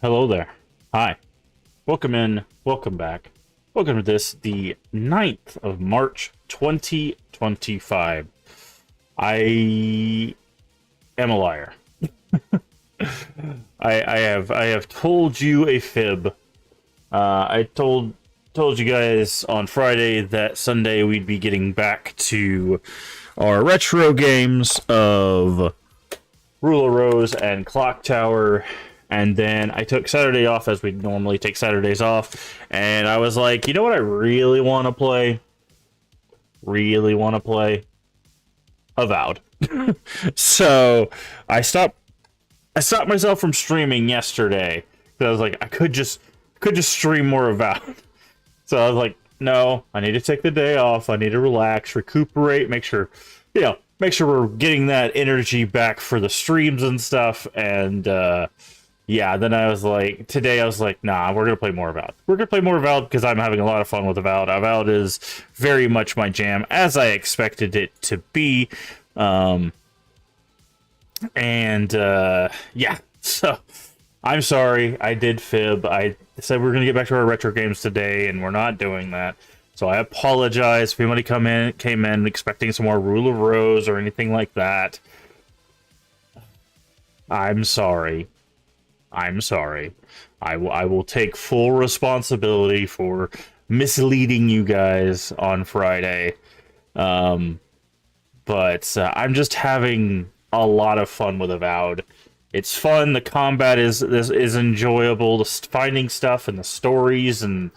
Hello there. Hi. Welcome in. Welcome back. Welcome to this, the 9th of March, 2025. I am a liar. I have told you a fib. I told you guys on Friday that Sunday we'd be getting back to our retro games of Ruler Rose and Clock Tower. And then I took Saturday off, as we normally take Saturdays off. And I was like, you know what I really want to play? Really want to play? Avowed. So I stopped myself from streaming yesterday. So I was like, I could just stream more Avowed. So I was like, no, I need to take the day off. I need to relax, recuperate, make sure we're getting that energy back for the streams and stuff. And yeah, then today I was like, nah, we're going to play more Avowed. We're going to play more Avowed because I'm having a lot of fun with Avowed. Avowed is very much my jam, as I expected it to be. Yeah, so I'm sorry, I did fib. I said we're going to get back to our retro games today, and we're not doing that. So I apologize if anybody came in expecting some more Rule of Rose or anything like that. I'm sorry. I'm sorry. I will take full responsibility for misleading you guys on Friday. But I'm just having a lot of fun with Avowed. It's fun. The combat is enjoyable. The finding stuff and the stories and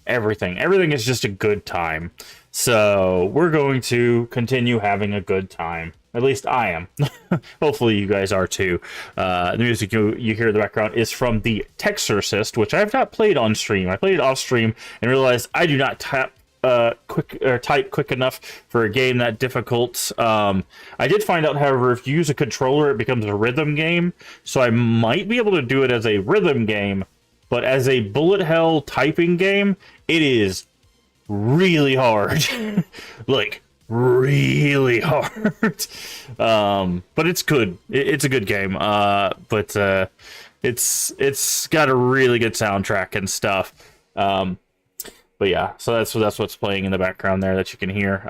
everything. Everything is just a good time. So we're going to continue having a good time. At least I am. Hopefully you guys are too. The music you hear in the background is from the Texorcist, which I have not played on stream. I played it off stream and realized I do not type quick enough for a game that difficult. I did find out, however, if you use a controller, it becomes a rhythm game. So I might be able to do it as a rhythm game, but as a bullet hell typing game, it is really hard. Like, really hard. But it's good. It's a good game. But it's got a really good soundtrack and stuff. But yeah, so that's what's playing in the background there that you can hear.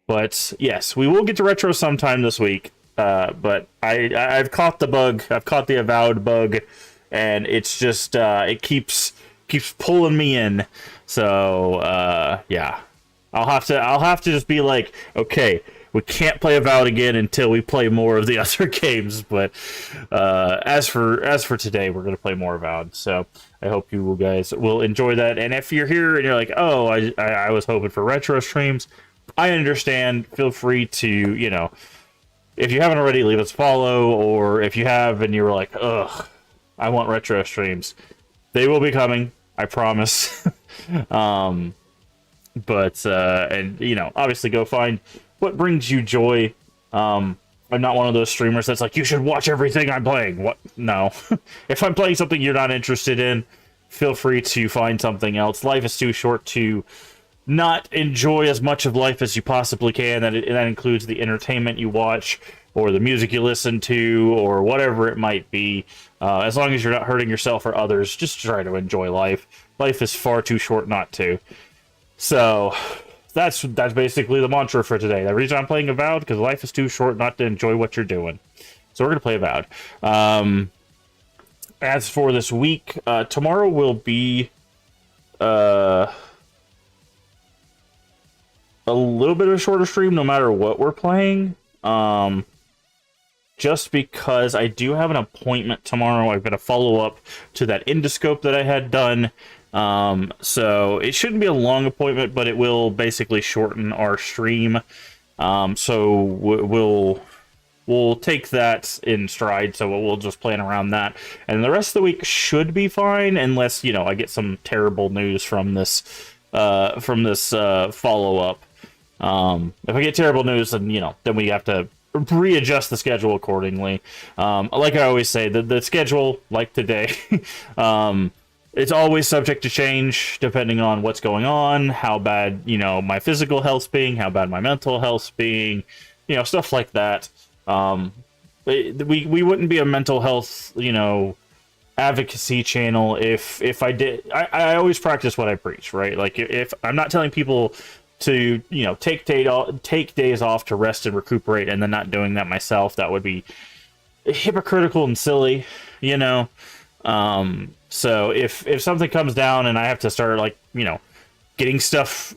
But yes, we will get to retro sometime this week. But I've caught the bug. I've caught the Avowed bug, and it's just it keeps pulling me in. So yeah. I'll have to just be like, okay, we can't play Avowed again until we play more of the other games. But as for today, we're gonna play more Avowed. So I hope you guys will enjoy that. And if you're here and you're like, oh, I was hoping for retro streams, I understand. Feel free to, if you haven't already, leave us a follow, or if you have and you're like, ugh, I want retro streams, they will be coming. I promise. But obviously go find what brings you joy. I'm not one of those streamers that's like, you should watch everything I'm playing. What? No. If I'm playing something you're not interested in, feel free to find something else. Life is too short to not enjoy as much of life as you possibly can. That includes the entertainment you watch, or the music you listen to, or whatever it might be. As long as you're not hurting yourself or others, just try to enjoy life. Life is far too short not to. So that's basically the mantra for today. The reason I'm playing Avowed, because life is too short not to enjoy what you're doing. So we're going to play Avowed. As for this week, tomorrow will be a little bit of a shorter stream no matter what we're playing. Just because I do have an appointment tomorrow. I've got to follow up to that endoscope that I had done. So it shouldn't be a long appointment, but it will basically shorten our stream. So we'll take that in stride. So we'll just plan around that, and the rest of the week should be fine, unless I get some terrible news from this follow up. If I get terrible news, then then we have to readjust the schedule accordingly. Like I always say, the schedule, like today, it's always subject to change depending on what's going on, how bad, my physical health's being, how bad my mental health's being, stuff like that. we wouldn't be a mental health, advocacy channel if I did. I always practice what I preach, right? Like if I'm not telling people to take days off to rest and recuperate, and then not doing that myself, that would be hypocritical and silly, you know. So if something comes down and I have to start, like, getting stuff,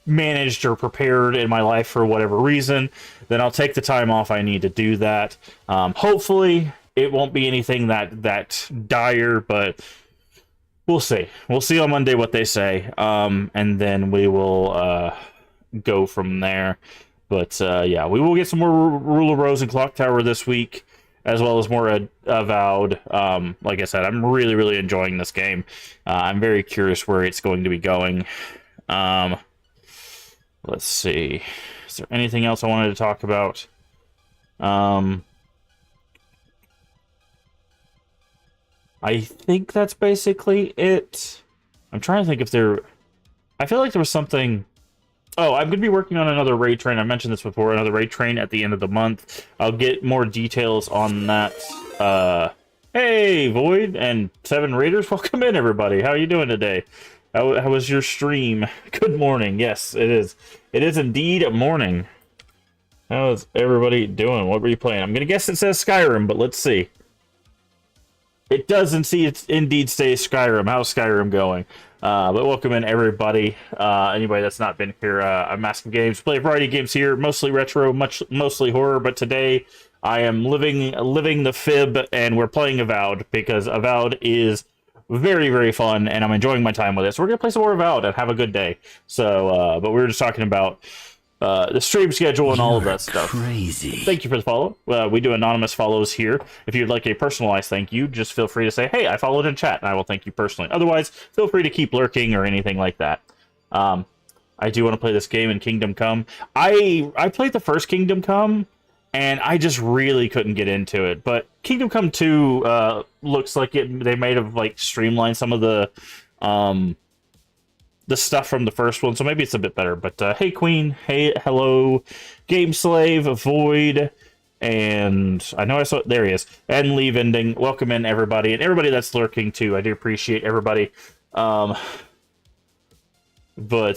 managed or prepared in my life for whatever reason, then I'll take the time off I need to do that. Hopefully it won't be anything that dire, but we'll see. We'll see on Monday what they say. And then we will go from there. But yeah, we will get some more Rule of Rose and Clock Tower this week, as well as more Avowed. Like I said, I'm really, really enjoying this game. I'm very curious where it's going to be going. Let's see. Is there anything else I wanted to talk about? I think that's basically it. I'm trying to think if there... I feel like there was something... Oh, I'm going to be working on another raid train. I mentioned this before, another raid train at the end of the month. I'll get more details on that. Hey, Void and 7 Raiders, welcome in, everybody. How are you doing today? How was your stream? Good morning. Yes, it is. It is indeed a morning. How is everybody doing? What were you playing? I'm going to guess it says Skyrim, but let's see. It does indeed say Skyrim. How's Skyrim going? But welcome in, everybody. Anybody that's not been here, I'm Massive Games. Play a variety of games here, mostly retro, mostly horror. But today, I am living the fib, and we're playing Avowed, because Avowed is very, very fun, and I'm enjoying my time with it. So we're gonna play some more Avowed and have a good day. So, but we were just talking about the stream schedule and all of that stuff. Crazy. Thank you for the follow. We do anonymous follows here. If you'd like a personalized thank you, just feel free to say, hey, I followed in chat, and I will thank you personally. Otherwise, feel free to keep lurking or anything like that. I do want to play this game in Kingdom Come. I played the first Kingdom Come, and I just really couldn't get into it. But Kingdom Come 2 looks like they might have, like, streamlined some of the stuff from the first one, so maybe it's a bit better. But hey, Queen, hey, hello, Game Slave, Void, and I know I saw, there he is, and Leave Ending. Welcome in, everybody, and everybody that's lurking too. I do appreciate everybody. But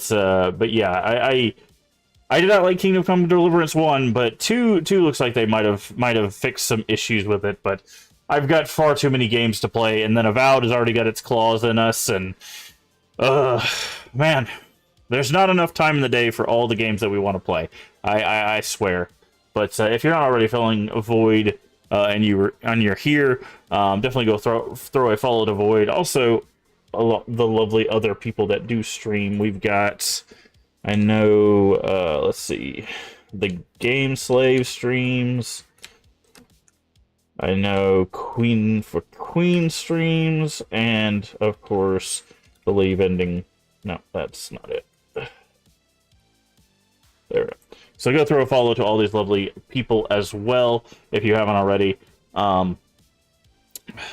yeah, I did not like Kingdom Come Deliverance 1, but 2 looks like they might have fixed some issues with it. But I've got far too many games to play, and then Avowed has already got its claws in us, and man, there's not enough time in the day for all the games that we want to play. I swear. But if you're not already feeling Void and you're here, definitely go throw a follow to Void. Also, the lovely other people that do stream. We've got, I know, let's see, the Game Slave streams. I know Queen for Queen streams, and of course, the Leave Ending. No, that's not it. There we go. So go throw a follow to all these lovely people as well, if you haven't already.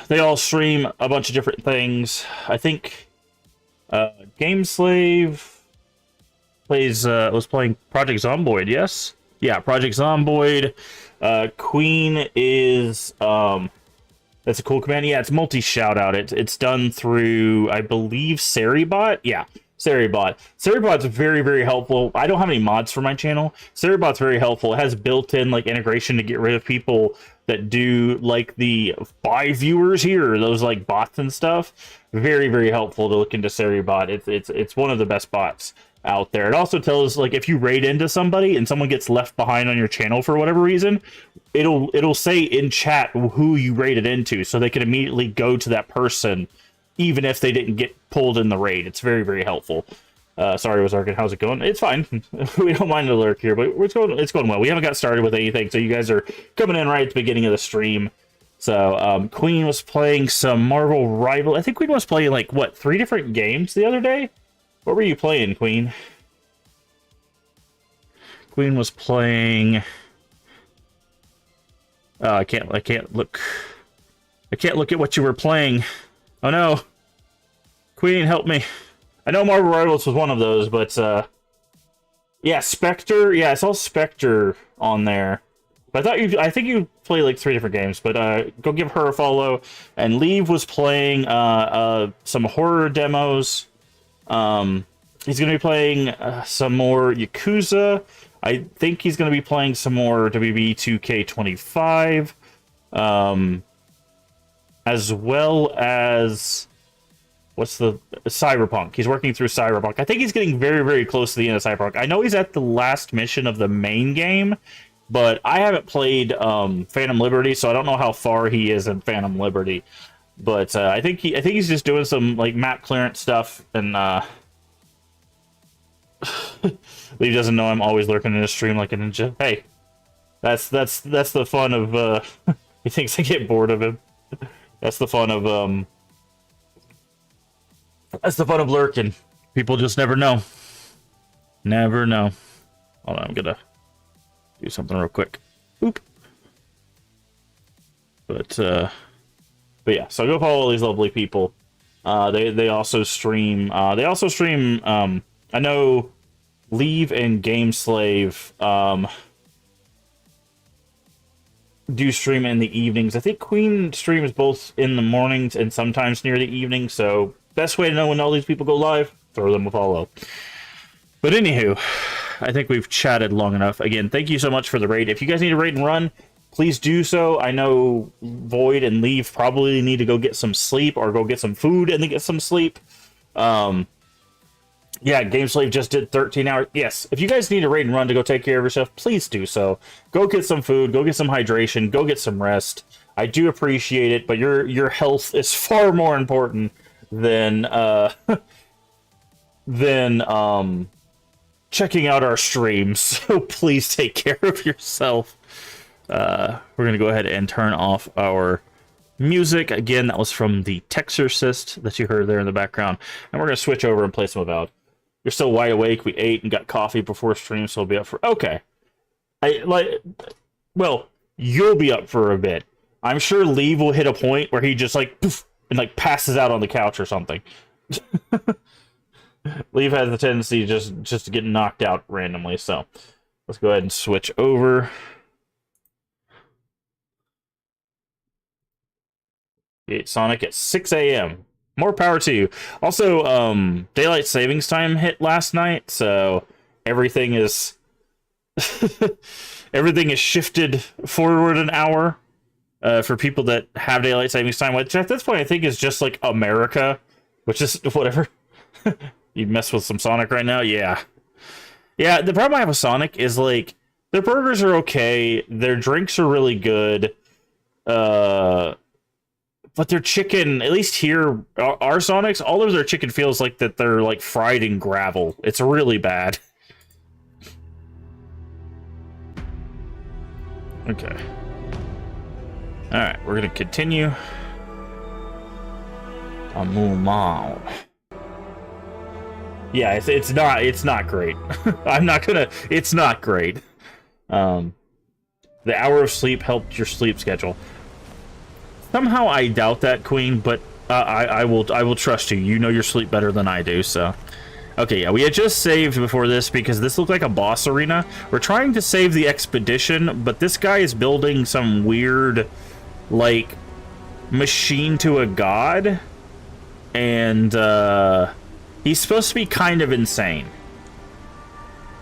They all stream a bunch of different things. I think Game Slave was playing Project Zomboid, yes? Yeah, Project Zomboid. Queen is that's a cool command. Yeah, it's multi-shout-out. It's done through, I believe, Seribot. Yeah, Seribot. Seribot's very, very helpful. I don't have any mods for my channel. Seribot's very helpful. It has built-in, like, integration to get rid of people that do, like, the 5 viewers here, those, like, bots and stuff. Very, very helpful to look into Seribot. It's one of the best bots out there. It also tells, like, if you raid into somebody and someone gets left behind on your channel for whatever reason, it'll say in chat who you raided into, so they can immediately go to that person even if they didn't get pulled in the raid. It's very, very helpful. Sorry, Wazarkin, how's it going? It's fine. We don't mind the lurk here, but it's going well. We haven't got started with anything, so you guys are coming in right at the beginning of the stream. So Queen was playing some Marvel Rival. I think Queen was playing, like, what, 3 different games the other day? What were you playing, Queen? Queen was playing... I can't look. I can't look at what you were playing. Oh no. Queen, help me. I know Marvel Rivals was one of those, but yeah, Spectre. Yeah, I saw Spectre on there. But I think you play like 3 different games, but go give her a follow. And Leave was playing some horror demos. He's going to be playing some more Yakuza. I think he's going to be playing some more WB 2K25. As well as... What's the... Cyberpunk. He's working through Cyberpunk. I think he's getting very, very close to the end of Cyberpunk. I know he's at the last mission of the main game, but I haven't played Phantom Liberty, so I don't know how far he is in Phantom Liberty. But I think he's just doing some like map clearance stuff, and Lee doesn't know I'm always lurking in his stream like a ninja. Hey, that's the fun of he thinks I get bored of him. That's the fun of lurking. People just never know. Never know. Hold on, I'm gonna do something real quick. Oop. But yeah, so go follow all these lovely people. They also stream. I know Leave and GameSlave do stream in the evenings. I think Queen streams both in the mornings and sometimes near the evening. So best way to know when all these people go live, throw them a follow. But anywho, I think we've chatted long enough. Again, thank you so much for the raid. If you guys need a raid and run, please do so. I know Void and Leave probably need to go get some sleep or go get some food and then get some sleep. Yeah, GameSlave just did 13 hours. Yes, if you guys need a raid and run to go take care of yourself, please do so. Go get some food, go get some hydration, go get some rest. I do appreciate it, but your health is far more important than checking out our streams. So please take care of yourself. We're going to go ahead and turn off our music. Again, that was from the Texorcist that you heard there in the background. And we're going to switch over and play some Avowed. You're still wide awake. We ate and got coffee before stream, so we'll be up for... Okay. Well, you'll be up for a bit. I'm sure Leave will hit a point where he just, like, poof, and, like, passes out on the couch or something. Leave has the tendency just to get knocked out randomly, so let's go ahead and switch over. Sonic at 6 a.m. More power to you. Also, daylight savings time hit last night, so everything is everything is shifted forward an hour for people that have daylight savings time, which at this point I think is just like America, which is whatever. You mess with some Sonic right now? Yeah. Yeah, the problem I have with Sonic is, like, their burgers are okay, their drinks are really good, but their chicken, at least here, our Sonics, all of their chicken feels like that they're, like, fried in gravel. It's really bad. Okay. Alright, we're gonna continue. Amumao. Yeah, it's not great. I'm not gonna... It's not great. The hour of sleep helped your sleep schedule. Somehow I doubt that, Queen, but I will trust you. You know your sleep better than I do, so... Okay, yeah, we had just saved before this because this looked like a boss arena. We're trying to save the expedition, but this guy is building some weird, like, machine to a god. And, he's supposed to be kind of insane.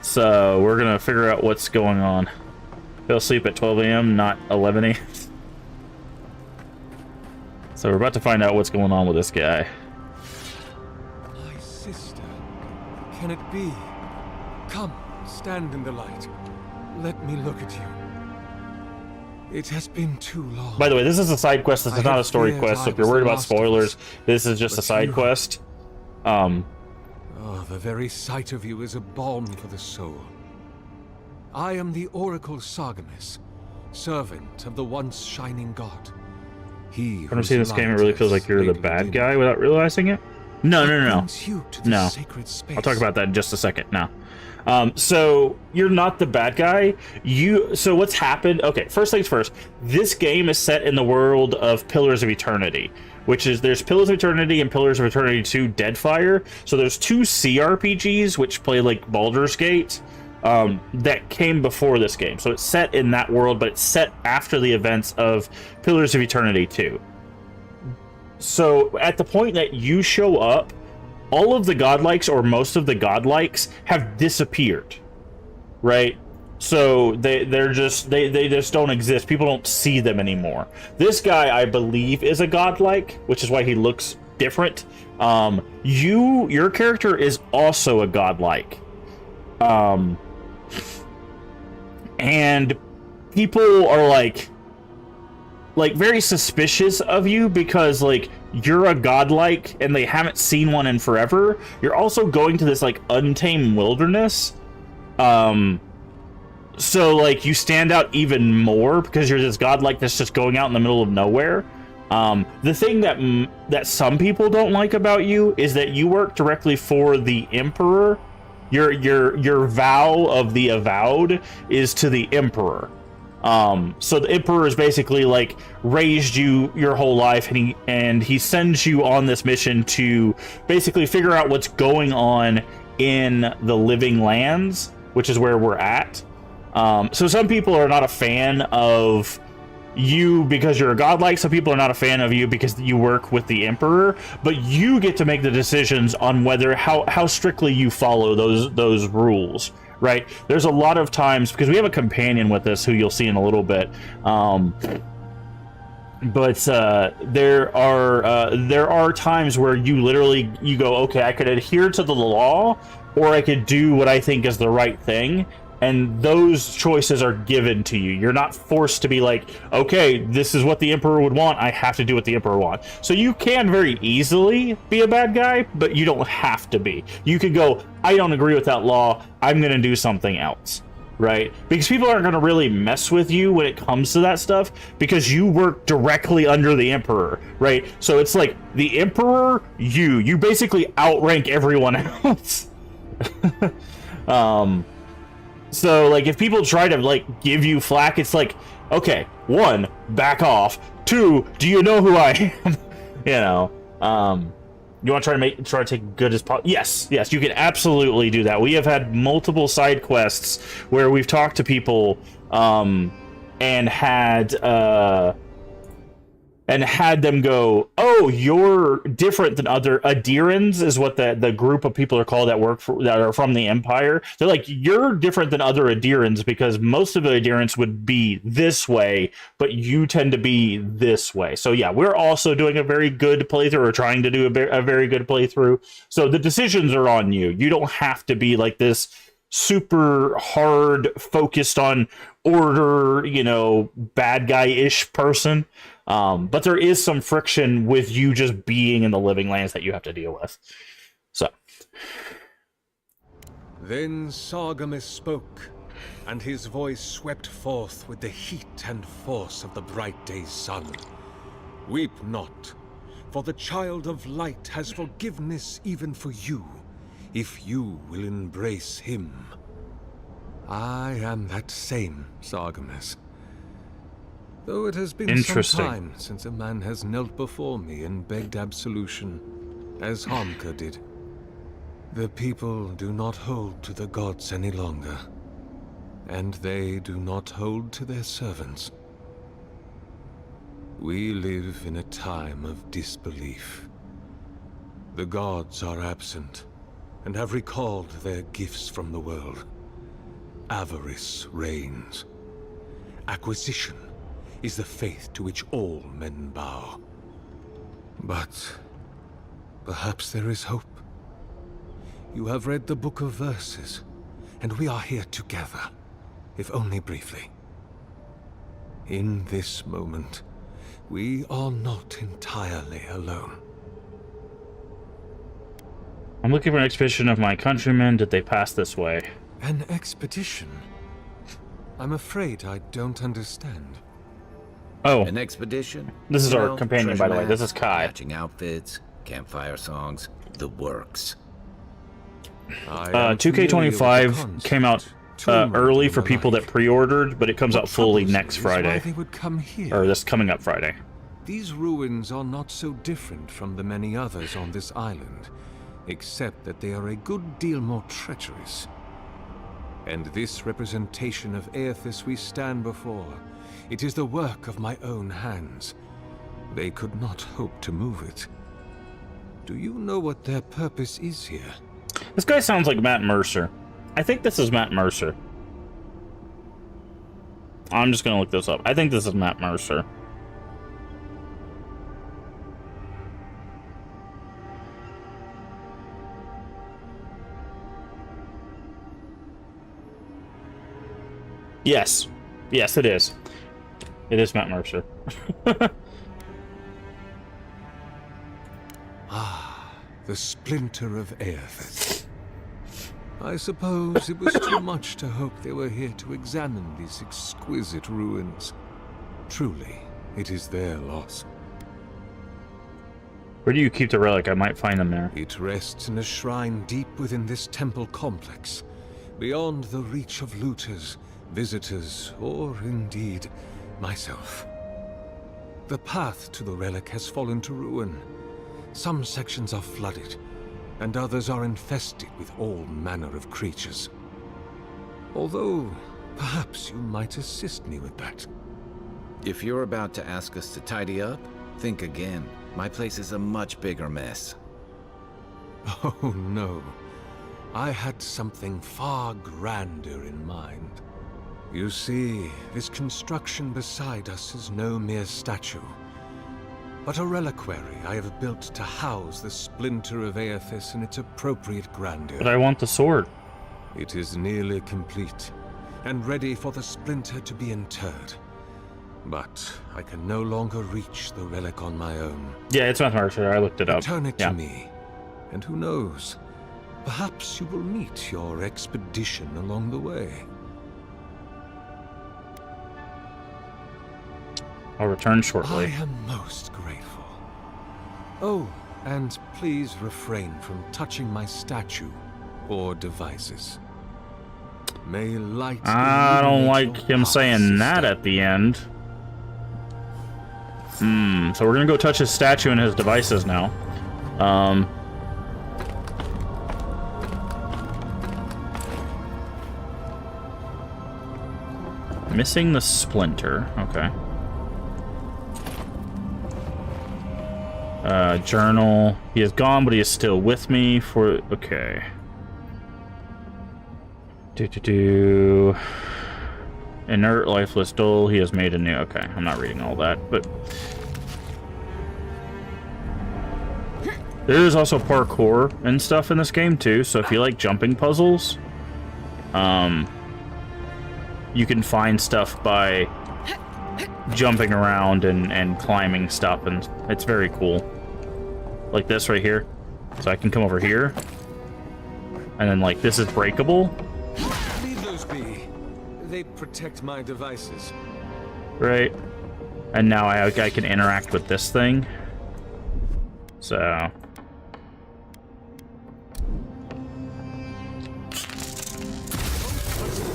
So, we're gonna figure out what's going on. He'll sleep at 12 a.m., not 11 a.m. So, we're about to find out what's going on with this guy. My sister, can it be? Come, stand in the light. Let me look at you. It has been too long. By the way, this is a side quest. This is not a story quest, so if you're worried about spoilers, this is just a side quest. Oh, the very sight of you is a balm for the soul. I am the Oracle Sargamus, servant of the once shining god. He when I see this game, it really feels like you're the bad guy without realizing it. No. No. I'll talk about that in just a second now. So you're not the bad guy. So what's happened? Okay, first things first. This game is set in the world of Pillars of Eternity, which is there's Pillars of Eternity and Pillars of Eternity 2 Deadfire. So there's two CRPGs which play like Baldur's Gate. that came before this game. So it's set in that world, but it's set after the events of Pillars of Eternity 2. So at the point that you show up, all of the godlikes, or most of the godlikes, have disappeared, right? So they just don't exist. People don't see them anymore. This guy, I believe, is a godlike, which is why he looks different. Your character is also a godlike. And people are like very suspicious of you because like you're a godlike and they haven't seen one in forever. You're also going to this like untamed wilderness. So like you stand out even more because you're this godlike that's just going out in the middle of nowhere. The thing that some people don't like about you is that you work directly for the Emperor. Your vow of the Avowed is to the Emperor. So the Emperor has basically like raised you your whole life, and he sends you on this mission to basically figure out what's going on in the living lands, which is where we're at. So some people are not a fan of you because you're a godlike. Some people are not a fan of you because you work with the Emperor, but you get to make the decisions on whether how strictly you follow those rules, right? There's a lot of times, because we have a companion with us who you'll see in a little bit, but there are times where you go, okay, I could adhere to the law, or I could do what I think is the right thing. And those choices are given to you. You're not forced to be like, okay, this is what the Emperor would want, I have to do what the Emperor wants. So you can very easily be a bad guy, but you don't have to be. You could go, I don't agree with that law, I'm going to do something else, right? Because people aren't going to really mess with you when it comes to that stuff, because you work directly under the Emperor, right? So it's like, the Emperor, you basically outrank everyone else. So, like, if people try to, like, give you flack, it's like, okay, 1, back off. 2, do you know who I am? You know, you want to try to take good as possible? Yes, you can absolutely do that. We have had multiple side quests where we've talked to people, and had them go, oh, you're different than other adherents, is what the group of people are called that are from the Empire. They're like, you're different than other adherents because most of the adherents would be this way, but you tend to be this way. So yeah, we're also doing a very good playthrough, or trying to do a very good playthrough. So the decisions are on you. You don't have to be like this super hard focused on order, bad guy-ish person. But there is some friction with you just being in the living lands that you have to deal with. So. Then Sargamas spoke, and his voice swept forth with the heat and force of the bright day's sun. Weep not, for the child of light has forgiveness even for you, if you will embrace him. I am that same Sargamas. Though it has been some time since a man has knelt before me and begged absolution, as Harmka did. The people do not hold to the gods any longer, and they do not hold to their servants. We live in a time of disbelief. The gods are absent, and have recalled their gifts from the world. Avarice reigns. Acquisition is the faith to which all men bow. But perhaps there is hope. You have read the Book of Verses, and we are here together, if only briefly. In this moment, we are not entirely alone. I'm looking for an expedition of my countrymen. Did they pass this way? An expedition? I'm afraid I don't understand. Oh. An expedition? This is our companion, by the way. This is Kai. Matching outfits, campfire songs, the works. 2K25 came out early for people that pre-ordered, but it comes out fully next Friday. They would come here. Or this coming up Friday. These ruins are not so different from the many others on this island, except that they are a good deal more treacherous. And this representation of Aethys we stand before, it is the work of my own hands. They could not hope to move it. Do you know what their purpose is here? This guy sounds like Matt Mercer. I think this is Matt Mercer. I'm just gonna look this up. I think this is Matt Mercer. Yes. Yes, it is. It is Matt Mercer. Ah, the splinter of Aethys. I suppose it was too much to hope they were here to examine these exquisite ruins. Truly, it is their loss. Where do you keep the relic? I might find them there. It rests in a shrine deep within this temple complex, beyond the reach of looters, visitors, or indeed, myself. The path to the relic has fallen to ruin. Some sections are flooded, and others are infested with all manner of creatures. Although, perhaps you might assist me with that. If you're about to ask us to tidy up, think again. My place is a much bigger mess. Oh no. I had something far grander in mind. You see, this construction beside us is no mere statue, but a reliquary I have built to house the splinter of Aethys in its appropriate grandeur. But I want the sword. It is nearly complete, and ready for the splinter to be interred. But I can no longer reach the relic on my own. Yeah, it's Matt Mercer. I looked it up. Return it to me, and who knows, perhaps you will meet your expedition along the way. I'll return shortly. I am most grateful. Oh, and please refrain from touching my statue or devices. May light. I don't illuminate like your him path, saying that sister. at the end. So we're gonna go touch his statue and his devices now. Missing the splinter. Okay. Journal. He is gone, but he is still with me for... Okay. Inert, lifeless, dull. He has made a new... Okay, I'm not reading all that, but... There is also parkour and stuff in this game, too, so if you like jumping puzzles, you can find stuff by jumping around and climbing stuff, and it's very cool. Like this right here. So I can come over here, and then, like, this is breakable. Leave those be. They protect my devices. Right. And now I can interact with this thing. So...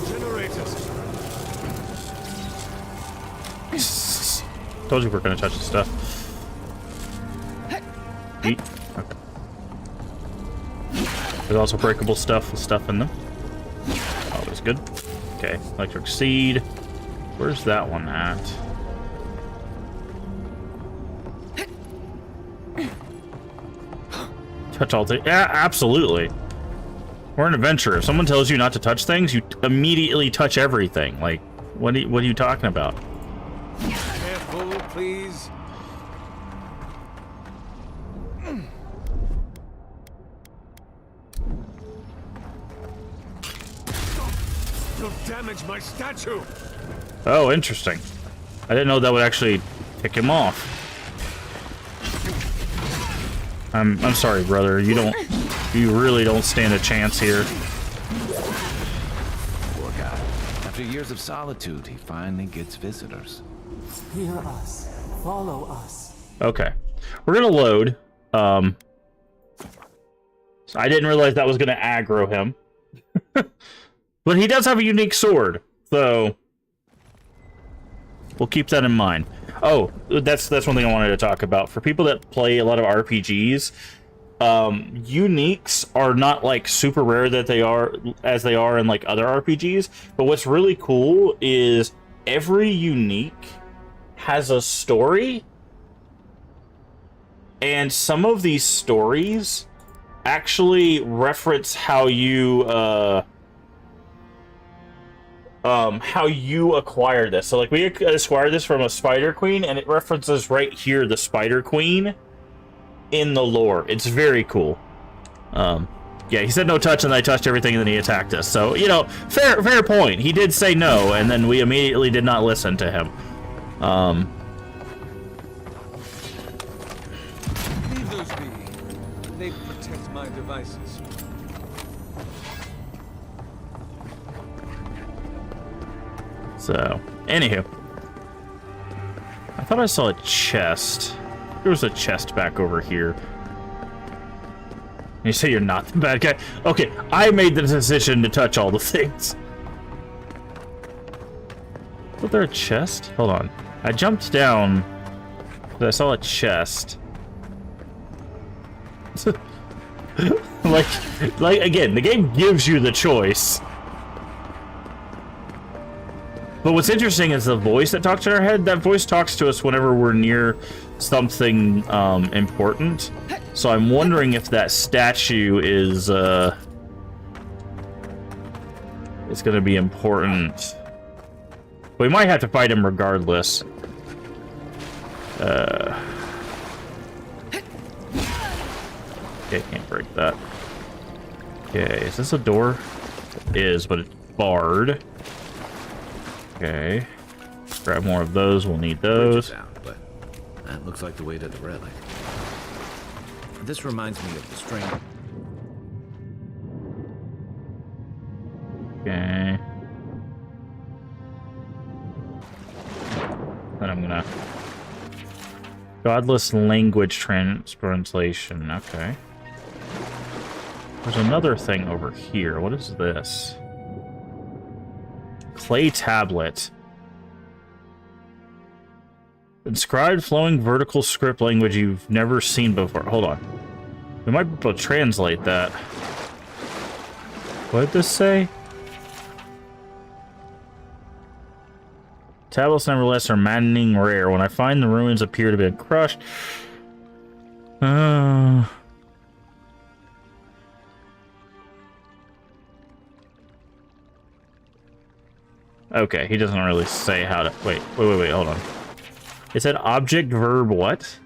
Generators. Told you we're gonna touch the stuff. Eat. Okay. There's also breakable stuff with stuff in them. Always good. Okay, electric seed. Where's that one at? Touch all things. Yeah, absolutely. We're an adventurer. If someone tells you not to touch things, you immediately touch everything. Like, what are you talking about? Careful, please. You'll damage my statue. Oh, interesting. I didn't know that would actually pick him off. I'm sorry, brother. You really don't stand a chance here. Poor guy. After years of solitude, he finally gets visitors. Hear us. Follow us. Okay. We're gonna load. So I didn't realize that was gonna aggro him. But he does have a unique sword, so we'll keep that in mind. Oh, that's one thing I wanted to talk about. For people that play a lot of RPGs, uniques are not like super rare that they are as they are in like other RPGs, but what's really cool is every unique has a story, and some of these stories actually reference how you acquire this. So like we acquired this from a Spider Queen, and it references right here the Spider Queen in the lore. It's very cool. Yeah, he said no touch, and I touched everything, and then he attacked us. So, you know, fair point. He did say no, and then we immediately did not listen to him. Leave those be. They protect my devices. So, anywho. I thought I saw a chest. There was a chest back over here. You say you're not the bad guy? Okay, I made the decision to touch all the things. Was there a chest? Hold on. I jumped down because I saw a chest. like again, the game gives you the choice. But what's interesting is the voice that talks in our head. That voice talks to us whenever we're near something important. So I'm wondering if that statue is going to be important. We might have to fight him regardless. Okay, can't break that. Okay, is this a door? It is, but it's barred. Okay. Grab more of those, we'll need those. Out, but that looks like the way to the relic. This reminds me of the string. Okay. Then I'm gonna... Godless language translation. Okay. There's another thing over here. What is this? Clay tablet. Inscribed flowing vertical script language you've never seen before. Hold on. We might be able to translate that. What did this say? Tablets nevertheless are maddening rare. When I find the ruins appear to be crushed. Okay, he doesn't really say how to... Wait, hold on. It said object, verb, what?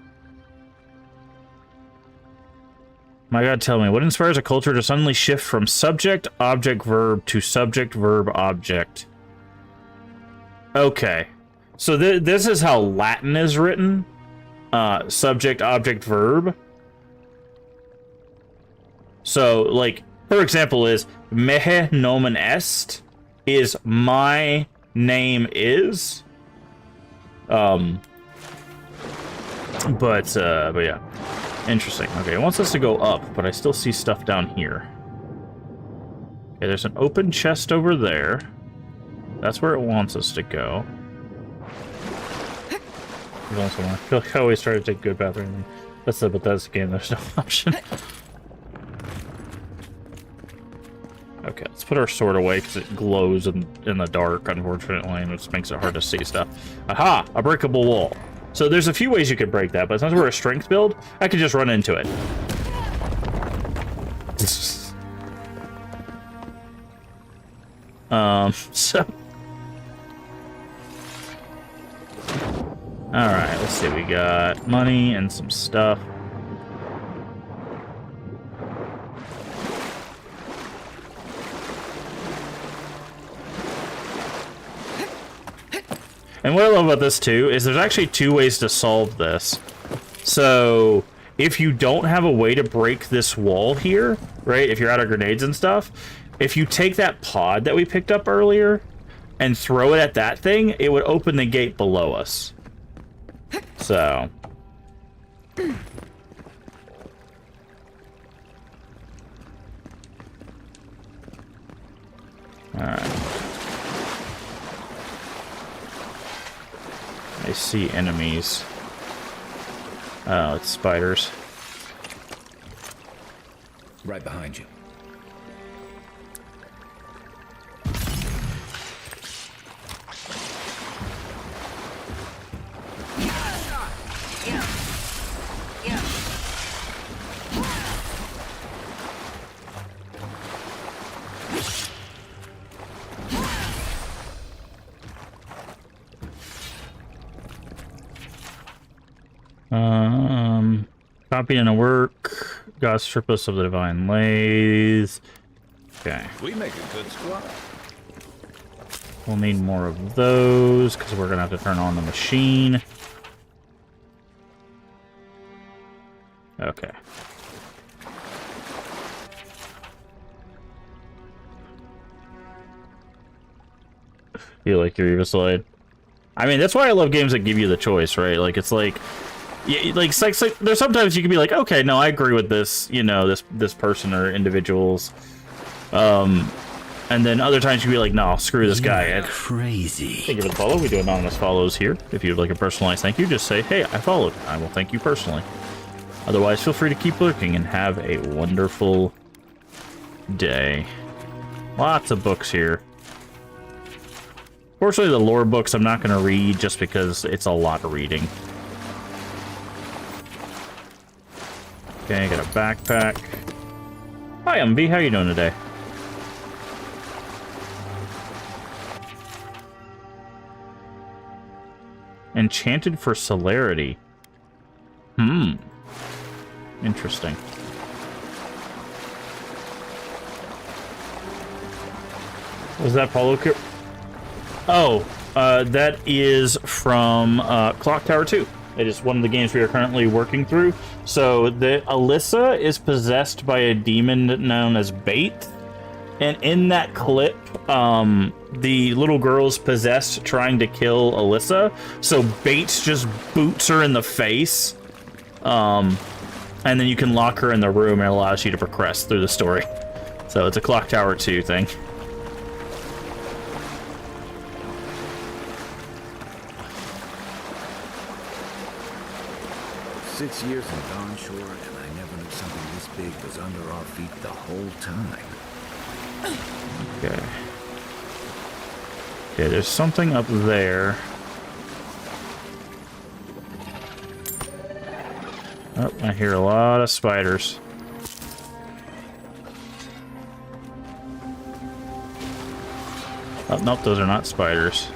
My god, tell me, what inspires a culture to suddenly shift from subject, object, verb to subject, verb, object? Okay. So this is how Latin is written. Subject, object, verb. So, like, for example is, mehe nomen est is my name is. But yeah. Interesting. Okay, it wants us to go up, but I still see stuff down here. Okay, there's an open chest over there. That's where it wants us to go. I feel like I always try to take good path or anything. That's the Bethesda game, there's no option. Okay, let's put our sword away because it glows in the dark, unfortunately, and it makes it hard to see stuff. Aha! A breakable wall. So there's a few ways you could break that, but since we're a strength build, I could just run into it. So... Alright, let's see, we got money and some stuff. And what I love about this, too, is there's actually two ways to solve this. So, if you don't have a way to break this wall here, right, if you're out of grenades and stuff, if you take that pod that we picked up earlier and throw it at that thing, it would open the gate below us. So... Alright. I see enemies. Oh, it's spiders. Right behind you. Copy and a work. God strip us of the divine lays. Okay. We make a good squad. We'll need more of those because we're gonna have to turn on the machine. Okay. Feel like you're Slide. I mean, that's why I love games that give you the choice, right? Like, it's like, yeah, like there's sometimes you can be like, okay, no, I agree with this, you know, this person or individuals, and then other times you can be like, no, screw this guy. Crazy. Thank you for the follow. We do anonymous follows here. If you'd like a personalized thank you, just say, hey, I followed. I will thank you personally. Otherwise, feel free to keep lurking and have a wonderful day. Lots of books here. Fortunately, the lore books I'm not going to read just because it's a lot of reading. Okay, got a backpack. Hi, MV. How you doing today? Enchanted for celerity. Interesting. Was that Paulo? Oh, that is from Clock Tower 2. It is one of the games we are currently working through. So the Alyssa is possessed by a demon known as Bait. And in that clip, the little girl's possessed trying to kill Alyssa. So Bates just boots her in the face. And then you can lock her in the room and it allows you to progress through the story. So it's a Clock Tower 2 thing. 6 years in Dawn Shore, and I never knew something this big was under our feet the whole time. Okay. Okay, there's something up there. Oh, I hear a lot of spiders. Oh, nope, those are not spiders.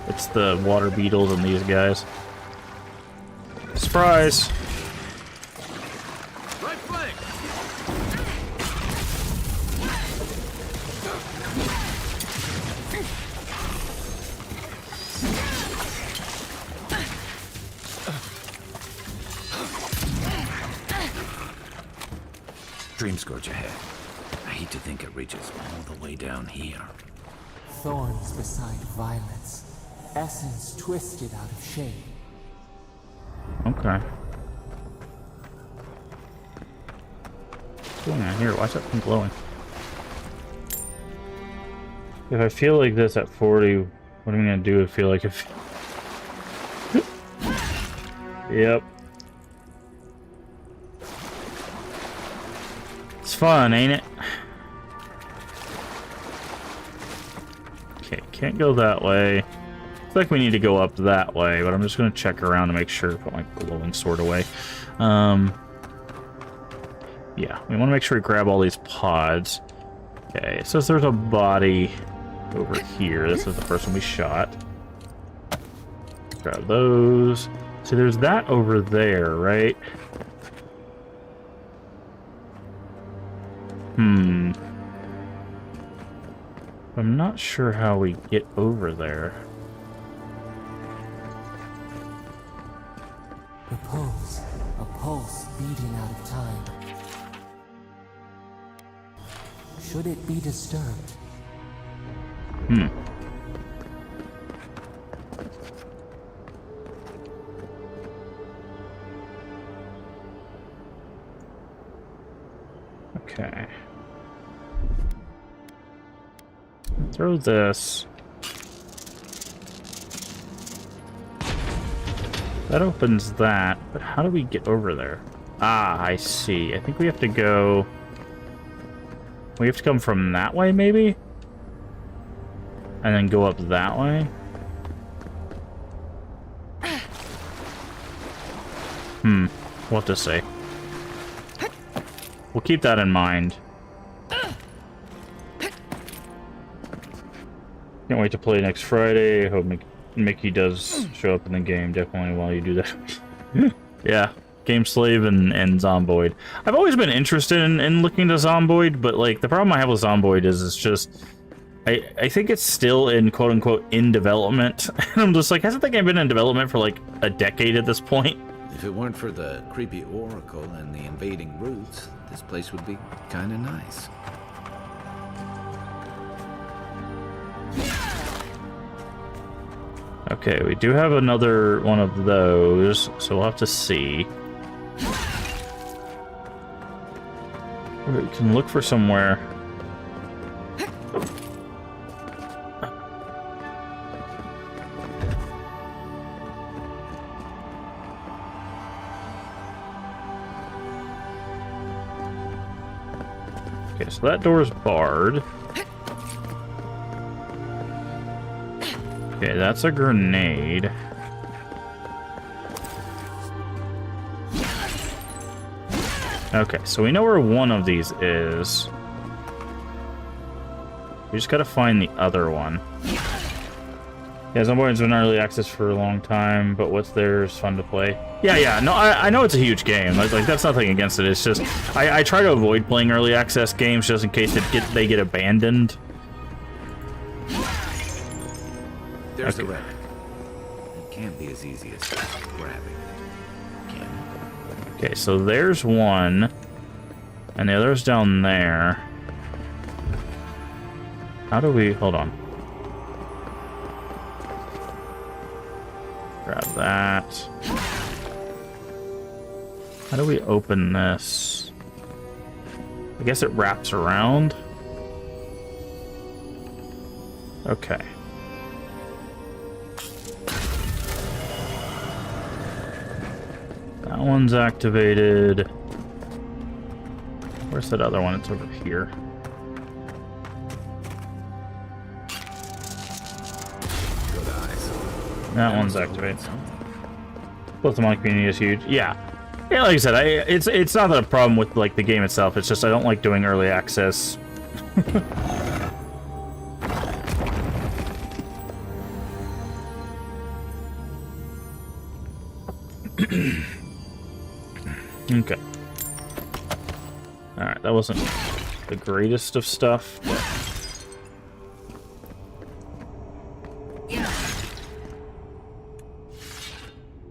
It's the water beetles and these guys. Surprise! Right flank! Dream Scourge ahead. I hate to think it reaches all the way down here. Thorns beside violets. Essence twisted out of shape. Okay. What's going on here? Why is that thing glowing? If I feel like this at 40, what am I gonna do? I feel like if... Yep. It's fun, ain't it? Okay, can't go that way. Looks like we need to go up that way, but I'm just going to check around to make sure to put my glowing sword away. Yeah, we want to make sure we grab all these pods. Okay, it says there's a body over here. This is the first one we shot. Grab those. See, there's that over there, right? I'm not sure how we get over there. A pulse beating out of time. Should it be disturbed? Okay. Throw this. That opens that, but how do we get over there? Ah, I see. I think we have to go We have to come from that way, maybe? And then go up that way? What to say? We'll keep that in mind. Can't wait to play next Friday. Hope Mickey does show up in the game, definitely, while you do that. Yeah, Game Slave and Zomboid. I've always been interested in looking to Zomboid, but, like, the problem I have with Zomboid is it's just... I think it's still in, quote-unquote, in development. And I'm just like, hasn't that game been in development for, like, a decade at this point? If it weren't for the creepy oracle and the invading roots, this place would be kinda nice. Okay, we do have another one of those, so we'll have to see. We can look for somewhere. Okay, so that door's barred. Okay, that's a grenade. Okay, so we know where one of these is. We just gotta find the other one. Yeah, Zomboid's been early access for a long time, but what's there is fun to play. Yeah, no, I know it's a huge game. Like that's nothing against it. It's just I try to avoid playing early access games just in case they get abandoned. There's the relic. It can't be as easy as grabbing it, can it? Okay, so there's one, and the other's down there. How do we... Hold on. Grab that. How do we open this? I guess it wraps around. Okay. That one's activated. Where's that other one? It's over here. Good eyes. That one's activated. Both the mod community is huge. Yeah, like I said, it's not that a problem with like the game itself. It's just I don't like doing early access. Okay. Alright, that wasn't the greatest of stuff.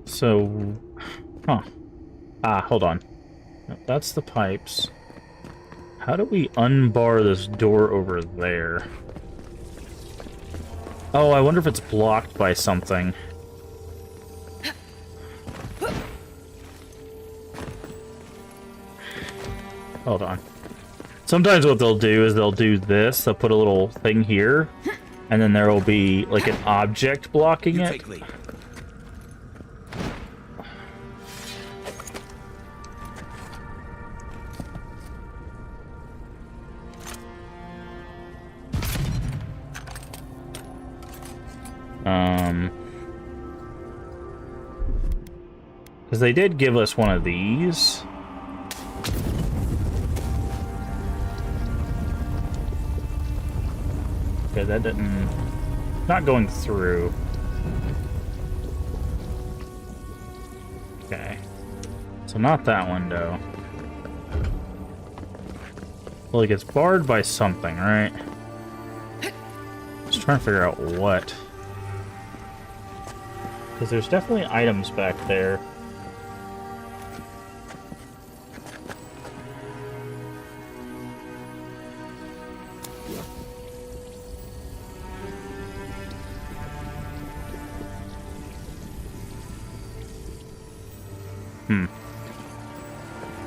So... Huh. Ah, hold on. No, that's the pipes. How do we unbar this door over there? Oh, I wonder if it's blocked by something. Hold on. Sometimes what they'll do is they'll do this. They'll put a little thing here, and then there will be like an object blocking it. Take lead. Because they did give us one of these. Okay, that didn't... Not going through. Okay. So not that window. Well, it gets barred by something, right? Just trying to figure out what. Because there's definitely items back there.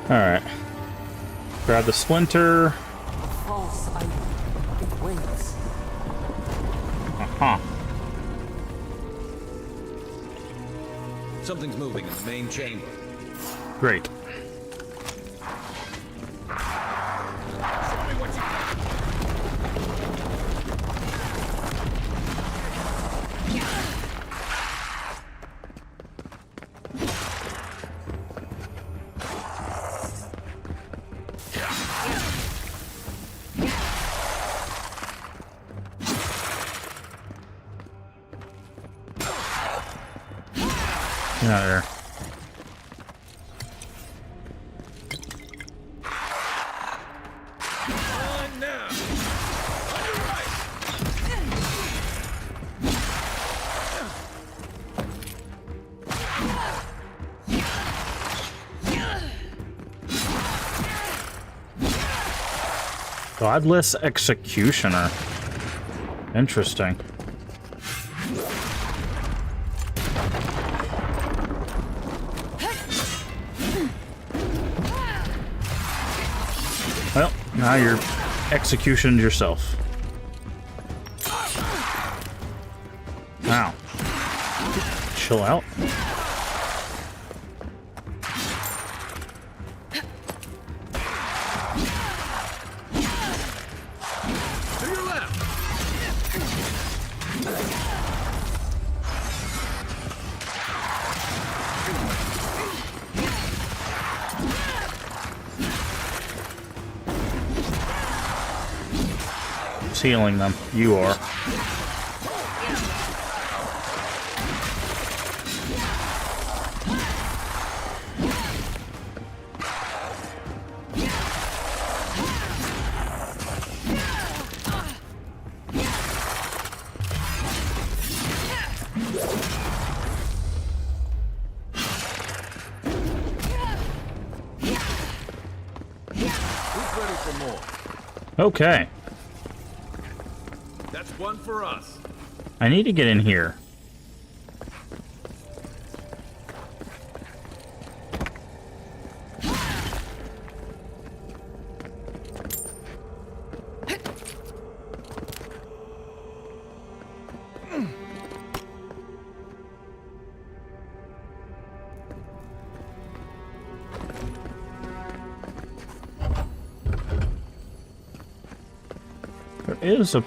Alright. Grab the splinter. False item. It waits. Uh-huh. Something's moving in the main chamber. Great. Show me what you got. Get out of here. On now. On your right. Godless Executioner. Interesting. Well, now you're executioned yourself. Wow. Chill out. To your left. Who's healing them? You are. Who's ready for more? Okay. That's one for us. I need to get in here. There is a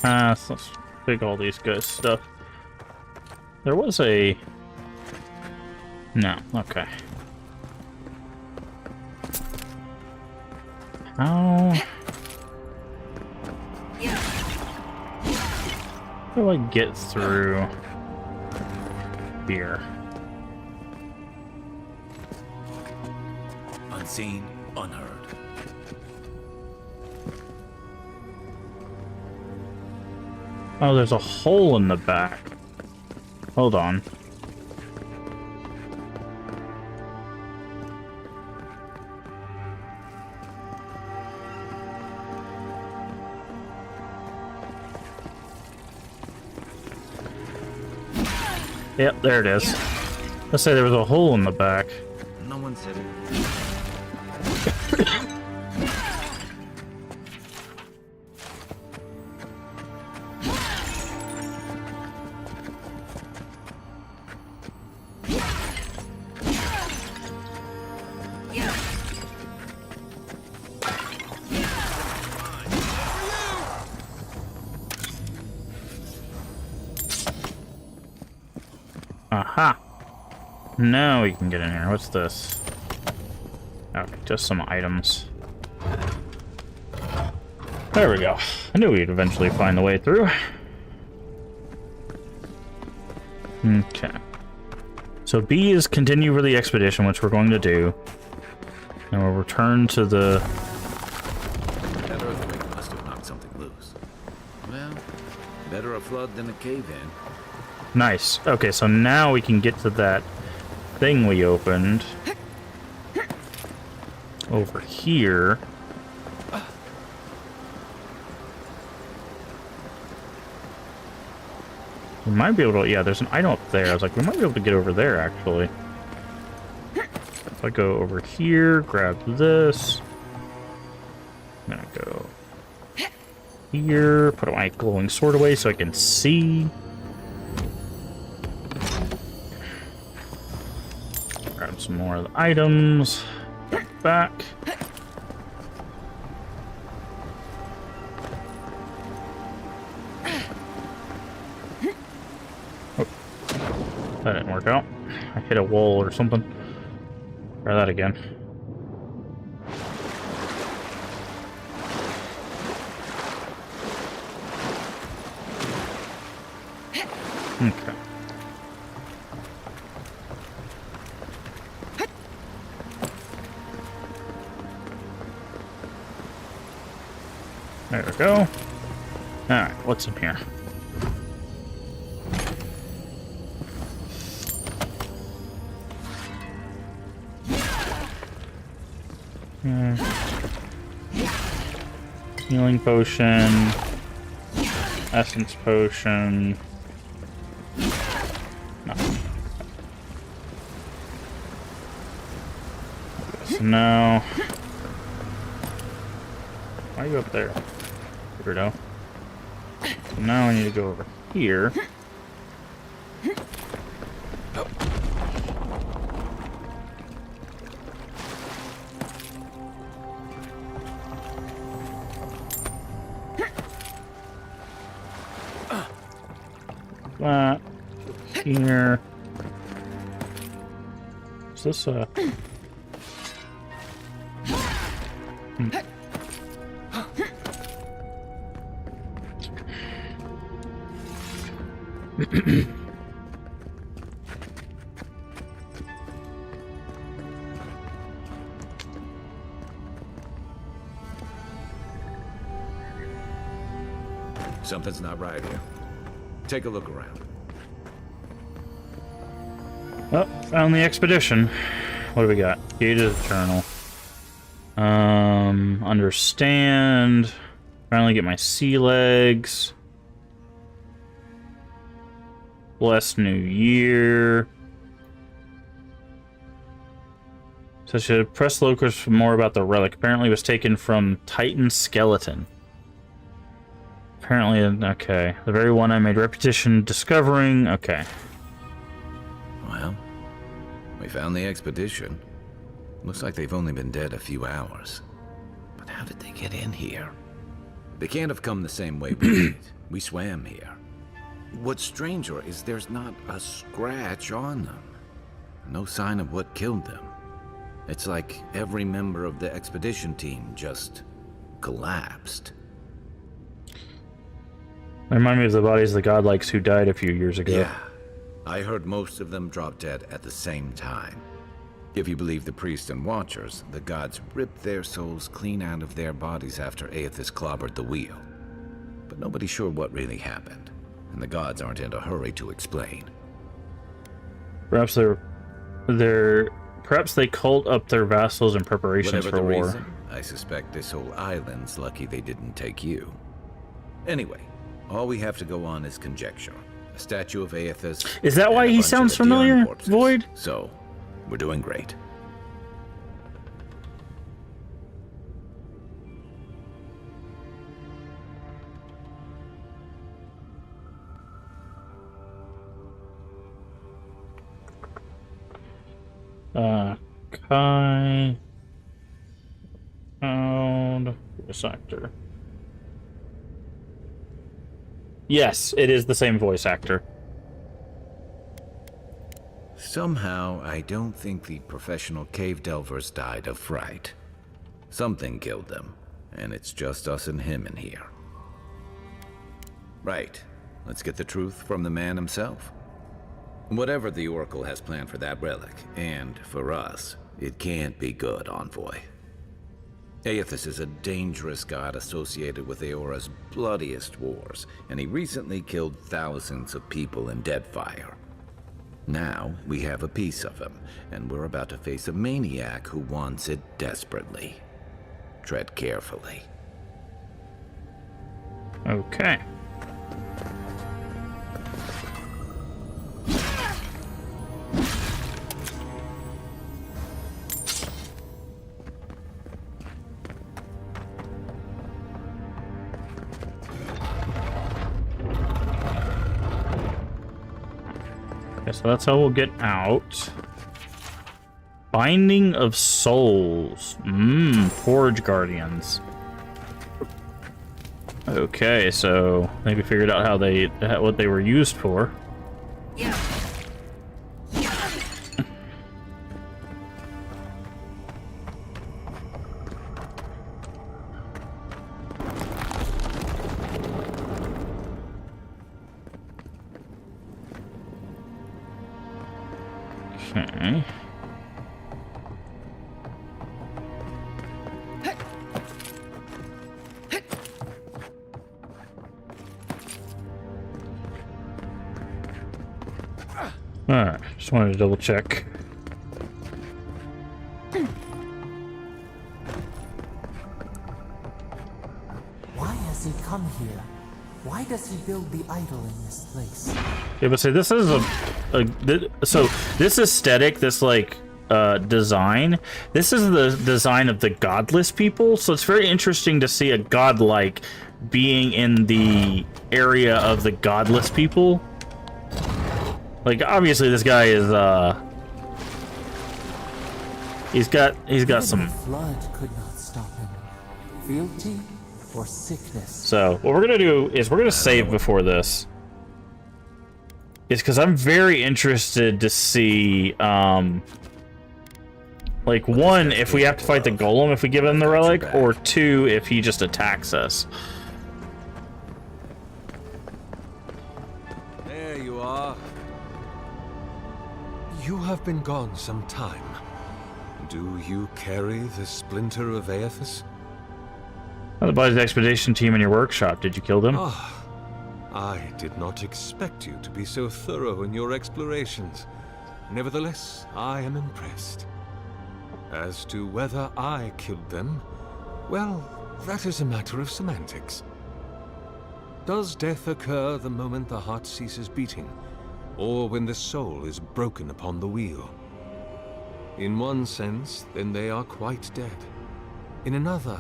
path. Let's pick all these guys' stuff. There was a... No, okay. How do I get through here? Unseen, unheard. Oh, there's a hole in the back. Hold on. Yep, there it is. Let's say there was a hole in the back. No one said it. Aha! Now we can get in here. What's this? Okay, just some items. There we go. I knew we'd eventually find the way through. Okay. So B is continue for the expedition, which we're going to do. And we'll return to the... That earthquake must have knocked something loose. Well, better a flood than a cave-in. Nice. Okay, so now we can get to that thing we opened. Over here. We might be able to... Yeah, there's an item up there. I was like, we might be able to get over there, actually. If I go over here, grab this. I'm gonna go here, put my glowing sword away so I can see. Grab some more of the items. Back. Oh, that didn't work out. I hit a wall or something. Try that again. Okay. There we go. Alright, what's in here? Healing potion. Essence potion. No. So now... Why are you up there? Weirdo. So now I need to go over here. That here. Is this a... Something's not right here. Take a look around. Oh, found the expedition. What do we got? Gate of Eternal. Understand. Finally get my sea legs. Blessed New Year. So I should press locals for more about the relic. Apparently it was taken from Titan Skeleton. Apparently, okay. The very one I made repetition discovering. Okay. Well, we found the expedition. Looks like they've only been dead a few hours. But how did they get in here? They can't have come the same way we did. We swam here. What's stranger is there's not a scratch on them. No sign of what killed them. It's like every member of the expedition team just collapsed. They remind me of the bodies of the godlikes who died a few years ago. Yeah, I heard most of them drop dead at the same time. If you believe the priests and watchers, the gods ripped their souls clean out of their bodies after Aethys clobbered the wheel. But nobody's sure what really happened, and the gods aren't in a hurry to explain. Perhaps perhaps they called up their vassals in preparations Whatever for the war. reason, I suspect this whole island's lucky they didn't take you. Anyway, all we have to go on is conjecture. A statue of Aethys. Is that and why a he bunch sounds of the Dion familiar, corpses. Void? So, we're doing great. Kai. Found voice actor. Yes, it is the same voice actor. Somehow, I don't think the professional cave delvers died of fright. Something killed them, and it's just us and him in here. Right. Let's get the truth from the man himself. Whatever the Oracle has planned for that relic, and for us, it can't be good, Envoy. Aethys is a dangerous god associated with Eora's bloodiest wars, and he recently killed thousands of people in Deadfire. Now, we have a piece of him, and we're about to face a maniac who wants it desperately. Tread carefully. Okay. So that's how we'll get out. Binding of Souls. Forge Guardians. Okay, so maybe figured out what they were used for. Okay. Alright, just wanted to double check. Why has he come here? Why does he build the idol in this place? Yeah, but say this is so this aesthetic, this like design, this is the design of the godless people, so it's very interesting to see a godlike being in the area of the godless people. Like, obviously this guy is he's got Even some. the flood could not stop him. Fealty or sickness. So what we're gonna do is we're gonna save before this. It's because I'm very interested to see like, one, if we have to fight the golem if we give him the relic, or two, if he just attacks us. There you are. You have been gone some time. Do you carry the splinter of Aethys? The body's expedition team in your workshop. Did you kill them? Ah, I did not expect you to be so thorough in your explorations. Nevertheless, I am impressed. As to whether I killed them, well, that is a matter of semantics. Does death occur the moment the heart ceases beating, or when the soul is broken upon the wheel? In one sense, then they are quite dead. In another,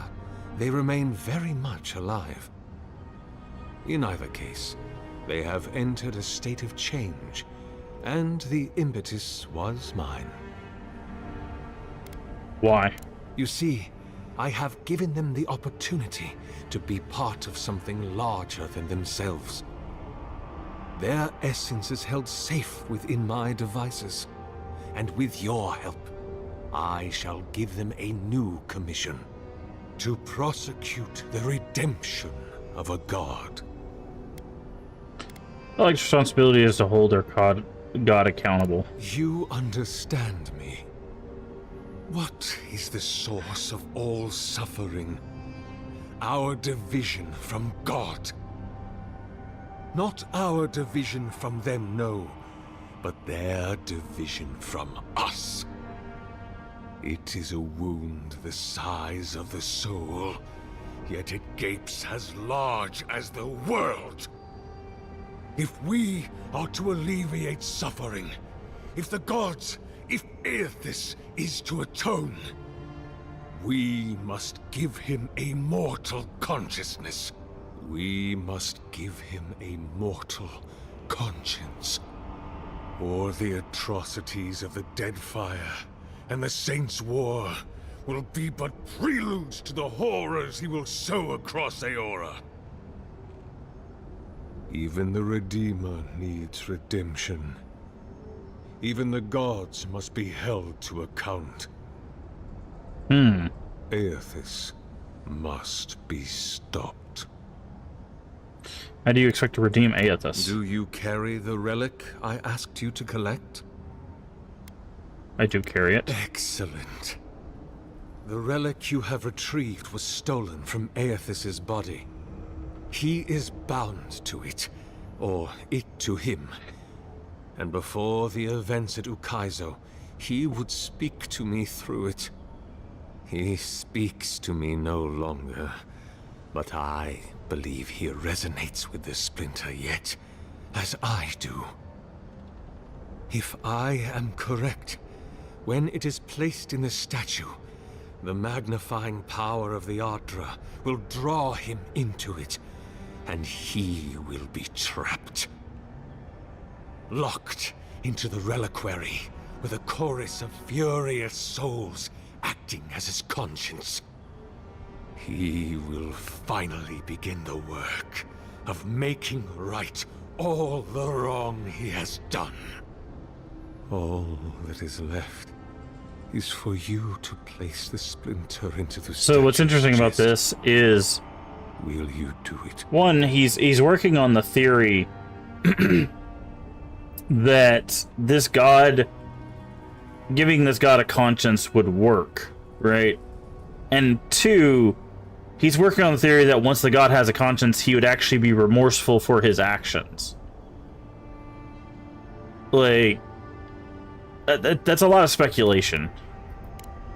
they remain very much alive. In either case, they have entered a state of change, and the impetus was mine. Why? You see, I have given them the opportunity to be part of something larger than themselves. Their essence is held safe within my devices, and with your help, I shall give them a new commission: to prosecute the redemption of a god. Alec's responsibility is to hold their god accountable. You understand me. What is the source of all suffering? Our division from God. Not our division from them, no, but their division from us. It is a wound the size of the soul, yet it gapes as large as the world. If we are to alleviate suffering, if the gods, if Aethys is to atone, we must give him a mortal consciousness. We must give him a mortal conscience. Or the atrocities of the Deadfire and the Saints' War will be but preludes to the horrors he will sow across Aora. Even the Redeemer needs redemption. Even the gods must be held to account. Aethys must be stopped. How do you expect to redeem Aethys? Do you carry the relic I asked you to collect? I do carry it. Excellent. The relic you have retrieved was stolen from Aethys' body. He is bound to it, or it to him. And before the events at Ukaizo, he would speak to me through it. He speaks to me no longer, but I believe he resonates with the splinter yet, as I do. If I am correct, when it is placed in the statue, the magnifying power of the Ardra will draw him into it, and he will be trapped. Locked into the reliquary with a chorus of furious souls acting as his conscience. He will finally begin the work of making right all the wrong he has done. All that is left is for you to place the splinter into the So what's interesting about this is, will you do it? one, he's working on the theory that this god, giving this god a conscience would work, right? And two, he's working on the theory that once the god has a conscience, he would actually be remorseful for his actions. Like, That's a lot of speculation.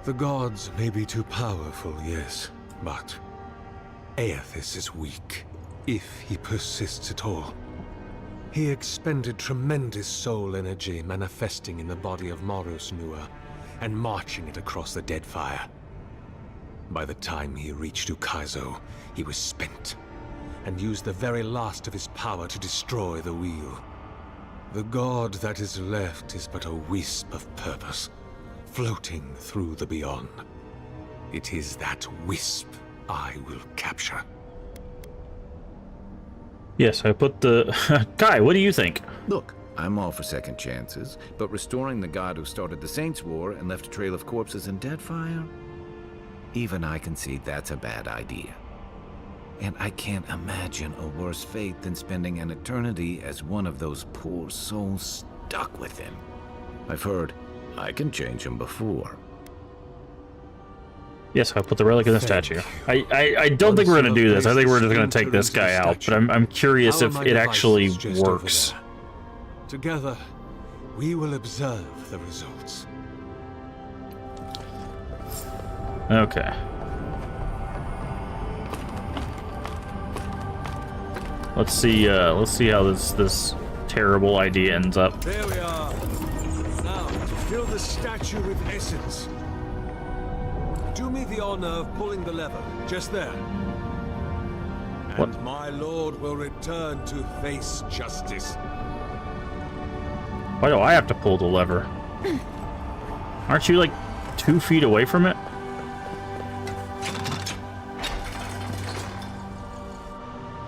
The gods may be too powerful, yes, but Aethys is weak, if he persists at all. He expended tremendous soul energy manifesting in the body of Moros Nua and marching it across the Deadfire. By the time he reached Ukaizo, he was spent, and used the very last of his power to destroy the wheel. The god that is left is but a wisp of purpose, floating through the beyond. It is that wisp I will capture. Yes, I put the... Kai, what do you think? Look, I'm all for second chances, but restoring the god who started the Saints' War and left a trail of corpses in Deadfire? Even I concede that's a bad idea. And I can't imagine a worse fate than spending an eternity as one of those poor souls stuck with him. I've heard I can change him before. Yes, I put the relic in the statue. I don't think we're going to do this. I think we're just going to take this guy out, but I'm curious if it actually works. Together, we will observe the results. Okay. Let's see how this terrible idea ends up. There we are. Now, fill the statue with essence. Do me the honor of pulling the lever, just there. What? And my lord will return to face justice. Why do I have to pull the lever? Aren't you like 2 feet away from it?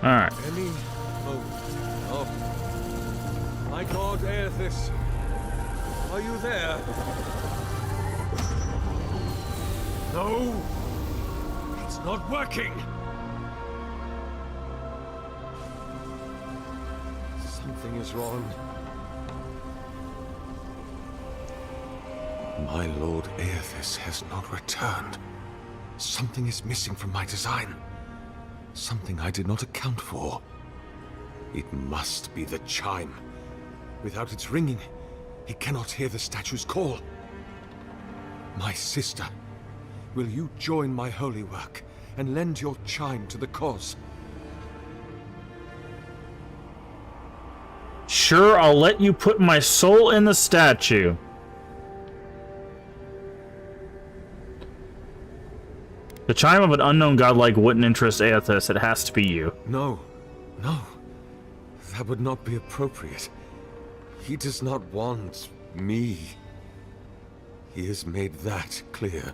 Alright. Any moment. Oh. My god Aethys. Are you there? No! It's not working! Something is wrong. My lord Aethys has not returned. Something is missing from my design. Something I did not account for. It must be the chime. Without its ringing, he cannot hear the statue's call. My sister, will you join my holy work and lend your chime to the cause? Sure, I'll let you put my soul in the statue. The chime of an unknown godlike wouldn't interest Aethys. It has to be you. No, no. That would not be appropriate. He does not want me. He has made that clear.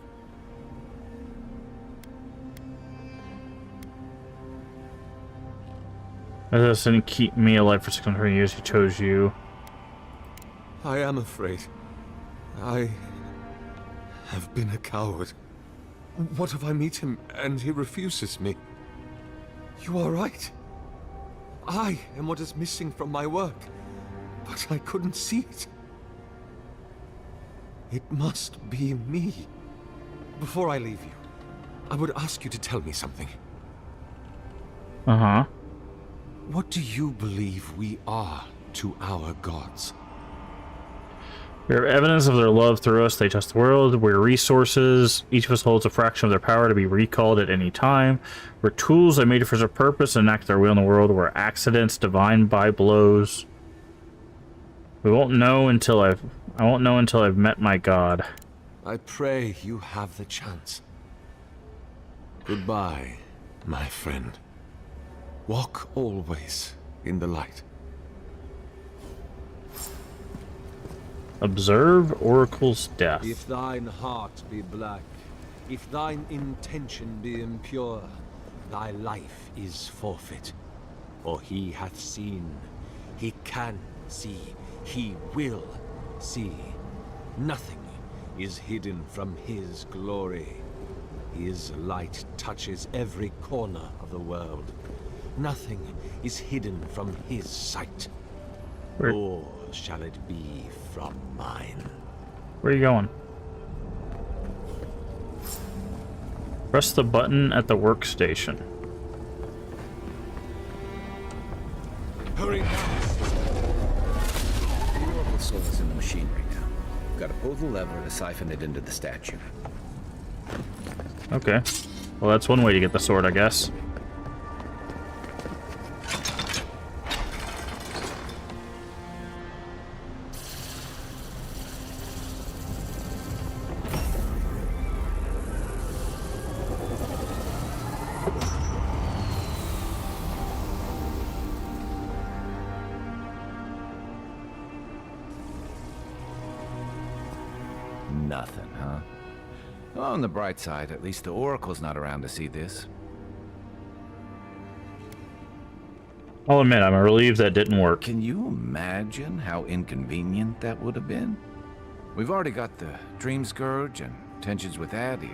Aethys didn't keep me alive for 600 years. He chose you. I am afraid. I have been a coward. What if I meet him and he refuses me? You are right. I am what is missing from my work, but I couldn't see it. It must be me. Before I leave you, I would ask you to tell me something. Uh-huh. What do you believe we are to our gods? We have evidence of their love through us. They touch the world. We're resources. Each of us holds a fraction of their power to be recalled at any time. We're tools they made for their purpose and enact their will in the world. We're accidents divine by blows. I won't know until I've met my god. I pray you have the chance. Goodbye, my friend. Walk always in the light. Observe Oracle's death. If thine heart be black, if thine intention be impure, thy life is forfeit. For he hath seen, he can see, he will see. Nothing is hidden from his glory. His light touches every corner of the world. Nothing is hidden from his sight. Nor shall it be from mine. Where are you going? Press the button at the workstation. Hurry now! The Oracle soul is in the machine right now. got to pull the lever to siphon it into the statue. Okay. Well, that's one way to get the sword, I guess. Nothing, huh? Well, on the bright side, at least the Oracle's not around to see this. I'll admit, I'm relieved that didn't work. Can you imagine how inconvenient that would have been? We've already got the Dream Scourge and tensions with Adia.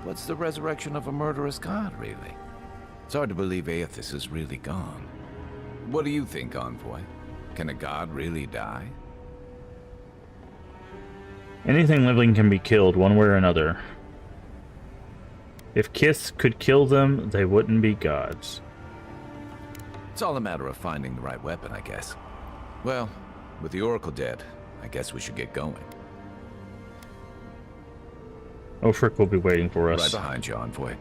What's the resurrection of a murderous god, really? It's hard to believe Aethys is really gone. What do you think, Envoy? Can a god really die? Anything living can be killed, one way or another. If Kith could kill them, they wouldn't be gods. It's all a matter of finding the right weapon, I guess. Well, with the Oracle dead, I guess we should get going. Ulfric will be waiting for us. Right behind you, Envoy.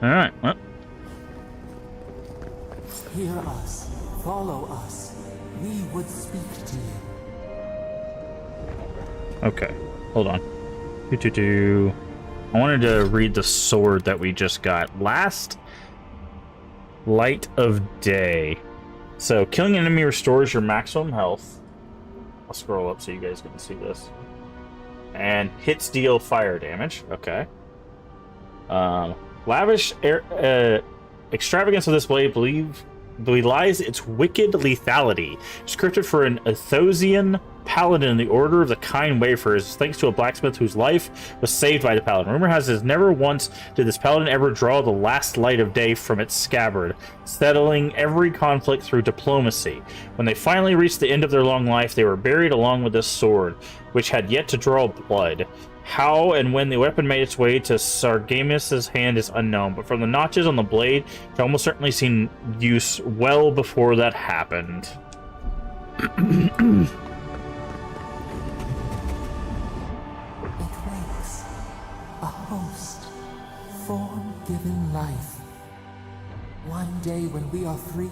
Alright, well. Hear us. Follow us. We would speak to you. Okay, hold on. I wanted to read the sword that we just got. Last Light of Day. So, killing an enemy restores your maximum health. I'll scroll up so you guys can see this. And hits deal fire damage. Okay. Lavish extravagance of this blade belies its wicked lethality. Scripted for an Athosian paladin in the Order of the Kind Wayfarers, thanks to a blacksmith whose life was saved by the paladin. Rumor has it never once did this paladin ever draw the last light of day from its scabbard, settling every conflict through diplomacy. When they finally reached the end of their long life, they were buried along with this sword, which had yet to draw blood. How and when the weapon made its way to Sargamus's hand is unknown, but from the notches on the blade, it almost certainly seen use well before that happened. A host, form given life. One day when we are free,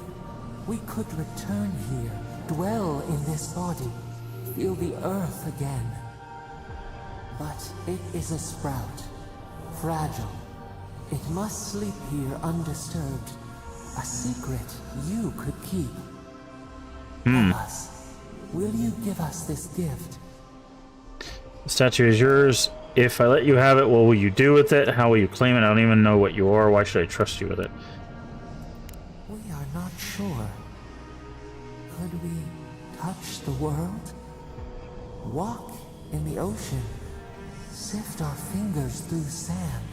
we could return here, dwell in this body, feel the earth again. But it is a sprout, fragile. It must sleep here undisturbed. A secret you could keep. Tell us, will you give us this gift? The statue is yours. If I let you have it, what will you do with it? How will you claim it? I don't even know what you are. Why should I trust you with it? We are not sure. Could we touch the world? Walk in the ocean? Sift our fingers through sand?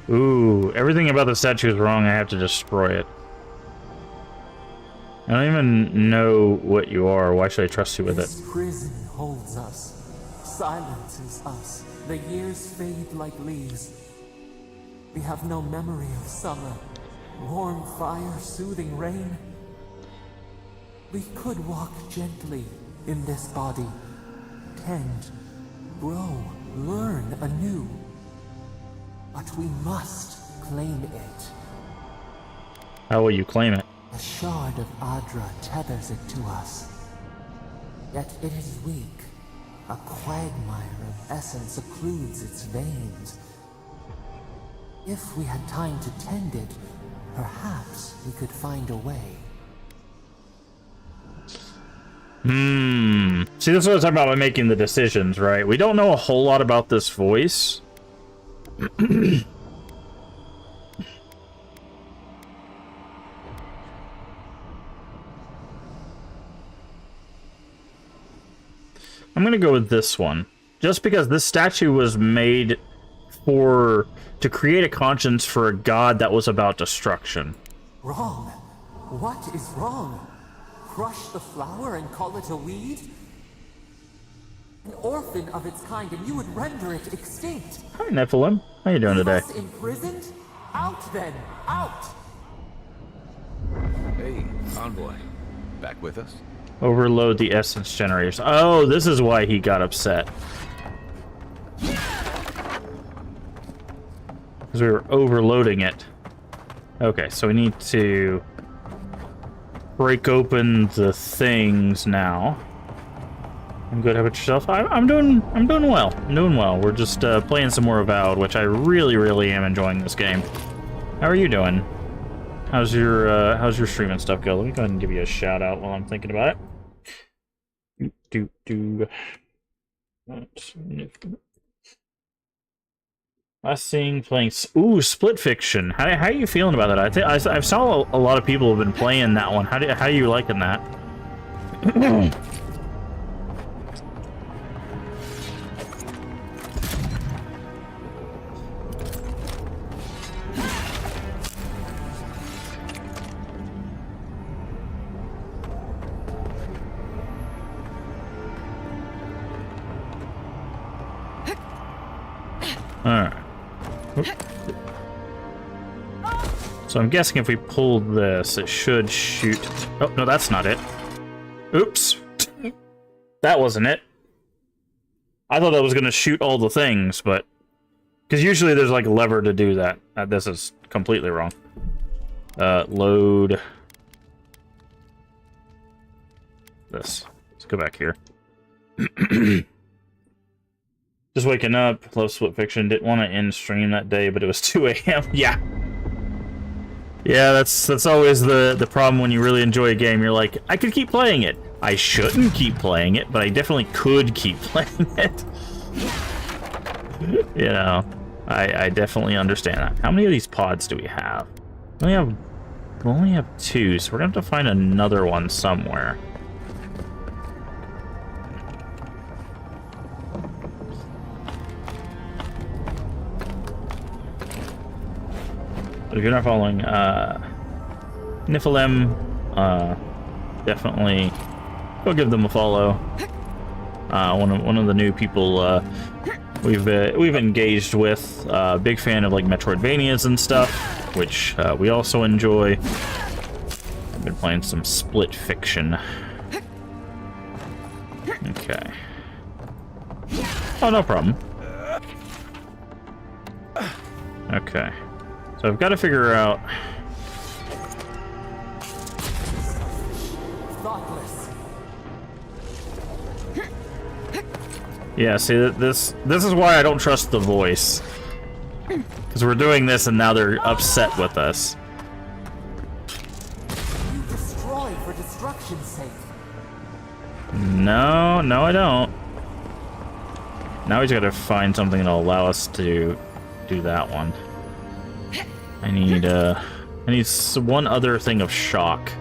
Ooh, everything about the statue is wrong. I have to destroy it. I don't even know what you are. Why should I trust you with it? This prison holds us, silences us. The years fade like leaves. We have no memory of summer, warm fire, soothing rain. We could walk gently in this body, tend, grow, learn anew. But we must claim it. How will you claim it? A shard of Adra tethers it to us. Yet it is weak. A quagmire of essence occludes its veins. If we had time to tend it, perhaps we could find a way. See, this is what I was talking about by making the decisions, right? We don't know a whole lot about this voice. I'm gonna go with this one. Just because this statue was made to create a conscience for a god that was about destruction. Wrong? What is wrong? Crush the flower and call it a weed? An orphan of its kind, and you would render it extinct. Hi, Nephilim. How you doing today? Us imprisoned? Out then! Out! Hey, Envoy. Back with us? Overload the essence generators. Oh, this is why he got upset. Because we were overloading it. Okay, so we need to break open the things now. I'm good. How about yourself? I'm doing well. I'm doing well. We're just playing some more Avowed, which I really am enjoying this game. How are you doing? How's your stream and stuff go? Let me go ahead and give you a shout out while I'm thinking about it. Last thing playing. Ooh, Split Fiction. How are you feeling about that? I saw a lot of people have been playing that one. How are you liking that? Alright. So I'm guessing if we pull this, it should shoot... Oh, no, that's not it. Oops. That wasn't it. I thought that was going to shoot all the things, but... Because usually there's like a lever to do that. This is completely wrong. Load... This. Let's go back here. Just waking up, love Split Fiction, didn't want to end stream that day, but it was 2 a.m. Yeah. Yeah, that's always the problem when you really enjoy a game. You're like, I could keep playing it. I shouldn't keep playing it, but I definitely could keep playing it. You know, I definitely understand that. How many of these pods do we have? We only have 2, so we're gonna have to find another one somewhere. If you're not following Niflheim, definitely go give them a follow. One of the new people we've engaged with. Big fan of like Metroidvanias and stuff, which we also enjoy. I've been playing some Split Fiction. Okay. Oh, no problem. Okay. So I've got to figure out... Yeah, see, this is why I don't trust the voice. Because we're doing this and now they're upset with us. You destroy for destruction's sake. No, I don't. Now he's got to find something that'll allow us to do that one. I need one other thing of shock.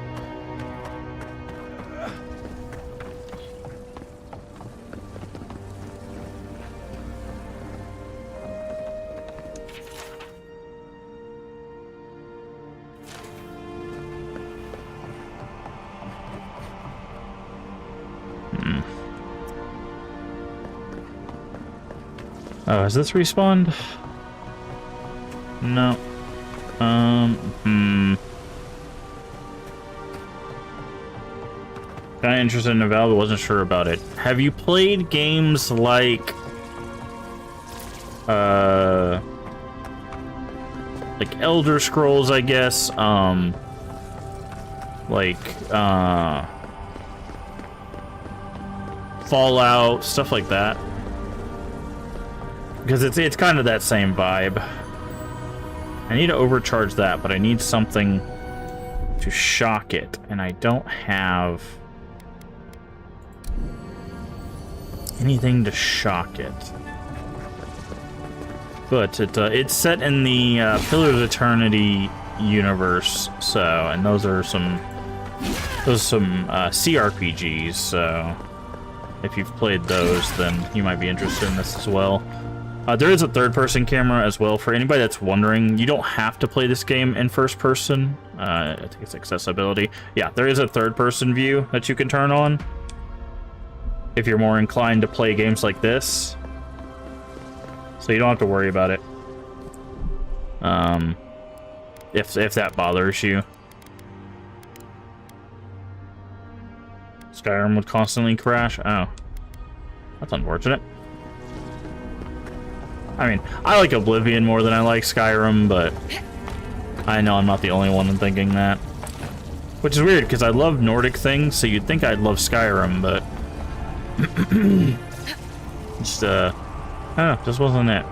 Oh, has this respawned? No. Kinda interested in Avowed, but wasn't sure about it. Have you played games like Elder Scrolls, I guess, Fallout, stuff like that? Because it's kind of that same vibe. I need to overcharge that, but I need something to shock it, and I don't have anything to shock it. But it's set in the Pillars of Eternity universe, so, and those are some CRPGs, so if you've played those, then you might be interested in this as well. There is a third-person camera as well. For anybody that's wondering, you don't have to play this game in first-person. I think it's accessibility. Yeah, there is a third-person view that you can turn on if you're more inclined to play games like this. So you don't have to worry about it. If that bothers you. Skyrim would constantly crash. Oh. That's unfortunate. I mean, I like Oblivion more than I like Skyrim, but I know I'm not the only one in thinking that. Which is weird, because I love Nordic things, so you'd think I'd love Skyrim, but... just, I don't know, just wasn't it.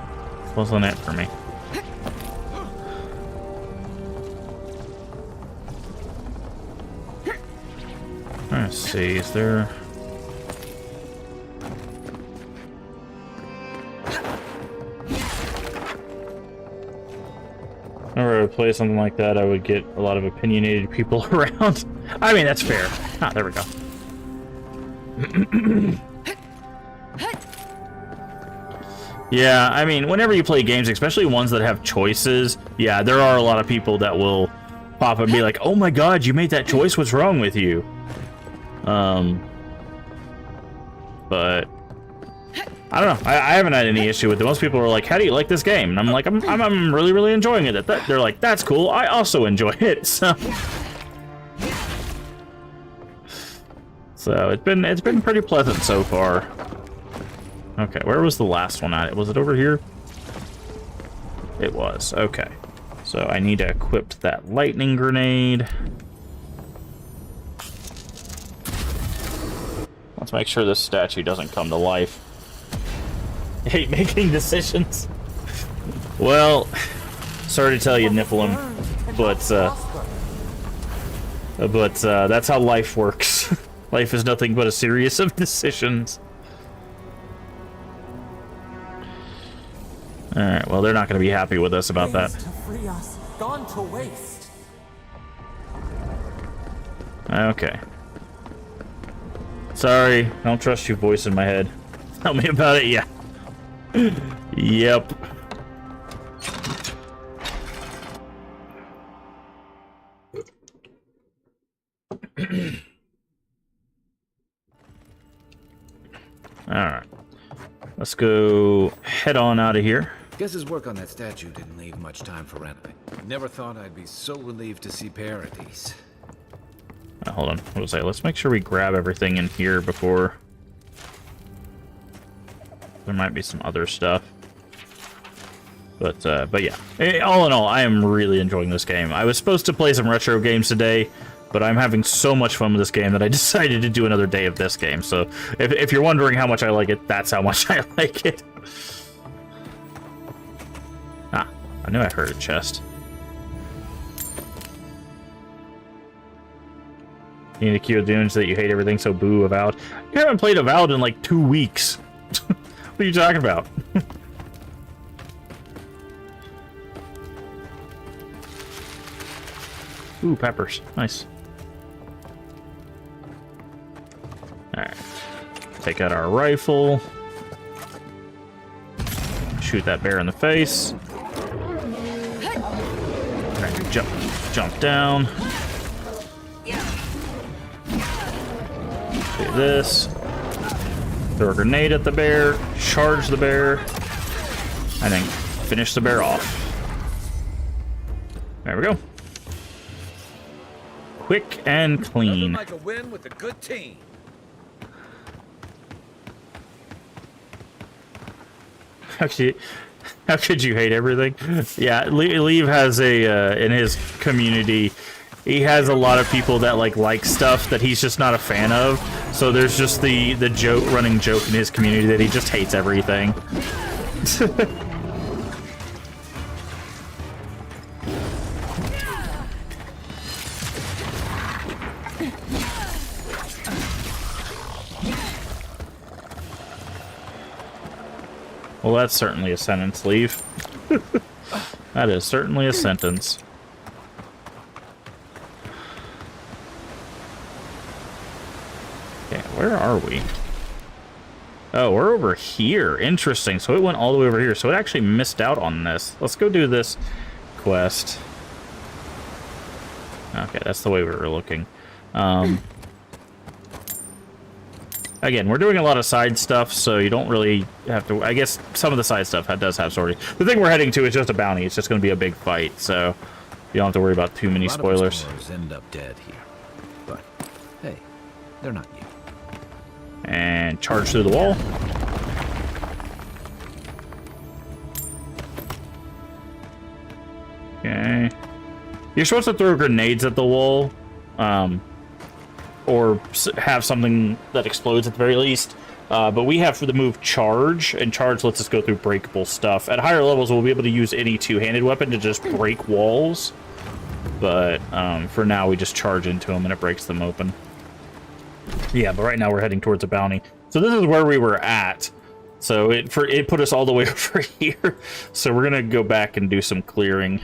Wasn't it for me. Let's see, is there... Whenever I would play something like that, I would get a lot of opinionated people around. I mean, that's fair. Ah, there we go. Yeah, I mean, whenever you play games, especially ones that have choices, yeah, there are a lot of people that will pop up and be like, oh my god, you made that choice, what's wrong with you? But I don't know. I haven't had any issue with it. Most people are like, how do you like this game? And I'm like, I'm really, really enjoying it. They're like, that's cool. I also enjoy it. So it's been pretty pleasant so far. Okay, where was the last one at? Was it over here? It was. Okay. So I need to equip that lightning grenade. Let's make sure this statue doesn't come to life. I hate making decisions. Well, sorry to tell you, Niflheim, but that's how life works. Life is nothing but a series of decisions. Alright, well, they're not going to be happy with us about that. To free us, gone to waste. Okay. Sorry, I don't trust your voice in my head. Tell me about it, yeah. Yep. Alright. Let's go head on out of here. Guess his work on that statue didn't leave much time for renovating. Never thought I'd be so relieved to see Paradise. Hold on. What was I? Let's make sure we grab everything in here before... There might be some other stuff. But yeah. All in all, I am really enjoying this game. I was supposed to play some retro games today, but I'm having so much fun with this game that I decided to do another day of this game. So if you're wondering how much I like it, that's how much I like it. Ah, I knew I heard a chest. You need to cue Dunes that you hate everything, so boo Avowed. You haven't played Avowed in like 2 weeks. What are you talking about? Ooh, peppers. Nice. Alright. Take out our rifle. Shoot that bear in the face. Alright, jump down. Do this. Throw a grenade at the bear. Charge the bear. And then finish the bear off. There we go. Quick and clean. Like a win with a good team. How could you hate everything? Yeah, Leave has a in his community, he has a lot of people that like stuff that he's just not a fan of. So there's just the running joke in his community that he just hates everything. Well, that's certainly a sentence, Leave. That is certainly a sentence. Okay, where are we? Oh, we're over here. Interesting. So it went all the way over here. So it actually missed out on this. Let's go do this quest. Okay, that's the way we were looking. Again, we're doing a lot of side stuff, so you don't really have to... I guess some of the side stuff does have sorting. The thing we're heading to is just a bounty. It's just going to be a big fight, so you don't have to worry about too many spoilers. A lot of explorers end up dead here. But, hey, they're not you. And charge through the wall. Okay. You're supposed to throw grenades at the wall. Or have something that explodes at the very least. But we have for the move charge, and charge lets us go through breakable stuff. At higher levels, we'll be able to use any two-handed weapon to just break walls. But for now, we just charge into them and it breaks them open. Yeah, but right now we're heading towards a bounty. So this is where we were at. So it put us all the way over here. So we're gonna go back and do some clearing.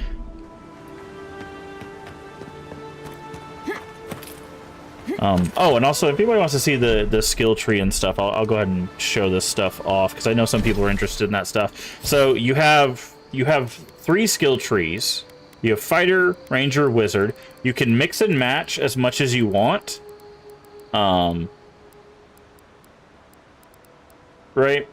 Oh, and also, if anybody wants to see the skill tree and stuff, I'll go ahead and show this stuff off, because I know some people are interested in that stuff. So you have 3 skill trees. You have Fighter, Ranger, Wizard. You can mix and match as much as you want. Right?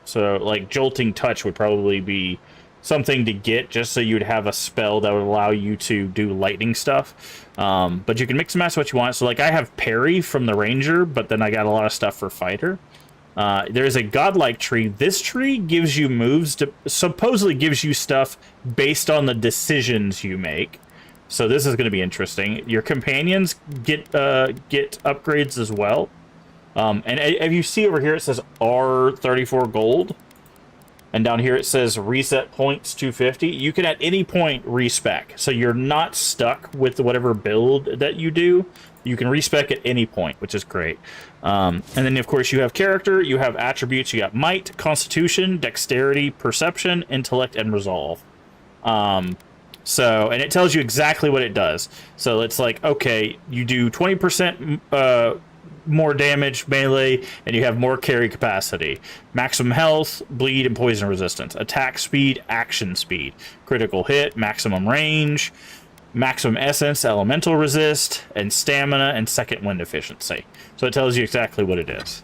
So, like, Jolting Touch would probably be something to get, just so you'd have a spell that would allow you to do lightning stuff. But you can mix and match what you want. So, like, I have Parry from the Ranger, but then I got a lot of stuff for Fighter. There's a Godlike tree. This tree gives you moves to, supposedly gives you stuff based on the decisions you make. So this is going to be interesting. Your companions get upgrades as well. And if you see over here, it says R34 gold. And down here it says reset points 250. You can at any point respec. So you're not stuck with whatever build that you do. You can respec at any point, which is great. And then, of course, you have character, you have attributes, you got might, constitution, dexterity, perception, intellect, and resolve. And it tells you exactly what it does. So it's like, okay, you do 20% more damage melee, and you have more carry capacity. Maximum health, bleed, and poison resistance. Attack speed, action speed. Critical hit, maximum range, maximum essence, elemental resist, and stamina, and second wind efficiency. So it tells you exactly what it is.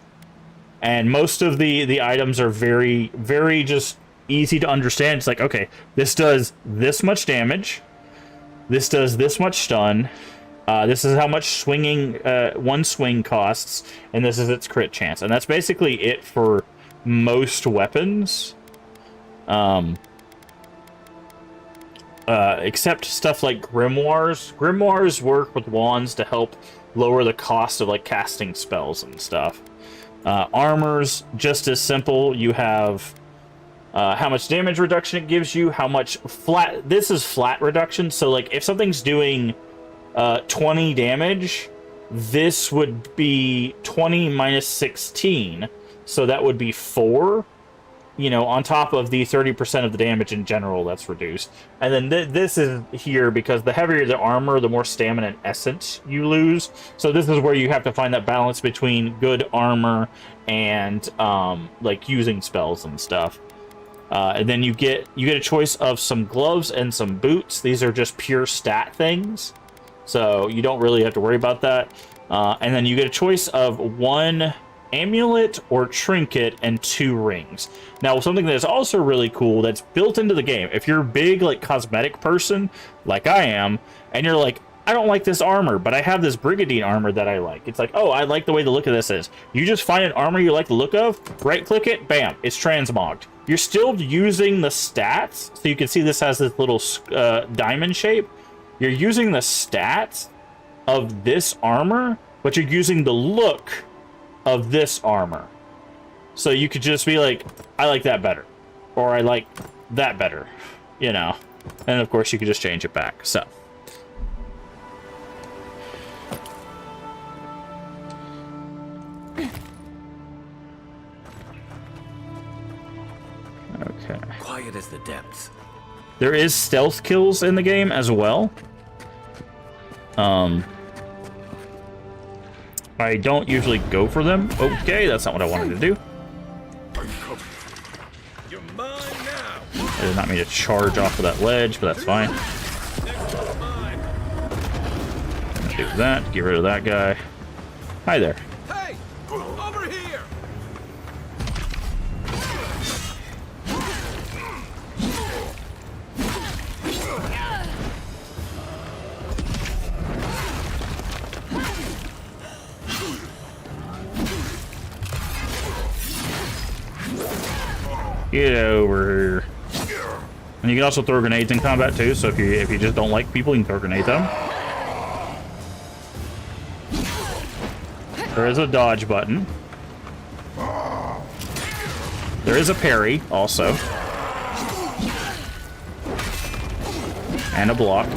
And most of the items are very, very just easy to understand. It's like, okay, this does this much damage. This does this much stun. This is how much swinging one swing costs, and this is its crit chance. And that's basically it for most weapons. Except stuff like grimoires. Grimoires work with wands to help lower the cost of like casting spells and stuff. Armor's just as simple. You have how much damage reduction it gives you, how much flat... This is flat reduction, so like if something's doing 20 damage, this would be 20 minus 16, so that would be 4, you know, on top of the 30% of the damage in general that's reduced. And then this is here because the heavier the armor, the more stamina and essence you lose. So this is where you have to find that balance between good armor and like using spells and stuff. And then you get a choice of some gloves and some boots. These are just pure stat things, so you don't really have to worry about that. And then you get a choice of 1 amulet or trinket and 2 rings. Now, something that is also really cool that's built into the game, if you're a big like cosmetic person like I am, and you're like, I don't like this armor, but I have this Brigandine armor that I like. It's like, oh, I like the way the look of this is. You just find an armor you like the look of, right click it, bam, it's transmogged. You're still using the stats, so you can see this has this little diamond shape. You're using the stats of this armor, but you're using the look of this armor. So you could just be like, I like that better, or I like that better, you know. And of course you could just change it back. So okay. Quiet as the depths. There is stealth kills in the game as well. I don't usually go for them. Okay, that's not what I wanted to do. You're mine now. I did not mean to charge off of that ledge, but that's fine. I'm gonna do that, get rid of that guy. Hi there. Hey! Over here! Get over here. And you can also throw grenades in combat too, so if you just don't like people, you can throw grenades at them. There is a dodge button. There is a parry, also. And a block.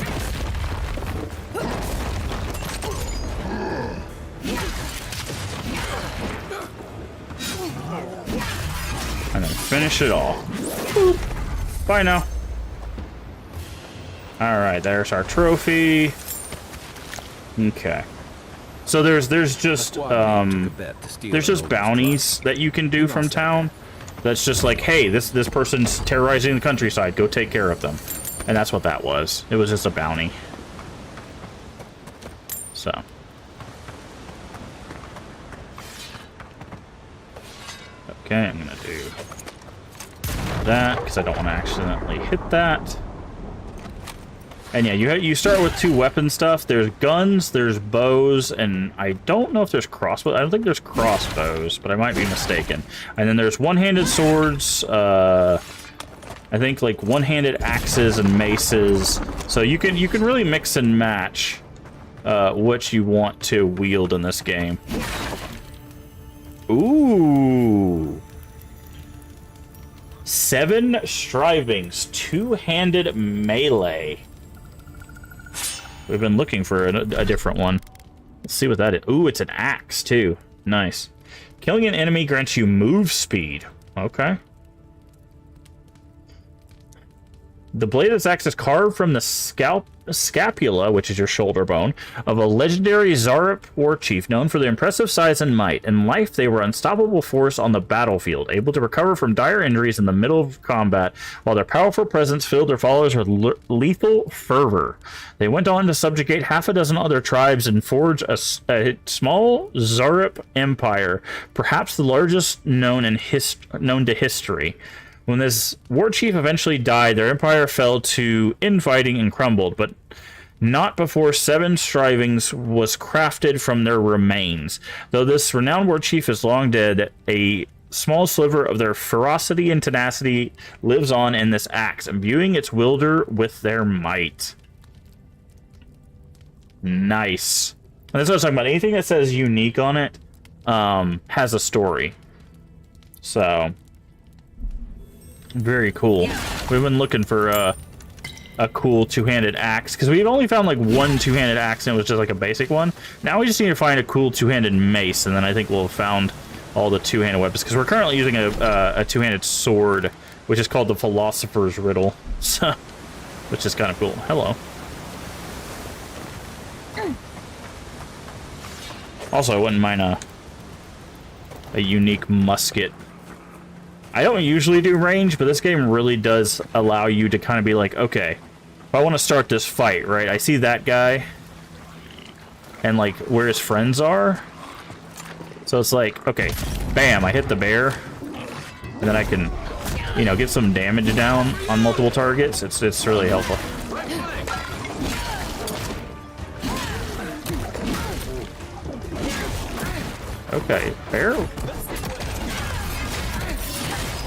And then finish it all. Boop. Bye now. Alright, there's our trophy. Okay. So there's just bounties that you can do from town. That's just like, hey, this person's terrorizing the countryside. Go take care of them. And that's what that was. It was just a bounty. So. Okay, I'm gonna do that because I don't want to accidentally hit that. And yeah, you start with 2 weapon stuff. There's guns, there's bows, and I don't know if there's crossbows. I don't think there's crossbows, but I might be mistaken. And then there's one-handed swords, I think like one-handed axes and maces. So you can really mix and match what you want to wield in this game. Ooh. 7 strivings, 2-handed melee. We've been looking for a different one. Let's see what that is. Ooh, it's an axe, too. Nice. Killing an enemy grants you move speed. Okay. The blade of this axe is carved from the scapula, which is your shoulder bone, of a legendary Zarup war chief known for their impressive size and might. In life, they were an unstoppable force on the battlefield, able to recover from dire injuries in the middle of combat, while their powerful presence filled their followers with lethal fervor. They went on to subjugate half a dozen other tribes and forge a small Zarup empire, perhaps the largest known to history. When this war chief eventually died, their empire fell to infighting and crumbled, but not before 7 strivings was crafted from their remains. Though this renowned war chief is long dead, a small sliver of their ferocity and tenacity lives on in this axe, imbuing its wielder with their might. Nice. And that's what I was talking about. Anything that says unique on it has a story. So... very cool. We've been looking for a cool 2-handed axe because we've only found like 1 2-handed axe and it was just like a basic one. Now we just need to find a cool 2-handed mace, and then I think we'll have found all the 2-handed weapons because we're currently using a 2-handed sword, which is called the Philosopher's Riddle, so which is kind of cool. Hello. Also, I wouldn't mind a unique musket. I don't usually do range, but this game really does allow you to kind of be like, okay, if I want to start this fight, right? I see that guy and like where his friends are. So it's like, okay, bam, I hit the bear. And then I can, you know, get some damage down on multiple targets. It's really helpful. Okay, bear.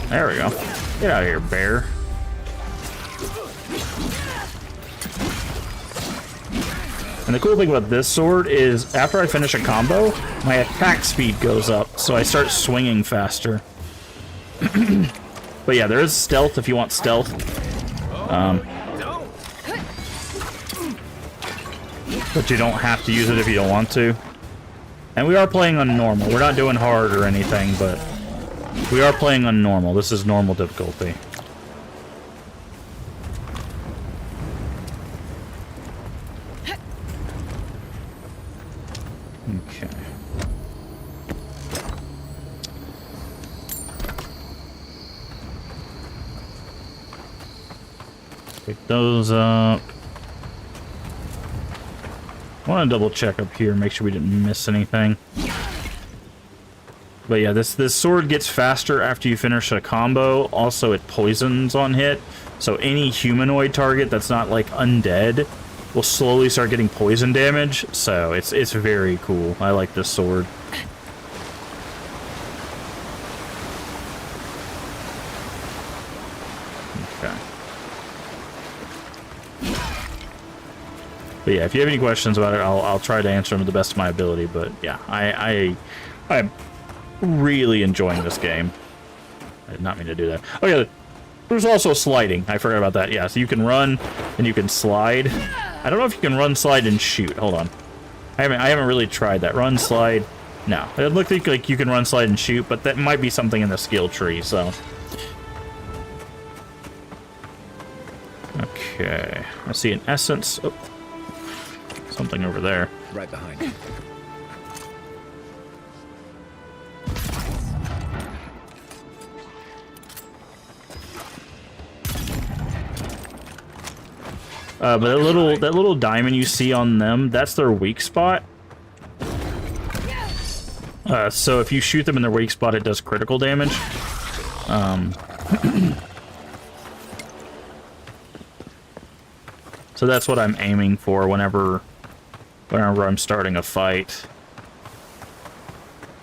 There we go. Get out of here, bear. And the cool thing about this sword is after I finish a combo, my attack speed goes up, so I start swinging faster. But yeah, there is stealth if you want stealth. But you don't have to use it if you don't want to. And we are playing on normal. We're not doing hard or anything, but we are playing on normal. This is normal difficulty. Okay. Pick those up. I want to double check up here, make sure we didn't miss anything. But yeah, this sword gets faster after you finish a combo. Also, it poisons on hit. So any humanoid target that's not like undead will slowly start getting poison damage. So it's very cool. I like this sword. Okay. But yeah, if you have any questions about it, I'll try to answer them to the best of my ability. But yeah, I'm really enjoying this game. I did not mean to do that. Oh yeah, there's also sliding. I forgot about that. Yeah, so you can run and you can slide. I don't know if you can run, slide, and shoot. Hold on. I haven't really tried that. Run, slide. No, it looked like you can run, slide, and shoot, but that might be something in the skill tree. So. Okay, I see an essence. Oh, something over there. Right behind you. But that little diamond you see on them, that's their weak spot. So if you shoot them in their weak spot, it does critical damage. So that's what I'm aiming for whenever I'm starting a fight.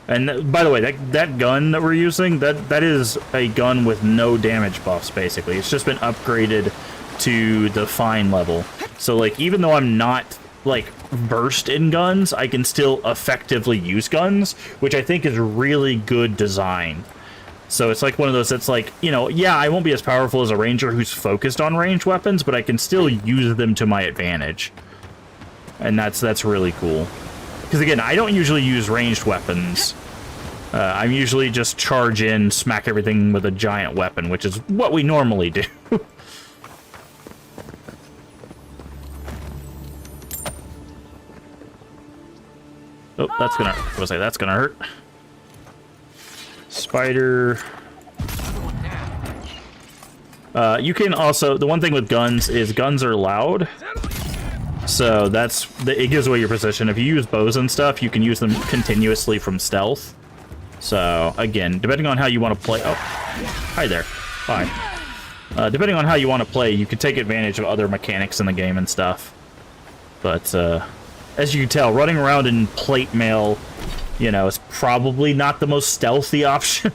And by the way, that gun that we're using, that is a gun with no damage buffs, basically. It's just been upgraded to the fine level. So, like, even though I'm not, like, versed in guns, I can still effectively use guns, which I think is really good design. So it's like one of those that's like, you know, yeah, I won't be as powerful as a ranger who's focused on ranged weapons, but I can still use them to my advantage. And that's really cool. Because, again, I don't usually use ranged weapons. I'm usually just charge in, smack everything with a giant weapon, which is what we normally do. Oh, that's gonna hurt. Spider. You can also, the one thing with guns is guns are loud. So it gives away your position. If you use bows and stuff, you can use them continuously from stealth. So, again, depending on how you want to play... Oh, hi there. Hi. Depending on how you want to play, you can take advantage of other mechanics in the game and stuff. But, as you can tell, running around in plate mail, you know, is probably not the most stealthy option.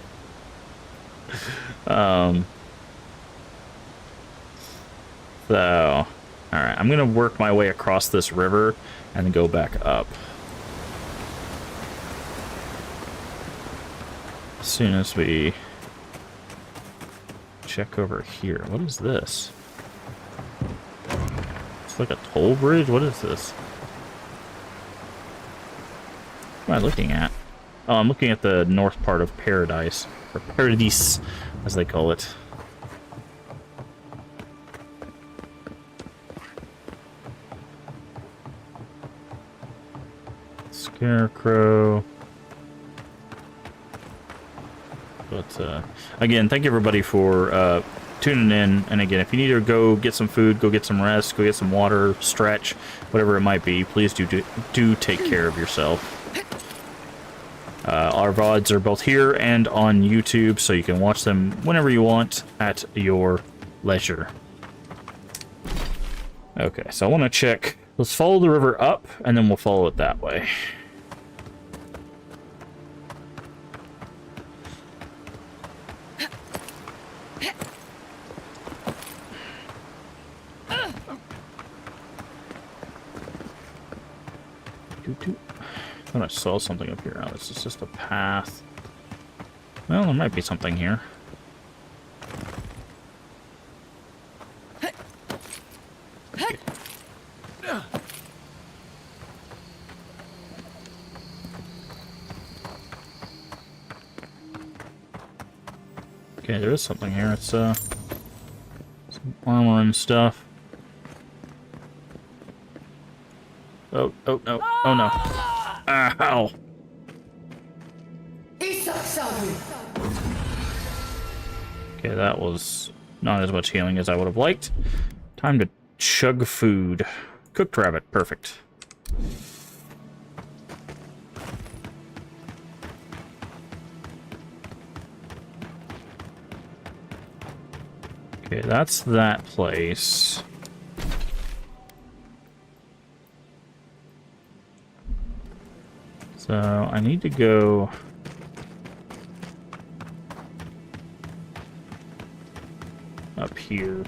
So, alright, I'm gonna work my way across this river and then go back up. As soon as we check over here. What is this? It's like a toll bridge? What is this? What am I looking at? Oh, I'm looking at the north part of Paradise. Or Paradise, as they call it. Scarecrow. But, again, thank you everybody for tuning in. And again, if you need to go get some food, go get some rest, go get some water, stretch, whatever it might be, please do take care of yourself. Our VODs are both here and on YouTube, so you can watch them whenever you want at your leisure. Okay, so I want to check. Let's follow the river up, and then we'll follow it that way. I thought I saw something up here. Oh, this is just a path. Well, there might be something here. Okay, there is something here. It's, some armor and stuff. Oh, no. Oh, no. Ow! Okay, that was not as much healing as I would have liked. Time to chug food. Cooked rabbit, perfect. Okay, that's that place. So, I need to go... up here.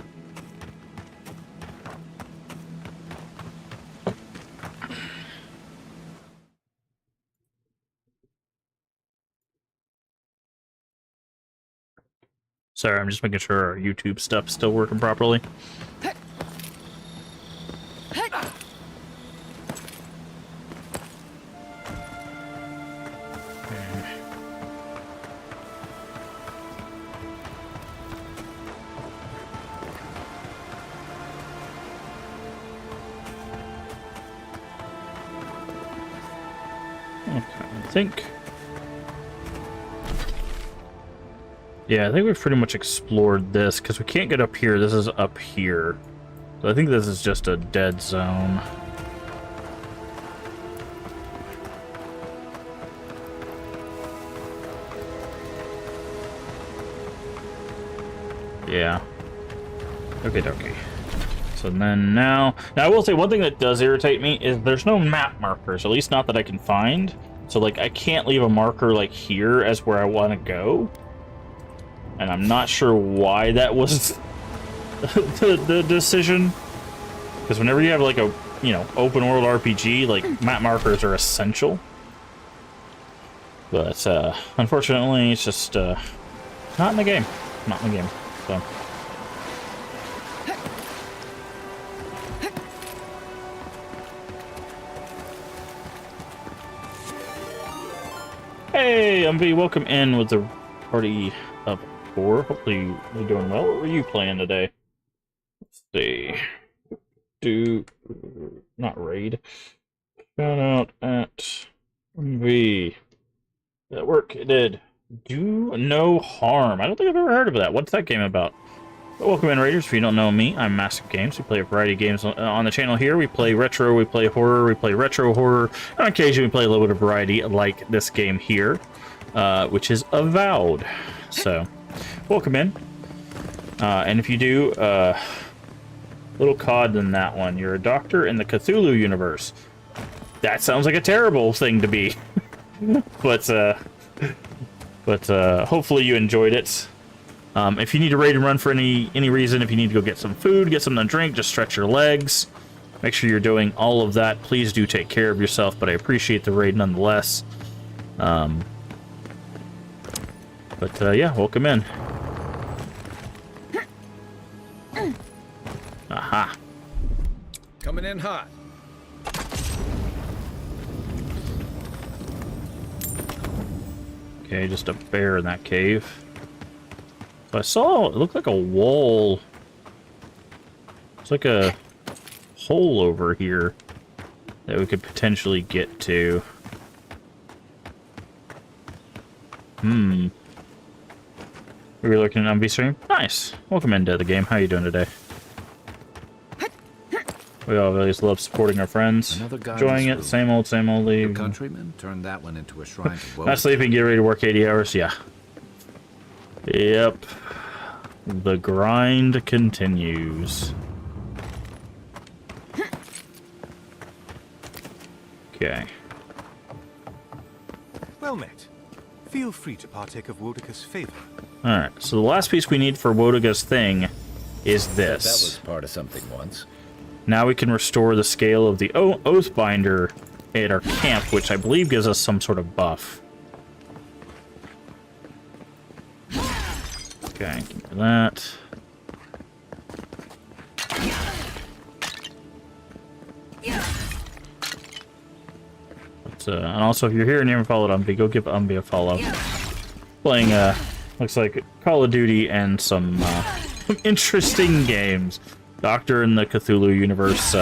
Sorry, I'm just making sure our YouTube stuff's still working properly. Okay, I think... Yeah, I think we've pretty much explored this, because we can't get up here. This is up here. So I think this is just a dead zone. Yeah. Okay, dokie. So then now I will say one thing that does irritate me is there's no map markers, at least not that I can find. So like I can't leave a marker like here as where I want to go. And I'm not sure why that was the decision. Because whenever you have like a, you know, open world RPG, like map markers are essential. But unfortunately it's just not in the game. Not in the game. So hey, MV, welcome in with the party of 4. Hopefully you're doing well. What were you playing today? Let's see. Not raid. Shout out at MV. That work? It did. Do no harm. I don't think I've ever heard of that. What's that game about? Well, welcome in, Raiders. If you don't know me, I'm Massive Games. We play a variety of games on the channel here. We play retro, we play horror, we play retro horror, and on occasion we play a little bit of variety like this game here, which is Avowed. So, welcome in. And if you do, little cod than that one. You're a doctor in the Cthulhu universe. That sounds like a terrible thing to be. but hopefully you enjoyed it. If you need to raid and run for any reason, if you need to go get some food, get something to drink, just stretch your legs. Make sure you're doing all of that. Please do take care of yourself, but I appreciate the raid nonetheless. Yeah, welcome in. Aha. Coming in hot. Okay, just a bear in that cave. So I saw, it looked like a wall. It's like a hole over here that we could potentially get to. We were looking at MV stream. Nice. Welcome into the game. How you doing today? We always love supporting our friends. Enjoying it. Same old leave. Your countrymen turned that one into a shrine to Not sleeping, get ready to work 80 hours. Yeah. Yep. The grind continues. Okay. Well met. Feel free to partake of Wodika's favor. Alright, so the last piece we need for Wodika's thing is this. That was part of something once. Now we can restore the scale of the Oathbinder at our camp, which I believe gives us some sort of buff. Okay, give me that. And also, if you're here and you haven't followed Umbi, go give Umbi a follow. Playing, looks like Call of Duty and some interesting games. Doctor in the Cthulhu universe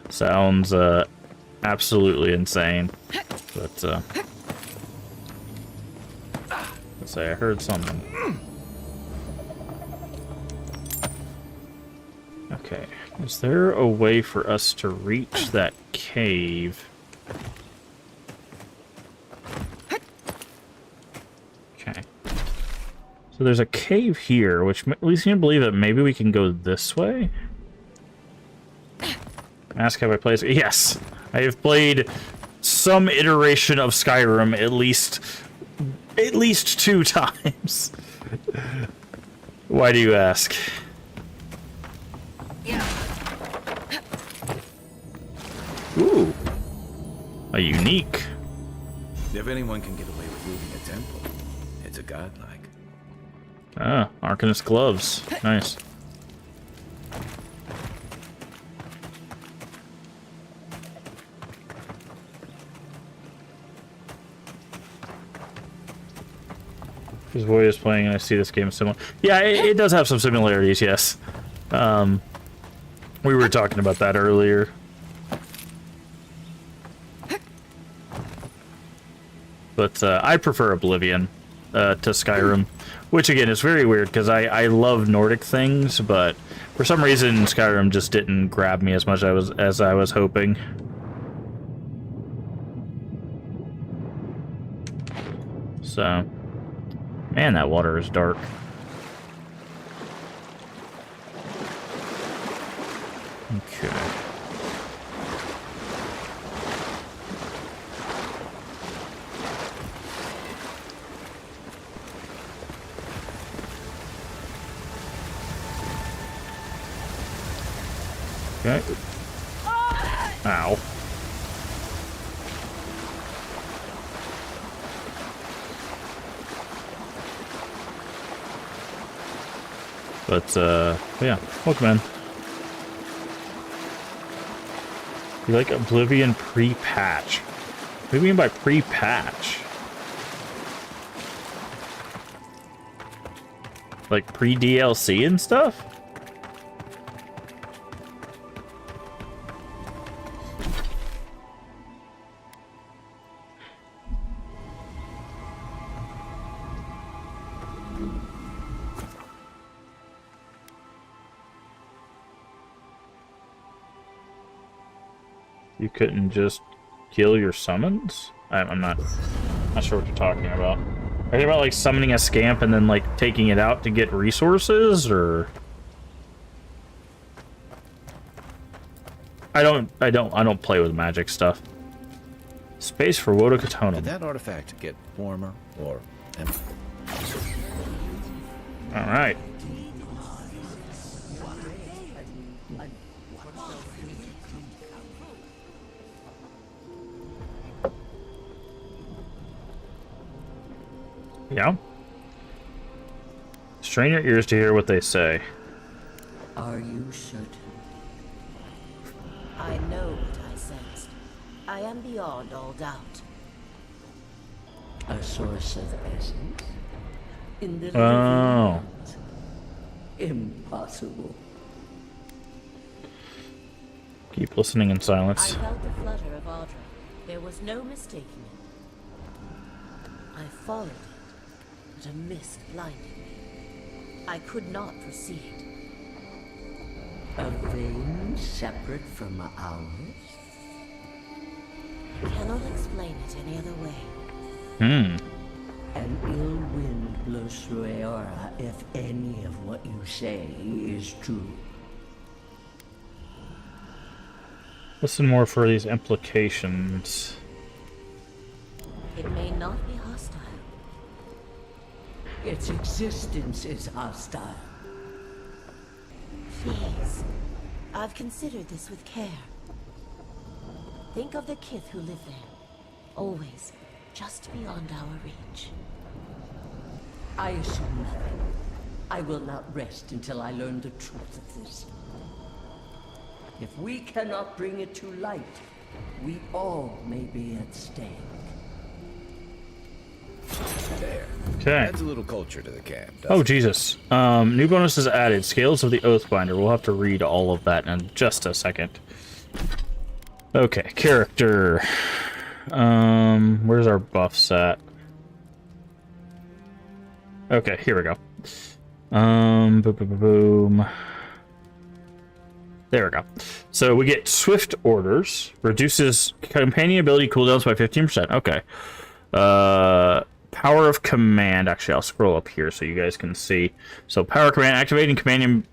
sounds absolutely insane. But let's say I heard something. Okay, is there a way for us to reach that cave? Okay. So there's a cave here, which leads me to believe that maybe we can go this way? Ask have I played? Yes! I have played some iteration of Skyrim at least 2 times. Why do you ask? Ooh. A unique. If anyone can get away with looting a temple, it's a godlike. Ah, Arcanist gloves. Nice. His voice is playing, and I see this game is similar. Yeah, it does have some similarities. Yes. We were talking about that earlier. But I prefer Oblivion to Skyrim, which again is very weird because I love Nordic things, but for some reason Skyrim just didn't grab me as much as I was hoping. So, man, that water is dark. Okay. Okay. Ow. But, yeah. Welcome in. You like Oblivion pre-patch? What do you mean by pre-patch? Like pre-DLC and stuff? You couldn't just kill your summons? I'm not sure what you're talking about. Are you about like summoning a scamp and then like taking it out to get resources, or? I don't play with magic stuff. Space for Did Wodokatonum. that artifact get warmer or empty? All right. Yeah. Strain your ears to hear what they say. Are you certain? I know what I sensed. I am beyond all doubt. A source of essence? In the Oh. living world? Impossible. Keep listening in I silence. felt the flutter of Audra. There was no mistaking it. I followed it, but a mist blinded me. I could not proceed. A vein separate from ours? I cannot explain it any other way. Hmm. An ill wind blows through Eora if any of what you say is true. Listen more for these implications. It may not be hostile. Its existence is hostile. Please. I've considered this with care. Think of the kith who live there. Always just beyond our reach. I assume nothing. I will not rest until I learn the truth of this. If we cannot bring it to light, we all may be at stake. There. Okay. Adds a little culture to the camp. Oh, doesn't it? Jesus. New bonuses added. Scales of the Oathbinder. We'll have to read all of that in just a second. Okay, character. Where's our buffs at? Okay, here we go. Boom. There we go. So we get Swift Orders. Reduces companion ability cooldowns by 15%. Okay. Power of Command. Actually, I'll scroll up here so you guys can see. So Power of Command. Activating companion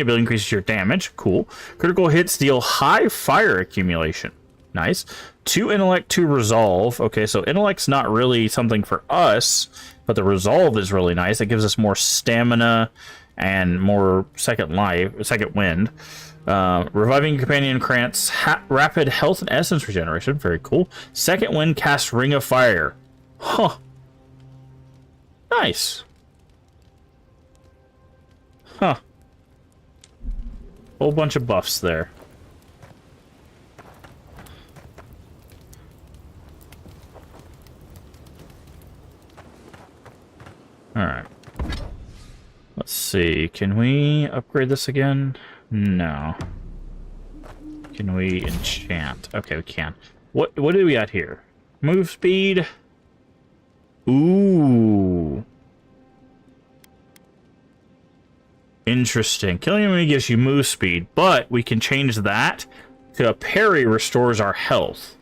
ability increases your damage. Cool. Critical hits deal high fire accumulation. Nice. 2 Intellect, 2 Resolve. Okay, so Intellect's not really something for us, But the resolve is really nice. It gives us more stamina and more second wind. Reviving companion grants rapid health and essence regeneration. Very cool. Second wind casts Ring of Fire. Huh. Nice. Huh. Whole bunch of buffs there. Alright. Let's see. Can we upgrade this again? No. Can we enchant? Okay, we can. What do we got here? Move speed. Ooh. Interesting. Killing enemy gives you move speed, but we can change that to a parry restores our health.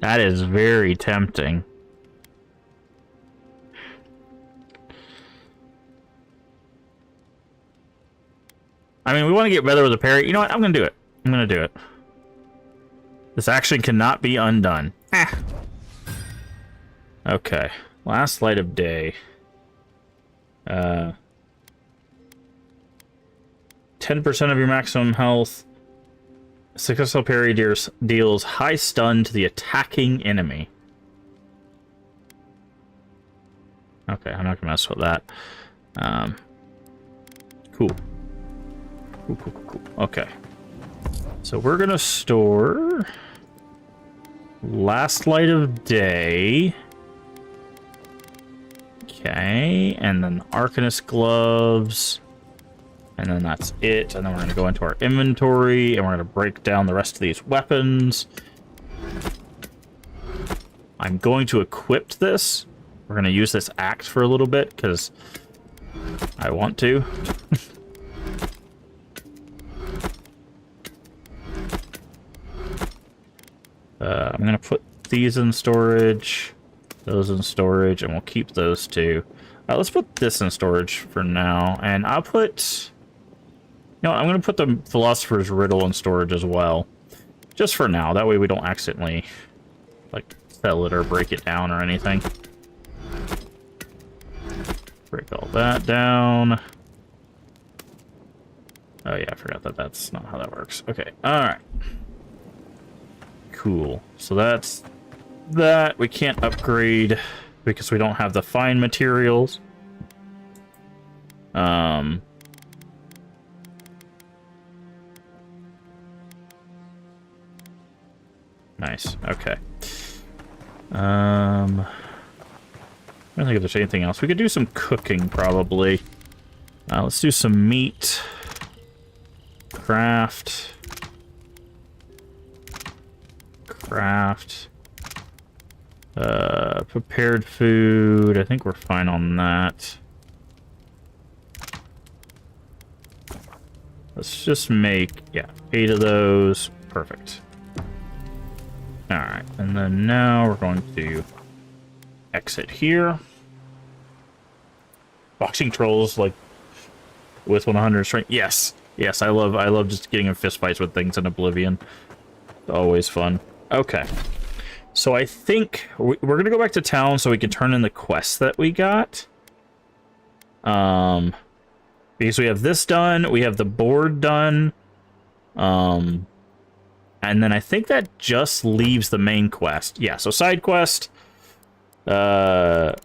That is very tempting. I mean, we want to get better with the parry. You know what? I'm going to do it. I'm going to do it. This action cannot be undone. Okay. Last light of day. 10% of your maximum health. Successful parry deals high stun to the attacking enemy. Okay, I'm not gonna mess with that. Cool. Cool. Okay. So we're gonna store last light of day. Okay, and then Arcanist gloves. And then that's it. And then we're going to go into our inventory, and we're going to break down the rest of these weapons. I'm going to equip this. We're going to use this axe for a little bit, because I want to. I'm going to put these in storage, those in storage, and we'll keep those two. Let's put this in storage for now, and I'll put... You know, I'm going to put the Philosopher's Riddle in storage as well. Just for now. That way we don't accidentally, like, sell it or break it down or anything. Break all that down. Oh yeah, I forgot that that's not how that works. Okay, alright. Cool. So that's that. We can't upgrade because we don't have the fine materials. Nice. Okay. I don't think if there's anything else. We could do some cooking, probably. Let's do some meat. Craft. Prepared food. I think we're fine on that. Let's just make, 8 of those. Perfect. Alright, and then now we're going to exit here. Boxing trolls, like, with 100 strength. Yes, I love just getting in fistfights with things in Oblivion. It's always fun. Okay. So I think we're going to go back to town so we can turn in the quests that we got. Because we have this done, we have the board done. And then I think that just leaves the main quest. Yeah, so side quest. Yeah.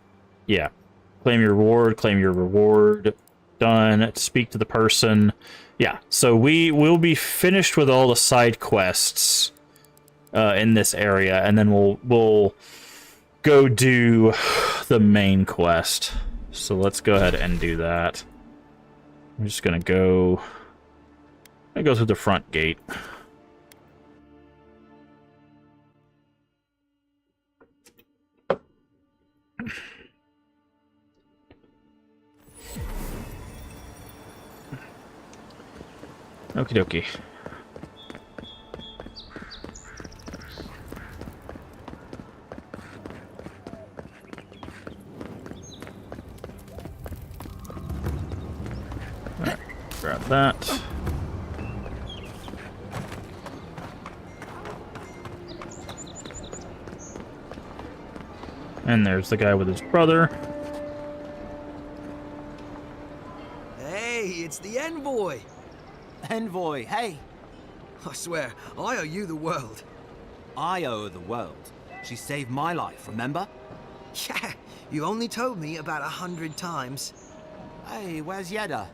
Claim your reward. Done. Speak to the person. Yeah, so we will be finished with all the side quests in this area, and then we'll go do the main quest. So let's go ahead and do that. I'm just gonna go through the front gate. Okie dokie. Alright, grab that. And there's the guy with his brother. Hey, it's the envoy. Envoy, hey. I swear, I owe you the world. I owe her the world. She saved my life, remember? Yeah, you only told me about 100 times. Hey, where's Yeda?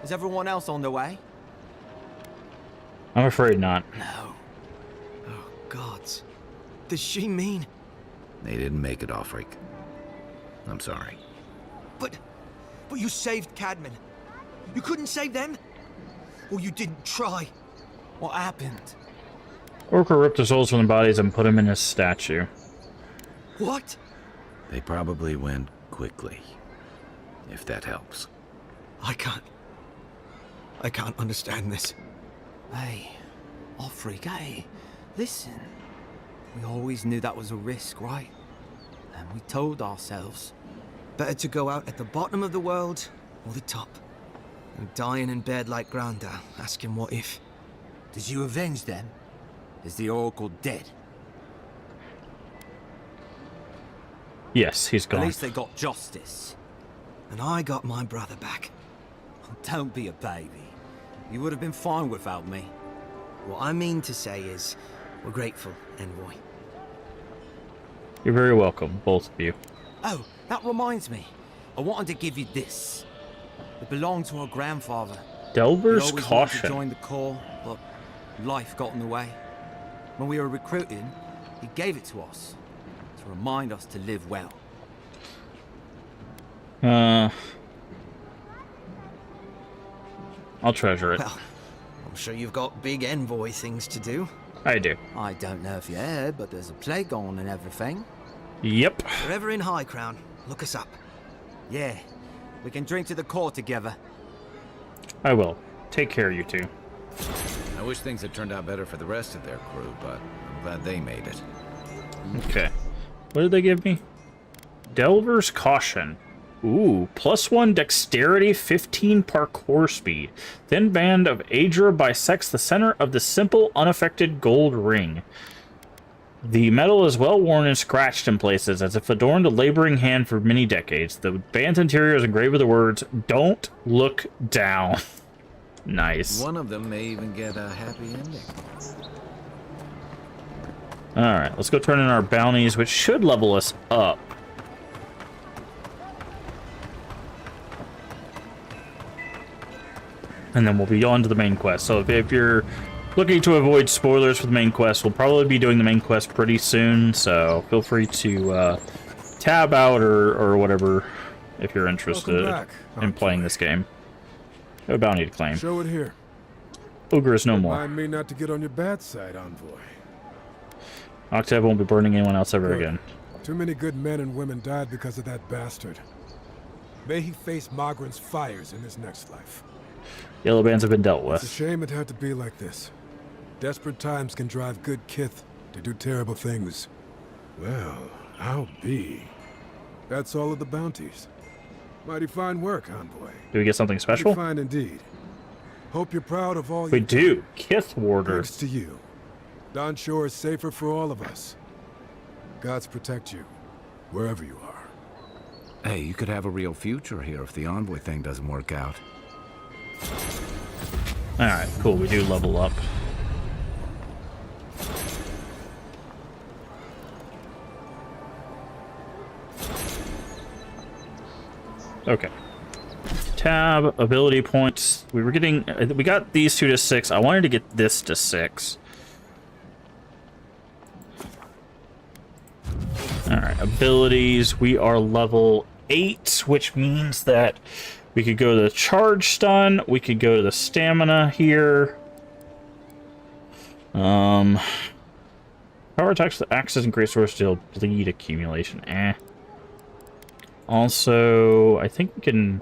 Is everyone else on their way? I'm afraid not. No. Oh, gods. Does she mean... They didn't make it, Offric. I'm sorry. But you saved Cadman. You couldn't save them? Or you didn't try? What happened? Orca ripped the souls from the bodies and put them in his statue. What? They probably went quickly, if that helps. I can't understand this. Hey, Offric, hey, listen. We always knew that was a risk, right? And we told ourselves. Better to go out at the bottom of the world or the top. And dying in bed like Granda, asking what if. Did you avenge them? Is the Oracle dead? Yes, he's gone. At least they got justice. And I got my brother back. Don't be a baby. You would have been fine without me. What I mean to say is, we're grateful, Envoy. You're very welcome, both of you. Oh, that reminds me. I wanted to give you this. It belonged to our grandfather. Delver's He always wanted to Caution. join the Corps, but life got in the way. When we were recruiting, he gave it to us to remind us to live well. I'll treasure it. Well, I'm sure you've got big Envoy things to do. I do. I don't know if you heard, but there's a plague on and everything. Yep. If you're ever in High Crown, look us up. Yeah, we can drink to the Corps together. I will. Take care, you two. I wish things had turned out better for the rest of their crew, but I'm glad they made it. Okay. What did they give me? Delver's Caution. Ooh, +1 dexterity, 15 parkour speed. Thin band of Aedra bisects the center of the simple, unaffected gold ring. The metal is well worn and scratched in places, as if adorned a laboring hand for many decades. The band's interior is engraved with the words, "Don't look down." Nice. One of them may even get a happy ending. Alright, let's go turn in our bounties, which should level us up. And then we'll be on to the main quest. So if you're looking to avoid spoilers for the main quest, we'll probably be doing the main quest pretty soon. So feel free to tab out or whatever if you're interested in playing this game. No bounty to claim. Show it here. Ogre is no more. Remind me not to get on your bad side, Envoy. Octave won't be burning anyone else ever Good. again. Too many good men and women died because of that bastard. May he face Magran's fires in his next life. Yellow bands have been dealt It's a with. shame it had to be like this. Desperate times can drive good kith to do terrible things. Well, I'll be. That's all of the bounties. Mighty fine work, Envoy. Do we get something Mighty special? fine indeed. Hope you're proud of all We you've do. Kith Warder. Thanks to you. Dawn Shore is safer for all of us. Gods protect you, wherever you are. Hey, you could have a real future here if the Envoy thing doesn't work out. Alright, cool. We do level up. Okay. Tab, ability points. We got these two to 6. I wanted to get this to 6. Alright, abilities. We are level 8, which means that we could go to the charge stun. We could go to the stamina here. Power attacks, the axes and great swords deal bleed accumulation. Also, I think we can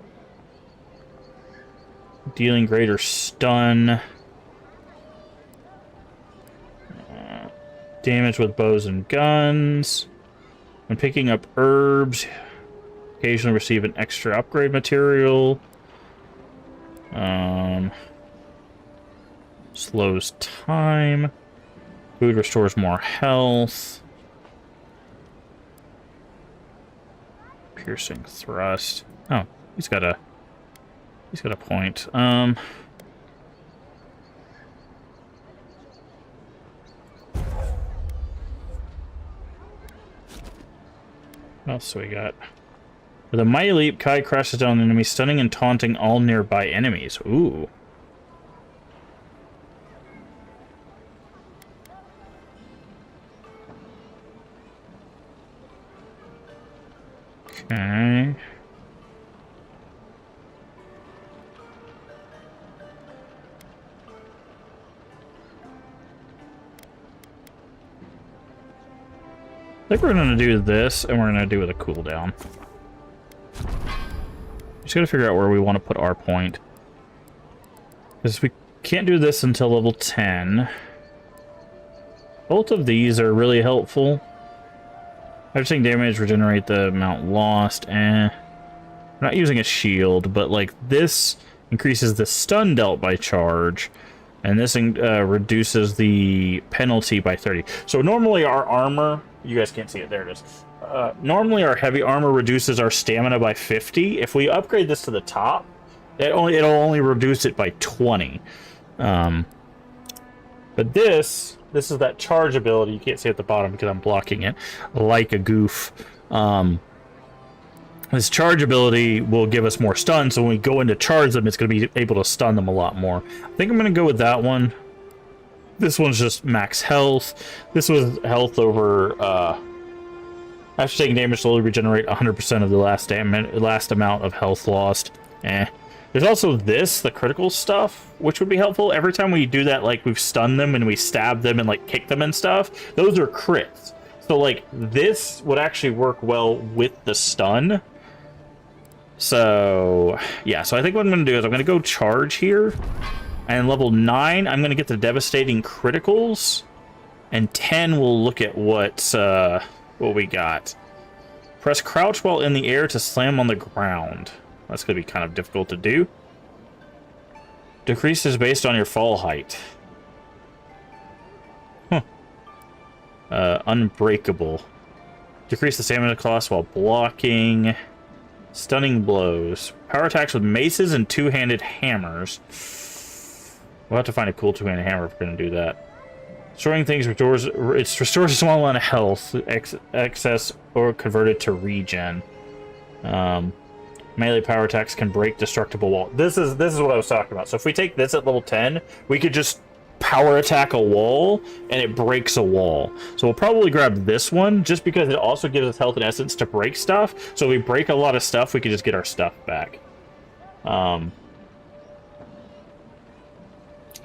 dealing greater stun. Damage with bows and guns. When picking up herbs, occasionally receive an extra upgrade material. Slows time. Food restores more health. Piercing thrust. Oh, he's got a point. What else do we got? With a mighty leap, Kai crashes down an enemy, stunning and taunting all nearby enemies. Ooh. Okay. I think we're gonna do this, and we're gonna do it with a cooldown. Just gotta figure out where we want to put our point. Because we can't do this until level 10. Both of these are really helpful. After taking damage, regenerate the amount lost. I'm not using a shield, but like this increases the stun dealt by charge, and this reduces the penalty by 30. So normally our armor, you guys can't see it, there it is. Normally our heavy armor reduces our stamina by 50. If we upgrade this to the top, it'll only reduce it by 20. But this is that charge ability. You can't see at the bottom because I'm blocking it like a goof. This charge ability will give us more stun, so when we go into charge them, it's going to be able to stun them a lot more. I think I'm going to go with that one. This one's just max health. This was health over... after taking damage, slowly regenerate 100% of the last amount of health lost. There's also this, the critical stuff, which would be helpful. Every time we do that, like, we've stunned them and we stab them and, like, kick them and stuff, those are crits. So, like, this would actually work well with the stun. So, yeah. So I think what I'm going to do is I'm going to go charge here. And level 9, I'm going to get the devastating criticals. And 10, we'll look at what we got. Press crouch while in the air to slam on the ground. That's going to be kind of difficult to do. Decreases based on your fall height. Huh. Unbreakable. Decrease the stamina cost while blocking. Stunning blows. Power attacks with maces and two-handed hammers. We'll have to find a cool two-handed hammer if we're going to do that. Destroying things restores a small amount of health, excess, or converted to regen. Melee power attacks can break destructible wall. This is what I was talking about. So if we take this at level 10, we could just power attack a wall, and it breaks a wall. So we'll probably grab this one, just because it also gives us health and essence to break stuff. So if we break a lot of stuff, we can just get our stuff back.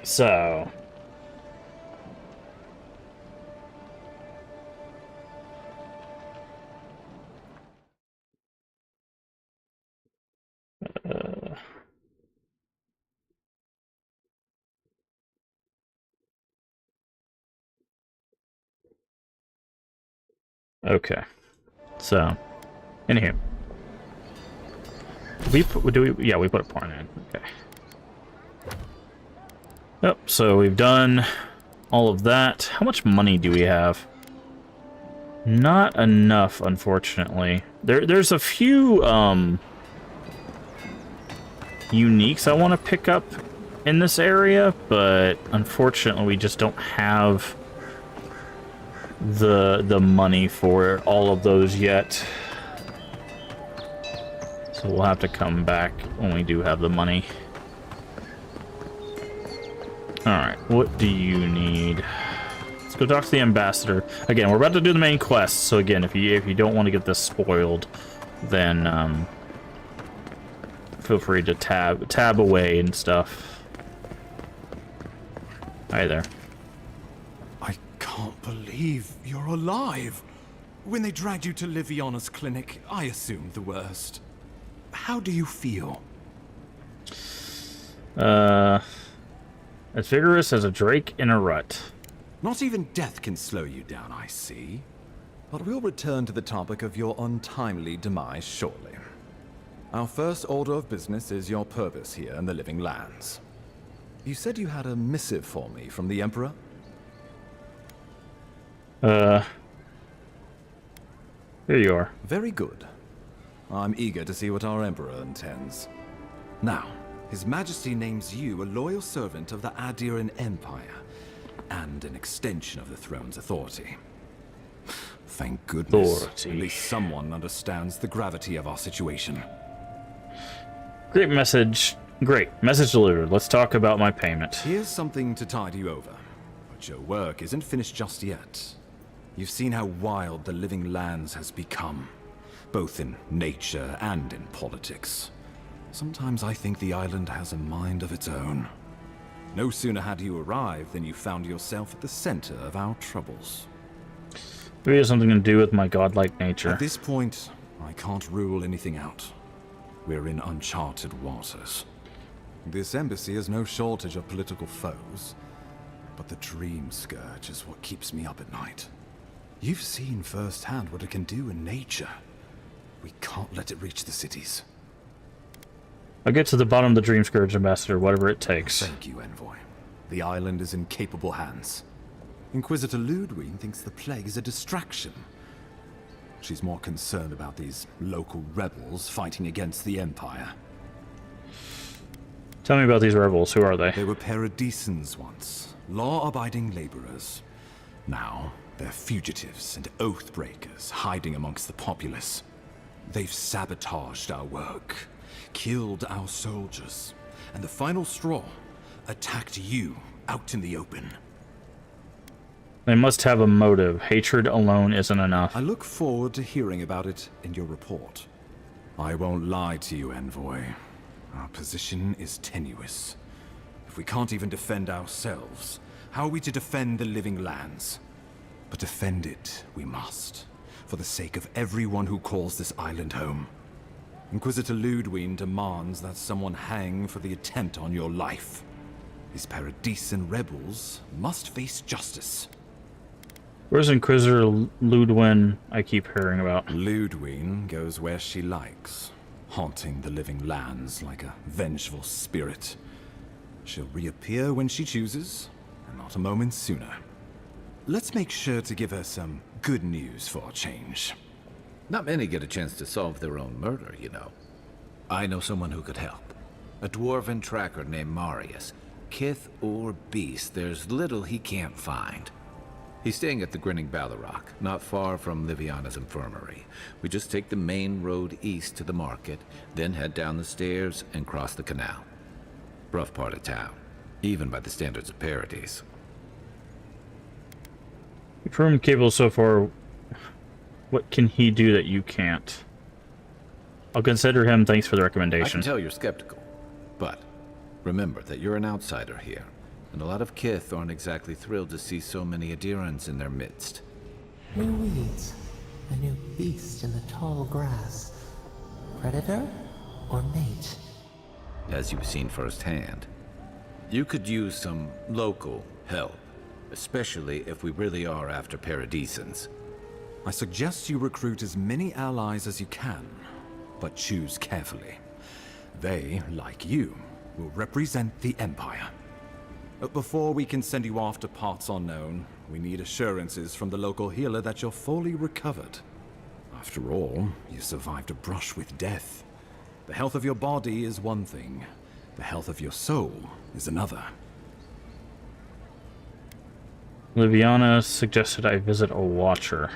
So... okay, so in here, we put a pawn in. Okay. Yep. So we've done all of that. How much money do we have? Not enough, unfortunately. There's a few uniques I want to pick up in this area, but unfortunately we just don't have the money for all of those yet. So we'll have to come back when we do have the money. Alright, what do you need? Let's go talk to the ambassador. Again, we're about to do the main quest, so again, if you don't want to get this spoiled, then feel free to tab away and stuff. Hi there. I can't believe you're alive. When they dragged you to Liviana's clinic, I assumed the worst. How do you feel? As vigorous as a drake in a rut. Not even death can slow you down, I see. But we'll return to the topic of your untimely demise shortly. Our first order of business is your purpose here in the Living Lands. You said you had a missive for me from the Emperor? Here you are. Very good. I'm eager to see what our Emperor intends. Now, His Majesty names you a loyal servant of the Adiran Empire, and an extension of the throne's authority. Thank goodness. Authority. At least someone understands the gravity of our situation. Great message. Great. Message delivered. Let's talk about my payment. Here's something to tide you over. But your work isn't finished just yet. You've seen how wild the living lands has become, both in nature and in politics. Sometimes I think the island has a mind of its own. No sooner had you arrived than you found yourself at the center of our troubles. Maybe it has something to do with my godlike nature. At this point, I can't rule anything out. We're in uncharted waters. This embassy has no shortage of political foes, but the Dream Scourge is what keeps me up at night. You've seen firsthand what it can do in nature. We can't let it reach the cities. I'll get to the bottom of the Dream Scourge, Ambassador, whatever it takes. Thank you, Envoy. The island is in capable hands. Inquisitor Ludwig thinks the plague is a distraction. She's more concerned about these local rebels fighting against the Empire. Tell me about these rebels. Who are they? They were paradisans once, law-abiding laborers. Now, they're fugitives and oath-breakers hiding amongst the populace. They've sabotaged our work, killed our soldiers, and the final straw, attacked you out in the open. They must have a motive. Hatred alone isn't enough. I look forward to hearing about it in your report. I won't lie to you, Envoy. Our position is tenuous. If we can't even defend ourselves, how are we to defend the living lands? But defend it we must, for the sake of everyone who calls this island home. Inquisitor Ludwig demands that someone hang for the attempt on your life. These Paradisan rebels must face justice. Where's Inquisitor Ludwig I keep hearing about? Ludwig goes where she likes, haunting the living lands like a vengeful spirit. She'll reappear when she chooses, and not a moment sooner. Let's make sure to give her some good news for a change. Not many get a chance to solve their own murder, you know. I know someone who could help. A dwarven tracker named Marius. Kith or beast, there's little he can't find. He's staying at the Grinning Ballarrock, not far from Liviana's infirmary. We just take the main road east to the market, then head down the stairs and cross the canal. Rough part of town, even by the standards of Paradise. You've proven capable so far. What can he do that you can't? I'll consider him. Thanks for the I recommendation. can tell you're skeptical, but remember that you're an outsider here. And a lot of Kith aren't exactly thrilled to see so many Adirans in their midst. New weeds, a new beast in the tall grass. Predator or mate? As you've seen firsthand. You could use some local help, especially if we really are after Paradisans. I suggest you recruit as many allies as you can, but choose carefully. They, like you, will represent the Empire. But before we can send you off to parts unknown, we need assurances from the local healer that you're fully recovered. After all, you survived a brush with death. The health of your body is one thing. The health of your soul is another. Liviana suggested I visit a Watcher.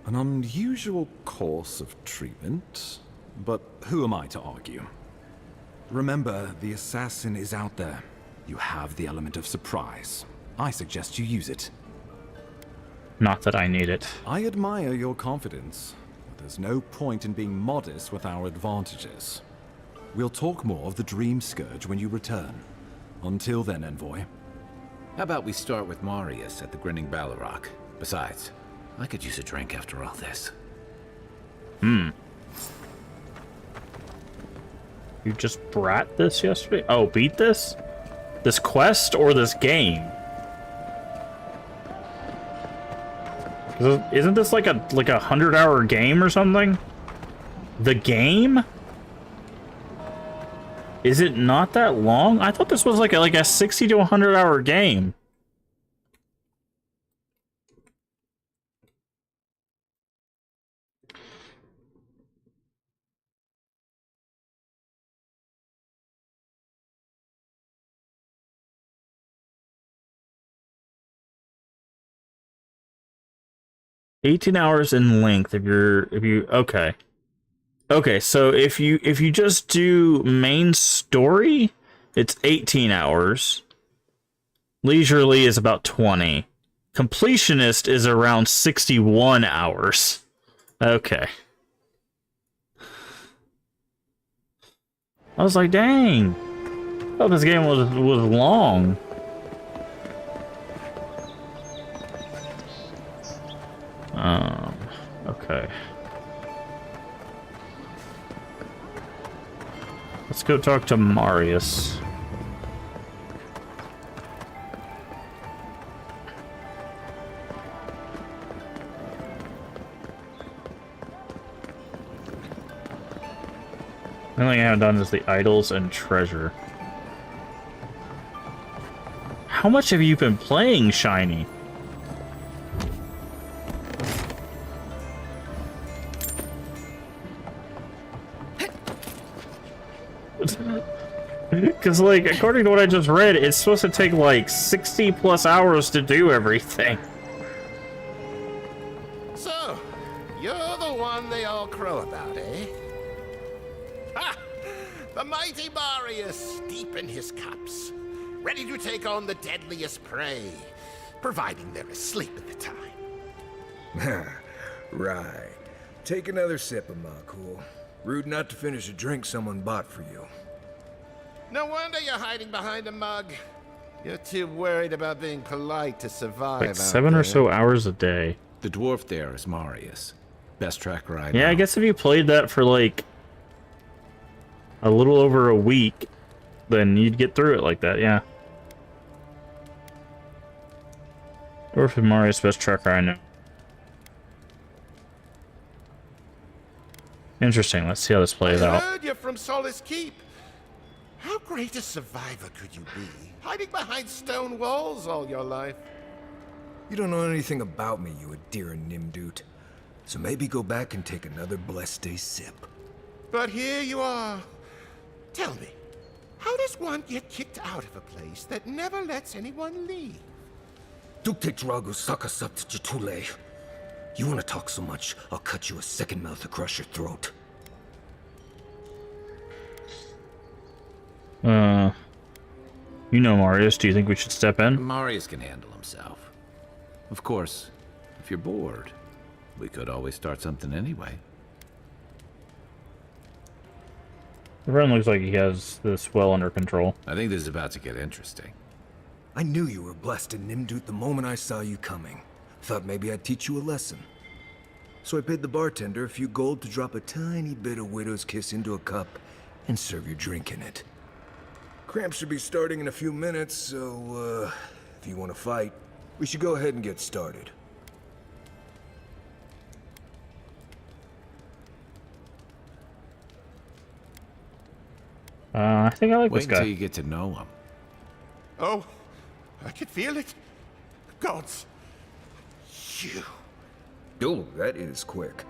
An unusual course of treatment, but who am I to argue? Remember, the assassin is out there. You have the element of surprise. I suggest you use it. Not that I need it. I admire your confidence, but there's no point in being modest with our advantages. We'll talk more of the Dream Scourge when you return. Until then, Envoy. How about we start with Marius at the Grinning Ballarrock? Besides, I could use a drink after all this. You just brat this yesterday? Oh, beat this? This quest or this game? Isn't this like a 100-hour game or something? The game? Is it not that long? I thought this was like a 60 to 100-hour game. 18 hours in length if you okay. Okay, so if you just do main story, it's 18 hours. Leisurely is about 20. Completionist is around 61 hours. Okay. I was like, dang. I thought this game was long. Okay. Let's go talk to Marius. The only thing I haven't done is the idols and treasure. How much have you been playing, Shiny? Because, like, according to what I just read, it's supposed to take, like, 60 plus hours to do everything. So, you're the one they all crow about, eh? Ha! The mighty Marius, deep in his cups, ready to take on the deadliest prey, providing they're asleep at the time. Right. Take another sip of my cool. Rude not to finish a drink someone bought for you. No wonder you're hiding behind a mug. You're too worried about being polite to survive. Like 7 or so hours a day. The dwarf there is Marius. Best tracker I know. Yeah, I guess if you played that for like a little over a week, then you'd get through it like that, yeah. Dwarf and Marius, best tracker I know. Interesting, let's see how this plays I out. heard you're from Solace Keep. How great a survivor could you be, hiding behind stone walls all your life? You don't know anything about me, you Adira Nimdut. So maybe go back and take another blessed day sip. But here you are. Tell me, how does one get kicked out of a place that never lets anyone leave? Duktek Drago Sakasapt Jitule. You wanna talk so much, I'll cut you a second mouth across your throat. You know Marius, do you think we should step in? Marius can handle himself. Of course, if you're bored, we could always start something anyway. Everyone looks like he has this well under control. I think this is about to get interesting. I knew you were blessed in Nimdut the moment I saw you coming. Thought maybe I'd teach you a lesson. So I paid the bartender a few gold to drop a tiny bit of Widow's Kiss into a cup and serve your drink in it. Cramps should be starting in a few minutes, so, if you want to fight, we should go ahead and get started. I think I like Wait this guy. until you get to know him. Oh, I can feel it. Gods. You. Oh, that is quick.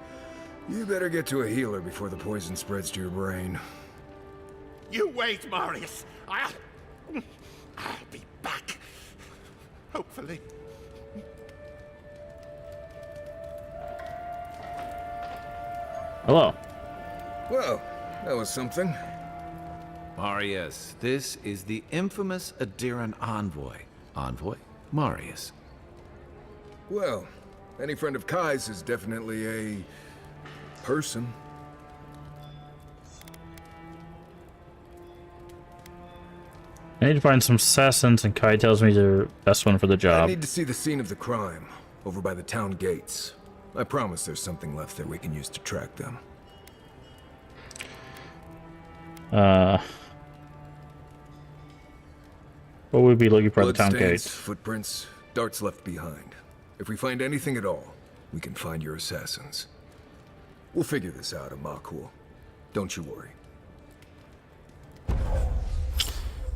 You better get to a healer before the poison spreads to your brain. You wait, Marius. I'll be back. Hopefully. Hello. Well, that was something. Marius, this is the infamous Adiran envoy. Envoy? Marius. Well, any friend of Kai's is definitely a person. I need to find some assassins, and Kai tells me they're the best one for the I job. need to see the scene of the crime, over by the town gates. I promise there's something left there we can use to track them. What would we be looking for at the town Bloodstains, gates? footprints, darts left behind. If we find anything at all, we can find your assassins. We'll figure this out, Amakul. Don't you worry.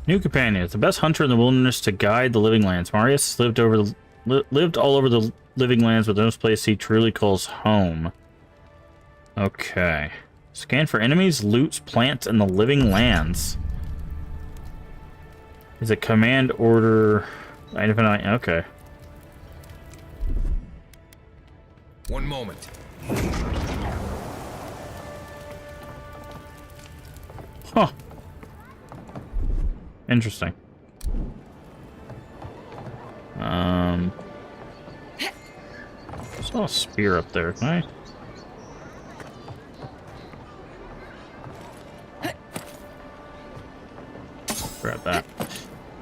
New companion, the best hunter in the wilderness to guide the living lands. Marius lived all over the living lands, but those places he truly calls home. Okay. Scan for enemies, loots, plants, and the living lands. Is a command order. Okay. One moment. Huh. Interesting. Saw a spear up there, can I? Grab that.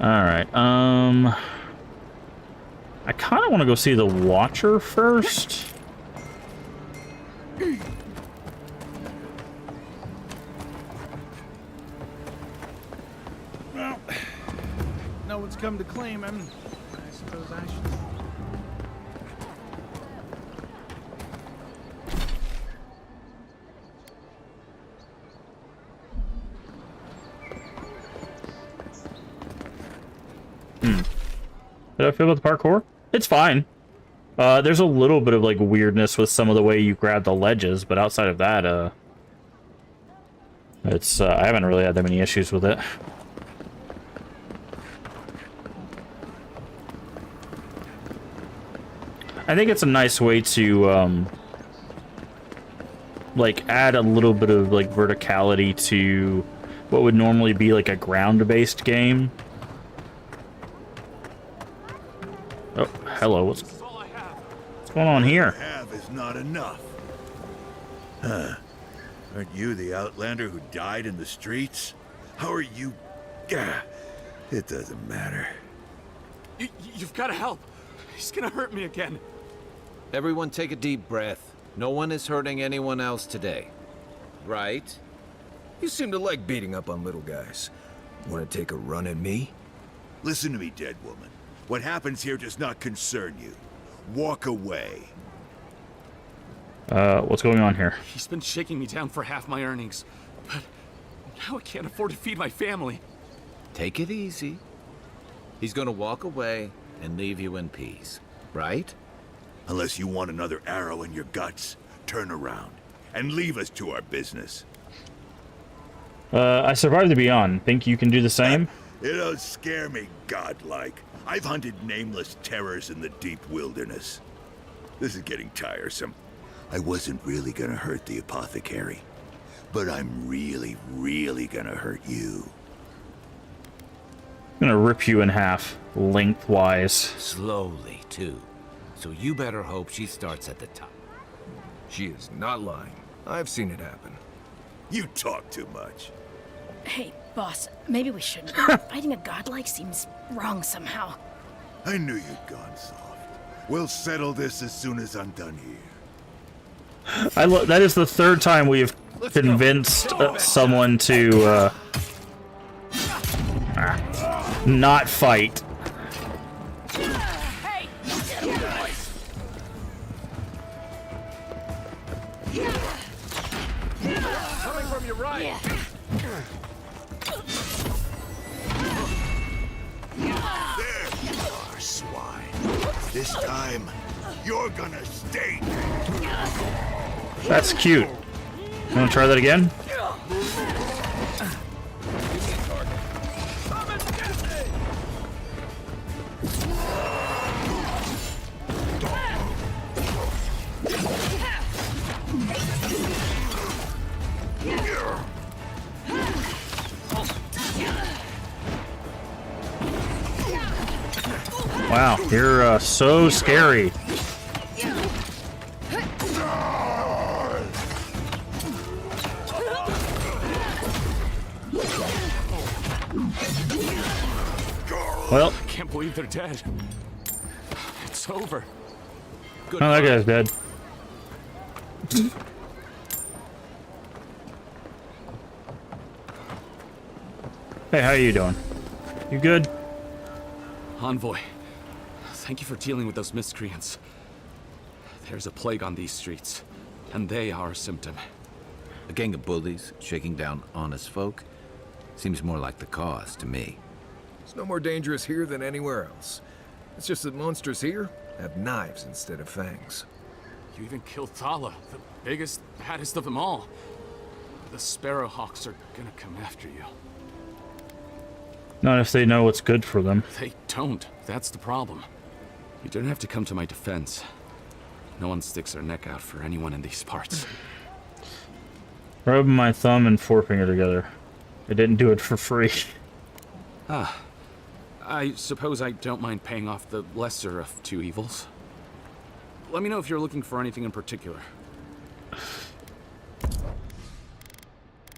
Alright, I kinda wanna go see the Watcher first. Well, no one's come to claim him. I suppose I should. Did I feel with the parkour? It's fine. There's a little bit of like weirdness with some of the way you grab the ledges, but outside of that, it's I haven't really had that many issues with it. I think it's a nice way to like add a little bit of like verticality to what would normally be like a ground-based game. Oh, hello. What's going on here? Have is not enough. Huh. Aren't you the outlander who died in the streets? How are you? Gah. It doesn't matter. You've got to help. He's gonna hurt me again. Everyone take a deep breath. No one is hurting anyone else today. Right? You seem to like beating up on little guys. Want to take a run at me? Listen to me, dead woman. What happens here does not concern you. Walk away. What's going on here? He's been shaking me down for half my earnings, but now I can't afford to feed my family. Take it easy. He's gonna walk away and leave you in peace, right? Unless you want another arrow in your guts, turn around and leave us to our business. I survived the Beyond. Think you can do the same? It don't scare me, godlike. I've hunted nameless terrors in the deep wilderness. This is getting tiresome. I wasn't really gonna hurt the apothecary, but I'm really, really gonna hurt you. I'm gonna rip you in half, lengthwise. Slowly, too. So you better hope she starts at the top. She is not lying. I've seen it happen. You talk too much. Hey, boss, maybe we shouldn't. Fighting a godlike seems wrong somehow. I knew you'd gone soft. We'll settle this as soon as I'm done here. That is the third time we have convinced someone to not fight. Hey! Coming from your right. Yeah. There you are, swine. This time, you're gonna stay dead. That's cute. You wanna try that again? Wow, you're so scary. Well, I can't believe they're dead. It's over. Oh, that guy's dead. Hey, how you doing? You good? Envoy, thank you for dealing with those miscreants. There's a plague on these streets, and they are a symptom. A gang of bullies shaking down honest folk? Seems more like the cause to me. It's no more dangerous here than anywhere else. It's just that monsters here have knives instead of fangs. You even killed Thala, the biggest, baddest of them all. The Sparrowhawks are gonna come after you. Not if they know what's good for them. They don't. That's the problem. You don't have to come to my defense. No one sticks their neck out for anyone in these parts. Rubbing my thumb and forefinger together. I didn't do it for free. Ah. I suppose I don't mind paying off the lesser of two evils. Let me know if you're looking for anything in particular.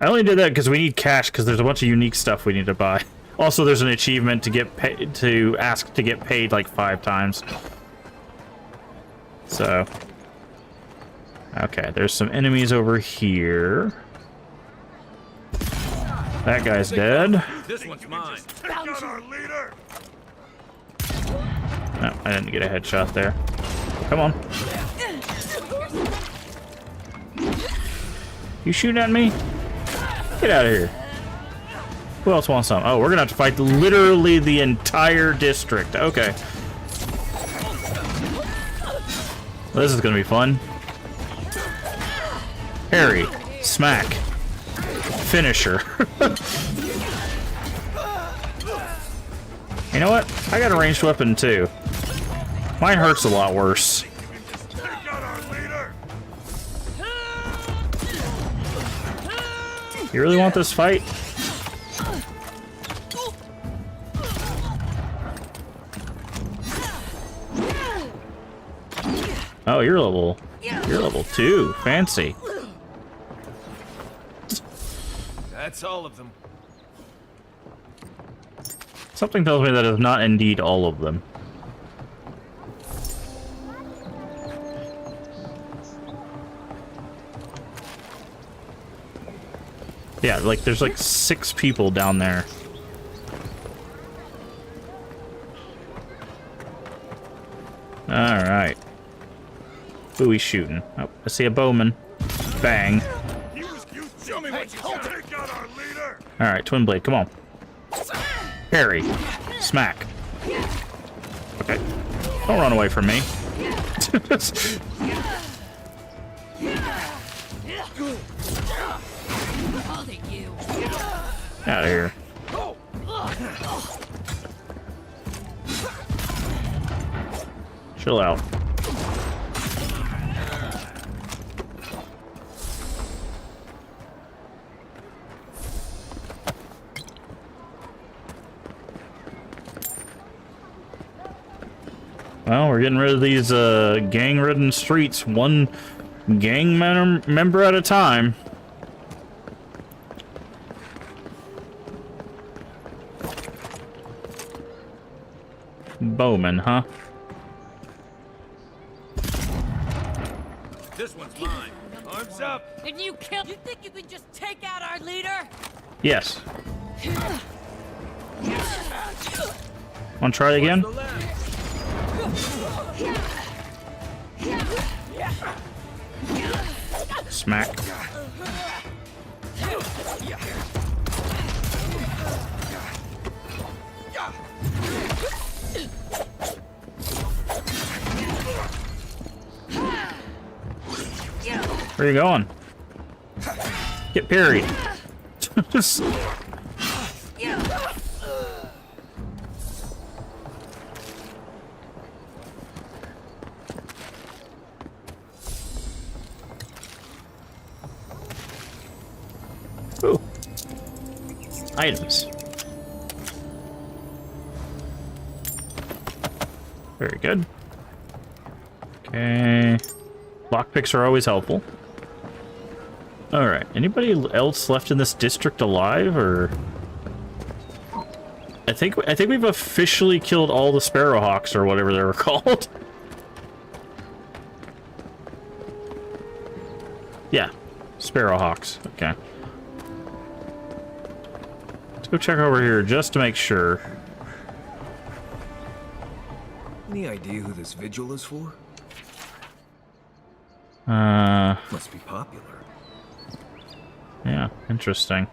I only did that because we need cash, because there's a bunch of unique stuff we need to buy. Also, there's an achievement to get paid, to ask to get paid like 5 times. So, okay, there's some enemies over here. That guy's dead. This one's mine. No, I didn't get a headshot there. Come on. You shooting at me? Get out of here. Who else wants some? Oh, we're gonna have to fight literally the entire district. Okay. Well, this is gonna be fun. Harry, smack. Finisher. You know what? I got a ranged weapon too. Mine hurts a lot worse. You really want this fight? Oh, you're level 2. Fancy. That's all of them. Something tells me that is not indeed all of them. Yeah, like there's like 6 people down there. Alright. Who we shooting? Oh, I see a bowman. Bang. Alright, twin blade, come on. Parry. Smack. Okay. Don't run away from me. Out of here. Chill out. Well, we're getting rid of these gang-ridden streets, one gang member at a time. Bowman, huh? This one's mine. Arms up. Did you kill? You think you can just take out our leader? Yes. Want to try it again? Smack. Where are you going? Get parried. Just... Ooh. Items. Very good. Okay. Lockpicks are always helpful. Alright, anybody else left in this district alive, or... I think we've officially killed all the Sparrowhawks, or whatever they were called. Yeah, Sparrowhawks, okay. Let's go check over here, just to make sure. Any idea who this vigil is for? Must be popular. Yeah, interesting.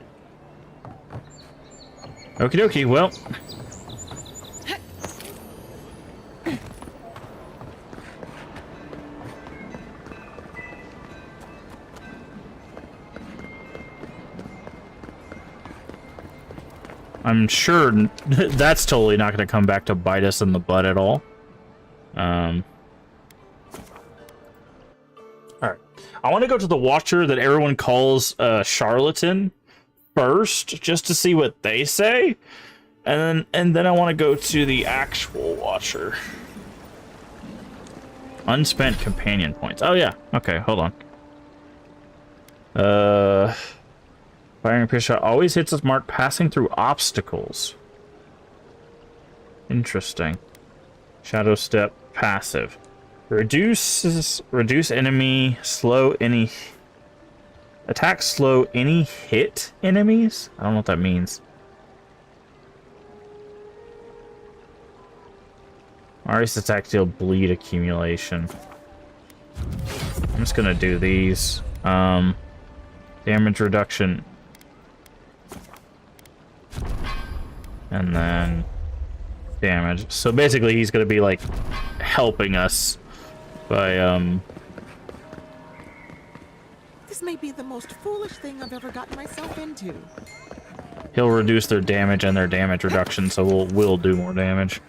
Okie dokie, well. I'm sure that's totally not going to come back to bite us in the butt at all. I want to go to the Watcher that everyone calls charlatan first, just to see what they say, and then I want to go to the actual Watcher. Unspent companion points. Oh yeah. Okay, hold on. Firing a pistol shot always hits its mark passing through obstacles. Interesting. Shadow step passive. Reduce enemy, slow any attack, slow any hit enemies? I don't know what that means. Ari's attack deal bleed accumulation. I'm just gonna do these. Damage reduction. And then damage. So basically he's gonna be like helping us by This may be the most foolish thing I've ever gotten myself into. he'll reduce their damage and their damage reduction, so we'll do more damage.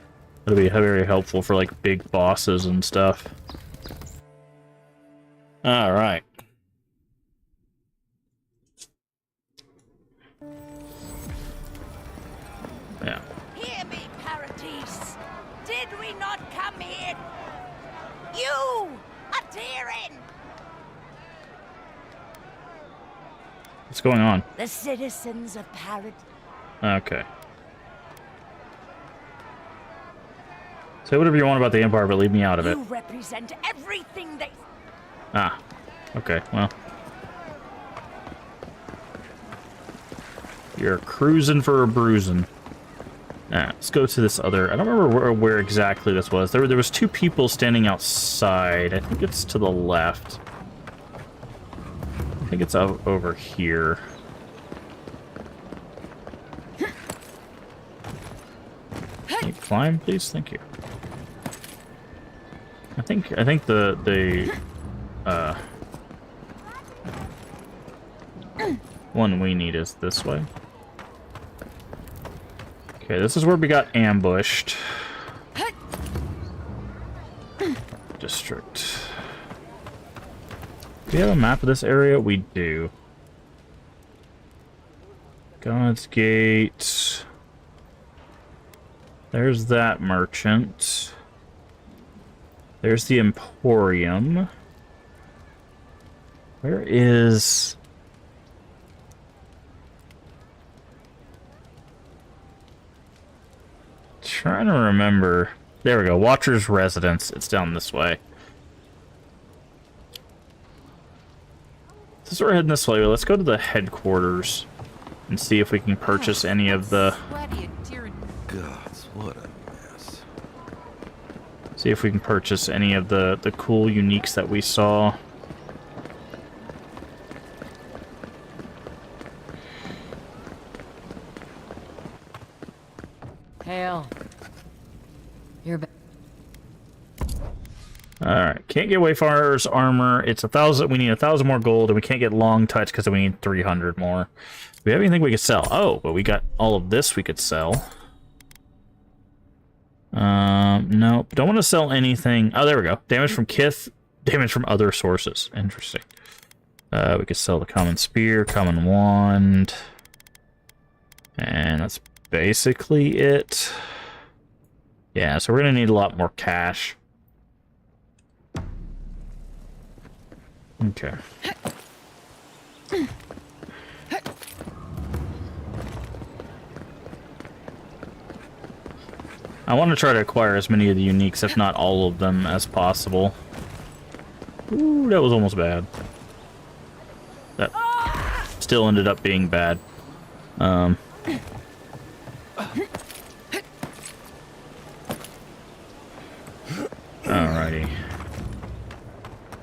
It'll be very helpful for like big bosses and stuff. Alright. Yeah. Hear me, Paradise. Did we not come here? You, a Tyrian. What's going on? The citizens of Paradise. Okay. Say whatever you want about the Empire, but leave me out of it. You represent everything they... Ah. Okay, well. You're cruising for a bruising. Let's go to this other... I don't remember where exactly this was. There was two people standing outside. I think it's to the left. I think it's over here. Can you climb, please? Thank you. I think the one we need is this way. Okay, this is where we got ambushed. District. Do we have a map of this area? We do. God's Gate. There's that merchant. There's the Emporium. Where is... Trying to remember. There we go. Watcher's Residence. It's down this way. Since we're heading this way, let's go to the headquarters and see if we can purchase any of the... Gods, what a mess. See if we can purchase any of the cool uniques that we saw. Hail. You're back. Alright, can't get Wayfarer's armor. It's 1,000. We need 1,000 more gold, and we can't get Long Touch because we need 300 more. Do we have anything we could sell? Oh, but we got all of this we could sell. No, don't want to sell anything. Oh, there we go. Damage from Kith, damage from other sources. Interesting. We could sell the Common Spear, Common Wand. And that's basically it. Yeah, so we're gonna need a lot more cash. Okay. I want to try to acquire as many of the uniques, if not all of them, as possible. Ooh, that was almost bad. That still ended up being bad. Alrighty.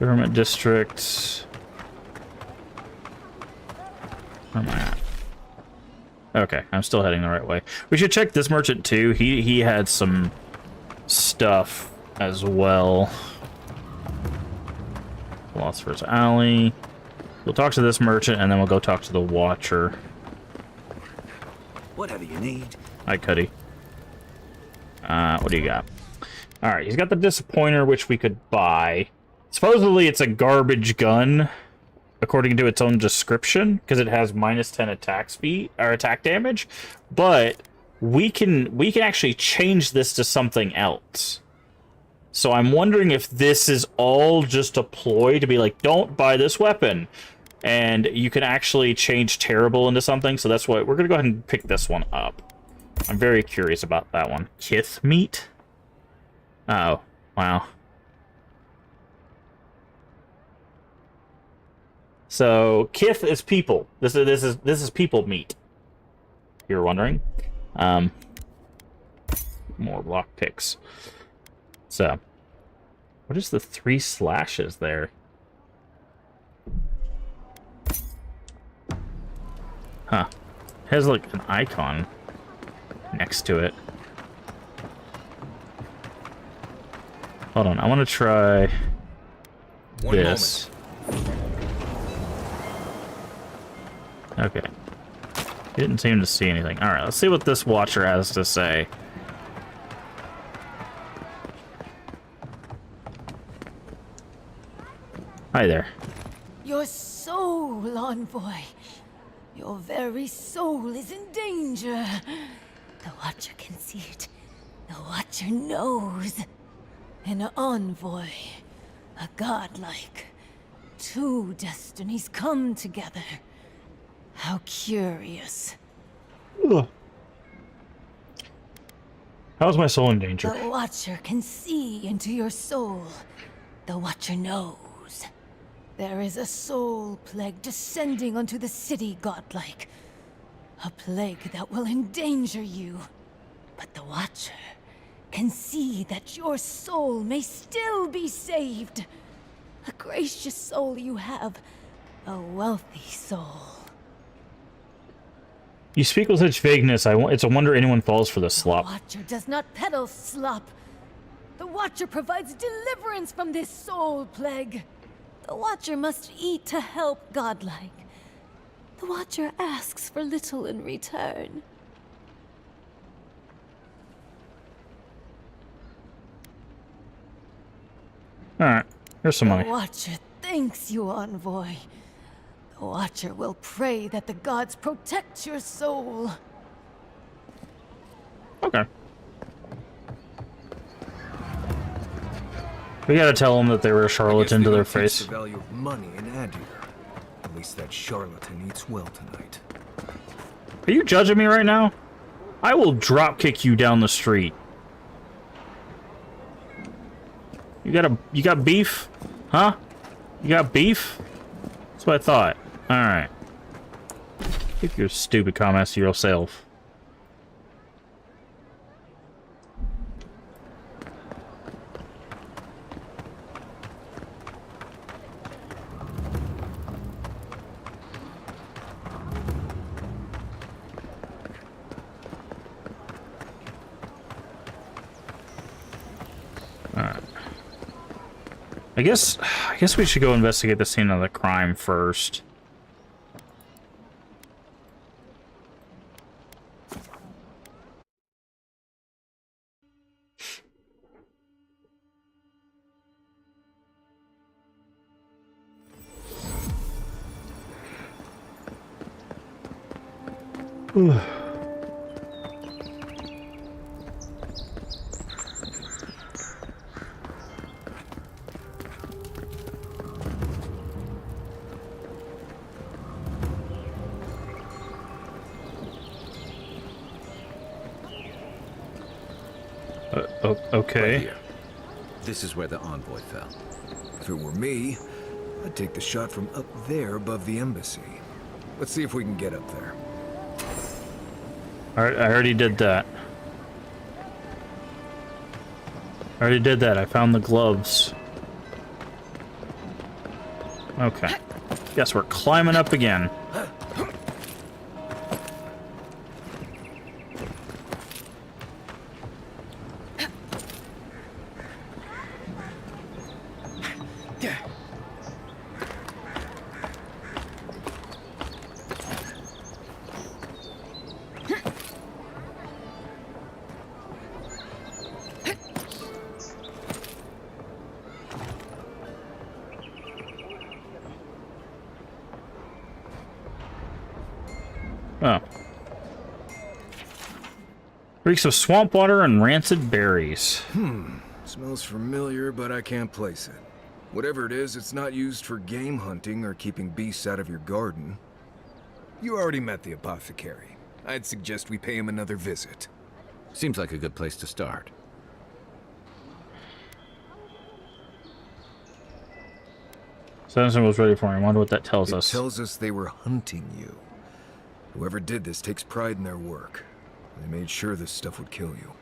Government district. Where am I at? Okay, I'm still heading the right way. We should check this merchant too. He had some stuff as well. Philosopher's Alley. We'll talk to this merchant and then we'll go talk to the Watcher. Whatever you need. Hi, Cuddy. What do you got? Alright, he's got the Disappointer, which we could buy. Supposedly it's a garbage gun, according to its own description, because it has -10 attack speed or attack damage. But we can actually change this to something else. So I'm wondering if this is all just a ploy to be like, don't buy this weapon. And you can actually change terrible into something. So that's what we're going to go ahead and pick this one up. I'm very curious about that one. Kith meat? Oh, wow. So Kith is people. This is people meat. You're wondering? More lock picks. So, what is the 3 slashes there? Huh. It has like an icon next to it. Hold on, I want to try this. Okay. He didn't seem to see anything. Alright, let's see what this Watcher has to say. Hi there. Your soul, envoy. Your very soul is in danger. The Watcher can see it. The Watcher knows. An envoy. A godlike. 2 destinies come together. How curious. Ugh. How's my soul in danger? The Watcher can see into your soul. The Watcher knows. There is a soul plague descending onto the city, godlike. A plague that will endanger you. But the Watcher can see that your soul may still be saved. A gracious soul you have. A wealthy soul. You speak with such vagueness, it's a wonder anyone falls for this slop. The Watcher does not peddle slop. The Watcher provides deliverance from this soul plague. The Watcher must eat to help godlike. The Watcher asks for little in return. Alright, here's some money. The Watcher thanks you, envoy. The Watcher will pray that the gods protect your soul. Okay. We gotta tell them that they were a charlatan to their face. The value of money in Adir. At least that charlatan eats well tonight. Are you judging me right now? I will drop kick you down the street. You got beef? Huh? You got beef? That's what I thought. Alright. Keep your stupid comments to yourself. I guess we should go investigate the scene of the crime first. Okay. Right here. This is where the envoy fell. If it were me, I'd take the shot from up there above the embassy. Let's see if we can get up there. Alright, I already did that. I found the gloves. Okay. Guess we're climbing up again. Oh. Reeks of swamp water and rancid berries. Smells familiar, but I can't place it. Whatever it is, it's not used for game hunting or keeping beasts out of your garden. You already met the apothecary. I'd suggest we pay him another visit. Seems like a good place to start. Samson was ready for me. I wonder what that tells us. It tells us they were hunting you. Whoever did this takes pride in their work. They made sure this stuff would kill you.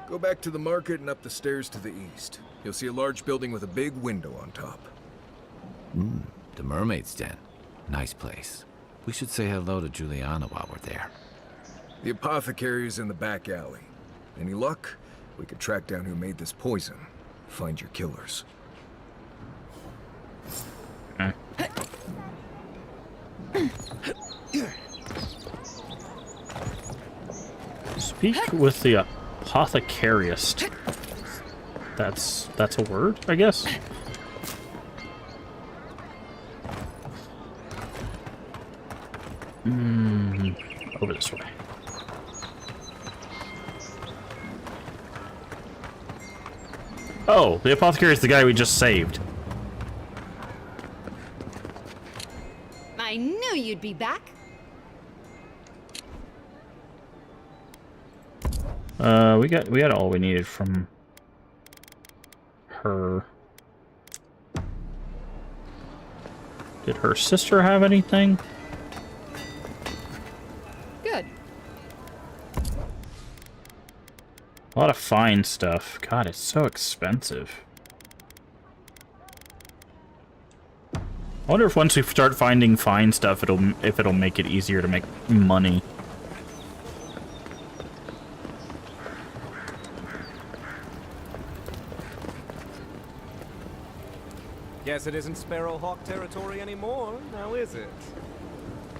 Go back to the market and up the stairs to the east. You'll see a large building with a big window on top. The Mermaid's Den. Nice place. We should say hello to Juliana while we're there. The apothecary is in the back alley. Any luck? We could track down who made this poison. Find your killers. Speak with the apothecariist. That's a word, I guess. Over this way. Oh, the apothecary is the guy we just saved. I knew you'd be back. We got all we needed from her. Did her sister have anything? Good. A lot of fine stuff. God, it's so expensive. I wonder if once we start finding fine stuff, it'll make it easier to make money. Guess it isn't Sparrowhawk territory anymore, now is it?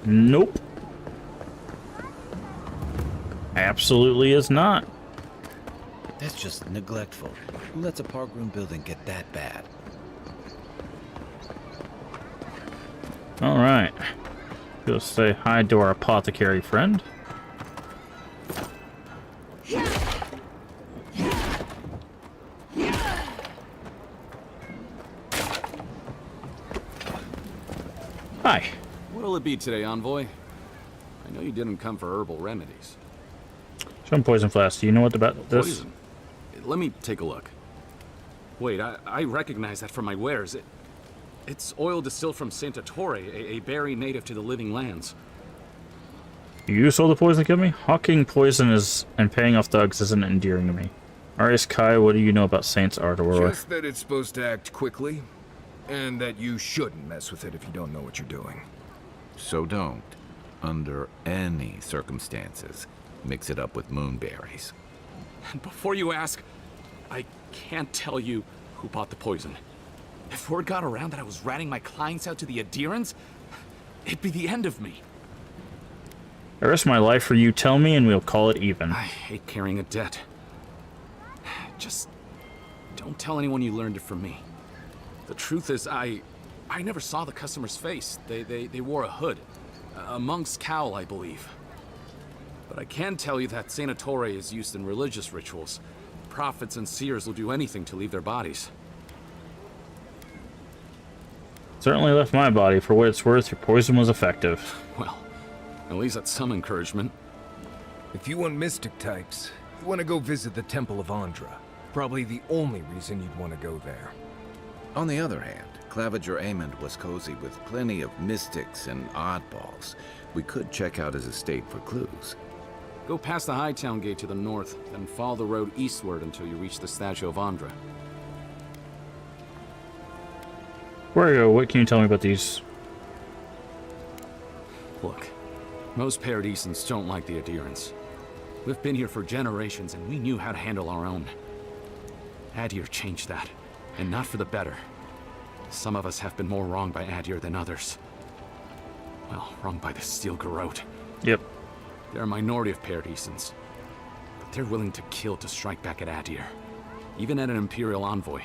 Nope. Absolutely is not. That's just neglectful. Who lets a park room building get that bad? Alright. Go say hi to our apothecary friend. Hi. What'll it be today, Envoy? I know you didn't come for herbal remedies. Some poison flask. Do you know what about this? Poison? Let me take a look. Wait, I recognize that from my wares. It's oil distilled from Santa Torre, a berry native to the Living Lands. You sold the poison to kill me? Hawking poison and paying off thugs isn't endearing to me. Arius Kai, what do you know about Saint's Ardor? Just that it's supposed to act quickly, and that you shouldn't mess with it if you don't know what you're doing. So don't, under any circumstances, mix it up with moonberries. And before you ask, I can't tell you who bought the poison. If word got around that I was ratting my clients out to the adherents, it'd be the end of me. I risk my life for you. Tell me and we'll call it even. I hate carrying a debt. Just don't tell anyone you learned it from me. The truth is, I never saw the customer's face. They wore a hood. A monk's cowl, I believe. But I can tell you that Santa Torre is used in religious rituals. Prophets and seers will do anything to leave their bodies. Certainly left my body. For what it's worth, your poison was effective. Well, at least that's some encouragement. If you want mystic types, you want to go visit the Temple of Andra. Probably the only reason you'd want to go there. On the other hand, Claviger Amond was cozy with plenty of mystics and oddballs. We could check out his estate for clues. Go past the Hightown Gate to the north, then follow the road eastward until you reach the statue of Andra. Wario, what can you tell me about these? Look, most Paradisans don't like the adherents. We've been here for generations and we knew how to handle our own. Adir changed that, and not for the better. Some of us have been more wronged by Adir than others. Well, wronged by the Steel Garrote. Yep. They're a minority of Paradisans, but they're willing to kill to strike back at Adir, even at an Imperial envoy.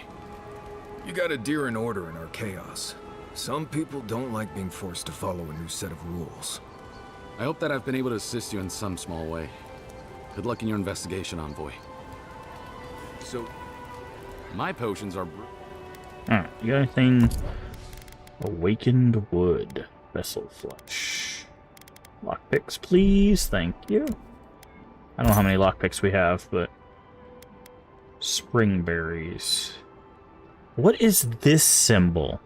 You got Adir in order in our chaos. Some people don't like being forced to follow a new set of rules. I hope that I've been able to assist you in some small way. Good luck in your investigation, Envoy. So, my potions are... Alright, you got anything? Awakened wood. Vessel flesh. Lockpicks, please. Thank you. I don't know how many lockpicks we have, but... Spring berries. What is this symbol?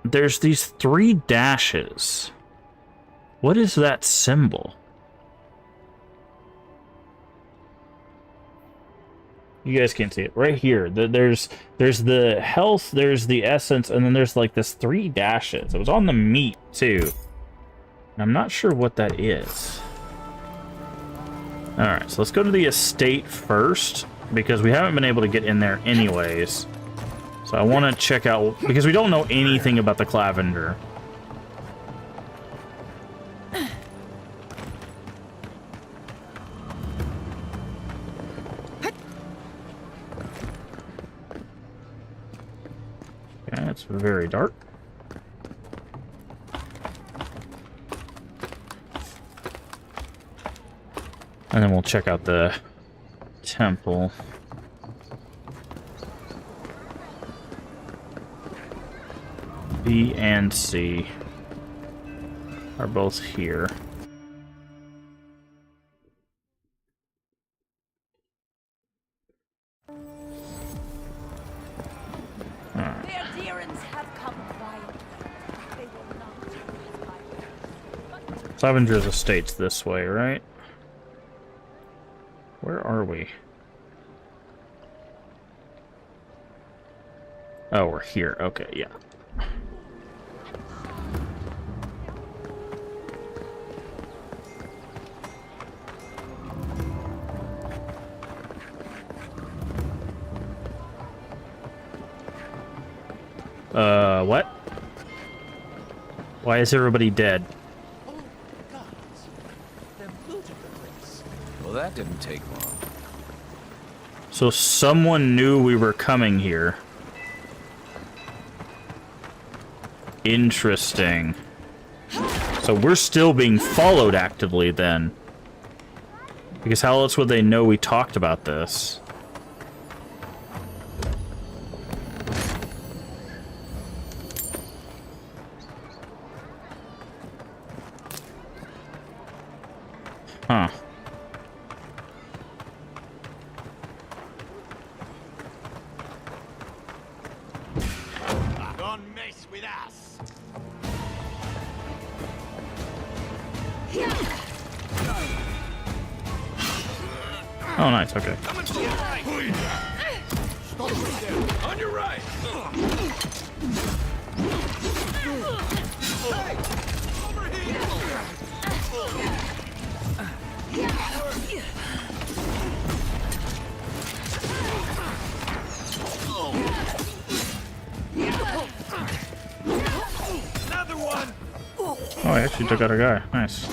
There's these 3 dashes. What is that symbol? You guys can't see it. Right here. There's the health, there's the essence, and then there's like this 3 dashes. It was on the meat, too. I'm not sure what that is. Alright, so let's go to the estate first, because we haven't been able to get in there anyways. So I want to check out, because we don't know anything about the Clavender. Okay, it's very dark. And then we'll check out the temple. B and C are both here. Their Deerans have come quietly. They will not. Clavenger's estate's this way, right? Where are we? Oh, we're here. Okay, yeah. What? Why is everybody dead? Well, that didn't take long. So someone knew we were coming here. Interesting. So we're still being followed actively then. Because how else would they know we talked about this? Huh. Don't mess with us. Oh, nice. Okay. On your right. Another one. Oh, I actually took out a guy. Nice.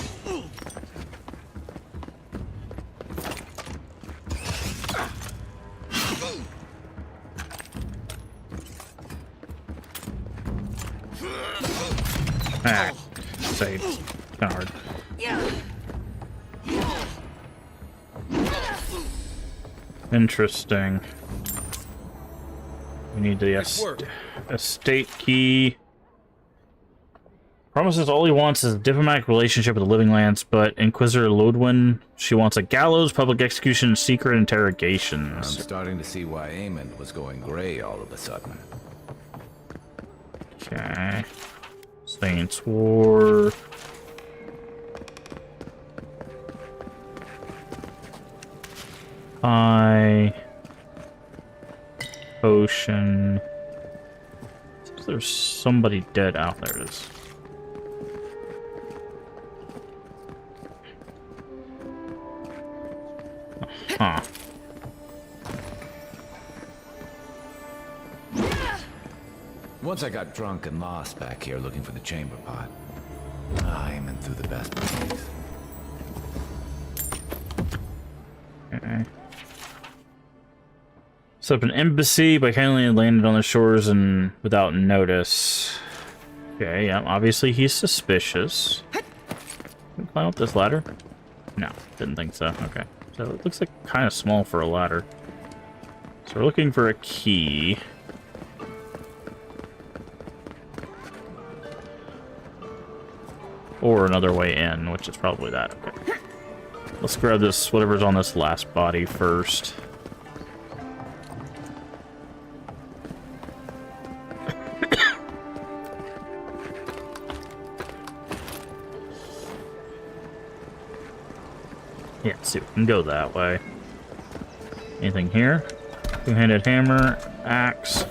Ah, saved. Kinda hard. Interesting. We need the estate key. Promises all he wants is a diplomatic relationship with the Living Lands, but Inquisitor Lodwin, she wants a gallows, public execution, secret interrogations. I'm starting to see why Aemon was going gray all of a sudden. Okay. Saints War. Potion. There's somebody dead out there. It is. Huh. Once I got drunk and lost back here looking for the chamber pot, Aemon threw the best parties. Okay. Set up an embassy by kindly landed on the shores and without notice. Okay, yeah, obviously he's suspicious. Can we climb up this ladder? No, didn't think so. Okay. So it looks like kind of small for a ladder. So we're looking for a key. Or another way in, which is probably that. Okay. Let's grab this, whatever's on this last body first. Yeah, let's see if we can go that way. Anything here? Two-handed hammer, axe,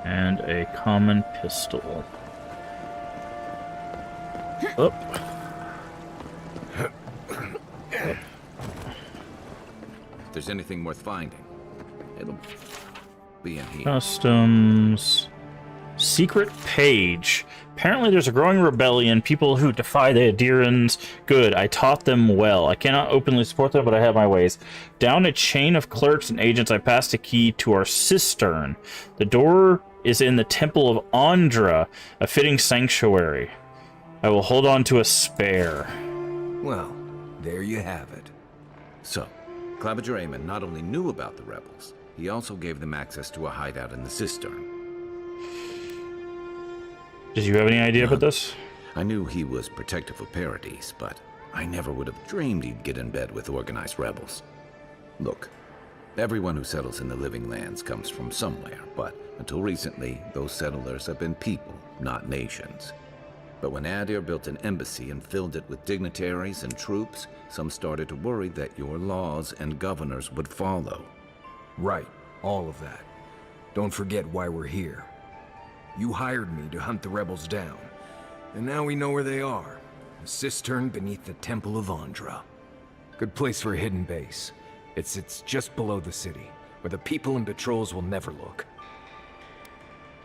and a common pistol. Oh. If there's anything worth finding, it'll be in here. Customs. Secret page. Apparently there's a growing rebellion, people who defy the Adirans. Good, I taught them well. I cannot openly support them, but I have my ways. Down a chain of clerks and agents, I passed a key to our cistern. The door is in the Temple of Andra, a fitting sanctuary. I will hold on to a spare. Well, there you have it. So, Claviger Amon not only knew about the rebels, he also gave them access to a hideout in the cistern. Did you have any idea about this? I knew he was protective of Paradise, but I never would have dreamed he'd get in bed with organized rebels. Look, everyone who settles in the Living Lands comes from somewhere, but until recently, those settlers have been people, not nations. But when Adir built an embassy and filled it with dignitaries and troops, some started to worry that your laws and governors would follow. Right, all of that. Don't forget why we're here. You hired me to hunt the rebels down, and now we know where they are. A cistern beneath the Temple of Andra. Good place for a hidden base. It sits just below the city, where the people and patrols will never look.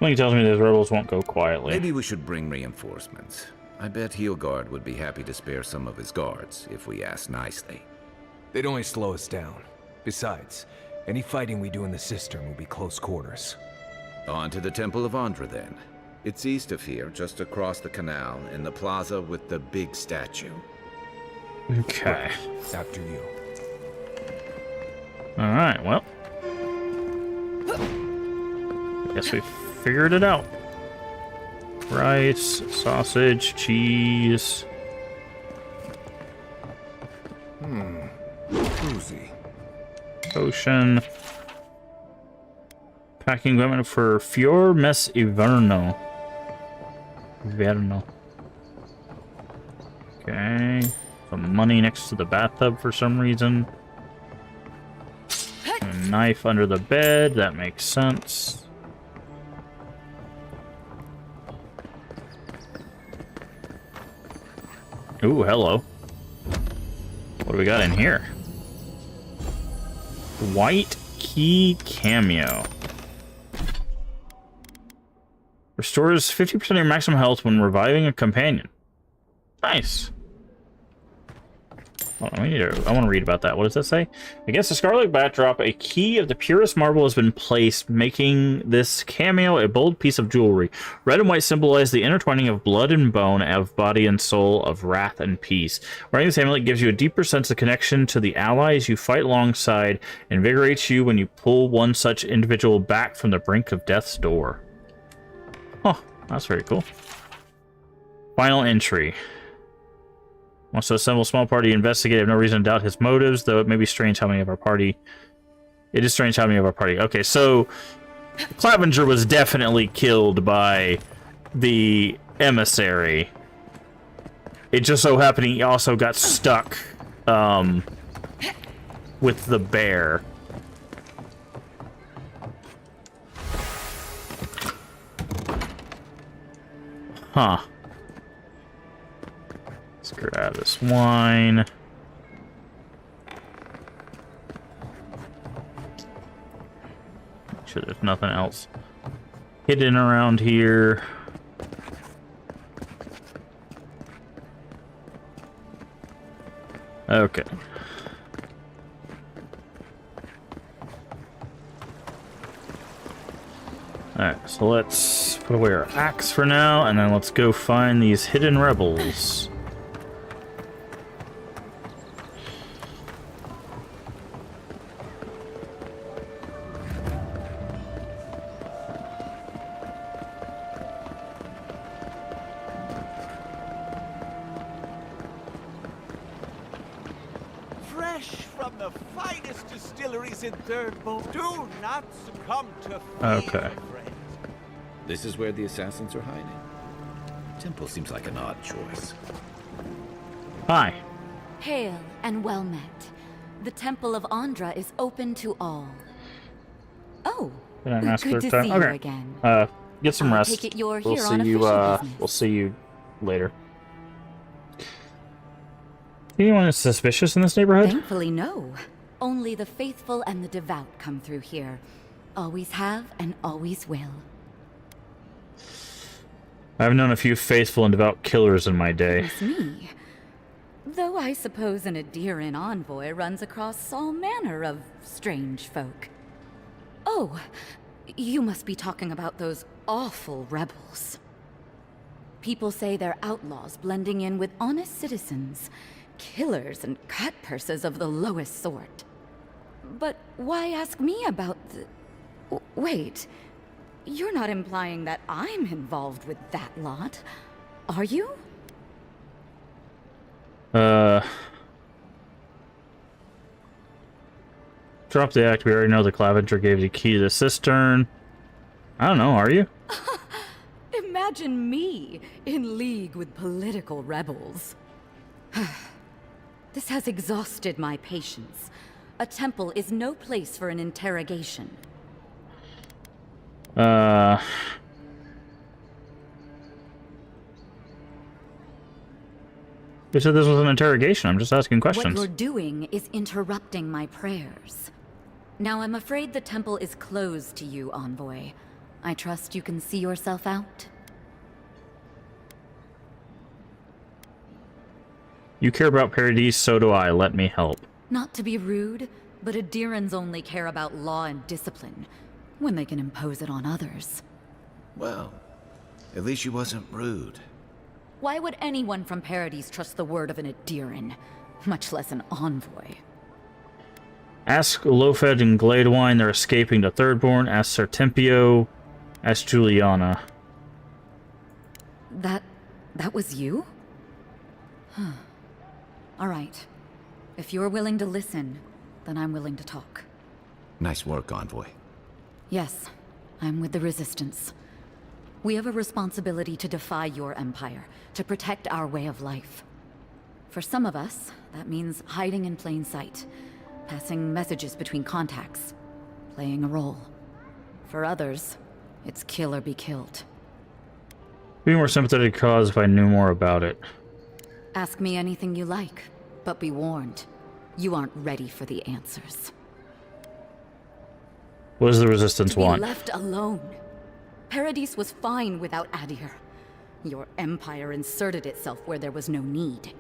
Something tells me those rebels won't go quietly. Maybe we should bring reinforcements. I bet Heelguard would be happy to spare some of his guards, if we ask nicely. They'd only slow us down. Besides, any fighting we do in the cistern will be close quarters. On to the Temple of Andra, then. It's east of here, just across the canal, in the plaza with the big statue. Okay. After you. Alright, well. Guess we figured it out. Rice, sausage, cheese. Cozy. Potion. Packing equipment for Fior Mes Inverno. Okay. Some money next to the bathtub for some reason. A knife under the bed. That makes sense. Ooh, hello. What do we got in here? White key cameo. Restores 50% of your maximum health when reviving a companion. Nice. Hold on, I want to read about that. What does that say? Against a scarlet backdrop, a key of the purest marble has been placed, making this cameo a bold piece of jewelry. Red and white symbolize the intertwining of blood and bone, of body and soul, of wrath and peace. Wearing this amulet gives you a deeper sense of connection to the allies you fight alongside, invigorates you when you pull one such individual back from the brink of death's door. Oh, that's very cool. Final entry. Wants to assemble a small party to investigate. I have no reason to doubt his motives, though it may be strange how many of our party... It is strange how many of our party... Okay, so... Claviger was definitely killed by the emissary. It just so happened he also got stuck with the bear. Huh. Let's grab this wine. Make sure there's nothing else hidden around here. Okay. Alright, so let's put away our axe for now, and then let's go find these hidden rebels. Fresh from the finest distilleries in Third Bowl. Do not succumb to Okay. This is where the assassins are hiding. Temple seems like an odd choice. Hi. Hail and well met. The Temple of Andra is open to all. Oh, Did I ask good for to time? see Okay. you again. Get some I rest. take it you're we'll here see on you. official business. We'll see you later. Anyone suspicious in this neighborhood? Thankfully, no. Only the faithful and the devout come through here. Always have and always will. I've known a few faithful and devout killers in my day. It's me. Though I suppose an Adiran envoy runs across all manner of strange folk. Oh, you must be talking about those awful rebels. People say they're outlaws blending in with honest citizens, killers and cutpurses of the lowest sort. But why ask me about the... Wait, you're not implying that I'm involved with that lot, are you? Drop the act. We already know the Clavenger gave the key to the cistern. I don't know, are you? Imagine me in league with political rebels. This has exhausted my patience. A temple is no place for an interrogation. You said this was an interrogation. I'm just asking questions. What you're doing is interrupting my prayers. Now I'm afraid the temple is closed to you, Envoy. I trust you can see yourself out. You care about Paradise, so do I. Let me help. Not to be rude, but Adirans only care about law and discipline when they can impose it on others. Well, at least she wasn't rude. Why would anyone from Paradise trust the word of an Adiran, much less an envoy? Ask Lofed and Gladewine. They're escaping to Thirdborn. Ask Sertempio. Ask Juliana. That was you? Huh. All right. If you're willing to listen, then I'm willing to talk. Nice work, Envoy. Yes, I'm with the Resistance. We have a responsibility to defy your empire, to protect our way of life. For some of us, that means hiding in plain sight, passing messages between contacts, playing a role. For others, it's kill or be killed. Be more sympathetic cause if I knew more about it. Ask me anything you like, but be warned, you aren't ready for the answers. What does the Resistance To be want? left alone. Paradise was fine without Adir. Your empire inserted itself where there was no need.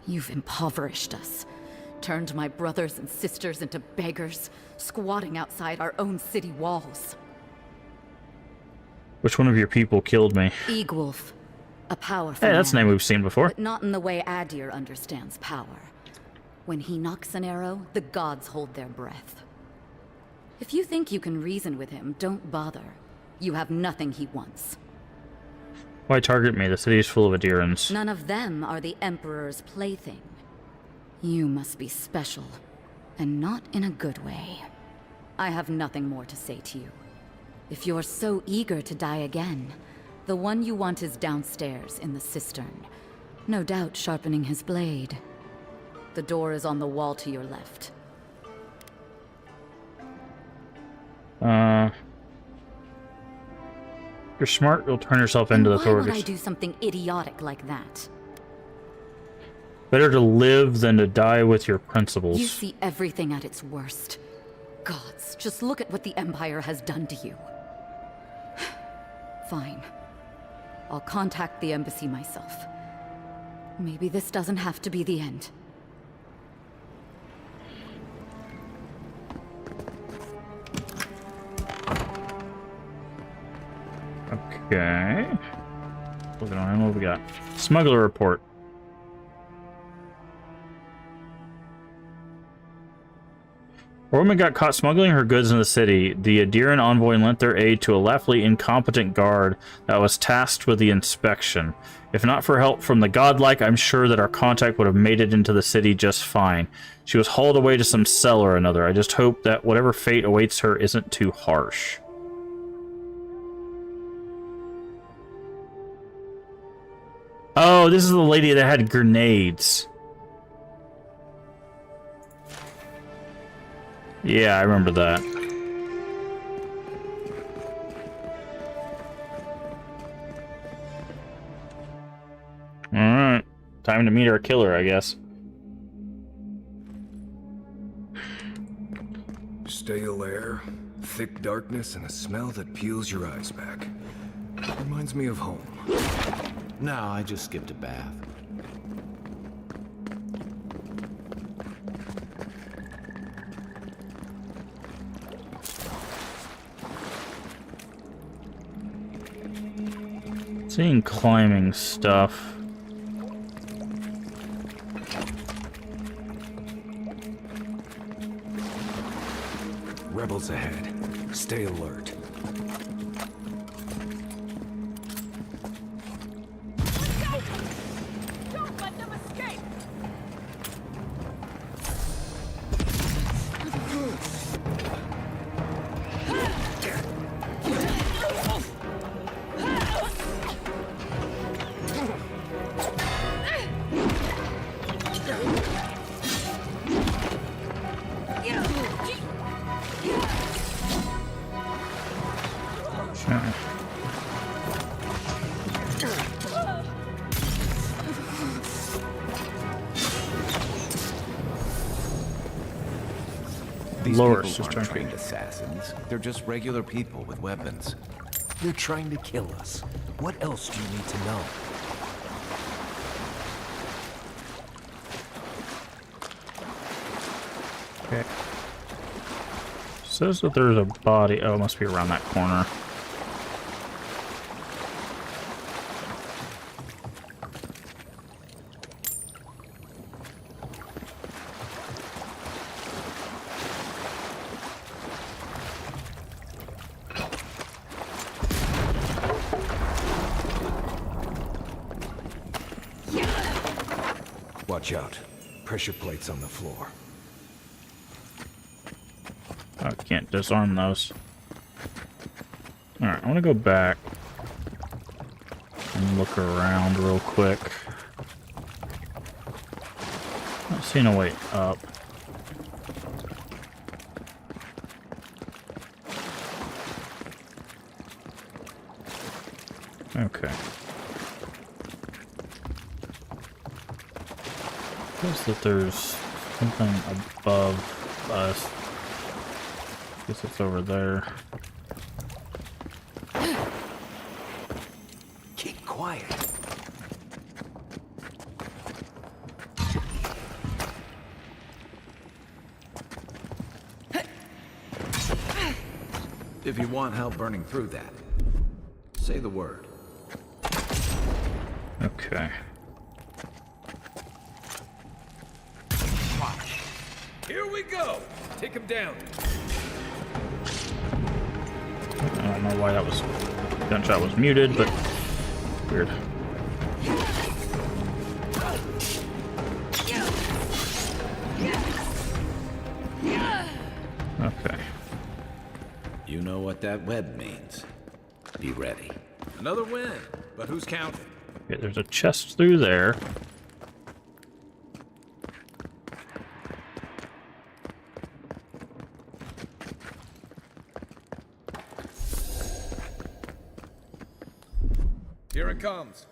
You've impoverished us, turned my brothers and sisters into beggars, squatting outside our own city walls. Which one of your people killed me? Eagwolf, a powerful Hey, that's a man, name we've seen before. but not in the way Adir understands power. When he knocks an arrow, the gods hold their breath. If you think you can reason with him, don't bother. You have nothing he wants. Why target me? The city is full of Adirans. None of them are the Emperor's plaything. You must be special, and not in a good way. I have nothing more to say to you. If you're so eager to die again, the one you want is downstairs in the cistern, no doubt sharpening his blade. The door is on the wall to your left. You're smart, you'll turn yourself into the Why would I authorities. do something idiotic like that? Better to live than to die with your You principles. see everything at its worst. Gods, just look at what the Empire has done to you. Fine. I'll contact the embassy myself. Maybe this doesn't have to be the end. Okay. Looking on what we got. Smuggler report. A woman got caught smuggling her goods in the city. The Adiran envoy lent their aid to a laughably incompetent guard that was tasked with the inspection. If not for help from the godlike, I'm sure that our contact would have made it into the city just fine. She was hauled away to some cell or another. I just hope that whatever fate awaits her isn't too harsh. Oh, this is the lady that had grenades. Yeah, I remember that. Alright. Time to meet our killer, I guess. Stale air, thick darkness, and a smell that peels your eyes back. Reminds me of home. No, I just skipped a bath. Seeing climbing stuff. Rebels ahead. Stay alert. Don't let them escape! These Loris, people just aren't trying trained assassins. They're just regular people with weapons. They're trying to kill us. What else do you need to know? Okay. Says that there's a body. Oh, it must be around that corner. Watch out. Pressure plates on the floor. I can't disarm those. Alright, I want to go back and look around real quick. Not seeing a way up. Okay. Guess that there's something above us. Guess it's over there. Keep quiet. If you want help burning through that, say the word. Okay. Here we go! Take him down. I don't know why that was... gunshot was muted, but... weird. Okay. You know what that web means. Be ready. Another win, but who's counting? Okay, there's a chest through there. Here it comes.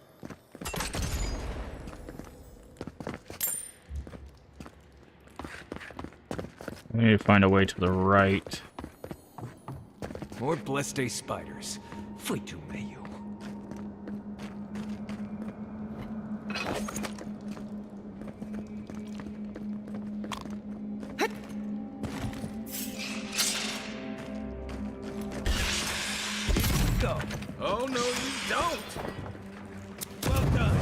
We need to find a way to the right. More Bleste spiders. Fui tu meio. Go. Oh, no, you Don't! Well done.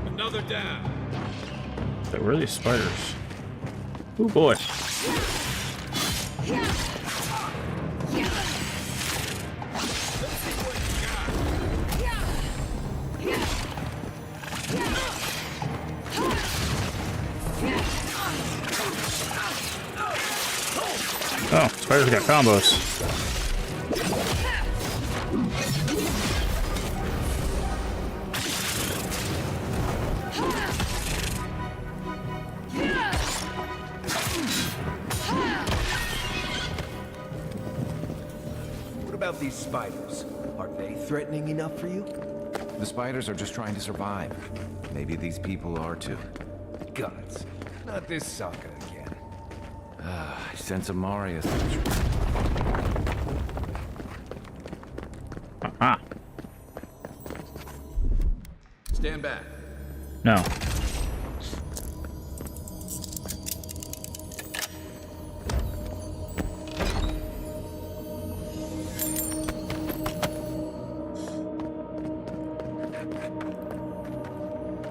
Another down. So where are these spiders? Oh boy. Oh, spiders got combos. What about these spiders? Are they threatening enough for you? The spiders are just trying to survive. Maybe these people are too. Gods. Not this saga again. I sense a Marius. Ah. Stand back. No.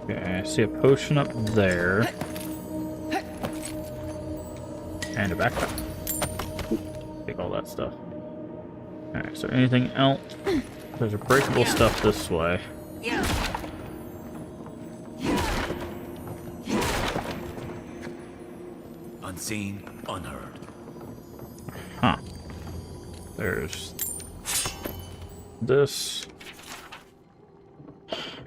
Okay, I see a potion up there. And a backpack. Take all that stuff. Alright, is there anything else? There's a breakable stuff this way. Unseen, unheard. Huh. There's this.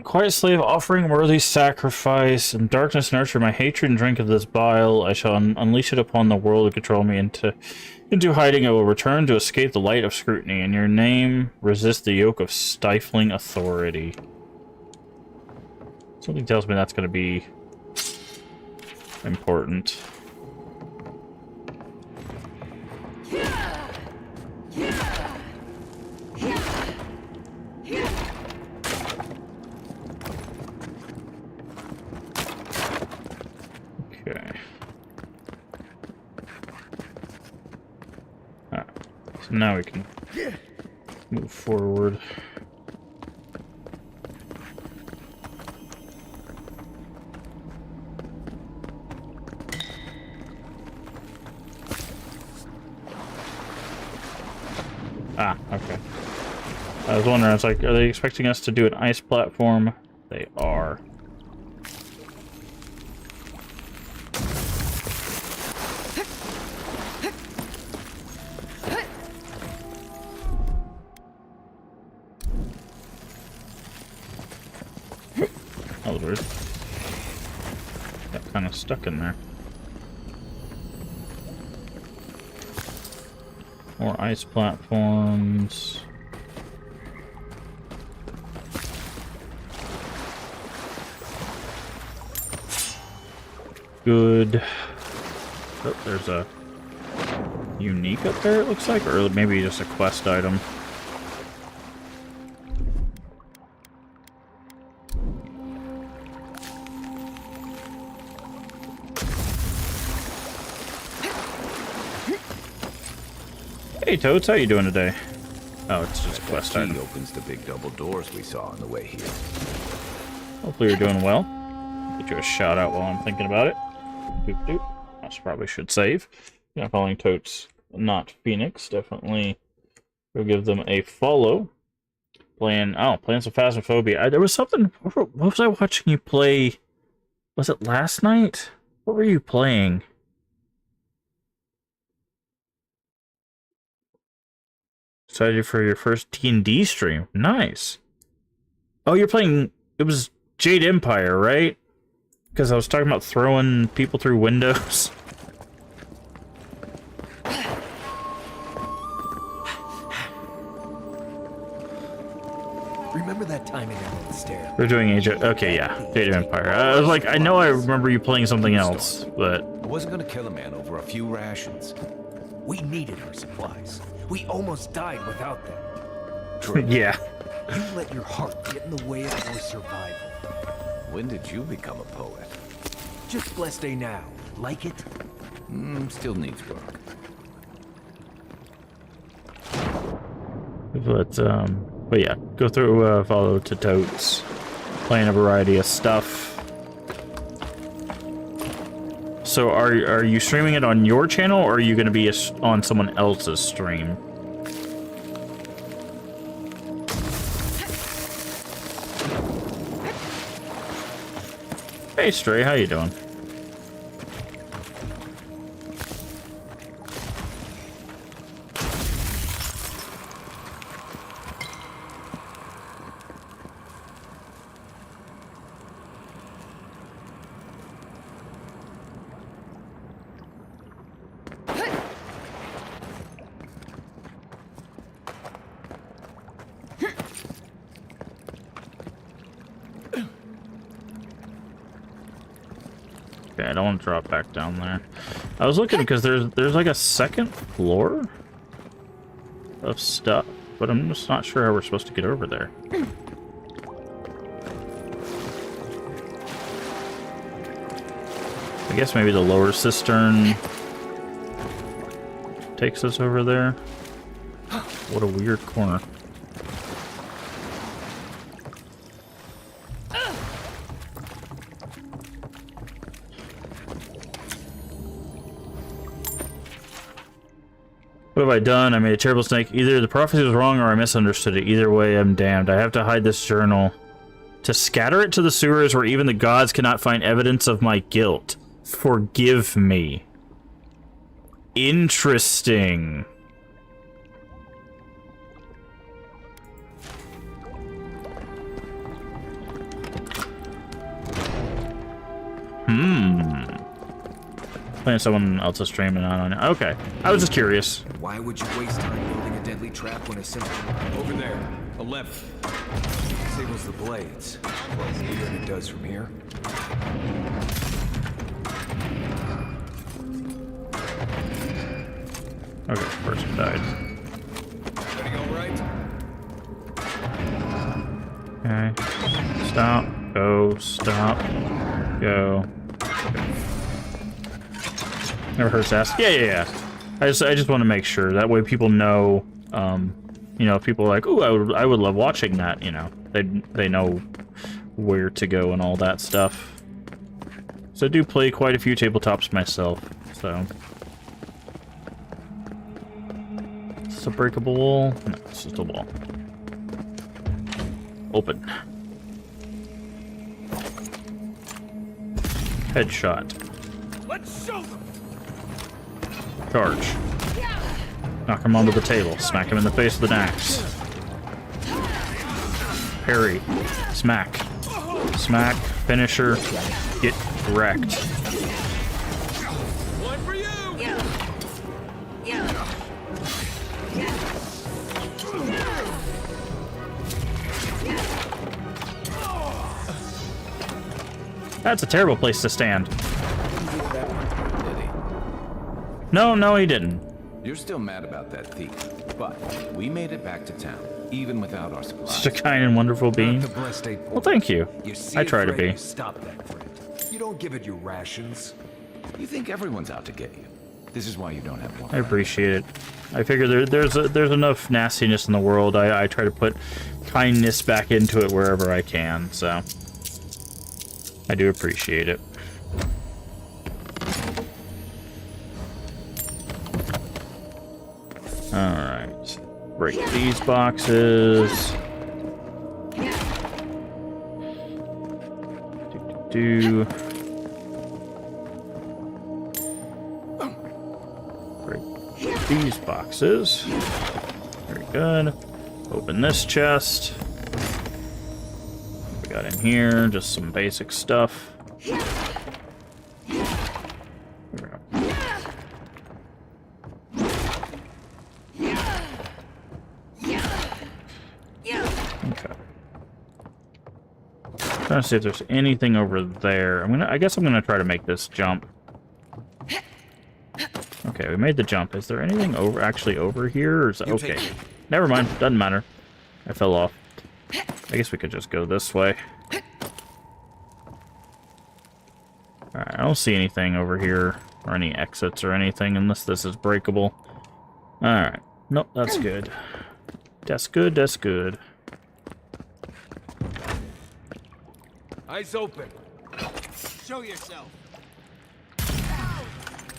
Quiet slave, offering worthy sacrifice, and darkness nurture my hatred and drink of this bile. I shall unleash it upon the world to control me into hiding. I will return to escape the light of scrutiny. In your name, resist the yoke of stifling authority. Something tells me that's going to be important. Okay. Alright. So now we can move forward. Ah, okay. I was wondering, I was like, are they expecting us to do an ice platform? They are. That was weird. Got kind of stuck in there. More ice platforms. Good. Oh, there's a unique up there, it looks like, or maybe just a quest item. Hey Toads, how you doing today? Oh, it's just a quest item. Opens the big double doors we saw on the way here. Hopefully you're doing well. Get you a shout out while I'm thinking about it. Doop doop. I probably should save. Yeah, following Totes, not Phoenix. Definitely go give them a follow. Playing some Phasmophobia. There was something. What was I watching you play? Was it last night? What were you playing? Excited for your first D&D stream. Nice. Oh, you're playing. It was Jade Empire, right? Because I was talking about throwing people through windows. Remember that time in that stair? We're doing Age of... Okay, yeah. Jade Empire. I was like, I know I remember you playing something else, but... I wasn't gonna kill a man over a few rations. We needed our supplies. We almost died without them. Yeah. You let your heart get in the way of your survival. When did you become a poet? Just blessed day now. Like it? Still needs work. But yeah, go through, follow to Totes, playing a variety of stuff. So are you streaming it on your channel, or are you going to be on someone else's stream? Hey Stray, how you doing? Okay, I don't want to drop back down there. I was looking because there's like a second floor of stuff, but I'm just not sure how we're supposed to get over there. I guess maybe the lower cistern takes us over there. What a weird corner. What have I done? I made a terrible snake. Either the prophecy was wrong or I misunderstood it. Either way, I'm damned. I have to hide this journal. To scatter it to the sewers where even the gods cannot find evidence of my guilt. Forgive me. Interesting. Playing someone else's stream and not on it. Okay. I was just curious. Why would you waste time building a deadly trap when a simple... Over there. 11. Disables the blades. Easier than it does from here. Okay, person died. Everything all right? Okay. Stop. Go. Stop. Go. Never hurts to ask. Yeah. I just want to make sure that way people know. You know, if people are like, "Ooh, I would love watching that." You know, they know where to go and all that stuff. So I do play quite a few tabletops myself. So is this a breakable wall? No, it's just a wall. Open. Headshot. Let's show them. Charge. Knock him onto the table. Smack him in the face with an axe. Parry. Smack. Smack. Finisher. Get wrecked. One for you. That's a terrible place to stand. No, he didn't. You're still mad about that thief, but we made it back to town, even without our supplies. Such a kind and wonderful being. Well, thank you. I try to be. Stop that, friend. You don't give it your rations. You think everyone's out to get you. This is why you don't have one. I appreciate it. I figure there's enough nastiness in the world. I try to put kindness back into it wherever I can, so I do appreciate it. Alright. Break these boxes. Break these boxes. Very good. Open this chest. What we got in here? Just some basic stuff. Trying to see if there's anything over there. I guess I'm gonna try to make this jump. Okay, we made the jump. Is there anything actually over here? Or is that okay? Never mind. Doesn't matter. I fell off. I guess we could just go this way. Alright, I don't see anything over here, or any exits or anything, unless this is breakable. Alright. Nope, that's good. That's good, that's good. Eyes open. Show yourself.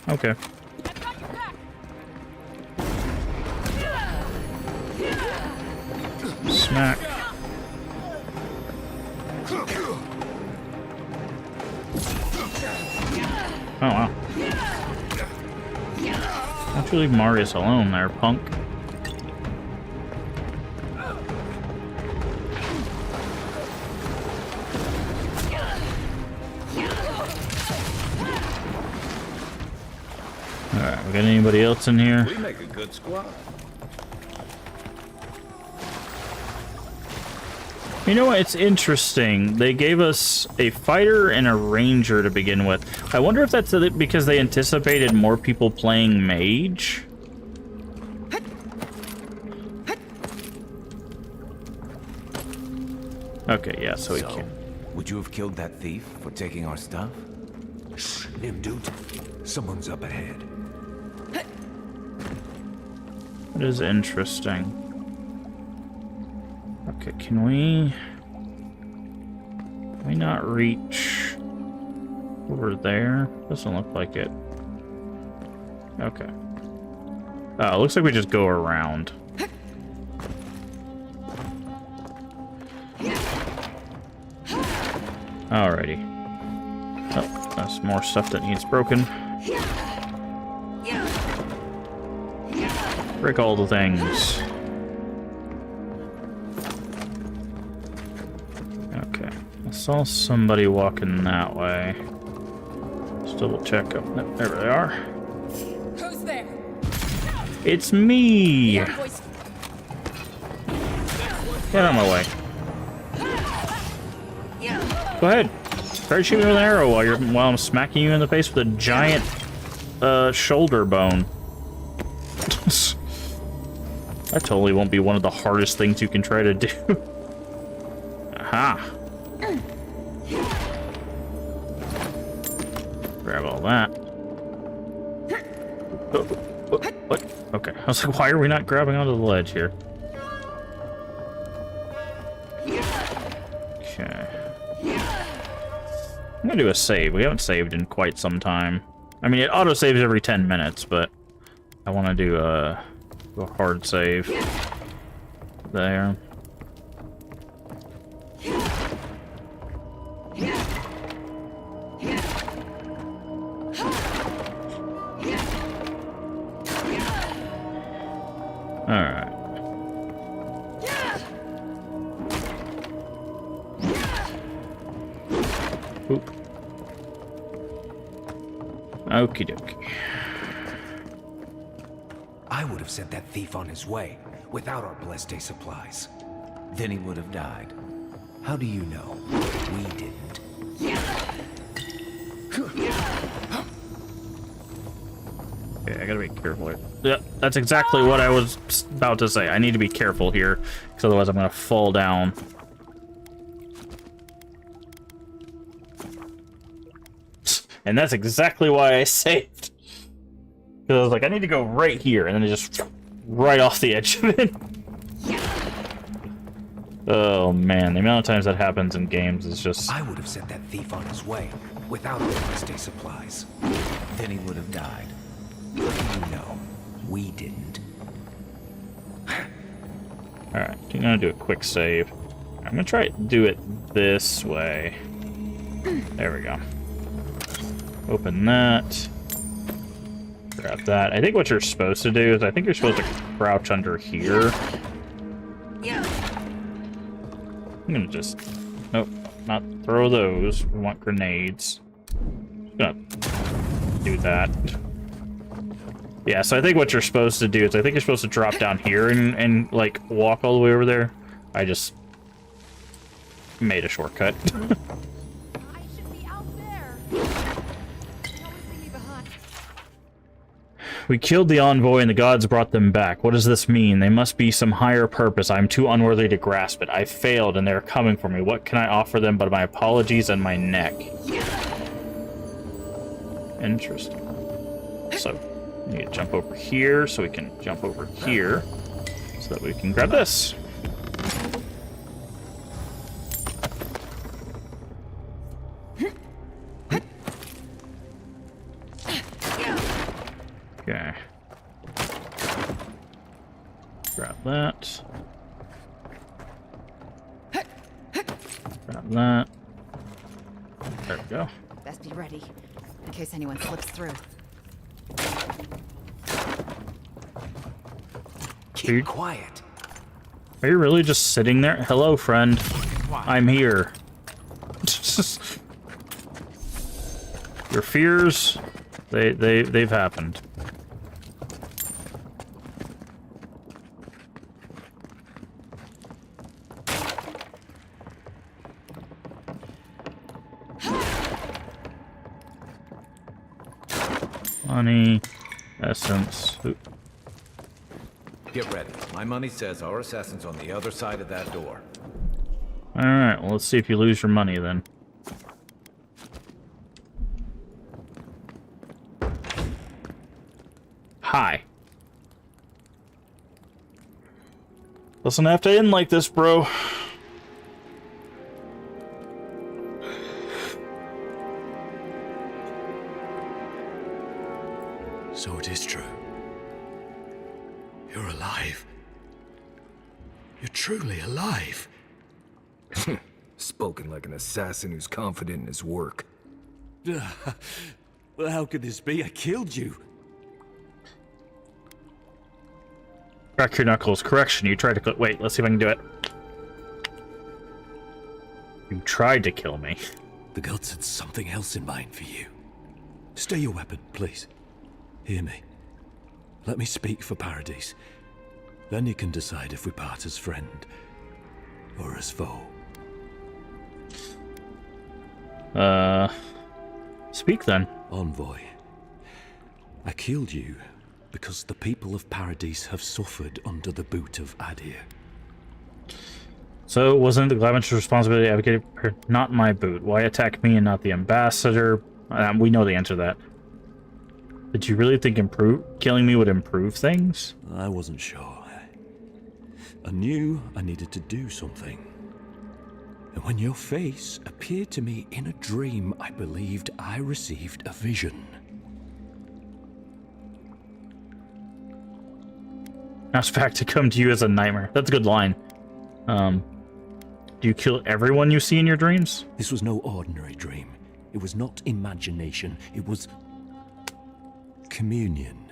Okay. Smack. Oh, wow. Why don't you leave Marius alone there, punk? Alright, we got anybody else in here? We make a good squad. You know what? It's interesting. They gave us a fighter and a ranger to begin with. I wonder if that's because they anticipated more people playing mage. Okay, yeah, so we can. Would you have killed that thief for taking our stuff? Shh, Nim dude. Someone's up ahead. That is interesting. Okay, can we not reach over there? Doesn't look like it. Okay. Oh, it looks like we just go around. Alrighty. Oh, that's more stuff that needs broken. Break all the things. Okay. I saw somebody walking that way. Let's double check. Oh, no, there they are. Who's there? It's me! Yeah, Get boys. out of my way. Go ahead. Try to shoot me with an arrow while I'm smacking you in the face with a giant shoulder bone. That totally won't be one of the hardest things you can try to do. Aha! Grab all that. Oh, what? Okay. I was like, why are we not grabbing onto the ledge here? Okay. I'm gonna do a save. We haven't saved in quite some time. I mean, it auto-saves every 10 minutes, but I want to do a hard save. There. Alright. Oop. Okie dokie. I would have sent that thief on his way without our blessed day supplies. Then he would have died. How do you know? We didn't. Okay, I gotta be careful here. Yeah, that's exactly what I was about to say. I need to be careful here, because otherwise I'm gonna fall down. And that's exactly why I saved. Because I was like, I need to go right here, and then it just right off the edge of it. Oh man, the amount of times that happens in games is just... I would have sent that thief on his way without our blessed day supplies. Then he would have died. How do you know? We didn't. Alright, I'm gonna do a quick save. I'm gonna try to do it this way. There we go. Open that. Grab that. I think what you're supposed to do is I think you're supposed to crouch under here. I'm gonna just... Nope, not throw those. We want grenades. I'm gonna do that. Yeah, so I think what you're supposed to do is I think you're supposed to drop down here and like, walk all the way over there. I just made a shortcut. We killed the envoy and the gods brought them back. What does this mean? They must be some higher purpose. I'm too unworthy to grasp it. I failed and they're coming for me. What can I offer them but my apologies and my neck? Interesting. So, we need to jump over here so we can jump over here so that we can grab this. Okay. Grab that. Grab that. There we go. Best be ready, in case anyone slips through. Keep quiet. Are you really just sitting there? Hello, friend. I'm here. Your fears, they've happened. Money, essence. Ooh. Get ready. My money says our assassin's on the other side of that door. Alright, well, let's see if you lose your money then. Hi. Doesn't have to end like this, bro. So it is true. You're alive. You're truly alive. Spoken like an assassin who's confident in his work. Well, how could this be? I killed you. Crack your knuckles. Correction, you tried to wait, let's see if I can do it. You tried to kill me. The gods had something else in mind for you. Stay your weapon, please. Hear me. Let me speak for Paradise. Then you can decide if we part as friend or as foe. Speak then. Envoy. I killed you because the people of Paradise have suffered under the boot of Adir. So, wasn't the Glaventer's responsibility to advocate for not my boot? Why attack me and not the ambassador? We know the answer to that. Did you really think killing me would improve things? I wasn't sure. I knew I needed to do something. And when your face appeared to me in a dream, I believed I received a vision. Now it's back to come to you as a nightmare. That's a good line. Do you kill everyone you see in your dreams? This was no ordinary dream. It was not imagination. It was communion.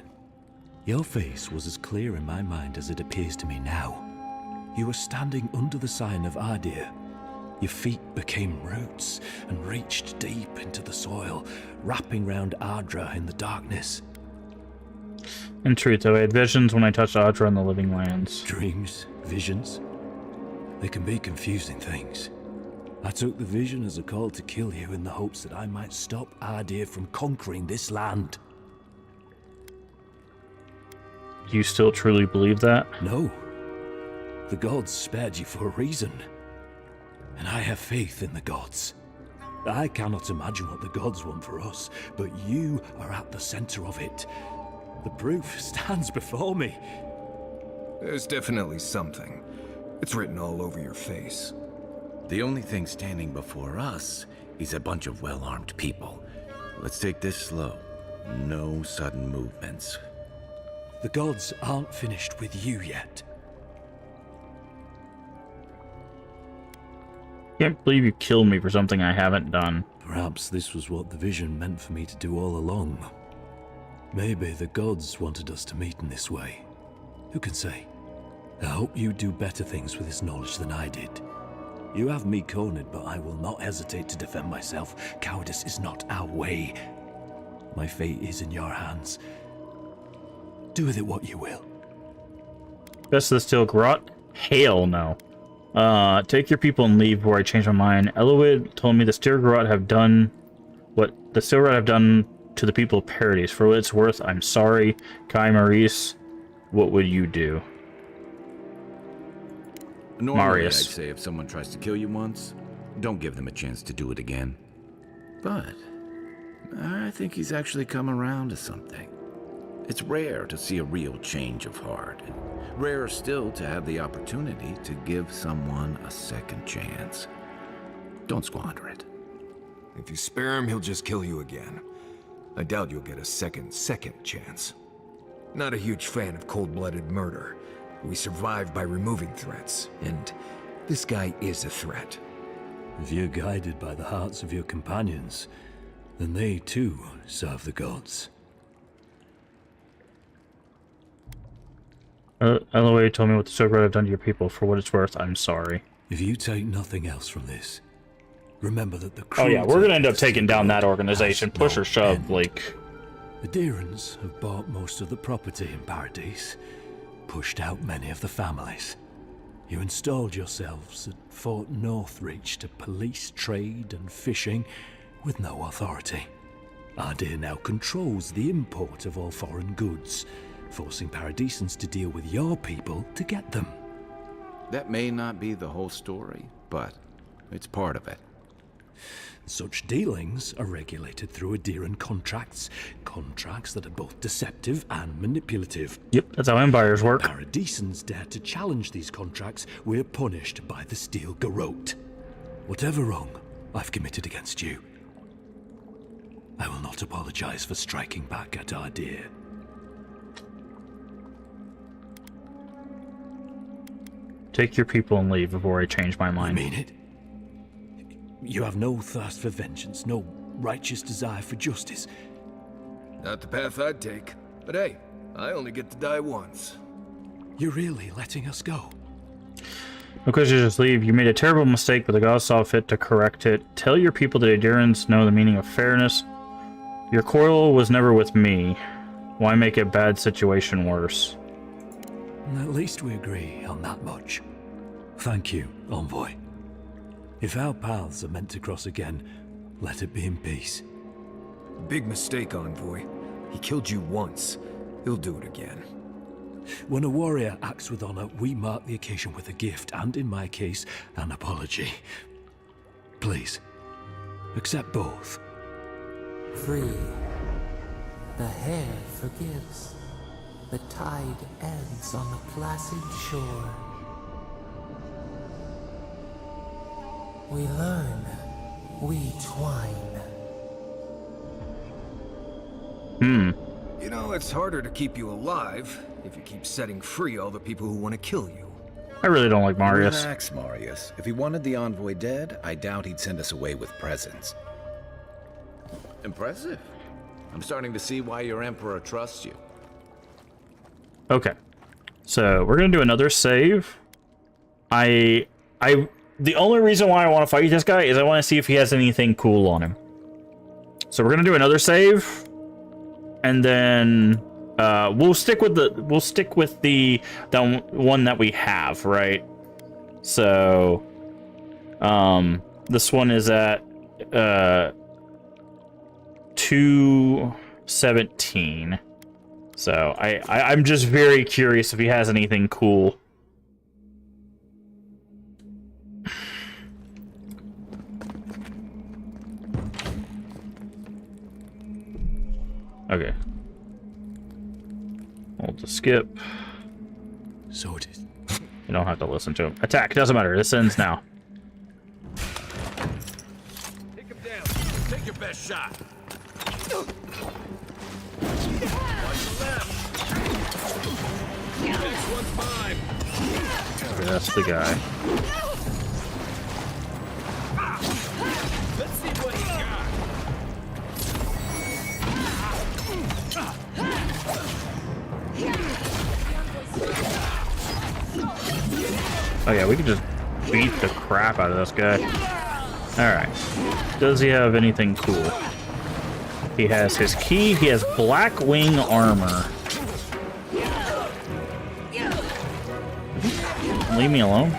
Your face was as clear in my mind as it appears to me now. You were standing under the sign of Adir. Your feet became roots and reached deep into the soil, wrapping round Ardra in the darkness. In truth, though, I had visions when I touched Audra on the living lands. Dreams, visions, they can be confusing things. I took the vision as a call to kill you in the hopes that I might stop Adir from conquering this land. Do you still truly believe that? No. The gods spared you for a reason. And I have faith in the gods. I cannot imagine what the gods want for us, but you are at the center of it. The proof stands before me. There's definitely something. It's written all over your face. The only thing standing before us is a bunch of well-armed people. Let's take this slow. No sudden movements. The gods aren't finished with you yet. Can't believe you killed me for something I haven't done. Perhaps this was what the vision meant for me to do all along. Maybe the gods wanted us to meet in this way. Who can say? I hope you do better things with this knowledge than I did. You have me cornered, but I will not hesitate to defend myself. Cowardice is not our way. My fate is in your hands. Do with it what you will. Best of the Steel Garrote? Hell no. Take your people and leave before I change my mind. Eloid told me the Steel Garrote have done what the Steel Garrote have done to the people of Paradise. For what it's worth, I'm sorry. Kai Maurice, what would you do? Normally, Marius. I'd say if someone tries to kill you once, don't give them a chance to do it again. But I think he's actually come around to something. It's rare to see a real change of heart. And rarer still to have the opportunity to give someone a second chance. Don't squander it. If you spare him, he'll just kill you again. I doubt you'll get a second chance. Not a huge fan of cold-blooded murder. We survive by removing threats, and this guy is a threat. If you're guided by the hearts of your companions, then they too serve the gods. LOA told me what the Silverwood have done to your people. For what it's worth, I'm sorry. If you take nothing else from this, remember that the Oh yeah, we're gonna end up taking down that organization, push or shove, like... The Deerans have bought most of the property in Paradise, pushed out many of the families. You installed yourselves at Fort Northreach to police trade and fishing with no authority. Ardea now controls the import of all foreign goods, forcing Paradisans to deal with your people to get them. That may not be the whole story, but it's part of it. Such dealings are regulated through Aderan contracts that are both deceptive and manipulative. Yep, that's how empires work. Paradisans dare to challenge these contracts, we're punished by the Steel Garrote. Whatever wrong I've committed against you, I will not apologize for striking back at Ardea. Take your people and leave before I change my mind. You mean it? You have no thirst for vengeance, no righteous desire for justice. Not the path I'd take. But hey, I only get to die once. You're really letting us go? Because you just leave. You made a terrible mistake, but the gods saw fit to correct it. Tell your people that Adirans know the meaning of fairness. Your quarrel was never with me. Why make a bad situation worse? At least we agree on that much. Thank you, Envoy. If our paths are meant to cross again, let it be in peace. Big mistake, Envoy. He killed you once. He'll do it again. When a warrior acts with honor, we mark the occasion with a gift, and in my case, an apology. Please, accept both. Free. The hair forgives. The tide ends on the placid shore. We learn. We twine. You know, it's harder to keep you alive if you keep setting free all the people who want to kill you. I really don't like Marius. Relax, Marius. If he wanted the envoy dead, I doubt he'd send us away with presents. Impressive. I'm starting to see why your emperor trusts you. Okay. So, we're gonna do another save. The only reason why I want to fight this guy is I want to see if he has anything cool on him. So we're gonna do another save, and then we'll stick with the one that we have, right? So this one is at 217. So I'm just very curious if he has anything cool. Okay. Hold to skip. So it is. You don't have to listen to him. Attack, doesn't matter. This ends now. Take him down. Take your best shot. Next one's mine. Okay, that's the guy. Let's see what he got. Oh yeah, we can just beat the crap out of this guy. Alright. Does he have anything cool? He has his key, he has black wing armor. Leave me alone.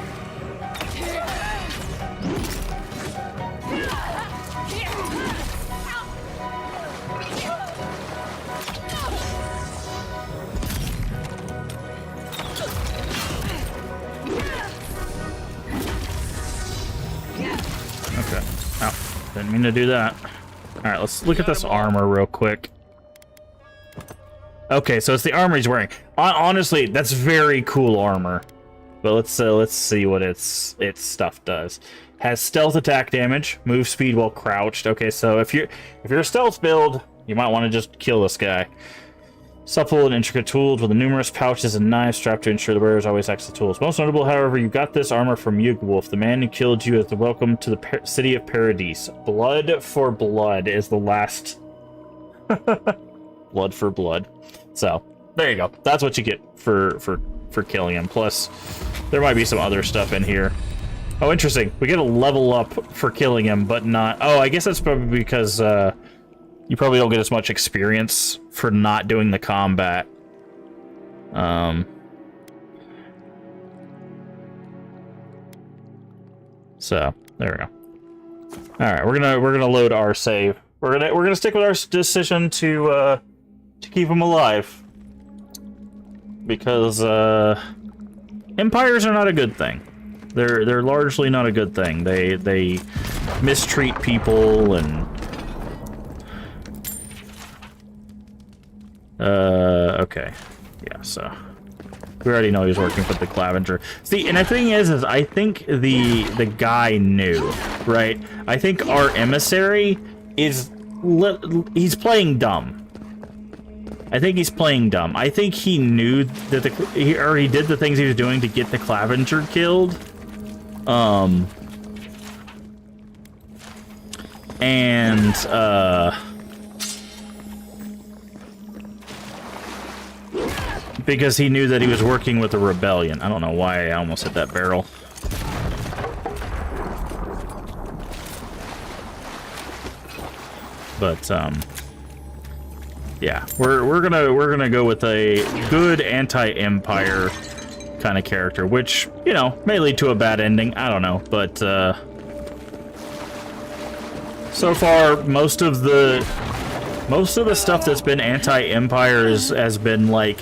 Okay. Ow. Didn't mean to do that. Alright, let's look at this armor real quick. Okay, so it's the armor he's wearing. Honestly, that's very cool armor. But let's see what its stuff does. Has stealth attack damage, move speed while crouched. Okay, so if you're a stealth build, you might want to just kill this guy. Supple and intricate tools with numerous pouches and knives strapped to ensure the wearers always access tools. Most notable, however, you got this armor from Yugwolf, the man who killed you at the welcome to the city of Paradise. Blood for blood is the last. Blood for blood. So there you go. That's what you get for killing him. Plus, there might be some other stuff in here. Oh, interesting. We get a level up for killing him, but not. Oh, I guess that's probably because you probably don't get as much experience for not doing the combat. So there we go. All right, we're gonna load our save. We're gonna stick with our decision to keep him alive because empires are not a good thing. They're largely not a good thing. They mistreat people and okay. Yeah, so we already know he's working for the Clavenger. See, and the thing is I think the guy knew, right? I think our emissary he's playing dumb. I think he's playing dumb. I think he knew that he did the things he was doing to get the Clavenger killed. Because he knew that he was working with the rebellion. I don't know why I almost hit that barrel. But yeah, we're gonna go with a good anti-empire kind of character, which, you know, may lead to a bad ending. I don't know, but so far most of the stuff that's been anti-empire has been like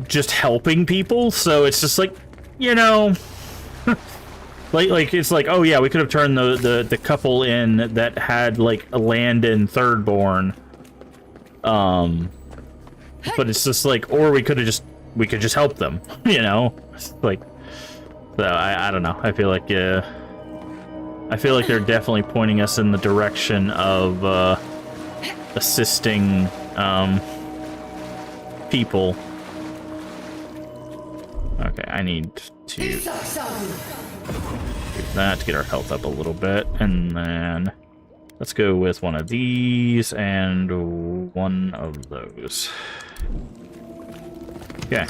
just helping people. So it's just like, you know, like it's like, oh yeah, we could have turned the couple in that had like a land in Thirdborn. But it's just like, or we could just help them, you know? Like, so I don't know. I feel like they're definitely pointing us in the direction of assisting people. Okay, I need to do that to get our health up a little bit, and then let's go with one of these and one of those. Okay.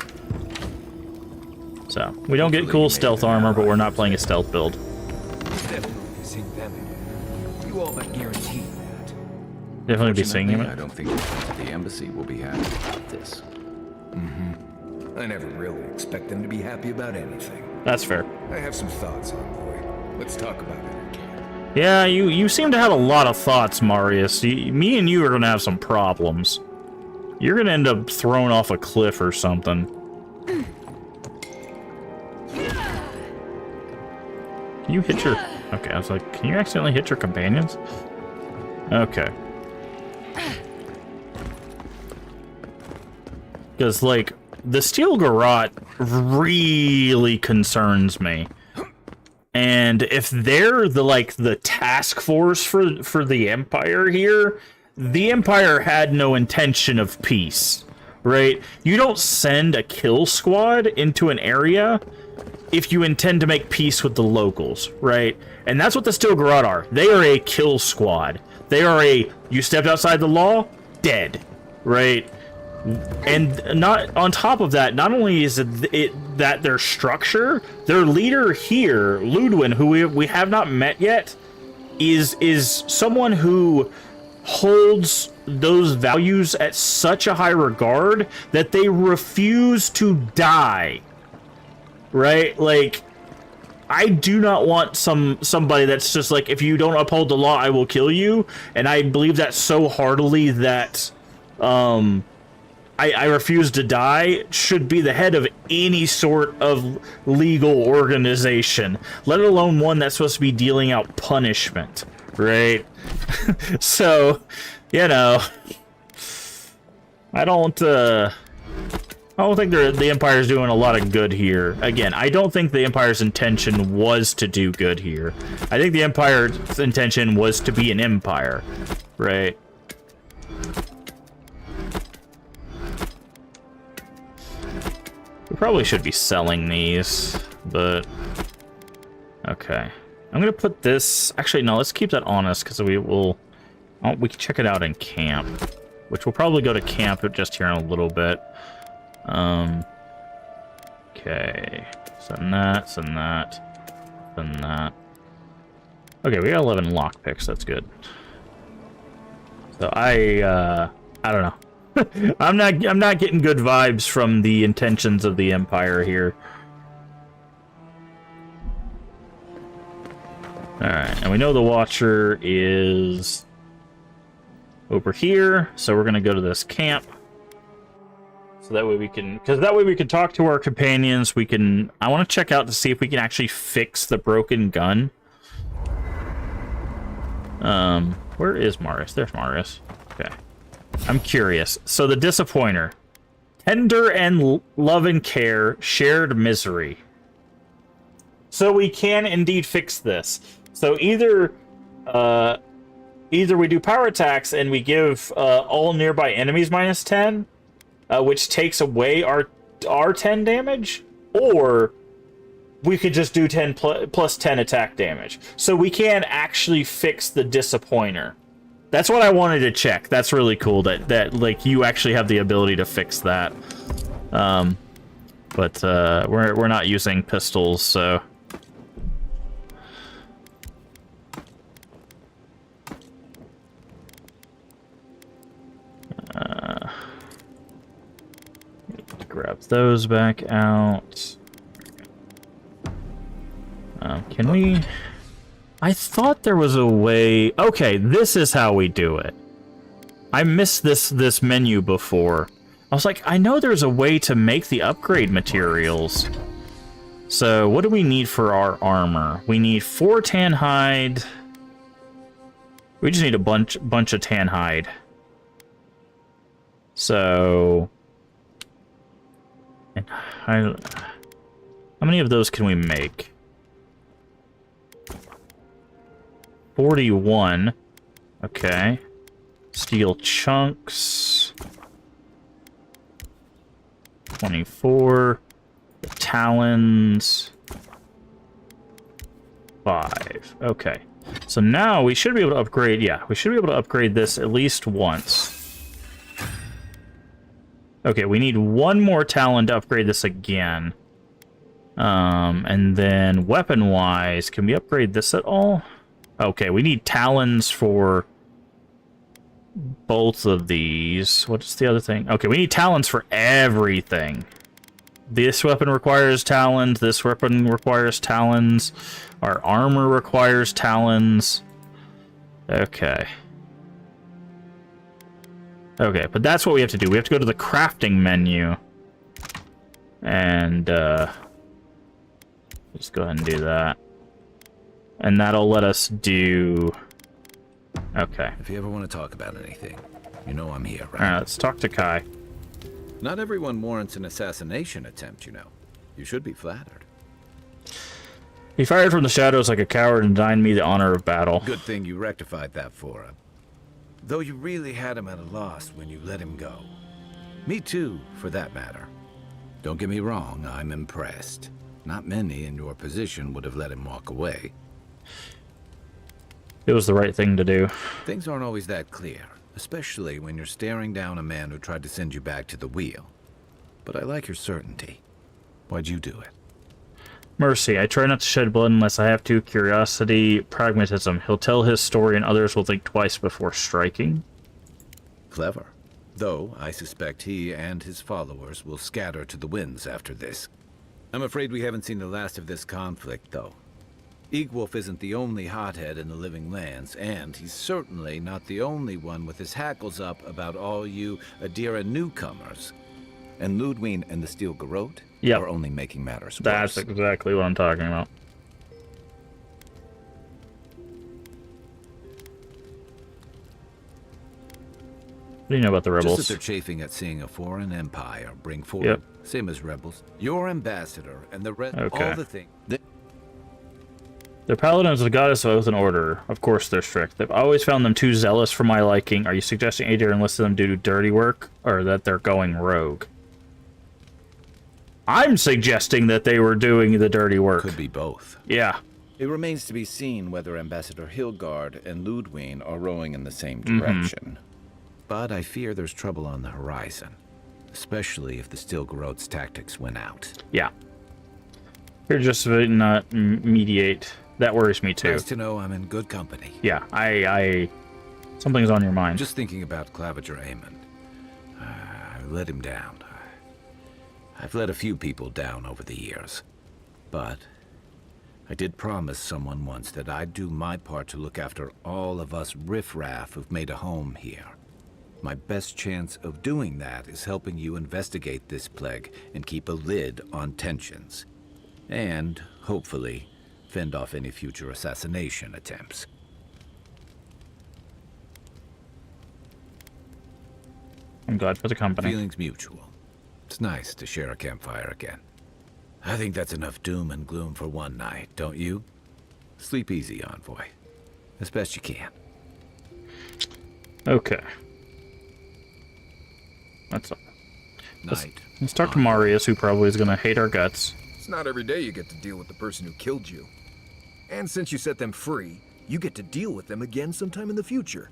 So, we don't get cool stealth armor, but we're not playing a stealth build. Definitely seeing them. You all but guarantee that. Definitely be seeing him. I don't think the embassy will be happy about this. Mm-hmm. I never really expect them to be happy about anything. That's fair. I have some thoughts, Envoy. Let's talk about it. Yeah, you seem to have a lot of thoughts, Marius. Me and you are gonna have some problems. You're gonna end up thrown off a cliff or something. Can you hit your... Okay, I was like, can you accidentally hit your companions? Okay. Because, like, the Steel Garrote really concerns me. And if they're the task force for the Empire here, the Empire had no intention of peace, right? You don't send a kill squad into an area if you intend to make peace with the locals, right? And that's what the Steel Garrote are. They are a kill squad. They are you stepped outside the law, dead, right? And not on top of that, not only is it that their structure, their leader here, Ludwin, who we have not met yet, is someone who holds those values at such a high regard that they refuse to die. Right? Like, I do not want somebody that's just like, if you don't uphold the law, I will kill you. And I believe that so heartily that I refuse to die should be the head of any sort of legal organization, let alone one that's supposed to be dealing out punishment, right? So, you know, I don't think the Empire's doing a lot of good here. Again, I don't think the Empire's intention was to do good here. I think the Empire's intention was to be an empire, right? We probably should be selling these, but... Okay. I'm gonna put this... Actually, no, let's keep that on us, because we will... Oh, we can check it out in camp, which we'll probably go to camp just here in a little bit. Okay. Send that, send that, send that. Okay, we got 11 lockpicks, that's good. So I don't know. I'm not getting good vibes from the intentions of the Empire here. Alright, and we know the Watcher is over here, so we're gonna go to this camp. So that way we can, because that way we can talk to our companions. We can, I want to check out to see if we can actually fix the broken gun. Where is Marius? There's Marius. Okay. I'm curious. So the Disappointer. Tender and love and care, shared misery. So we can indeed fix this. So either we do power attacks and we give all nearby enemies -10, which takes away our 10 damage, or we could just do 10 plus 10 attack damage. So we can actually fix the Disappointer. That's what I wanted to check. That's really cool that like you actually have the ability to fix that. But we're not using pistols, so grab those back out. Can we? I thought there was a way... Okay, this is how we do it. I missed this menu before. I was like, I know there's a way to make the upgrade materials. So, what do we need for our armor? We need 4 tan hide. We just need a bunch of tan hide. So... how many of those can we make? 41. Okay. Steel chunks. 24. Talons. 5. Okay. So now we should be able to upgrade, yeah, we should be able to upgrade this at least once. Okay, we need one more talon to upgrade this again. And then weapon-wise, can we upgrade this at all? Okay, we need talons for both of these. What's the other thing? Okay, we need talons for everything. This weapon requires talons. This weapon requires talons. Our armor requires talons. Okay. Okay, but that's what we have to do. We have to go to the crafting menu. And, just go ahead and do that. And that'll let us do... Okay. If you ever want to talk about anything, you know I'm here, right? Alright, let's talk to Kai. Not everyone warrants an assassination attempt, you know. You should be flattered. He fired from the shadows like a coward and denied me the honor of battle. Good thing you rectified that for him. Though you really had him at a loss when you let him go. Me too, for that matter. Don't get me wrong, I'm impressed. Not many in your position would have let him walk away. It was the right thing to do. Things aren't always that clear, especially when you're staring down a man who tried to send you back to the wheel. But I like your certainty. Why'd you do it? Mercy. I try not to shed blood unless I have to. Curiosity, pragmatism. He'll tell his story and others will think twice before striking. Clever. Though, I suspect he and his followers will scatter to the winds after this. I'm afraid we haven't seen the last of this conflict, though. Eagwolf isn't the only hothead in the Living Lands, and he's certainly not the only one with his hackles up about all you Adira newcomers. And Ludwig and the Steel Garrote are only making matters worse. That's exactly what I'm talking about. What do you know about the rebels? Just that they're chafing at seeing a foreign empire bring forward, same as rebels, your ambassador and the rest, all the things. They're paladins of the goddess of oath and order. Of course they're strict. They've always found them too zealous for my liking. Are you suggesting Adir enlisted them to do dirty work, or that they're going rogue? I'm suggesting that they were doing the dirty work. Could be both. Yeah. It remains to be seen whether Ambassador Hilgard and Ludwig are rowing in the same direction. But I fear there's trouble on the horizon, especially if the Steel Garrote's tactics win out. Yeah. You're just not mediate. That worries me too. Nice to know I'm in good company. Yeah, I something's on your mind. Just thinking about Claviger Amon. I let him down. I've let a few people down over the years. But I did promise someone once that I'd do my part to look after all of us riffraff who've made a home here. My best chance of doing that is helping you investigate this plague and keep a lid on tensions. And, hopefully, fend off any future assassination attempts. I'm glad for the company. Feelings mutual. It's nice to share a campfire again. I think that's enough doom and gloom for one night, don't you? Sleep easy, Envoy. As best you can. Okay. That's all. Night. Let's talk to Marius, who probably is going to hate our guts. It's not every day you get to deal with the person who killed you. And since you set them free, you get to deal with them again sometime in the future.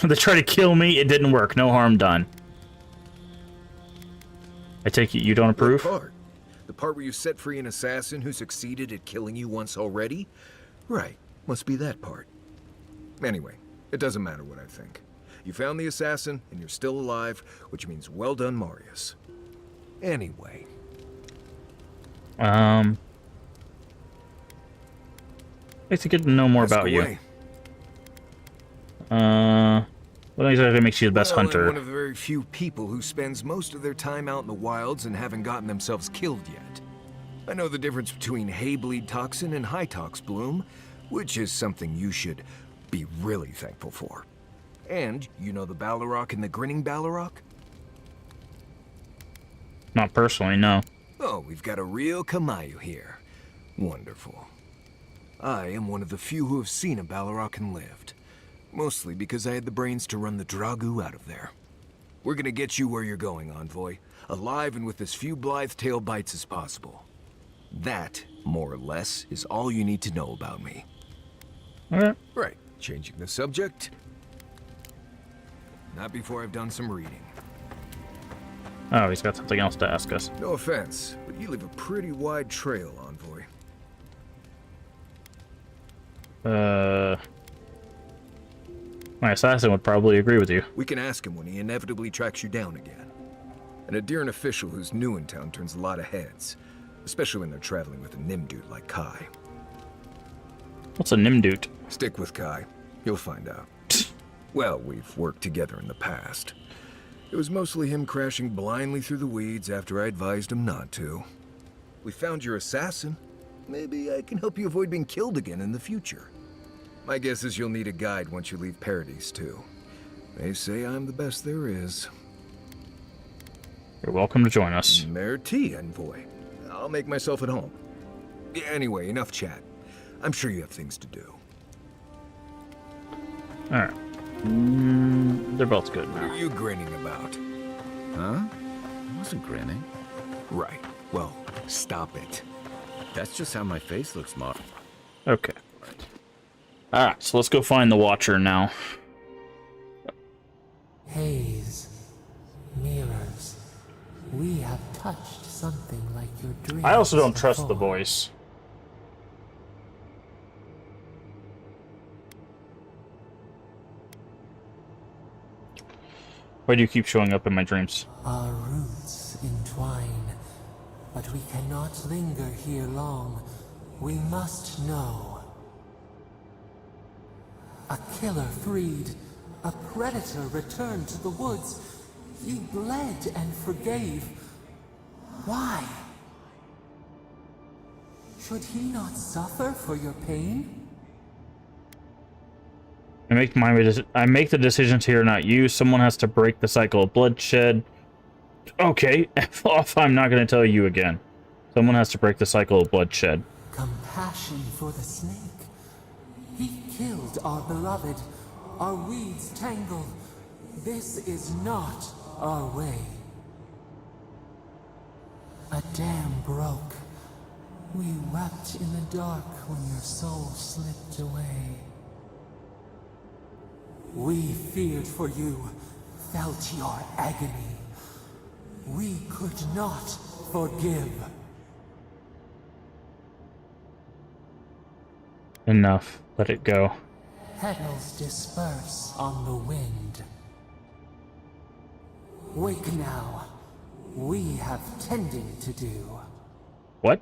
They tried to kill me, it didn't work. No harm done. I take it you don't approve? What part? The part where you set free an assassin who succeeded at killing you once already? Right, must be that part. Anyway, it doesn't matter what I think. You found the assassin, and you're still alive, which means well done, Marius. Anyway. I'd like to get to know more Ask about away. you. What exactly makes you the best Well, hunter? I'm one of the very few people who spends most of their time out in the wilds and haven't gotten themselves killed yet. I know the difference between hay-bleed toxin and high-tox bloom, which is something you should be really thankful for. And you know the Balrog and the Grinning Balrog? Not personally, no. Oh, we've got a real Kamayu here. Wonderful. I am one of the few who have seen a Balrog and lived. Mostly because I had the brains to run the Dragu out of there. We're gonna get you where you're going, Envoy. Alive and with as few blithe tail bites as possible. That, more or less, is all you need to know about me. Okay. Right. Changing the subject. Not before I've done some reading. Oh, he's got something else to ask us. No offense, but you leave a pretty wide trail, Envoy. My assassin would probably agree with you. We can ask him when he inevitably tracks you down again. An Adiran official who's new in town turns a lot of heads, especially when they're traveling with a Nimdude like Kai. What's a Nimdude? Stick with Kai. You'll find out. Well, we've worked together in the past. It was mostly him crashing blindly through the weeds after I advised him not to. We found your assassin. Maybe I can help you avoid being killed again in the future. My guess is you'll need a guide once you leave Paradise, too. They say I'm the best there is. You're welcome to join us. Merci, Envoy. I'll make myself at home. Anyway, enough chat. I'm sure you have things to do. Alright. They're both good What now. are you grinning about? Huh? I wasn't grinning. Right. Well, stop it. That's just how my face looks, Mark. Okay. Alright, so let's go find the Watcher now. Haze, mirrors, we have touched something like your dreams. I also don't trust the before. voice. Why do you keep showing up in my dreams? Our roots entwine, but we cannot linger here long. We must know. A killer freed. A predator returned to the woods. You bled and forgave. Why? Should he not suffer for your pain? I make the decisions here, not you. Someone has to break the cycle of bloodshed. Okay, F off. I'm not going to tell you again. Someone has to break the cycle of bloodshed. Compassion for the snake. He killed our beloved. Our weeds tangled. This is not our way. A dam broke. We wept in the dark when your soul slipped away. We feared for you, felt your agony. We could not forgive. Enough. Let it go. Petals disperse on the wind. Wake now. We have tending to do. What?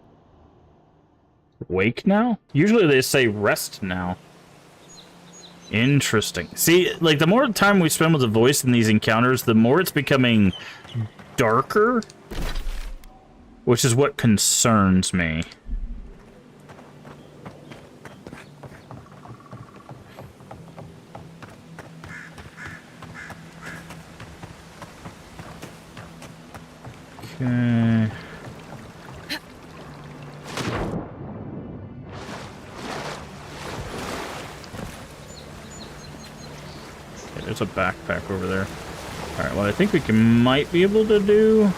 Wake now? Usually they say rest now. Interesting. See, like, the more time we spend with the voice in these encounters, the more it's becoming darker, which is what concerns me. Okay. There's a backpack over there. Alright, what I think might be able to do...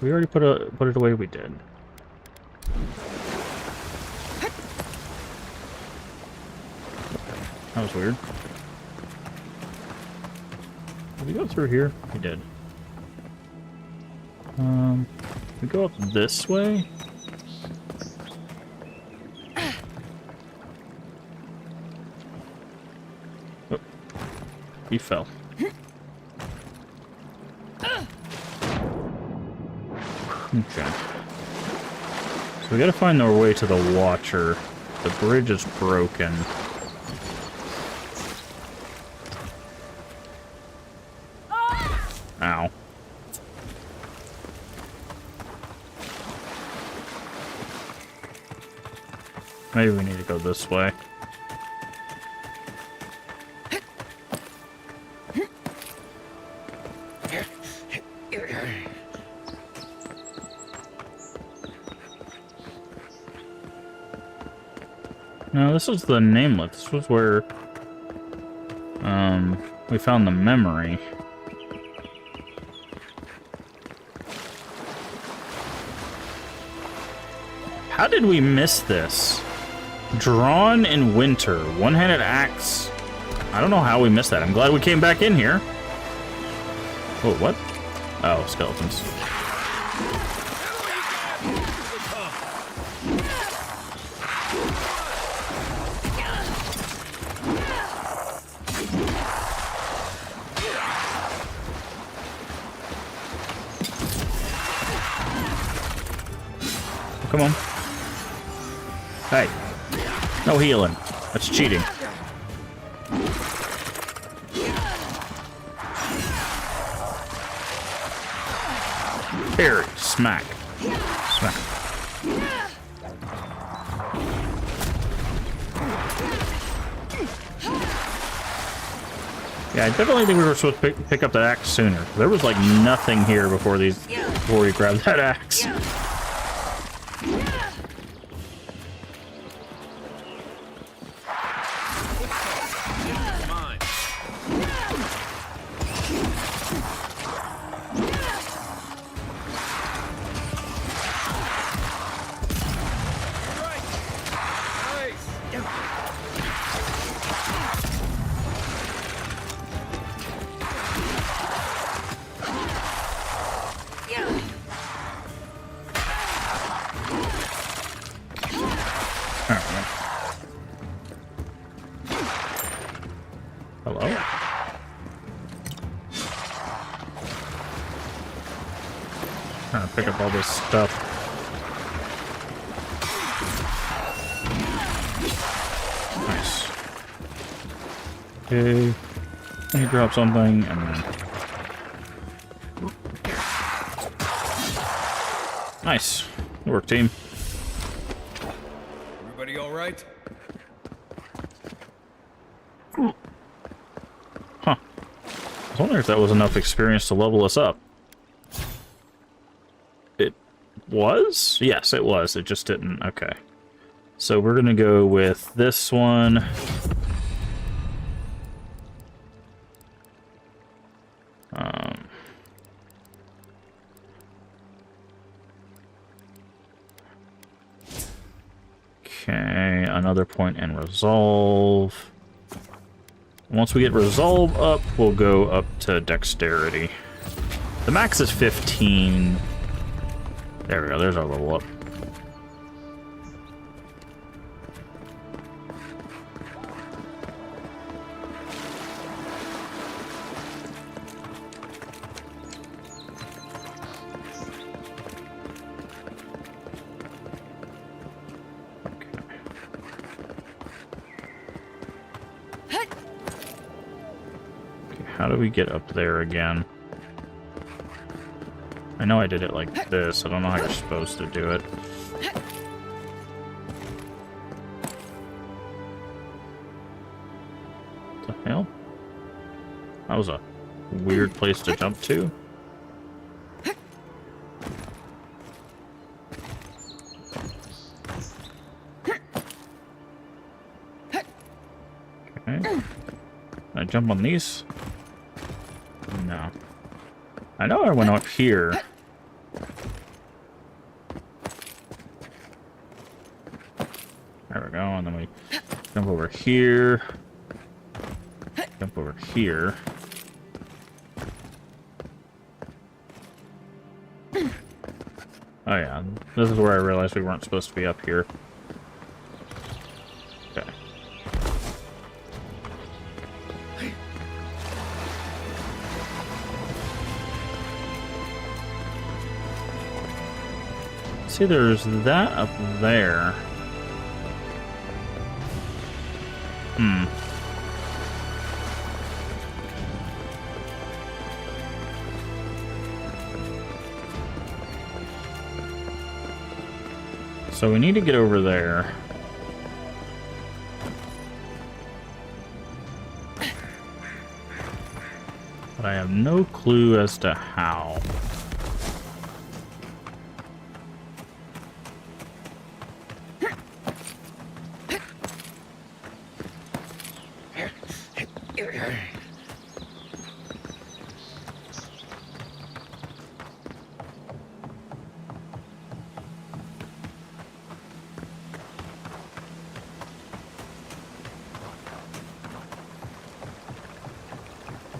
We already put it away, we did. That was weird. Did we go through here? We did. We go up this way? Oh, he fell. Okay. So we gotta find our way to the Watcher. The bridge is broken. Ow. Maybe we need to go this way. No, this was the Nameless. This was where we found the memory. How did we miss this? Drawn in winter. One-handed axe. I don't know how we missed that. I'm glad we came back in here. Oh, what? Oh, skeletons. Come on. Hey. No healing. That's cheating. Parry. Smack. Smack. Yeah, I definitely think we were supposed to pick up that axe sooner. There was like nothing here before we grabbed that axe. Hello? Trying to pick up all this stuff. Nice. Okay. Let me drop something and then. Nice. Good work, team. Everybody all right? Huh. I was wondering if that was enough experience to level us up. It was? Yes, it was. It just didn't. Okay. So we're going to go with this one. Okay, another point in resolve. Once we get resolve up, we'll go up to dexterity. The max is 15. There we go, there's our level up. How do we get up there again? I know I did it like this. I don't know how you're supposed to do it. What the hell? That was a weird place to jump to. Okay. Can I jump on these? No. I know I went up here. There we go, and then we jump over here. Jump over here. Oh yeah, this is where I realized we weren't supposed to be up here. Okay. See, there's that up there. So we need to get over there. But I have no clue as to how.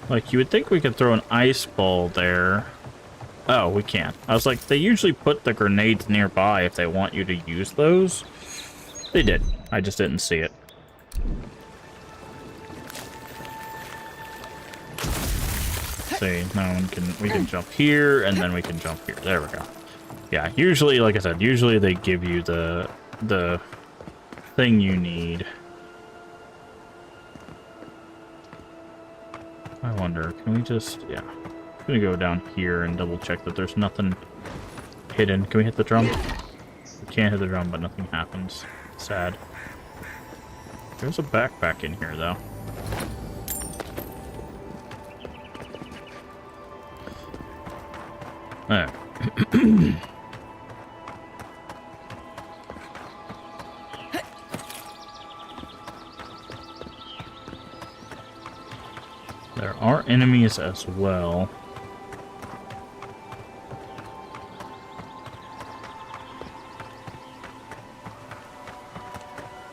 Like, you would think we could throw an ice ball there. Oh, we can't. I was like, they usually put the grenades nearby if they want you to use those. They did. I just didn't see it. See, now we can jump here, and then we can jump here. There we go. Yeah, usually, like I said, usually they give you the thing you need. I wonder, can we just, yeah. I'm gonna go down here and double check that there's nothing hidden. Can we hit the drum? We can't hit the drum, but nothing happens. Sad. There's a backpack in here, though. There. There are enemies as well.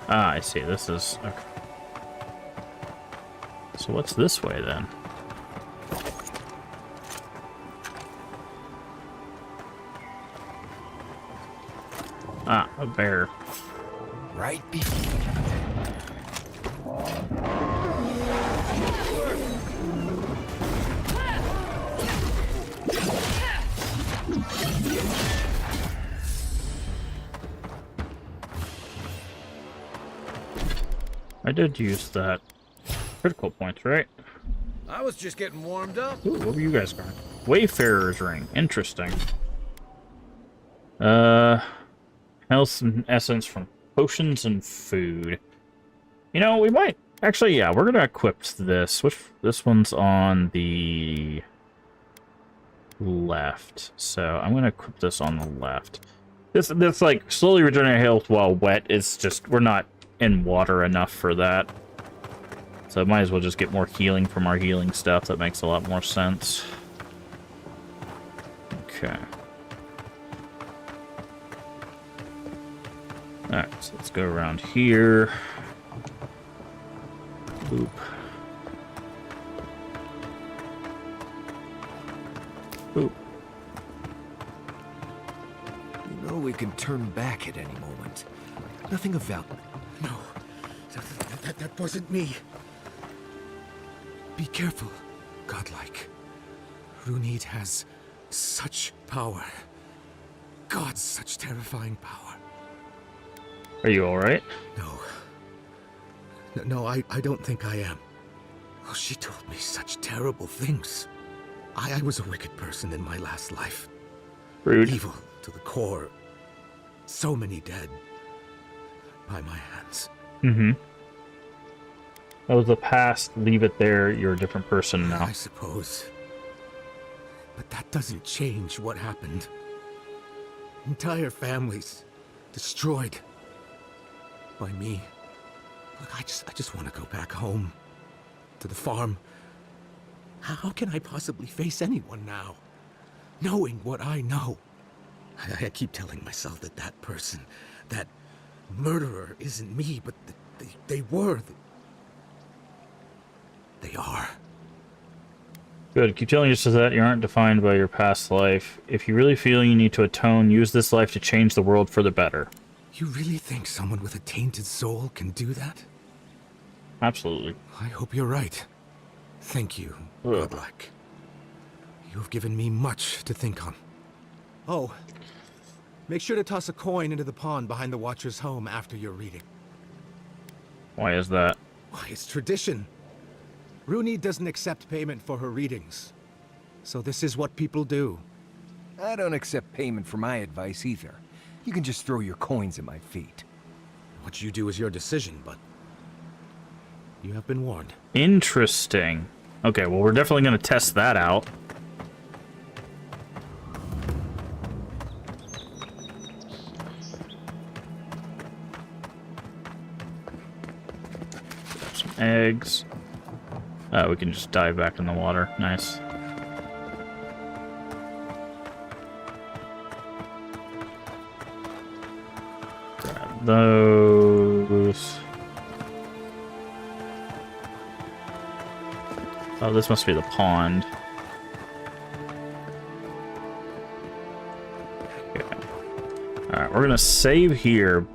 Ah, I see. This is... Okay. So what's this way, then? Ah, a bear. Right before. I did use that critical points, right? I was just getting warmed up. Ooh, what were you guys going? Wayfarer's ring. Interesting. Health and essence from potions and food. You know, we might actually, yeah, we're gonna equip this. This one's on the left, so I'm gonna equip this on the left. This like slowly regenerating health while wet. It's just we're not in water enough for that, so might as well just get more healing from our healing stuff. That makes a lot more sense. Okay. Alright, so let's go around here. Boop. Boop. You know we can turn back at any moment. Nothing of value. No, that wasn't me. Be careful, godlike. Runid has such power. God, such terrifying power. Are you alright? No, I don't think I am. Oh, she told me such terrible things. I was a wicked person in my last life. Rude. Evil to the core. So many dead. By my hands. Mm-hmm. That was the past. Leave it there. You're a different person now. I suppose. But that doesn't change what happened. Entire families destroyed. By me. Look, I just want to go back home. To the farm. How can I possibly face anyone now? Knowing what I know. I keep telling myself that that person, that murderer isn't me, but they were. They are. Good. Keep telling yourself that you aren't defined by your past life. If you really feel you need to atone, use this life to change the world for the better. You really think someone with a tainted soul can do that? Absolutely. I hope you're right. Thank you, godlike. You have given me much to think on. Oh, make sure to toss a coin into the pond behind the Watcher's home after your reading. Why is that? Why, it's tradition. Runid doesn't accept payment for her readings. So this is what people do. I don't accept payment for my advice either. You can just throw your coins at my feet. What you do is your decision, but you have been warned. Interesting. Okay, well, we're definitely going to test that out. Some eggs. We can just dive back in the water. Nice. Grab those. Oh, this must be the pond. Okay. Alright, we're gonna save here.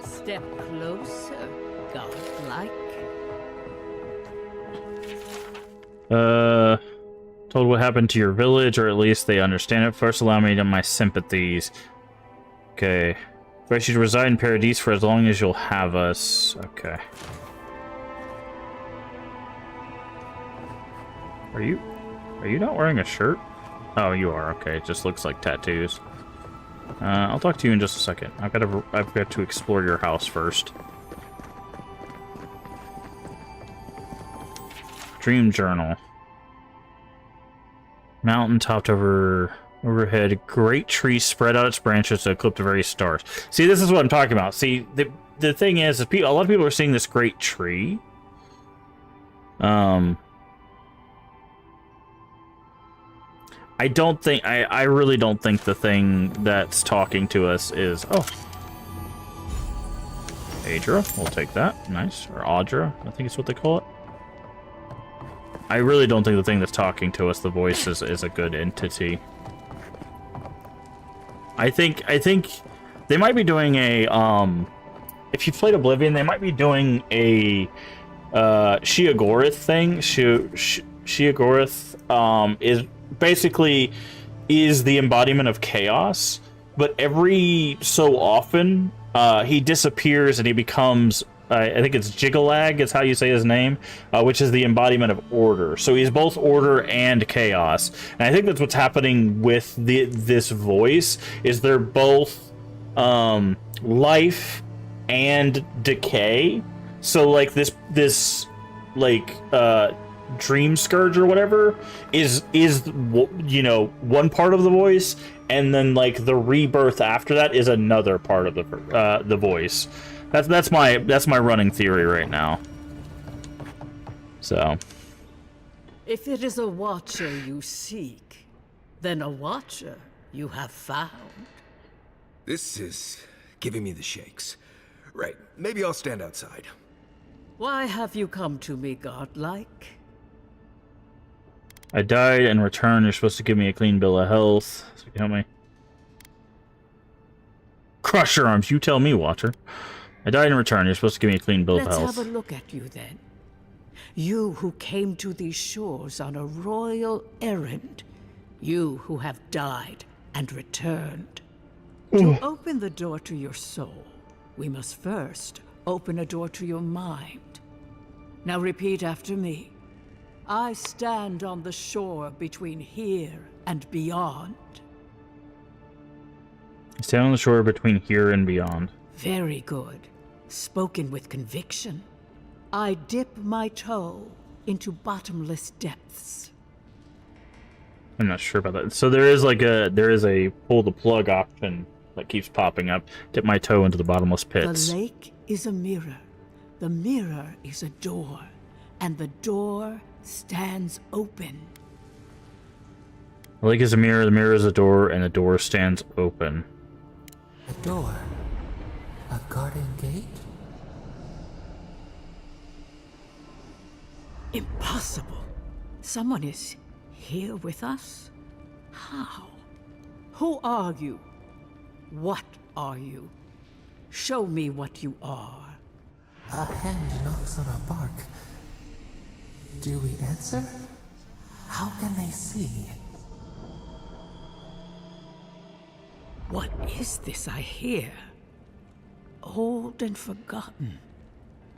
Step closer, godlike. Told what happened to your village, or at least they understand it. First, allow me to my sympathies. Okay. I should reside in Paradise for as long as you'll have us. Okay. Are you not wearing a shirt? Oh, you are. Okay, it just looks like tattoos. I'll talk to you in just a second. I've got to explore your house first. Dream journal. Mountain topped overhead, great tree spread out its branches to eclipse the very stars. See, this is what I'm talking about. See, the thing is a lot of people are seeing this great tree. I really don't think the thing that's talking to us is... Oh. Adra, we'll take that. Nice. Or Audra, I think it's what they call it. I really don't think the thing that's talking to us, the voice, is a good entity. I think they might be doing a, if you played Oblivion, they might be doing a Sheogorath thing. Sheogorath is basically the embodiment of chaos, but every so often he disappears and he becomes I think it's Jigalag is how you say his name, which is the embodiment of order. So he's both order and chaos. And I think that's what's happening with this voice, is they're both life and decay. So like this like Dream Scourge or whatever is you know, one part of the voice, and then like the rebirth after that is another part of the voice. That's my running theory right now. So, if it is a watcher you seek, then a watcher you have found. This is giving me the shakes. Right, maybe I'll stand outside. Why have you come to me, godlike? I died and returned. You're supposed to give me a clean bill of health, so you can help me. Crush your arms. You tell me, Watcher. I died and returned. You're supposed to give me a clean bill of health. Let's have a look at you then. You who came to these shores on a royal errand. You who have died and returned. To open the door to your soul, we must first open a door to your mind. Now repeat after me. I stand on the shore between here and beyond. I stand on the shore between here and beyond. Very good. Spoken with conviction. I dip my toe into bottomless depths. I'm not sure about that. So there is a pull the plug option that keeps popping up. Dip my toe into the bottomless pits. The lake is a mirror. The mirror is a door. And the door stands open. The lake is a mirror, the mirror is a door, and the door stands open. A door? A garden gate? Impossible. Someone is here with us? How? Who are you? What are you? Show me what you are. A hand knocks on our bark. Do we answer? How can they see? What is this I hear? Old and forgotten.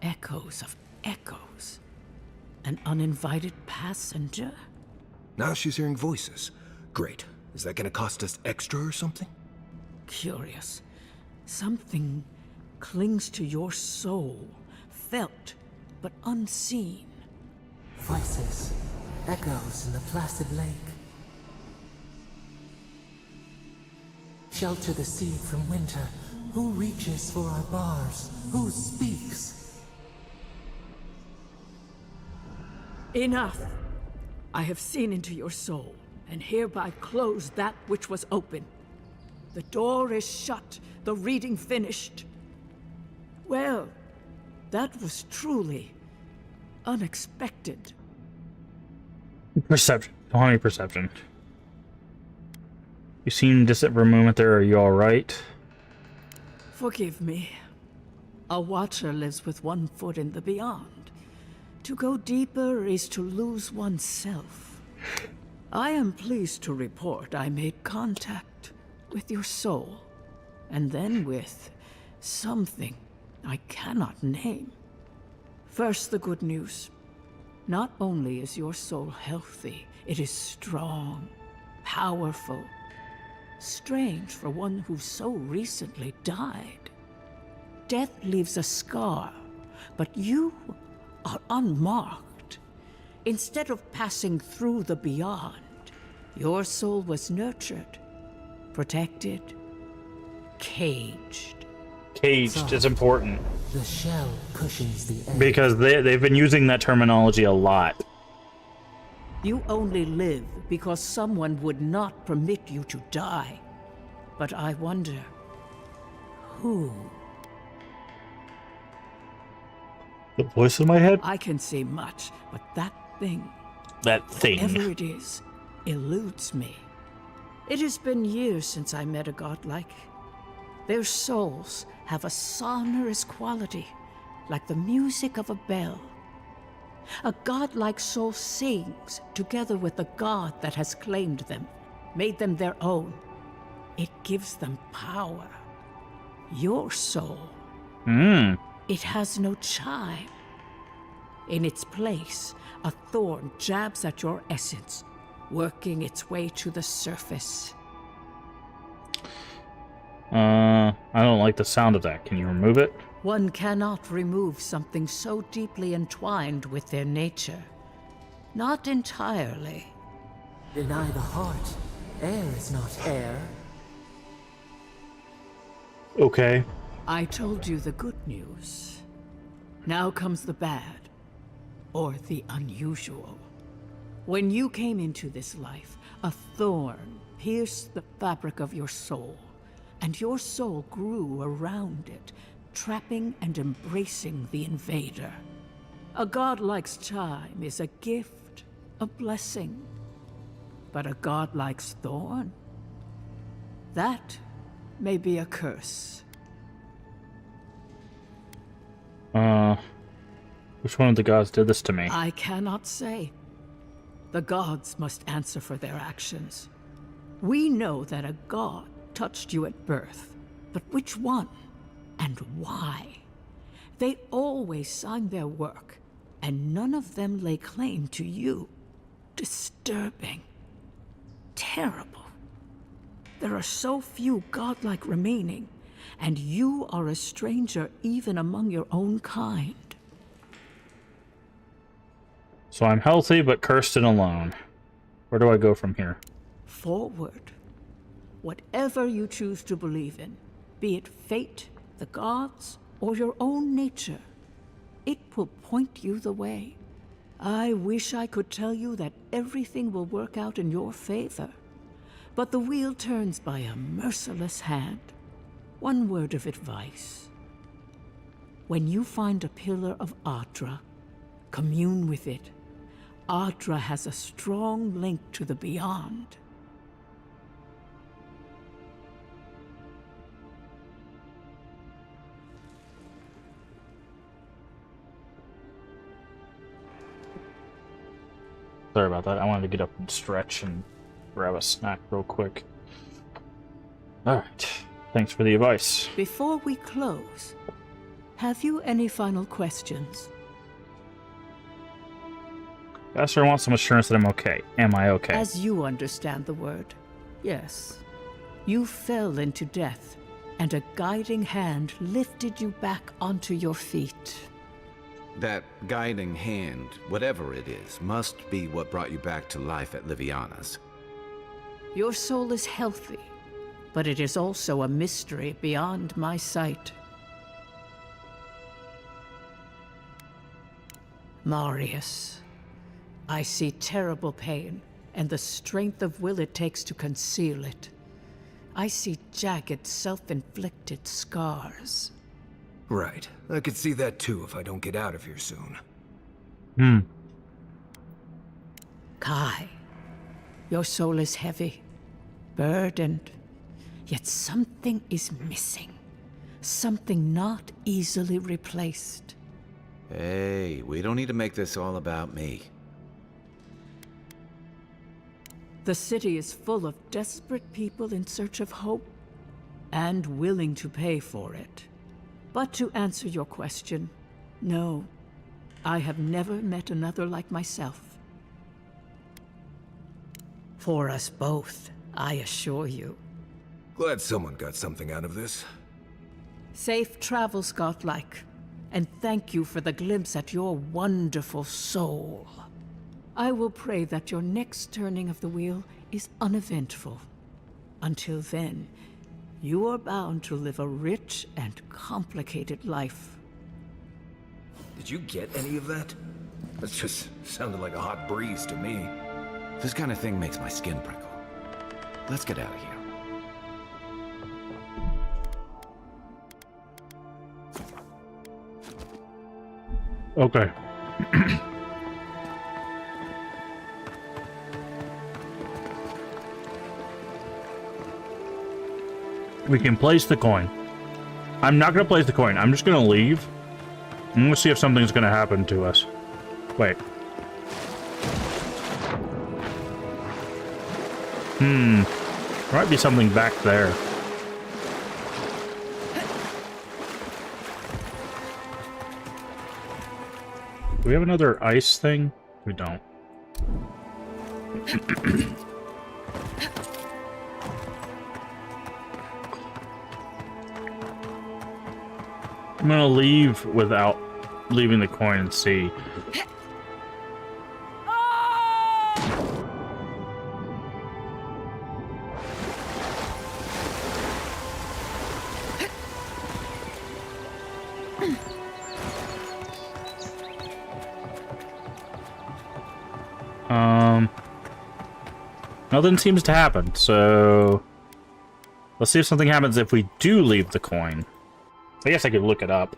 Echoes of echoes. An uninvited passenger? Now she's hearing voices. Great. Is that gonna cost us extra or something? Curious. Something clings to your soul, felt but unseen. Voices, echoes in the placid lake. Shelter the seed from winter. Who reaches for our bars? Who speaks? Enough! I have seen into your soul, and hereby close that which was open. The door is shut, the reading finished. Well, that was truly unexpected. Perception. Don't have any perception. You seem distant for a moment there. Are you alright? Forgive me. A watcher lives with one foot in the beyond. To go deeper is to lose oneself. I am pleased to report I made contact with your soul, and then with something I cannot name. First, the good news. Not only is your soul healthy, it is strong, powerful. Strange for one who so recently died. Death leaves a scar, but you are unmarked. Instead of passing through the beyond, your soul was nurtured, protected, caged. Caged is important. The shell cushions the egg. Because they've been using that terminology a lot. You only live because someone would not permit you to die. But I wonder, who? The voice in my head? I can say much, but that thing, That thing. whatever it is, eludes me. It has been years since I met a godlike. Their souls have a sonorous quality, like the music of a bell. A godlike soul sings together with the god that has claimed them, made them their own. It gives them power. Your soul. It has no chime. In its place, a thorn jabs at your essence, working its way to the surface. I don't like the sound of that. Can you remove it? One cannot remove something so deeply entwined with their nature. Not entirely. Deny the heart. Air is not air. Okay. I told you the good news. Now comes the bad, or the unusual. When you came into this life, a thorn pierced the fabric of your soul, and your soul grew around it, trapping and embracing the invader. A godlike's chime is a gift, a blessing. But a godlike's thorn? That may be a curse. Which one of the gods did this to me? I cannot say. The gods must answer for their actions. We know that a god touched you at birth, but which one and why? They always signed their work, and none of them lay claim to you. Disturbing. Terrible. There are so few godlike remaining, and you are a stranger even among your own kind. So I'm healthy, but cursed and alone. Where do I go from here? Forward. Whatever you choose to believe in, be it fate, the gods, or your own nature, it will point you the way. I wish I could tell you that everything will work out in your favor, but the wheel turns by a merciless hand. One word of advice. When you find a pillar of Adra, commune with it. Adra has a strong link to the beyond. Sorry about that. I wanted to get up and stretch and grab a snack real quick. Alright. Thanks for the advice. Before we close, have you any final questions? Esther wants some assurance that I'm okay. Am I okay? As you understand the word, yes. You fell into death, and a guiding hand lifted you back onto your feet. That guiding hand, whatever it is, must be what brought you back to life at Liviana's. Your soul is healthy, but it is also a mystery beyond my sight. Marius, I see terrible pain, and the strength of will it takes to conceal it. I see jagged, self-inflicted scars. Right. I could see that too if I don't get out of here soon. Kai, your soul is heavy, burdened, yet something is missing. Something not easily replaced. Hey, we don't need to make this all about me. The city is full of desperate people in search of hope, and willing to pay for it. But to answer your question, no, I have never met another like myself. For us both, I assure you. Glad someone got something out of this. Safe travels, godlike, and thank you for the glimpse at your wonderful soul. I will pray that your next turning of the wheel is uneventful. Until then, you are bound to live a rich and complicated life. Did you get any of that? That just sounded like a hot breeze to me. This kind of thing makes my skin prickle. Let's get out of here. Okay. We can place the coin. I'm not going to place the coin. I'm just going to leave. I'm going to see if something's going to happen to us. Wait. There might be something back there. Do we have another ice thing? We don't. I'm gonna leave without leaving the coin and see. Nothing seems to happen, so let's see if something happens if we do leave the coin. I guess I could look it up.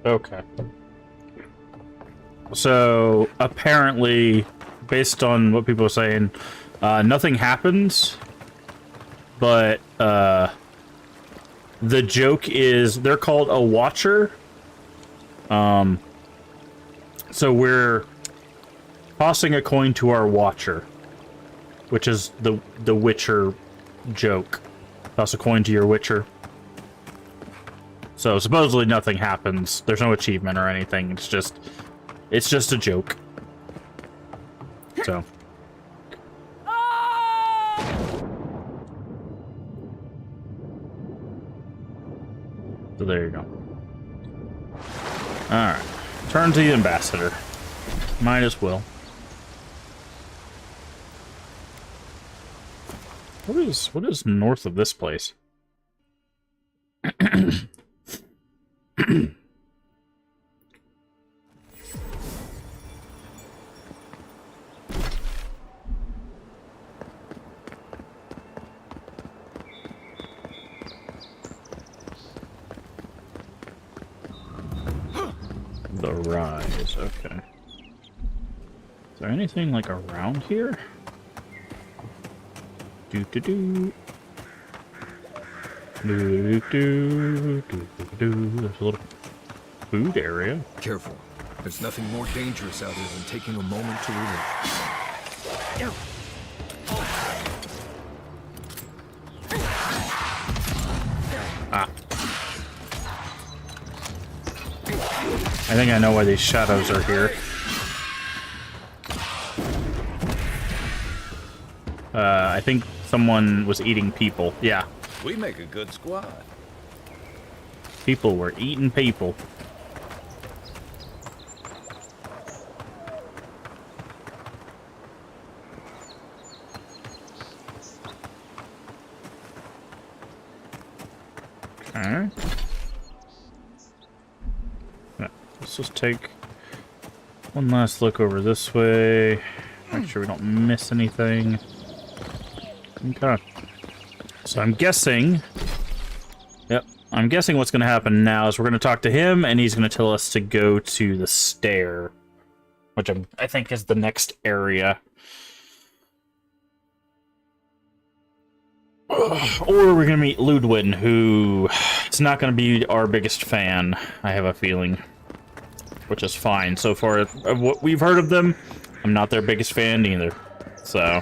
Okay. So, apparently, based on what people are saying, nothing happens, but, the joke is, they're called a Watcher. So we're tossing a coin to our Watcher, which is the Witcher joke. Toss a coin to your Witcher. So supposedly nothing happens. There's no achievement or anything. It's just a joke. So. So there you go. Alright. Turn to the ambassador. Might as well. What is north of this place? The Rise, okay. Is there anything like around here? Do-do-do. Do-do-do. Do-do-do. There's a little food area. Careful. There's nothing more dangerous out here than taking a moment to relax. Ah. I think I know why these shadows are here. I think someone was eating people. Yeah. We make a good squad. People were eating people. Okay. Yeah, let's just take one last look over this way. Make sure we don't miss anything. Okay. So I'm guessing... Yep. I'm guessing what's going to happen now is we're going to talk to him, and he's going to tell us to go to the stair. Which I think is the next area. Or we're going to meet Ludwin, who is not going to be our biggest fan, I have a feeling. Which is fine. So far, of what we've heard of them, I'm not their biggest fan either. So...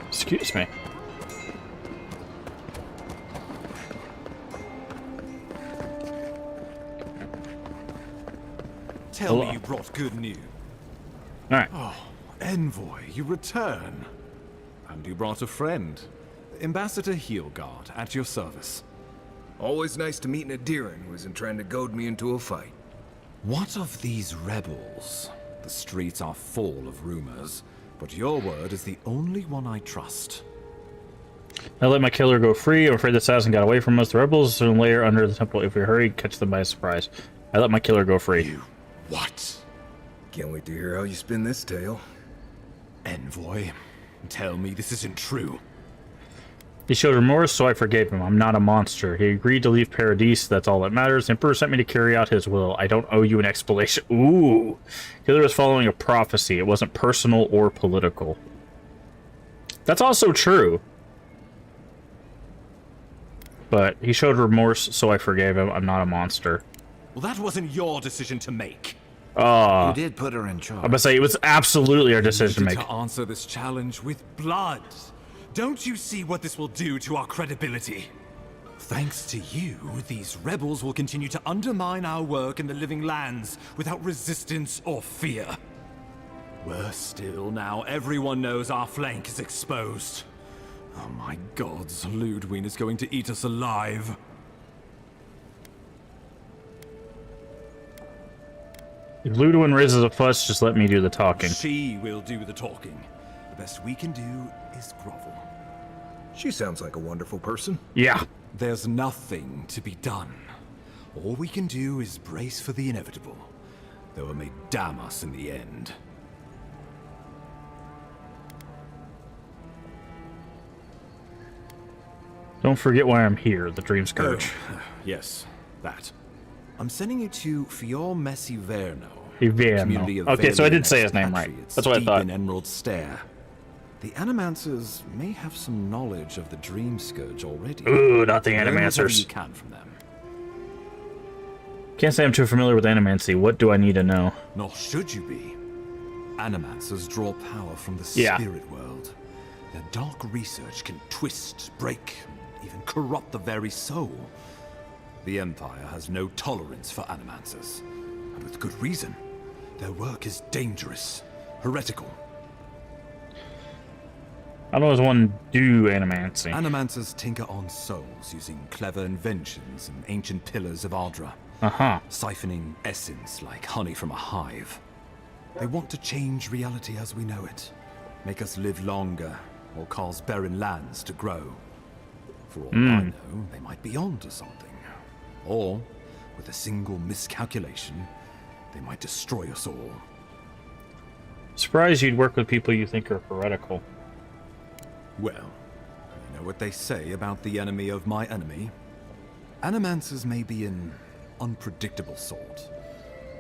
Excuse me. Tell me you brought good news. Alright. Oh, Envoy, you return. And you brought a friend. Ambassador Heelguard, at your service. Always nice to meet an Adiran who isn't trying to goad me into a fight. What of these rebels? The streets are full of rumors, but your word is the only one I trust. I let my killer go free. I'm afraid the assassin got away from us. The rebels soon layer under the temple. If we hurry, catch them by surprise. I let my killer go free. What? Can't wait to hear how you spin this tale. Envoy, tell me this isn't true. He showed remorse, so I forgave him. I'm not a monster. He agreed to leave Paradise. That's all that matters. The Emperor sent me to carry out his will. I don't owe you an explanation. Ooh. Killer was following a prophecy. It wasn't personal or political. That's also true. But he showed remorse, so I forgave him. I'm not a monster. Well, that wasn't your decision to make. You did put her in charge. I'm gonna say it was absolutely our decision to make. To answer this challenge with blood. Don't you see what this will do to our credibility? Thanks to you, these rebels will continue to undermine our work in the Living Lands without resistance or fear. Worse still, now everyone knows our flank is exposed. Oh my gods, Ludwig is going to eat us alive. If Ludwig raises a fuss, just let me do the talking. She will do the talking. The best we can do is grovel. She sounds like a wonderful person. Yeah. There's nothing to be done. All we can do is brace for the inevitable, though it may damn us in the end. Don't forget why I'm here, the Dream Scourge. Yes, that. I'm sending you to Fior Messi Verno. Community of okay, so I did say his name right. That's what I thought. In Emerald Stair. The Animancers may have some knowledge of the Dream Scourge already. Ooh, not the Learn whatever Animancers. you can from them. Can't say I'm too familiar with Animancy. What do I need to know? Nor should you be. Animancers draw power from the Yeah. spirit world. Their dark research can twist, break, even corrupt the very soul. The Empire has no tolerance for Animancers, and with good reason. Their work is dangerous, heretical. How does one do Animancy? Animancers tinker on souls using clever inventions and ancient pillars of Ardra. Siphoning essence like honey from a hive. They want to change reality as we know it. Make us live longer, or cause barren lands to grow. For all I know, they might be onto something. Or, with a single miscalculation, they might destroy us all. Surprised you'd work with people you think are heretical. Well, you know what they say about the enemy of my enemy? Animancers may be an unpredictable sort,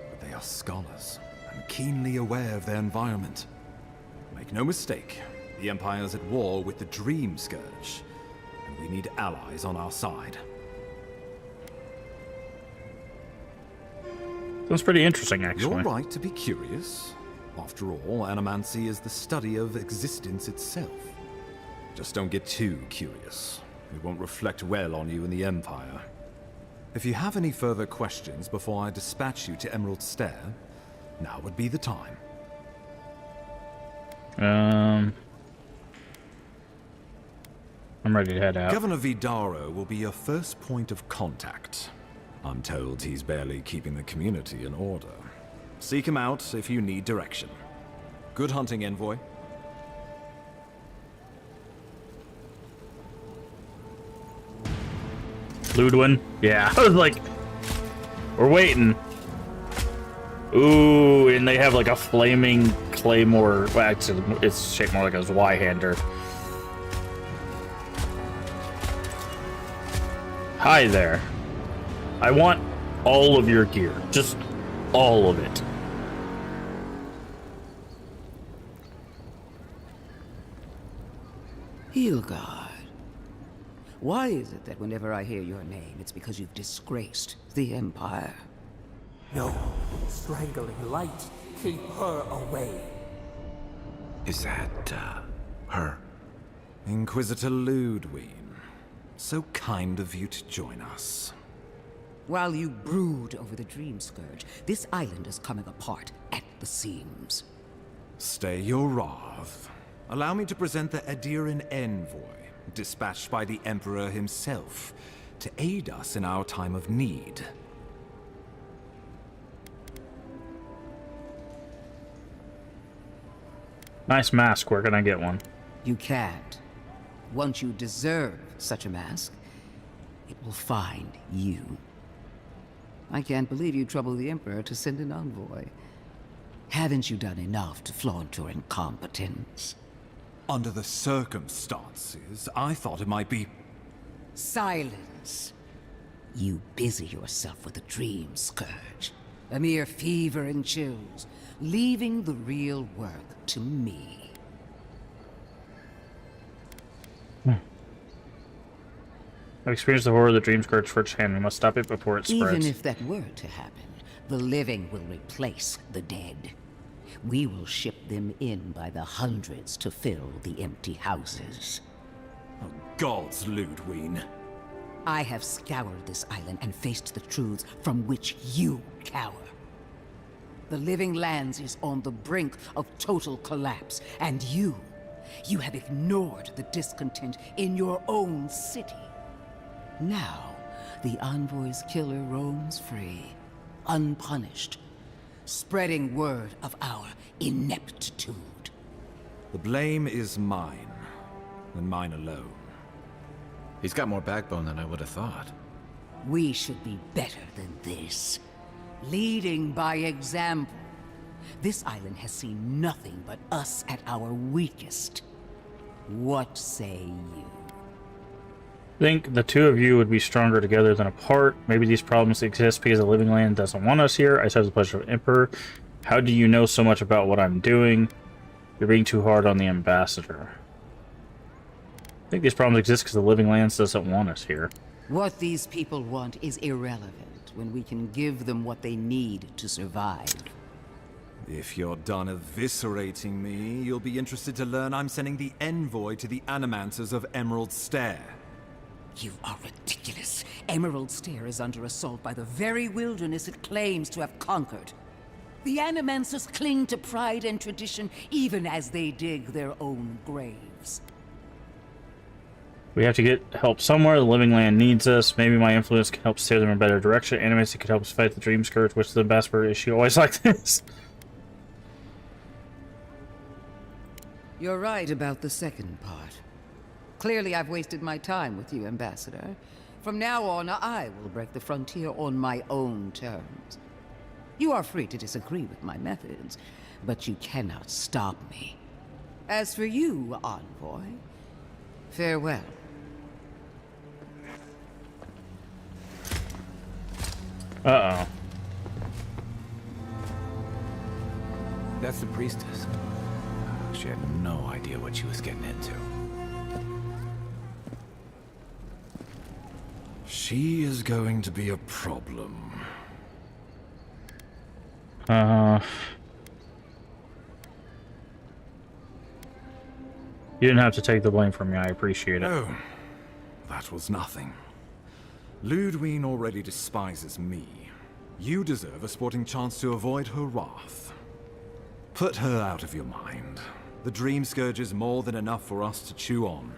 but they are scholars and keenly aware of their environment. Make no mistake, the Empire's at war with the Dream Scourge, and we need allies on our side. Sounds pretty interesting, actually. You're right to be curious. After all, Animancy is the study of existence itself. Just don't get too curious. It won't reflect well on you in the Empire. If you have any further questions before I dispatch you to Emerald Stair, now would be the time. I'm ready to head out. Governor Vidaro will be your first point of contact. I'm told he's barely keeping the community in order. Seek him out if you need direction. Good hunting, Envoy. Ludwig? Yeah, I was like, we're waiting. Ooh, and they have like a flaming claymore. Well, actually, it's shaped more like a Y-hander. Hi there. I want all of your gear. Just all of it. Hilgard. Why is it that whenever I hear your name, it's because you've disgraced the Empire? No. Strangling light. Keep her away. Is that, her? Inquisitor Ludwig. So kind of you to join us. While you brood over the Dream Scourge, this island is coming apart at the seams. Stay your wrath. Allow me to present the Adiran Envoy, dispatched by the Emperor himself, to aid us in our time of need. Nice mask. Where can I get one? You can't. Once you deserve such a mask, it will find you. I can't believe you troubled the Emperor to send an envoy. Haven't you done enough to flaunt your incompetence? Under the circumstances, I thought it might be... Silence. You busy yourself with a dream scourge. A mere fever and chills, leaving the real work to me. I've experienced the horror of the dream scourge firsthand. We must stop it before it spreads. Even if that were to happen, the living will replace the dead. We will ship them in by the hundreds to fill the empty houses. Oh, gods, Ludwig. I have scoured this island and faced the truths from which you cower. The Living Lands is on the brink of total collapse, and you have ignored the discontent in your own city. Now, the Envoy's killer roams free, unpunished, spreading word of our ineptitude. The blame is mine, and mine alone. He's got more backbone than I would have thought. We should be better than this. Leading by example. This island has seen nothing but us at our weakest. What say you? I think the two of you would be stronger together than apart. Maybe these problems exist because the Living Land doesn't want us here. I serve the pleasure of Emperor. How do you know so much about what I'm doing? You're being too hard on the ambassador. I think these problems exist because the Living Lands doesn't want us here. What these people want is irrelevant when we can give them what they need to survive. If you're done eviscerating me, you'll be interested to learn I'm sending the envoy to the Animancers of Emerald Stair. You are ridiculous. Emerald Stair is under assault by the very wilderness it claims to have conquered. The Animancers cling to pride and tradition even as they dig their own graves. We have to get help somewhere. The Living Land needs us. Maybe my influence can help steer them in a better direction. Animacy could help us fight the Dream Scourge, which the ambassador is she always like this. You're right about the second part. Clearly I've wasted my time with you, Ambassador. From now on, I will break the frontier on my own terms. You are free to disagree with my methods, but you cannot stop me. As for you, Envoy, farewell. Uh-oh. That's the priestess. She had no idea what she was getting into. She is going to be a problem. You didn't have to take the blame from me. I appreciate it. Oh, that was nothing. Ludwig already despises me. You deserve a sporting chance to avoid her wrath. Put her out of your mind. The Dream Scourge is more than enough for us to chew on,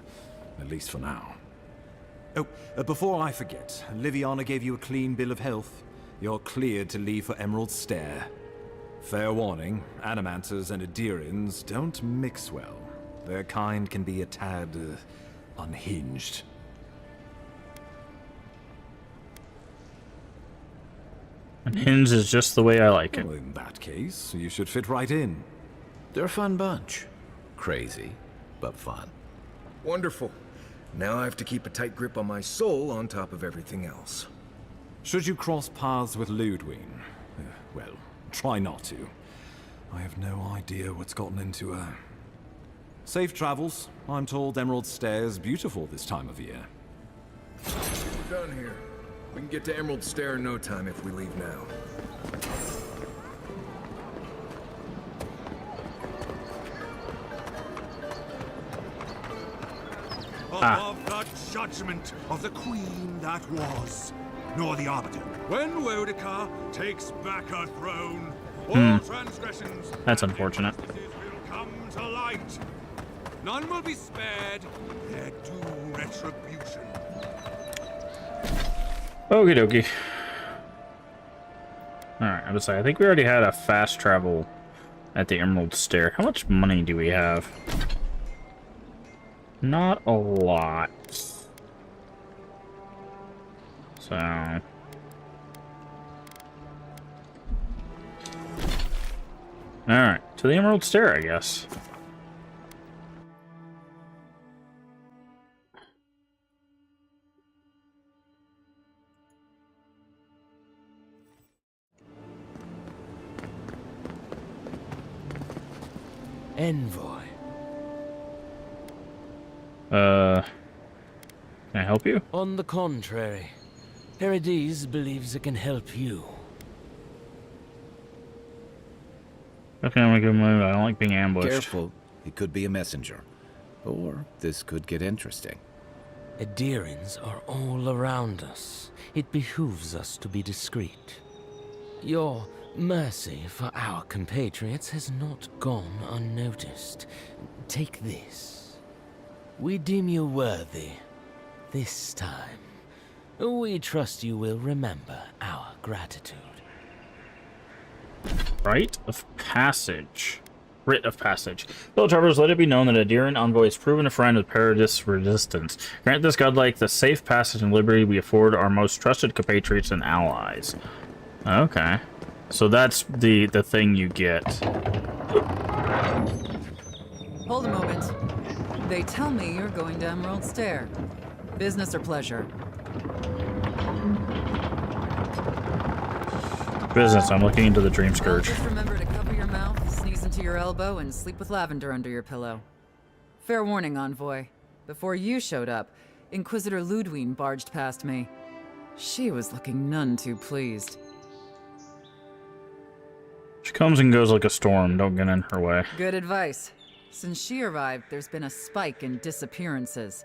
at least for now. Oh, before I forget, Liviana gave you a clean bill of health. You're cleared to leave for Emerald Stair. Fair warning, Animancers and Adirians don't mix well. Their kind can be a tad unhinged. Unhinged is just the way I like it. Well, in that case, you should fit right in. They're a fun bunch. Crazy, but fun. Wonderful. Now I have to keep a tight grip on my soul on top of everything else. Should you cross paths with Ludwig, well, try not to. I have no idea what's gotten into her. Safe travels. I'm told Emerald Stair's beautiful this time of year. We're done here. We can get to Emerald Stair in no time if we leave now. Above the judgment of the queen that was, nor the arbiter. When Wodica takes back her throne, all transgressions That's unfortunate. will come to light. None will be spared their due retribution. Okie dokie. Alright, I'm just saying, I think we already had a fast travel at the Emerald Stair. How much money do we have? Not a lot. So... Alright, to the Emerald Stair, I guess. Envoy. Can I help you? On the contrary, Paradise believes it can help you. Okay, I'm gonna give him a move. I don't like being ambushed. Careful, he could be a messenger. Or this could get interesting. Adherents are all around us. It behooves us to be discreet. Your mercy for our compatriots has not gone unnoticed. Take this. We deem you worthy. This time, we trust you will remember our gratitude. Rite of Passage. Writ of Passage. Fellow travelers, let it be known that Adherent Envoy is proven a friend of Paradis resistance. Grant this godlike the safe passage and liberty we afford our most trusted compatriots and allies. Okay. So that's the thing you get. Hold a moment. They tell me you're going to Emerald Stair. Business or pleasure? Business. I'm looking into the Dream Well, Scourge. just remember to cover your mouth, sneeze into your elbow, and sleep with lavender under your pillow. Fair warning, Envoy. Before you showed up, Inquisitor Ludwine barged past me. She was looking none too pleased. She comes and goes like a storm. Don't get in her way. Good advice. Since she arrived, there's been a spike in disappearances.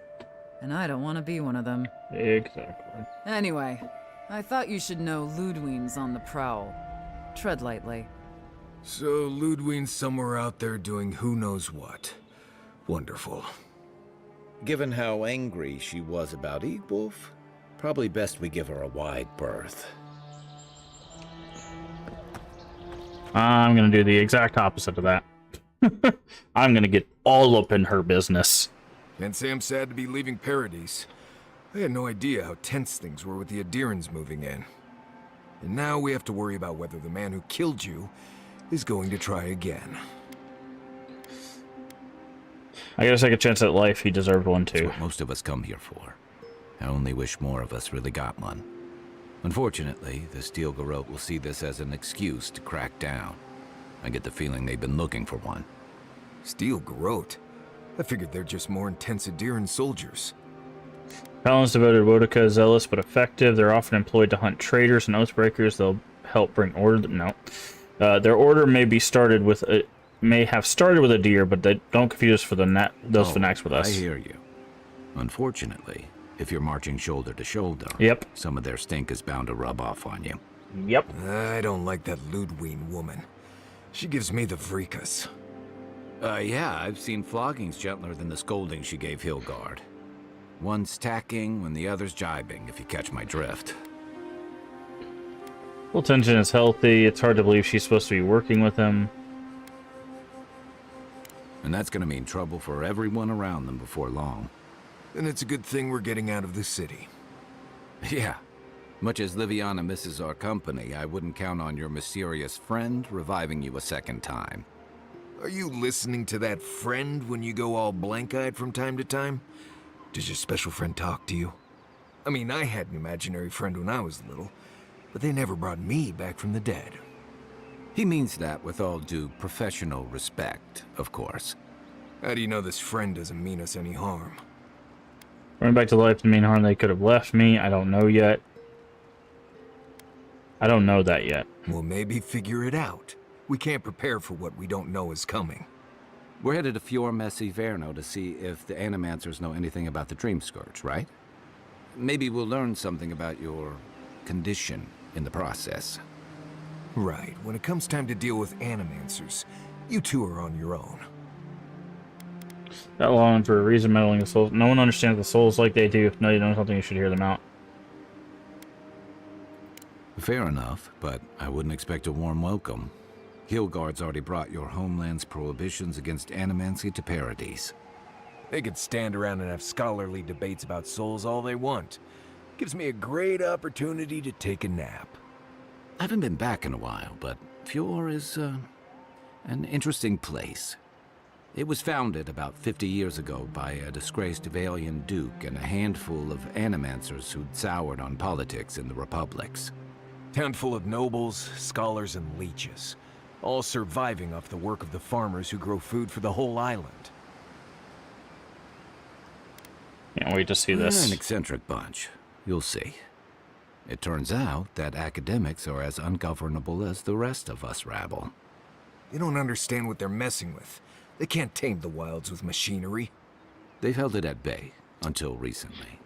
And I don't want to be one of them. Exactly. Anyway, I thought you should know Ludwine's on the prowl. Tread lightly. So Ludwine's somewhere out there doing who knows what. Wonderful. Given how angry she was about Eagwolf, probably best we give her a wide berth. I'm gonna do the exact opposite of that. I'm gonna get all up in her business. Can't say I'm sad to be leaving Paradise. I had no idea how tense things were with the Adherents moving in. And now we have to worry about whether the man who killed you is going to try again. I got a second chance at life. He deserved one too. That's what most of us come here for. I only wish more of us really got one. Unfortunately, the Steel Garrote will see this as an excuse to crack down. I get the feeling they've been looking for one. Steel Garrote? I figured they're just more intense Adherent soldiers. Paladins devoted Woedica is zealous but effective. They're often employed to hunt traitors and oathbreakers. They'll help bring order. No, their order may have started with a deer, but they don't confuse for those fanatics with us. I hear you. Unfortunately, if you're marching shoulder to shoulder, yep, some of their stink is bound to rub off on you. Yep. I don't like that Ludwine woman. She gives me the freakus. Yeah, I've seen floggings gentler than the scolding she gave Hilgard. One's tacking when the other's jibing, if you catch my drift. Well, tension is healthy. It's hard to believe she's supposed to be working with him. And that's gonna mean trouble for everyone around them before long. Then it's a good thing we're getting out of the city. Yeah. Much as Liviana misses our company, I wouldn't count on your mysterious friend reviving you a second time. Are you listening to that friend when you go all blank-eyed from time to time? Does your special friend talk to you? I mean, I had an imaginary friend when I was little, but they never brought me back from the dead. He means that with all due professional respect, of course. How do you know this friend doesn't mean us any harm? Running back to life to mean harm they could have left me. I don't know yet. I don't know that yet. Well, maybe figure it out. We can't prepare for what we don't know is coming. We're headed to Fior Messi Verno to see if the Animancers know anything about the Dream Scourge, right? Maybe we'll learn something about your condition in the process. Right. When it comes time to deal with Animancers, you two are on your own. That long for a reason meddling the souls. No one understands the souls like they do. If no, you know something, you should hear them out. Fair enough, but I wouldn't expect a warm welcome. Hillguard's already brought your homeland's prohibitions against animancy to paradise. They could stand around and have scholarly debates about souls all they want. Gives me a great opportunity to take a nap. I haven't been back in a while, but Fjord is, an interesting place. It was founded about 50 years ago by a disgraced Avalian duke and a handful of animancers who'd soured on politics in the republics. Town full of nobles, scholars, and leeches. All surviving off the work of the farmers who grow food for the whole island. Can't wait to see We're this. an eccentric bunch. You'll see. It turns out that academics are as ungovernable as the rest of us rabble. They don't understand what they're messing with. They can't tame the wilds with machinery. They've held it at bay, until recently.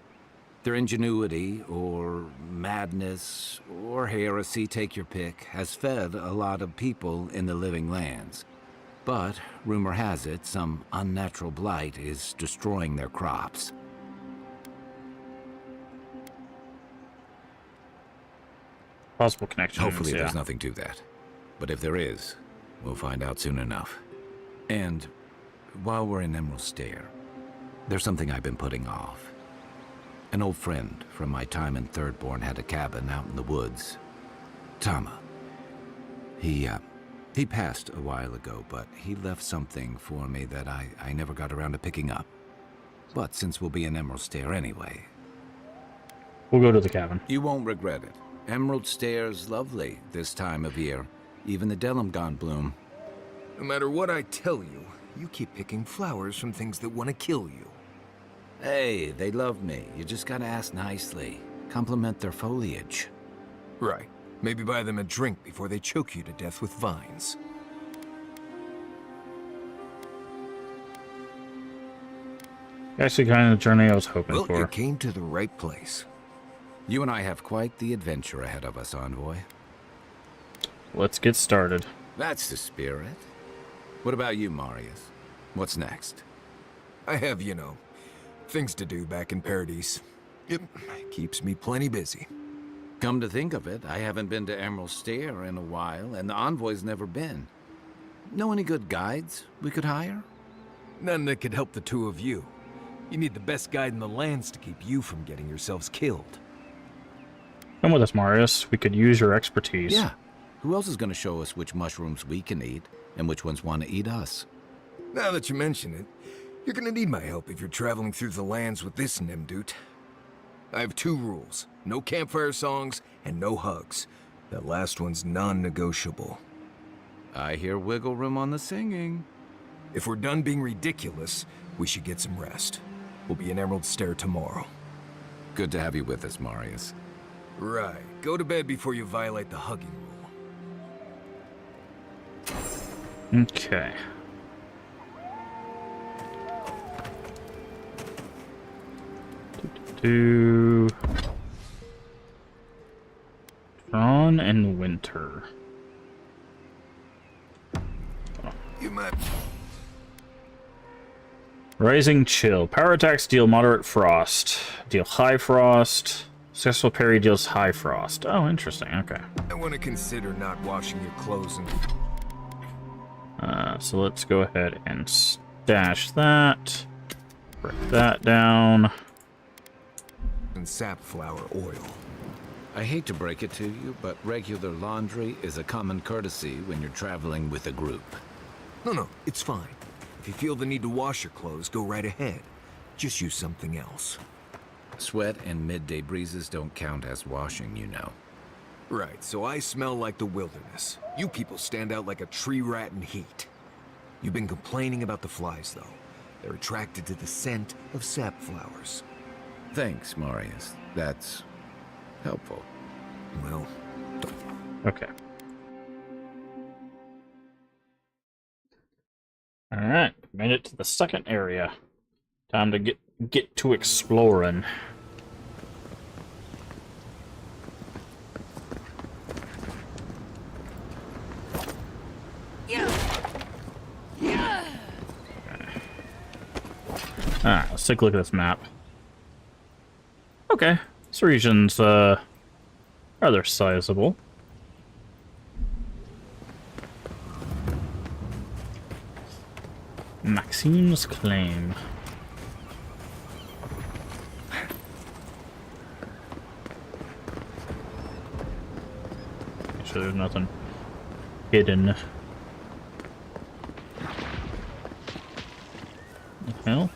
Their ingenuity, or madness, or heresy, take your pick, has fed a lot of people in the living lands. But, rumor has it, some unnatural blight is destroying their crops. Possible connections. Hopefully yeah. there's nothing to that. But if there is, we'll find out soon enough. And while we're in Emerald Stair, there's something I've been putting off. An old friend from my time in Thirdborn had a cabin out in the woods. Tama. He passed a while ago, but he left something for me that I never got around to picking up. But since we'll be in Emerald Stair anyway... We'll go to the cabin. You won't regret it. Emerald Stair's lovely this time of year. Even the Delimgon bloom. No matter what I tell you, you keep picking flowers from things that want to kill you. Hey, they love me. You just gotta ask nicely. Compliment their foliage. Right. Maybe buy them a drink before they choke you to death with vines. Actually, kind of the journey I was hoping Well, for. you came to the right place. You and I have quite the adventure ahead of us, Envoy. Let's get started. That's the spirit. What about you, Marius? What's next? I have, you know, things to do back in Paradise. It keeps me plenty busy. Come to think of it, I haven't been to Emerald Stair in a while, and the Envoy's never been. Know any good guides we could hire? None that could help the two of you. You need the best guide in the lands to keep you from getting yourselves killed. Come with us, Marius. We could use your expertise. Yeah. Who else is going to show us which mushrooms we can eat, and which ones want to eat us? Now that you mention it, you're gonna need my help if you're traveling through the lands with this Nimdut. I have two rules. No campfire songs, and no hugs. That last one's non-negotiable. I hear wiggle room on the singing. If we're done being ridiculous, we should get some rest. We'll be in Emerald Stair tomorrow. Good to have you with us, Marius. Right. Go to bed before you violate the hugging rule. Okay. Dawn and Winter. You might... Rising Chill. Power attacks deal moderate frost. Deal high frost. Successful parry deals high frost. Oh, interesting. Okay. I want to consider not washing your clothes and... So let's go ahead and stash that. Break that down. And safflower oil. I hate to break it to you, but regular laundry is a common courtesy when you're traveling with a group. No, it's fine. If you feel the need to wash your clothes, go right ahead. Just use something else. Sweat and midday breezes don't count as washing, you know. Right, so I smell like the wilderness. You people stand out like a tree rat in heat. You've been complaining about the flies, though. They're attracted to the scent of sap flowers. Thanks, Marius. That's helpful. Well... Okay. Alright, made it to the second area. Time to get to exploring. Alright, let's take a look at this map. Okay, this region's Rather sizable. Maxime's claim. Make sure there's nothing hidden. The hell?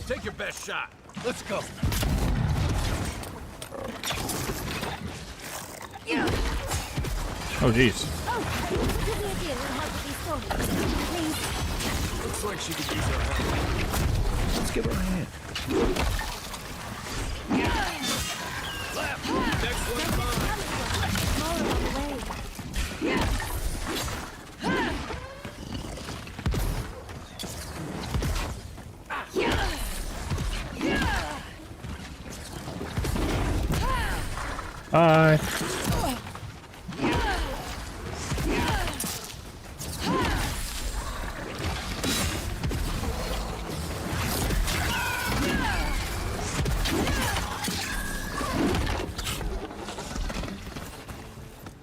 Take your best shot. Let's go. Oh, jeez. Looks like she could use our help. Let's give her a hand. Left. Next one's Bye.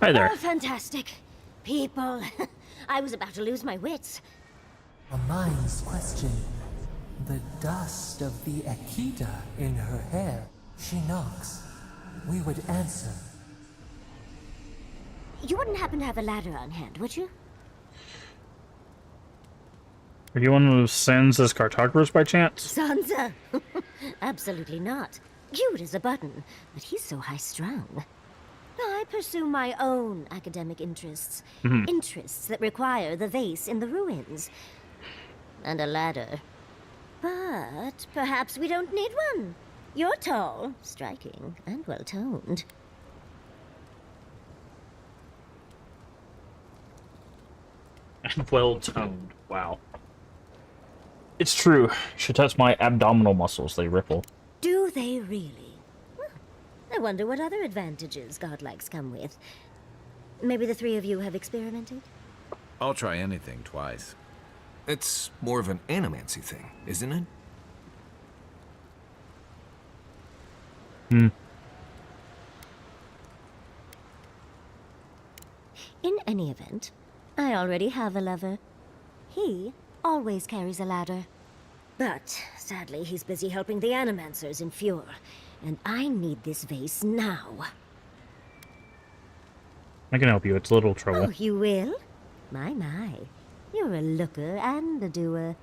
Hi there. Oh, fantastic. People. I was about to lose my wits. A mind's question. The dust of the Akita in her hair. She knocks. We would answer. You wouldn't happen to have a ladder on hand, would you? Are you one of those sends as cartographers by chance? Sansa? Absolutely not. Cute as a button, but he's so high-strung. I pursue my own academic interests. Mhm. Interests that require the vase in the ruins. And a ladder. But perhaps we don't need one. You're tall, striking, and well-toned. And well-toned. Wow. It's true. Should touch my abdominal muscles. They ripple. Do they really? Well, I wonder what other advantages godlikes come with. Maybe the three of you have experimented? I'll try anything twice. It's more of an animancy thing, isn't it? Hmm. In any event, I already have a lover. He always carries a ladder. But, sadly, he's busy helping the Animancers in Fjord, and I need this vase now. I can help you. It's a little trouble. Oh, you will? My. You're a looker and a doer.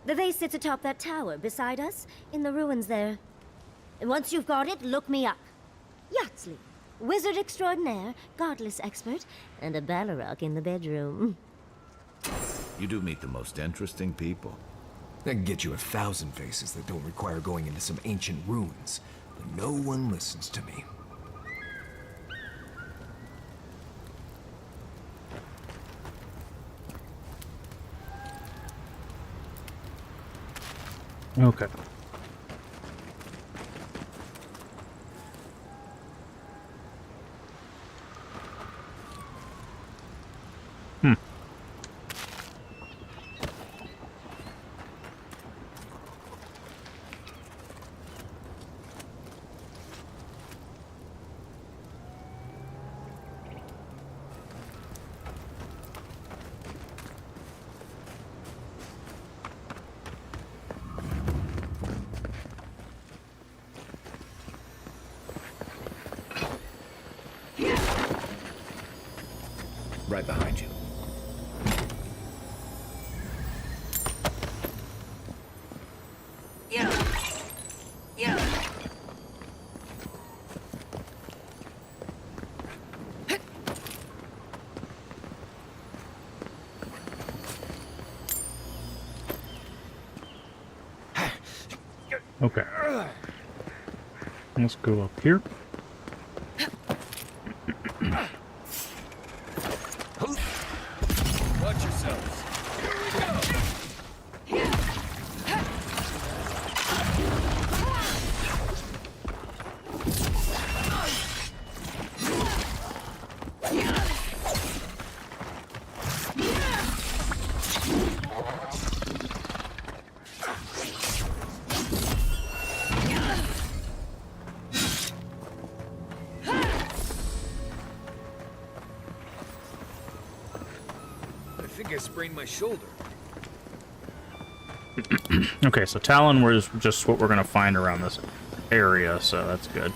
The vase sits atop that tower beside us, in the ruins there. And once you've got it, look me up. Yatsley, wizard extraordinaire, godless expert, and a Balrog in the bedroom. You do meet the most interesting people. I can get you 1,000 faces that don't require going into some ancient ruins, but no one listens to me. Okay. Hmm. Right behind you. Okay. Let's go up here. Watch yourselves. think I sprained my shoulder. Okay, so Talon was just what we're gonna find around this area, so that's good.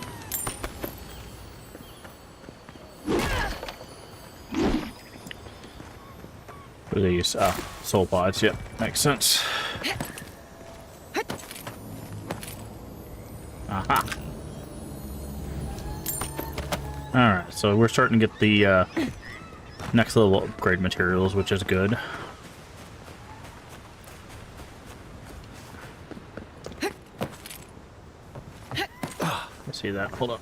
What are these? Soul pods. Yep, makes sense. Aha. Alright, so we're starting to get the next level upgrade materials, which is good. I see that. Hold up.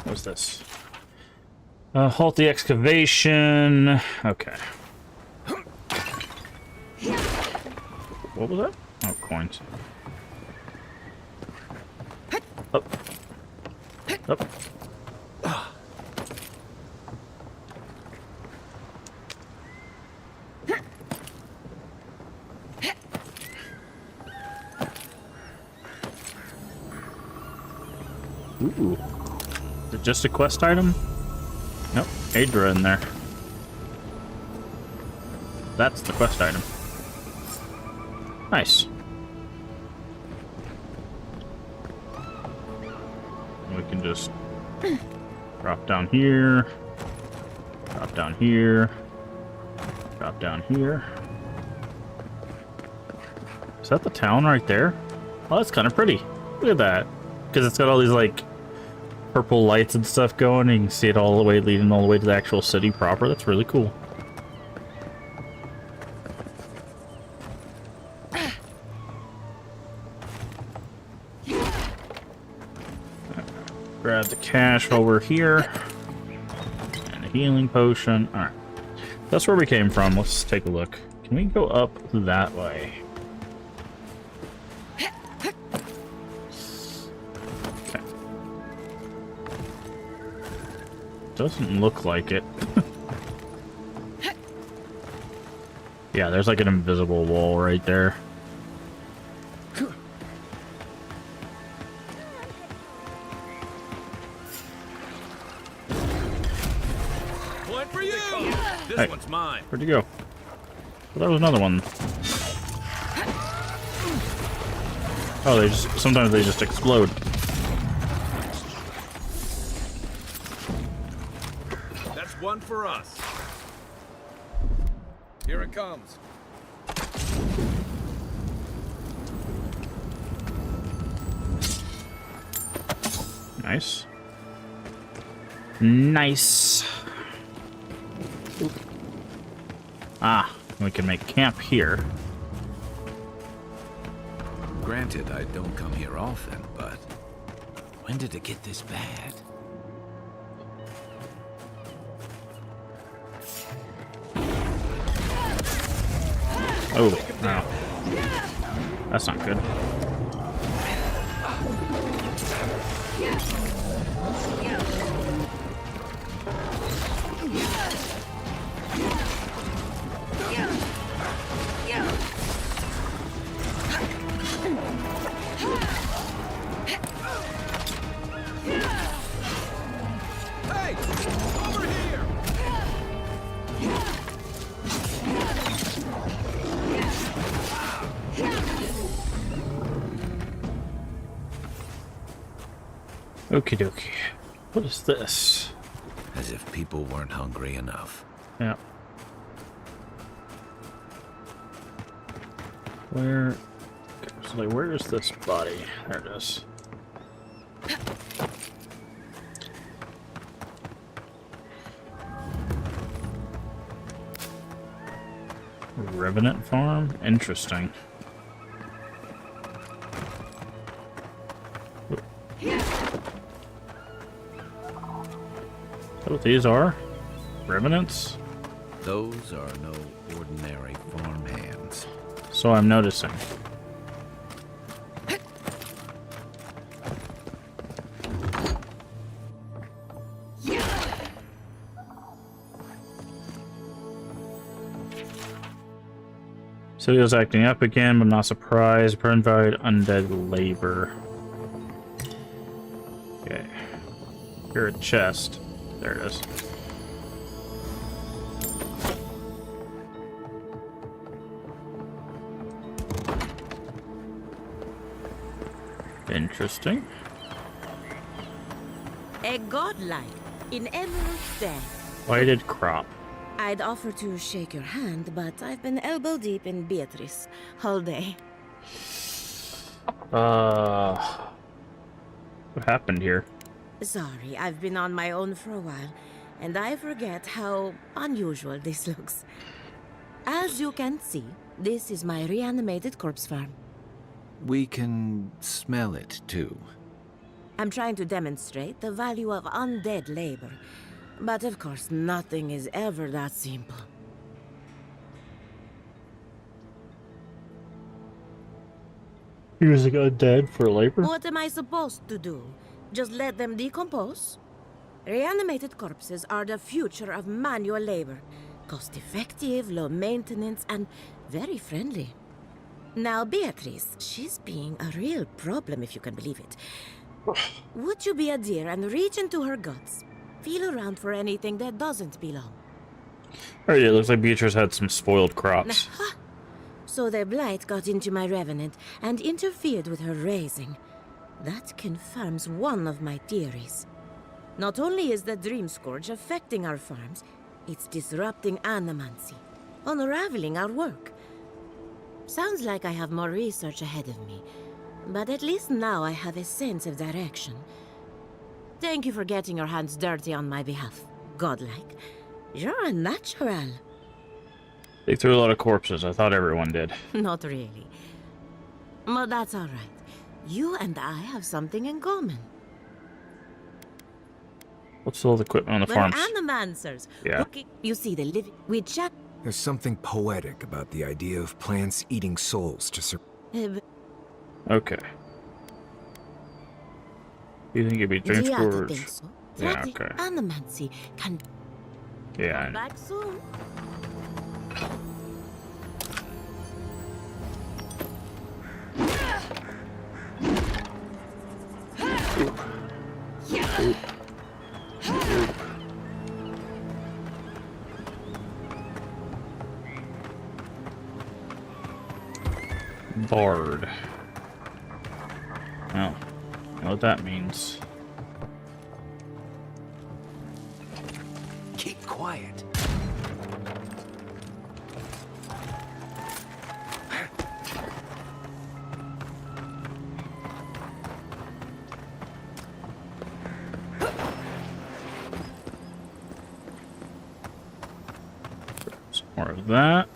What's this? Halt the excavation. Okay. What was that? Oh, coins. Up. Up. Ooh. Is it just a quest item? Nope. Adra in there. That's the quest item. Nice. We can just drop down here, drop down here, drop down here. Is that the town right there? Oh, that's kind of pretty. Look at that. Because it's got all these, like, purple lights and stuff going, and you can see it all the way, leading all the way to the actual city proper. That's really cool. Grab the cash while we're here. And a healing potion. Alright. That's where we came from. Let's take a look. Can we go up that way? Okay. Doesn't look like it. Yeah, there's like an invisible wall right there. This one's mine. Where'd you go? Well, there was another one. Oh, they just sometimes they just explode. That's one for us. Here it comes. Nice. Nice. Oop. Ah, we can make camp here. Granted, I don't come here often, but when did it get this bad? Oh, no. That's not good. Hey! Over here! Okie dokie. What is this? As if people weren't hungry enough. Yeah. Where... So like, where is this body? There it is. Revenant farm? Interesting. Is that what these are? Revenants? Those are no ordinary farm hands. So I'm noticing. City is acting up again, but not surprised. Provide undead labor. Okay. Hear a chest. There it is. Interesting. A godlike in Emerald's Den. Whited crop. I'd offer to shake your hand, but I've been elbow deep in Beatrice all day. What happened here? Sorry, I've been on my own for a while, and I forget how unusual this looks. As you can see, this is my reanimated corpse farm. We can smell it, too. I'm trying to demonstrate the value of undead labor, but of course nothing is ever that simple. Using undead for labor? What am I supposed to do? Just let them decompose? Reanimated corpses are the future of manual labor. Cost-effective, low maintenance, and very friendly. Now, Beatrice, she's being a real problem, if you can believe it. Would you be a dear and reach into her guts? Feel around for anything that doesn't belong. Oh yeah, it looks like Beatrice had some spoiled crops. So the blight got into my revenant and interfered with her raising. That confirms one of my theories. Not only is the Dream Scourge affecting our farms, it's disrupting animancy, unraveling our work. Sounds like I have more research ahead of me, but at least now I have a sense of direction. Thank you for getting your hands dirty on my behalf, godlike. You're a natural. They threw a lot of corpses. I thought everyone did. Not really. But that's all right. You and I have something in common. What's all the equipment on the We're farms? animancers. Yeah. You see the living. We chat. There's something poetic about the idea of plants eating souls to survive. Okay. You think it'd be Dream Scourge? Think so? Yeah, okay. Animancy can Yeah. come back soon. Bard. Well, you know what that means. Keep quiet. Some more of that.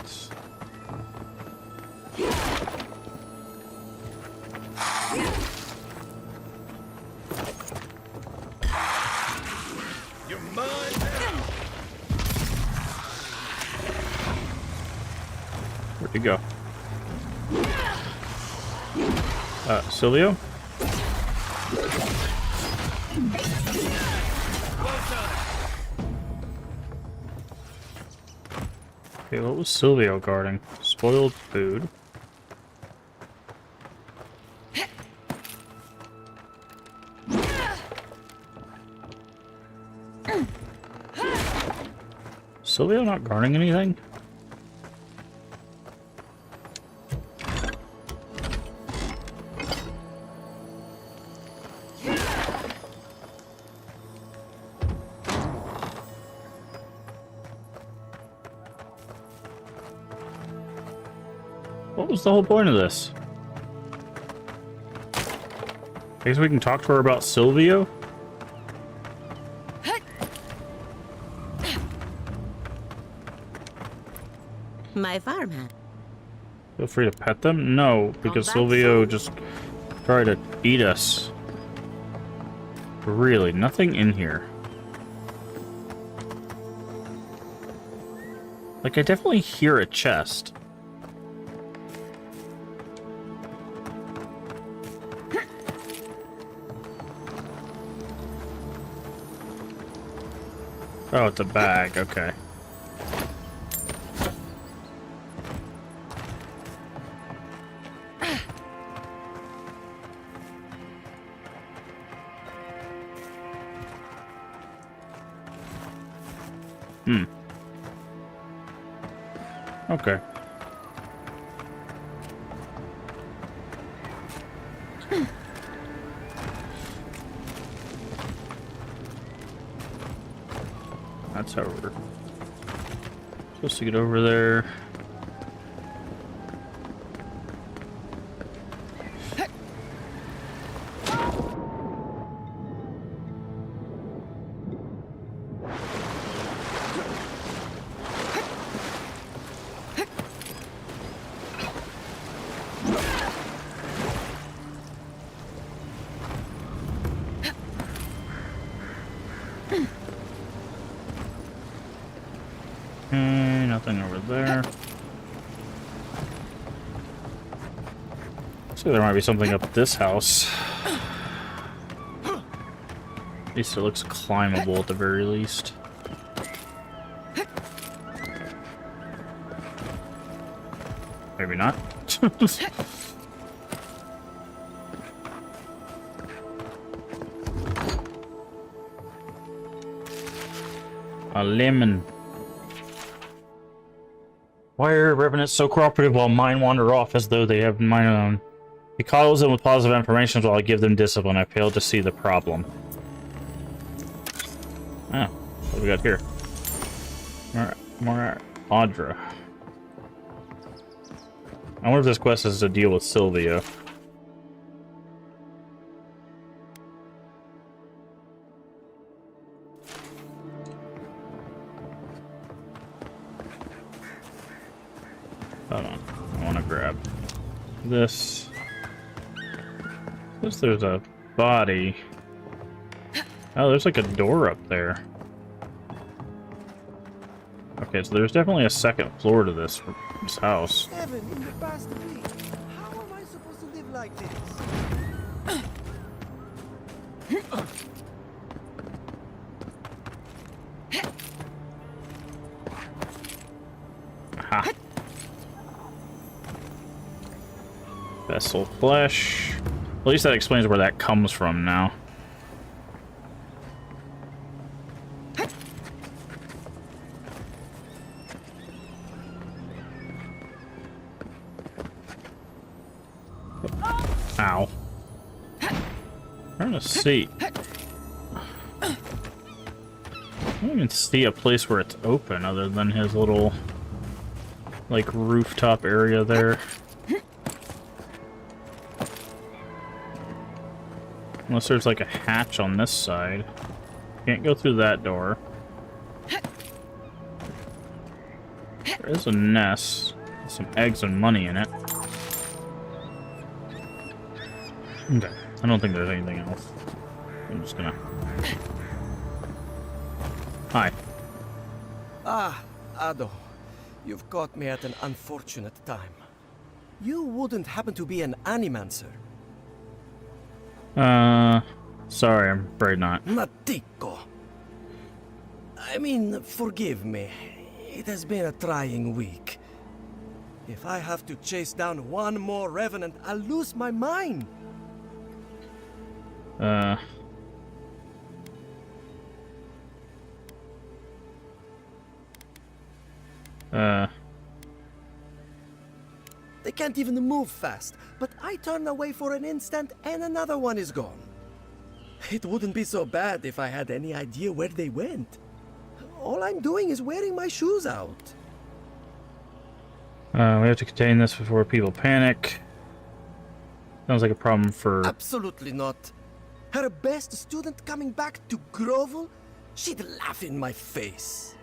Where'd he go? Silvio? Okay, what was Silvio guarding? Spoiled food. Silvio not guarding anything? What was the whole point of this? I guess we can talk to her about Silvio? My farmhand. Feel free to pet them? No, because Silvio just tried to eat us. Really, nothing in here. Like, I definitely hear a chest. Oh, it's a bag, okay. Hmm. Okay. That's how we're supposed to get over there. Nothing over there. So there might be something up this house. At least it looks climbable at the very least. Maybe not. A lemon. Why are revenants so cooperative while mine wander off as though they have mine own? He coddles them with positive information while I give them discipline. I fail to see the problem. Oh, what do we got here? More Audra. I wonder if this quest is to deal with Sylvia. Hold on. I want to grab this. There's a body. Oh, there's like a door up there. Okay, so there's definitely a second floor to this house. Heaven in the past week. How am I supposed to live like this? Aha. Vessel flesh. At least that explains where that comes from now. Ow. I'm trying to see. I don't even see a place where it's open other than his little, like, rooftop area there. Unless there's like a hatch on this side. Can't go through that door. There is a nest. Some eggs and money in it. Okay. I don't think there's anything else. I'm just gonna... Hi. Ah, Ado. You've caught me at an unfortunate time. You wouldn't happen to be an animancer? Sorry, I'm afraid not. Matiko. I mean, forgive me. It has been a trying week. If I have to chase down one more revenant, I'll lose my mind. They can't even move fast, but I turn away for an instant and another one is gone. It wouldn't be so bad if I had any idea where they went. All I'm doing is wearing my shoes out. We have to contain this before people panic. Sounds like a problem for... Absolutely not. Her best student coming back to grovel? She'd laugh in my face.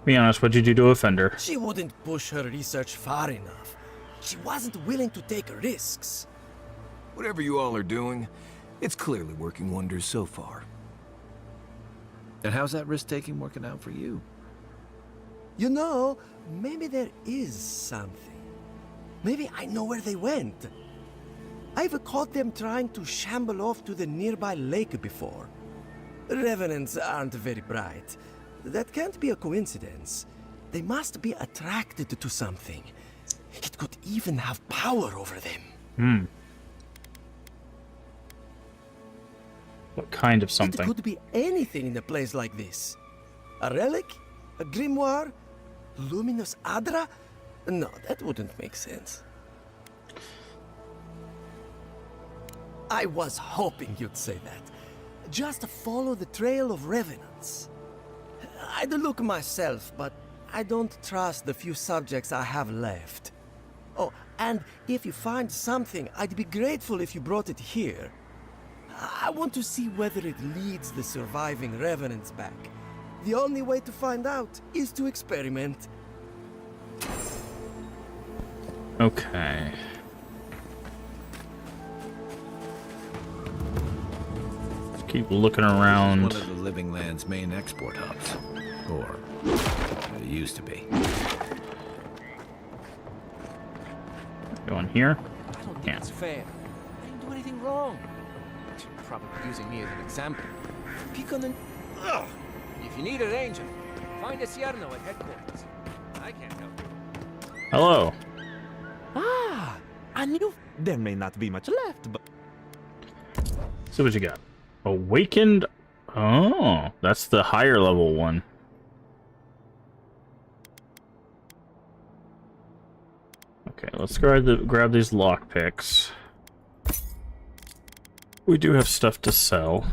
Be honest, what'd you do to offend her? She wouldn't push her research far enough. She wasn't willing to take risks. Whatever you all are doing, it's clearly working wonders so far. And how's that risk-taking working out for you? You know, maybe there is something. Maybe I know where they went. I've caught them trying to shamble off to the nearby lake before. Revenants aren't very bright. That can't be a coincidence. They must be attracted to something. It could even have power over them. What kind of It something. could be anything in a place like this. A relic? A grimoire? Luminous Adra? No, that wouldn't make sense. I was hoping you'd say that. Just follow the trail of revenants. I'd look myself, but I don't trust the few subjects I have left. Oh, and if you find something, I'd be grateful if you brought it here. I want to see whether it leads the surviving revenants back. The only way to find out is to experiment. Okay. Let's keep looking around. One of the Living Land's main export hubs. Or, it used to be. Going here? I don't think it's fair. I didn't do anything wrong. You're probably using me as an example. Pick on an... Ugh. If you need a ranger, find a Cierno at headquarters. I can't help you. Hello. Ah, I knew there may not be much left, but... See what you got. Awakened. Oh, that's the higher level one. Okay, let's grab these lockpicks. We do have stuff to sell.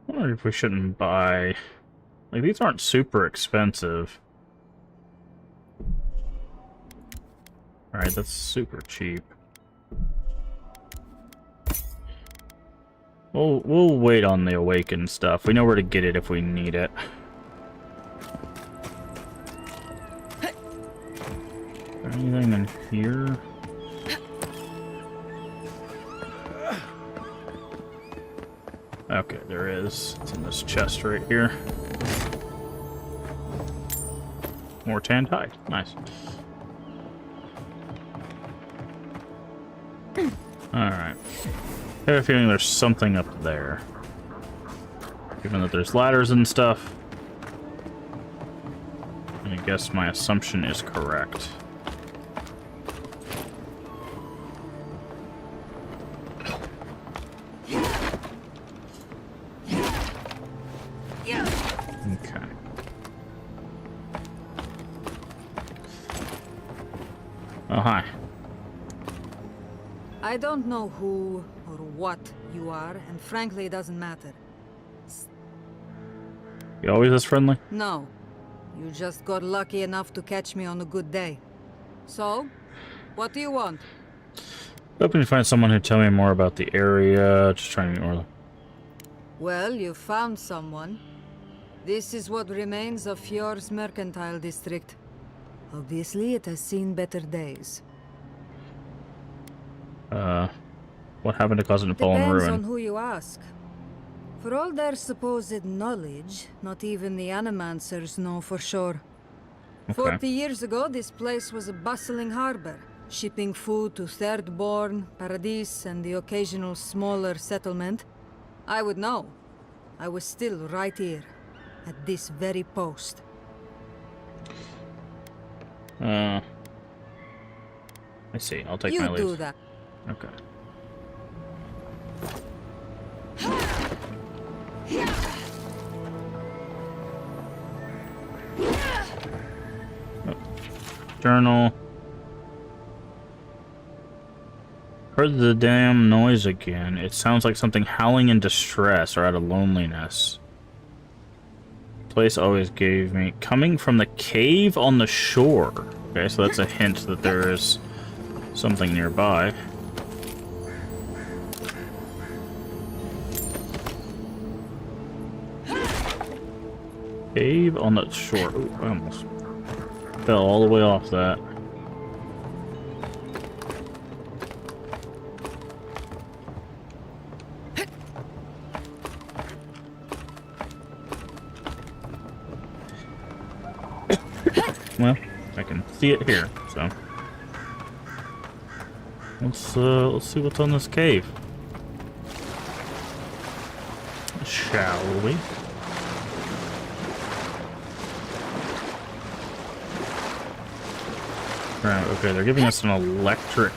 I wonder if we shouldn't buy... Like, these aren't super expensive. Alright, that's super cheap. We'll wait on the awakened stuff. We know where to get it if we need it. Is there anything in here? Okay, there is. It's in this chest right here. More tanned hide. Nice. Alright. I have a feeling there's something up there. Given that there's ladders and stuff. And I guess my assumption is correct. Okay. Oh, hi. I don't know who or what you are, and frankly, it doesn't matter. You always this friendly? No. You just got lucky enough to catch me on a good day. So, what do you want? Hoping to find someone who'd tell me more about the area. Just trying to ignore them. Well, you found someone. This is what remains of Fjord's mercantile district. Obviously, it has seen better days. What happened to cause it to fall in Depends ruin? on who you ask. For all their supposed knowledge, not even the Animancers know for sure. Okay. 40 years ago, this place was a bustling harbor, shipping food to Thirdborn, Paradis, and the occasional smaller settlement. I would know. I was still right here, at this very post. I see. I'll take You my leave. do that. Okay. Oh. Journal. Heard the damn noise again. It sounds like something howling in distress or out of loneliness. Place always gave me coming from the cave on the shore. Okay, so that's a hint that there is something nearby. Cave on the shore. Ooh, I almost fell all the way off that. Well, I can see it here, so let's see what's on this cave, shall we? Right, okay, they're giving us an electric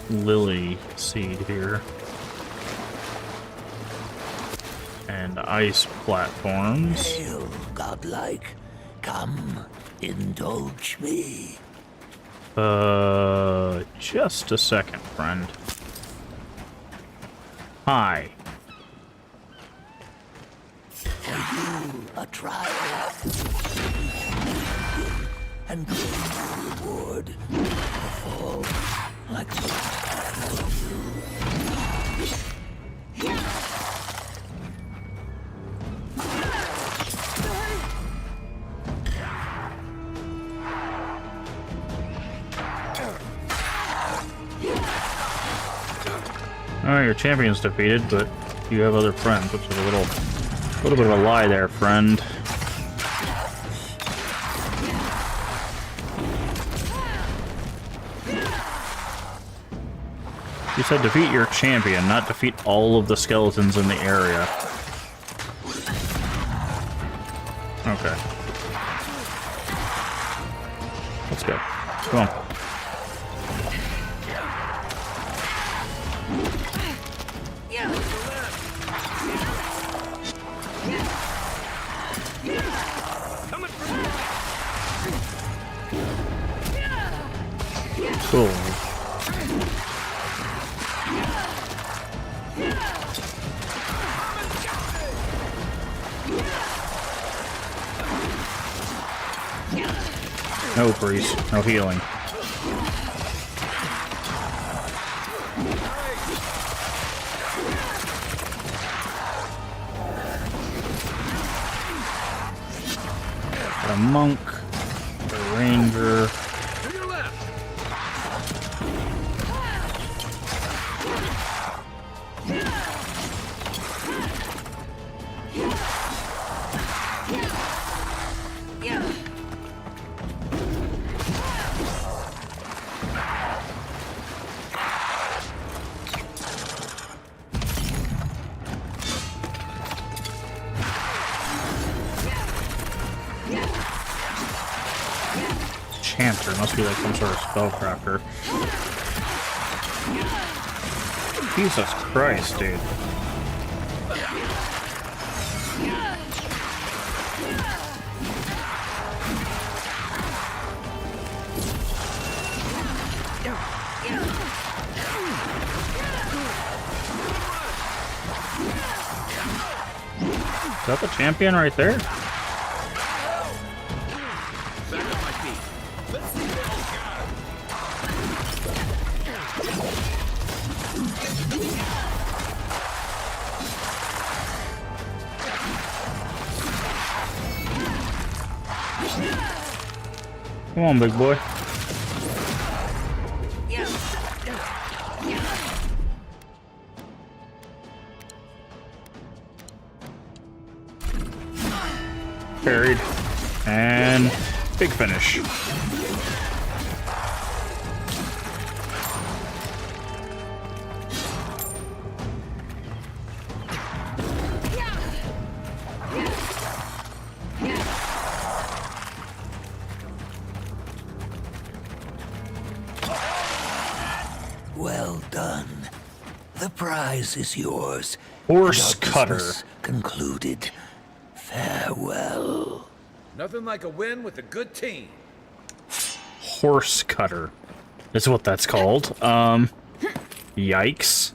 lily seed here. And ice platforms. Hail, godlike. Come, indulge me. Just a second, friend. Hi. For you, a trial. And bring the reward. A fall like the Alright, your champion's defeated, but you have other friends, which is a little bit of a lie there, friend. You said defeat your champion, not defeat all of the skeletons in the area. Okay. Let's go. Come on. Cool. No priest, no healing. Got a monk, a ranger. Chanter, must be like some sort of spellcrafter. Jesus Christ, dude. Is that the champion right there? Come on, big boy. Parried. And big finish. Well done. The prize is yours. Horse cutter. Concluded. Farewell. Nothing like a win with a good team. Horse cutter is what that's called. Yikes.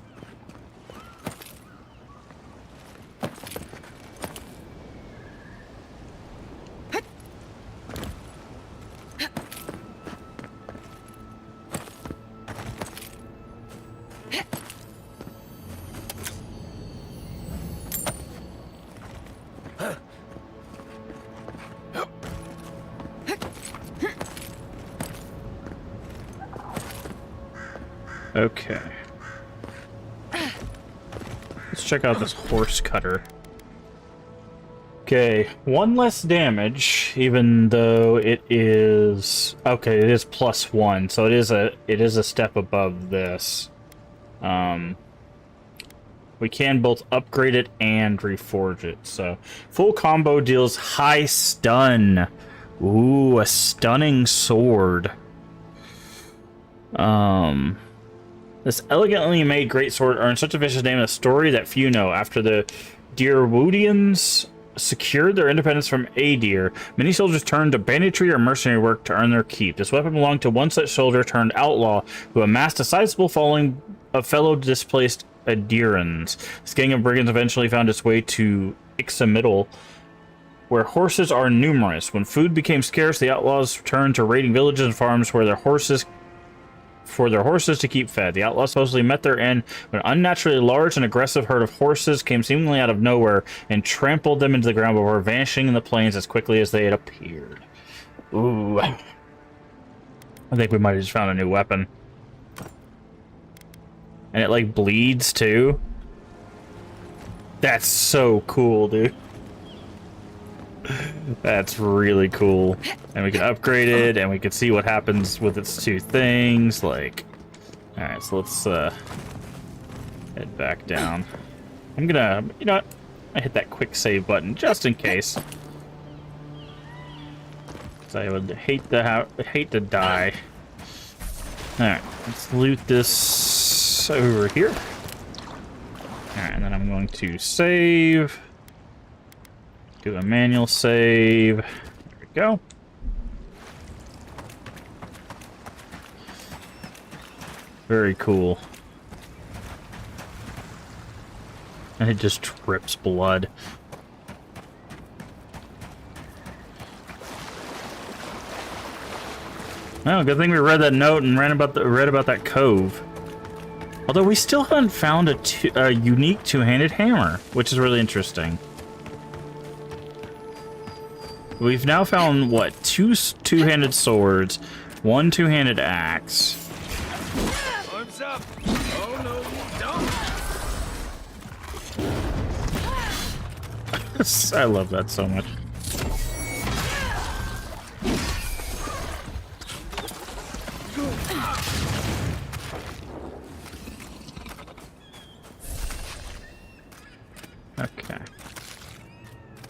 Okay. Let's check out this horse cutter. Okay, one less damage, even though it is okay. It is +1, so it is a step above this. We can both upgrade it and reforge it. So full combo deals high stun. Ooh, a stunning sword. This elegantly made great sword earned such a vicious name in a story that few know. After the Dirwoodians secured their independence from Adir, many soldiers turned to banditry or mercenary work to earn their keep. This weapon belonged to one such soldier turned outlaw who amassed a sizable following of fellow displaced Adirans. This gang of brigands eventually found its way to Ixamiddle, where horses are numerous. When food became scarce, the outlaws turned to raiding villages and farms where their horses to keep fed. The outlaws supposedly met their end when an unnaturally large and aggressive herd of horses came seemingly out of nowhere and trampled them into the ground before vanishing in the plains as quickly as they had appeared. Ooh. I think we might have just found a new weapon. And it, like, bleeds, too. That's so cool, dude. That's really cool. And we can upgrade it, and we can see what happens with its two things. Like, alright, so let's head back down. I'm gonna, you know what? I hit that quick save button just in case. Because I would hate to die. Alright, let's loot this over here. Alright, and then I'm going to save. Do a manual save. There we go. Very cool. And it just drips blood. Oh, good thing we read that note and read about that cove. Although we still haven't found a unique two-handed hammer, which is really interesting. We've now found, what, two two-handed swords, one two-handed axe. Arms up! Oh no, don't! I love that so much. Okay.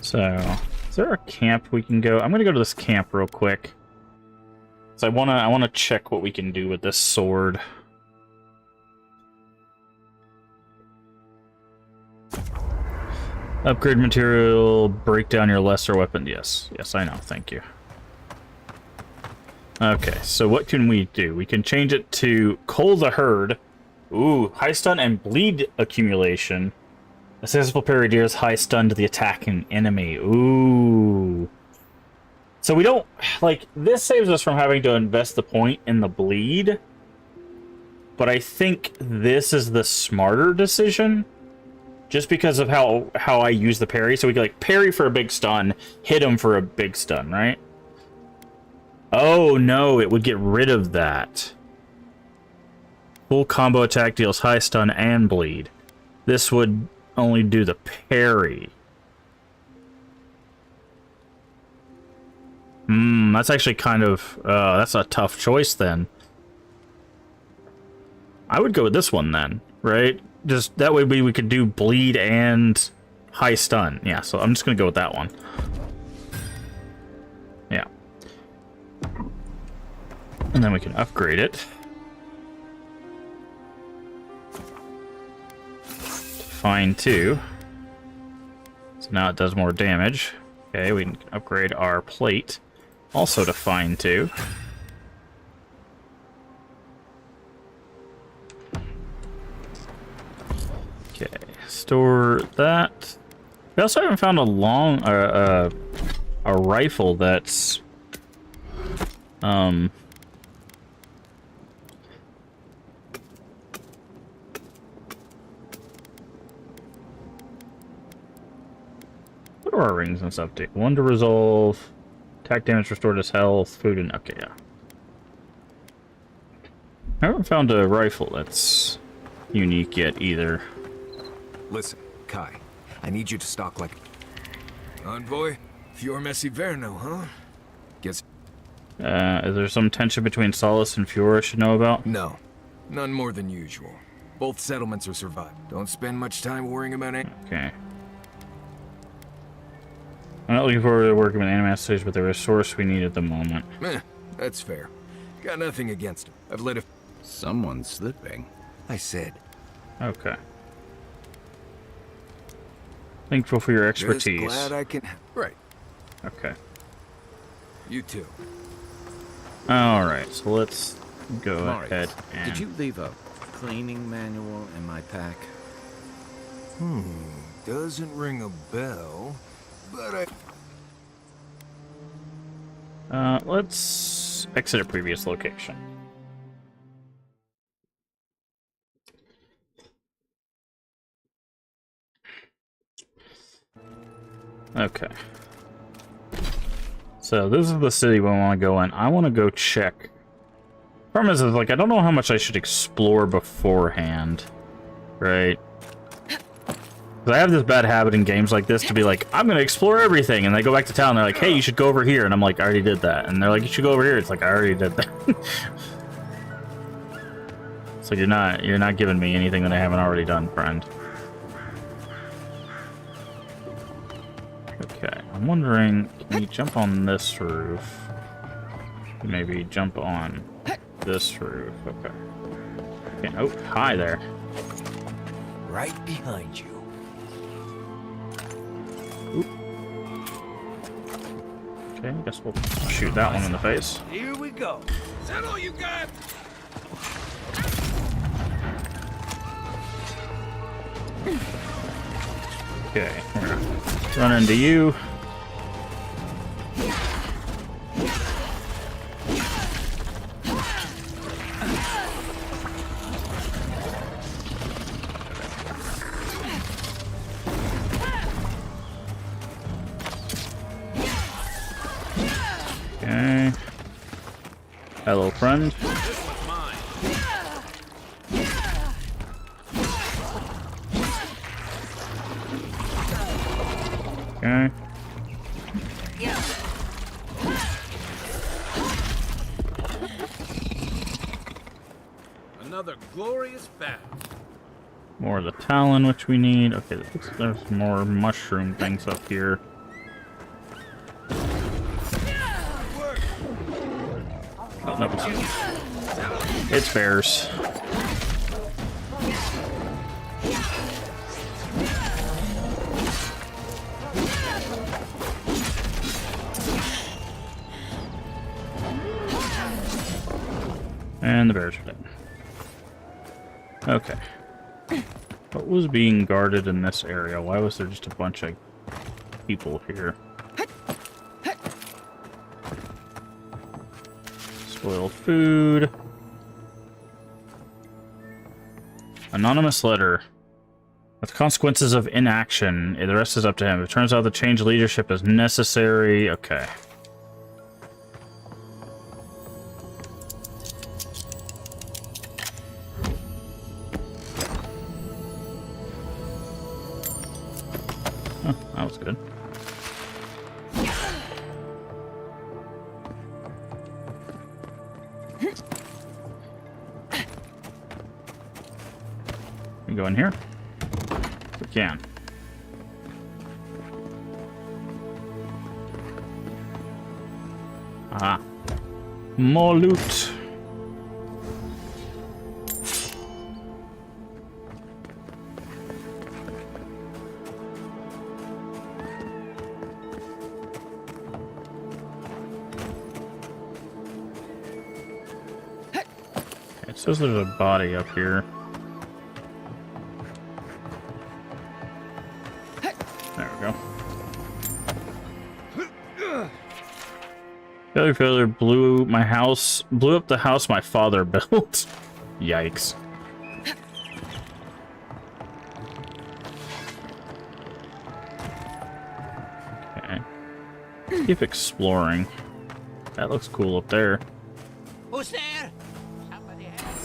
So, is there a camp we can go? I'm gonna go to this camp real quick. So I wanna check what we can do with this sword. Upgrade material, break down your lesser weapon. Yes, I know. Thank you. Okay, so what can we do? We can change it to Cull the Herd. Ooh, high stun and bleed accumulation. A successful parry deals high stun to the attacking enemy. Ooh. So we don't, like, this saves us from having to invest the point in the bleed. But I think this is the smarter decision. Just because of how I use the parry. So we can, like, parry for a big stun, hit him for a big stun, right? Oh, no, it would get rid of that. Full combo attack deals high stun and bleed. This would only do the parry. That's actually kind of... that's a tough choice, then. I would go with this one, then, right? Just that way we could do bleed and high stun. Yeah, so I'm just going to go with that one. Yeah. And then we can upgrade it. Fine, too. So now it does more damage. Okay, we can upgrade our plate. Also to fine, too. Okay, store that. We also haven't found a rifle that's what are our rings and stuff do? One to resolve, attack damage restored his health, food, and okay, yeah. I haven't found a rifle that's unique yet either. Listen, Kai, I need you to stock like... Envoy, Fior Messi Verno, huh? Guess. Is there some tension between Solace and Fior I should know about? No. None more than usual. Both settlements are surviving. Don't spend much time worrying about it. Okay. I'm not looking forward to working with Animasteries, but they're a resource we need at the moment. That's fair. Got nothing against him. I've let a... Someone's slipping. I said. Okay. Thankful for your expertise. Just glad I can... Right. Okay. You too. Alright, so let's go Marius, ahead and... did you leave a cleaning manual in my pack? Doesn't ring a bell, but I... let's exit a previous location. Okay. So this is the city we want to go in. I want to go check. Problem is, like, I don't know how much I should explore beforehand, right? Because I have this bad habit in games like this to be like, I'm gonna explore everything, and they go back to town. And they're like, hey, you should go over here, and I'm like, I already did that. And they're like, you should go over here. It's like, I already did that. So you're not giving me anything that I haven't already done, friend. Okay, I'm wondering, can you jump on this roof? Maybe jump on this roof. Okay. Okay, oh, hi there. Right behind you. Oop. Okay, I guess we'll shoot that one in the face. Here we go. Is that all you got? Okay, we're gonna run into you. Okay. Hello, friend. Okay. Another glorious battle. More of the Talon, which we need. Okay, there's more mushroom things up here. Oh, no, it's bears. And the bears are dead. Okay. What was being guarded in this area? Why was there just a bunch of people here? Spoiled food. Anonymous letter. With the consequences of inaction, the rest is up to him. It turns out the change of leadership is necessary. Okay. Oh, that was good. We go in here? We can. Ah. More loot. It says there's a body up here. There we go. Failure, failure blew up the house my father built. Yikes. Okay. Keep exploring. That looks cool up there. Who's there? Somebody help.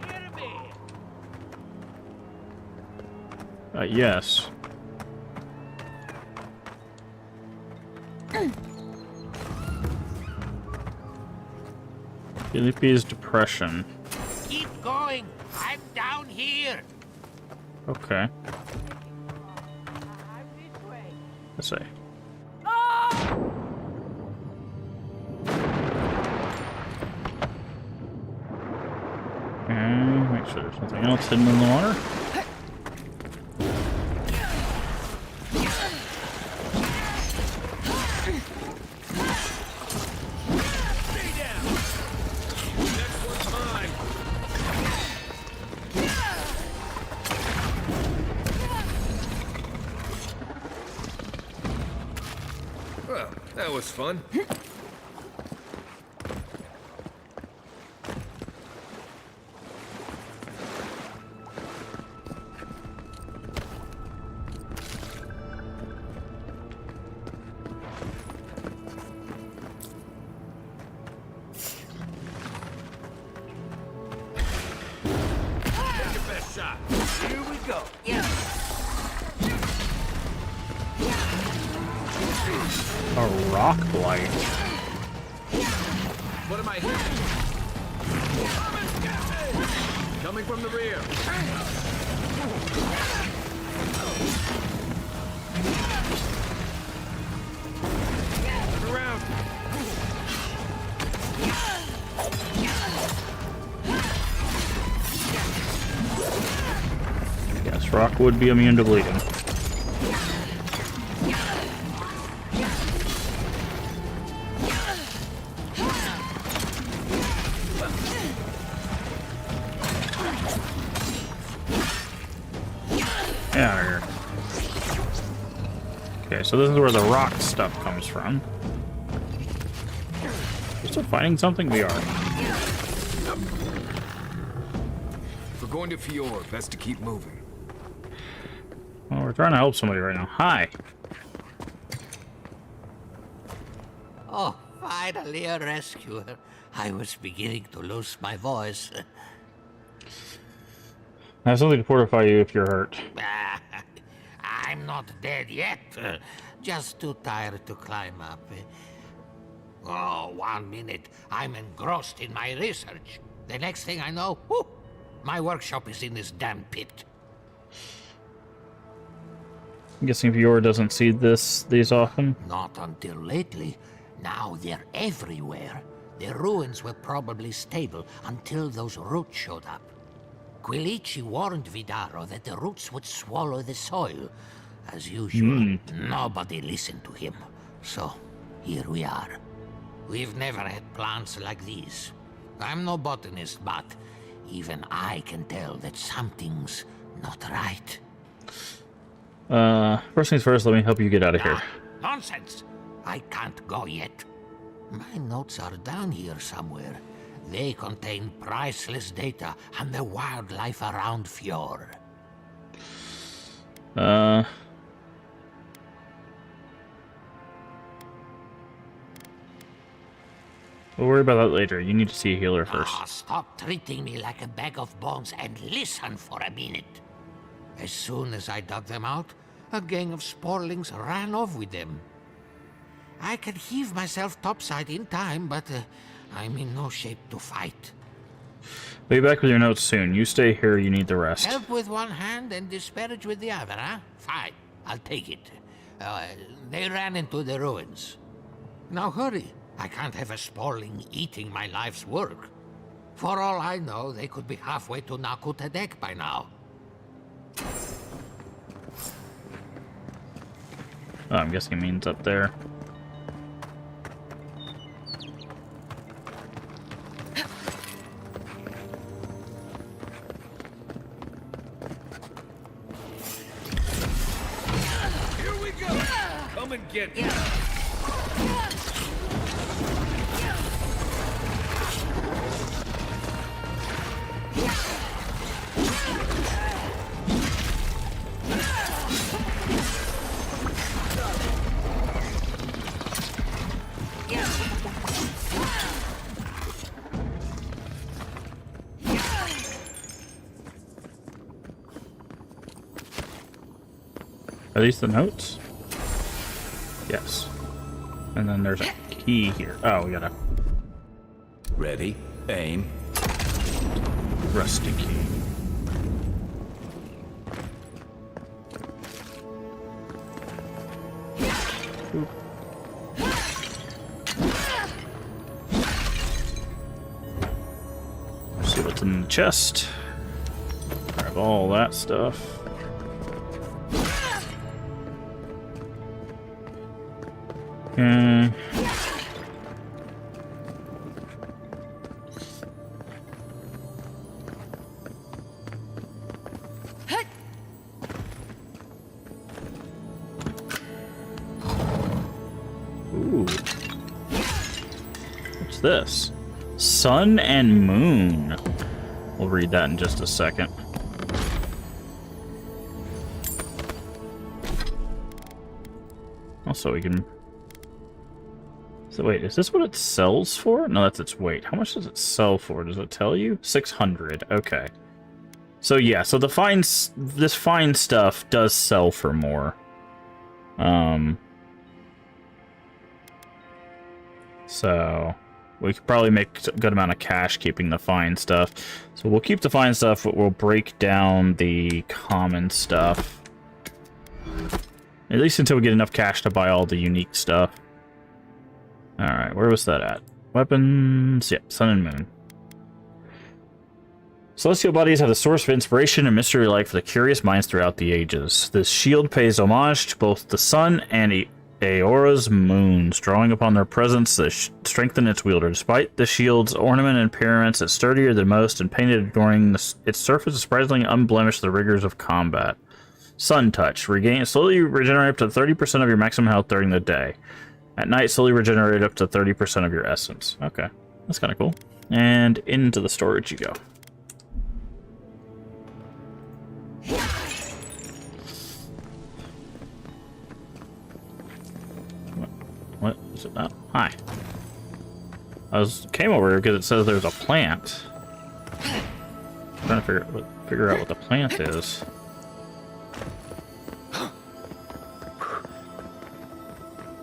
Hear me. Yes. Felipe's depression. Keep going. I'm down here. Okay. Let's see. And make sure there's nothing else hidden in the water. Well, that was fun. Here we go. A rock blight. What am I hearing? Coming from the rear. Turn around. Yes, rock would be immune to bleeding. Get out of here. Okay, so this is where the rock stuff comes from. We're still fighting something? We are. If we're going to Fior, best to keep moving. Well, we're trying to help somebody right now. Hi. Oh, finally a rescuer. I was beginning to lose my voice. I have something to fortify you if you're hurt. I'm not dead yet. Just too tired to climb up. Oh, 1 minute. I'm engrossed in my research. The next thing I know, whew, my workshop is in this damn pit. I'm guessing Fior doesn't see these often. Not until lately. Now they're everywhere. The ruins were probably stable until those roots showed up. Quilici warned Vidaro that the roots would swallow the soil. As usual, nobody listened to him. So, here we are. We've never had plants like these. I'm no botanist, but even I can tell that something's not right. First things first, let me help you get out of here. Nonsense! I can't go yet. My notes are down here somewhere. They contain priceless data on the wildlife around Fjord. We'll worry about that later. You need to see a healer first. Stop treating me like a bag of bones and listen for a minute. As soon as I dug them out, a gang of sporlings ran off with them. I could heave myself topside in time, but I'm in no shape to fight. Be back with your notes soon. You stay here, you need the rest. Help with one hand and disparage with the other, huh? Fine, I'll take it. They ran into the ruins. Now hurry. I can't have a sporling eating my life's work. For all I know, they could be halfway to Nakutadek by now. Oh, I'm guessing it means up there. Here we go! Come and get me! Are these the notes? Yes. And then there's a key here. Oh, we gotta... Ready? Aim. Rusty key. See what's in the chest. Grab all that stuff. Okay. Ooh. What's this? Sun and Moon. We'll read that in just a second. Also, we can... So wait, is this what it sells for? No, that's its weight. How much does it sell for? Does it tell you? 600. Okay. So yeah, so this fine stuff does sell for more. So we could probably make a good amount of cash keeping the fine stuff. So we'll keep the fine stuff, but we'll break down the common stuff. At least until we get enough cash to buy all the unique stuff. Alright, where was that at? Weapons... Yep, Sun and Moon. Celestial bodies have the source of inspiration and mystery light for the curious minds throughout the ages. This shield pays homage to both the sun and Aeora's moons, drawing upon their presence to strengthen its wielder. Despite the shield's ornament and appearance, it's sturdier than most, and painted adorning its surface is surprisingly unblemished to the rigors of combat. Sun Touch. Slowly regenerate up to 30% of your maximum health during the day. At night, slowly regenerate up to 30% of your essence. Okay, that's kind of cool. And into the storage you go. What is it about? Hi. Came over here because it says there's a plant. I'm trying to figure out what the plant is.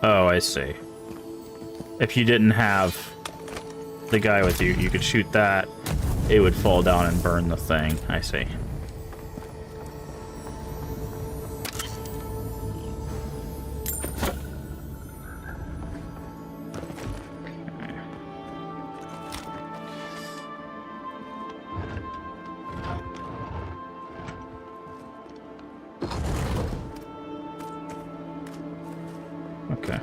Oh, I see. If you didn't have the guy with you, you could shoot that. It would fall down and burn the thing. I see. Okay.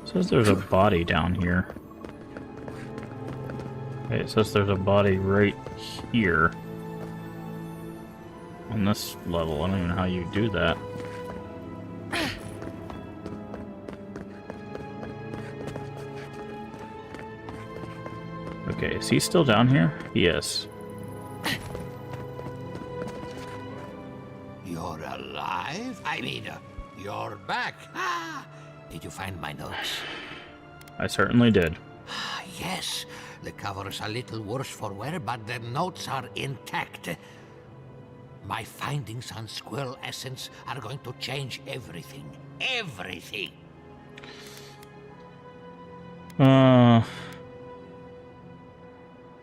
Says there's a body down here. Okay, it says there's a body right here. On this level. I don't even know how you do that. Okay, is he still down here? He is. You're alive? I mean, you're back. Ah, did you find my notes? I certainly did. Yes, the cover's a little worse for wear, but the notes are intact. My findings on squirrel essence are going to change everything. Everything!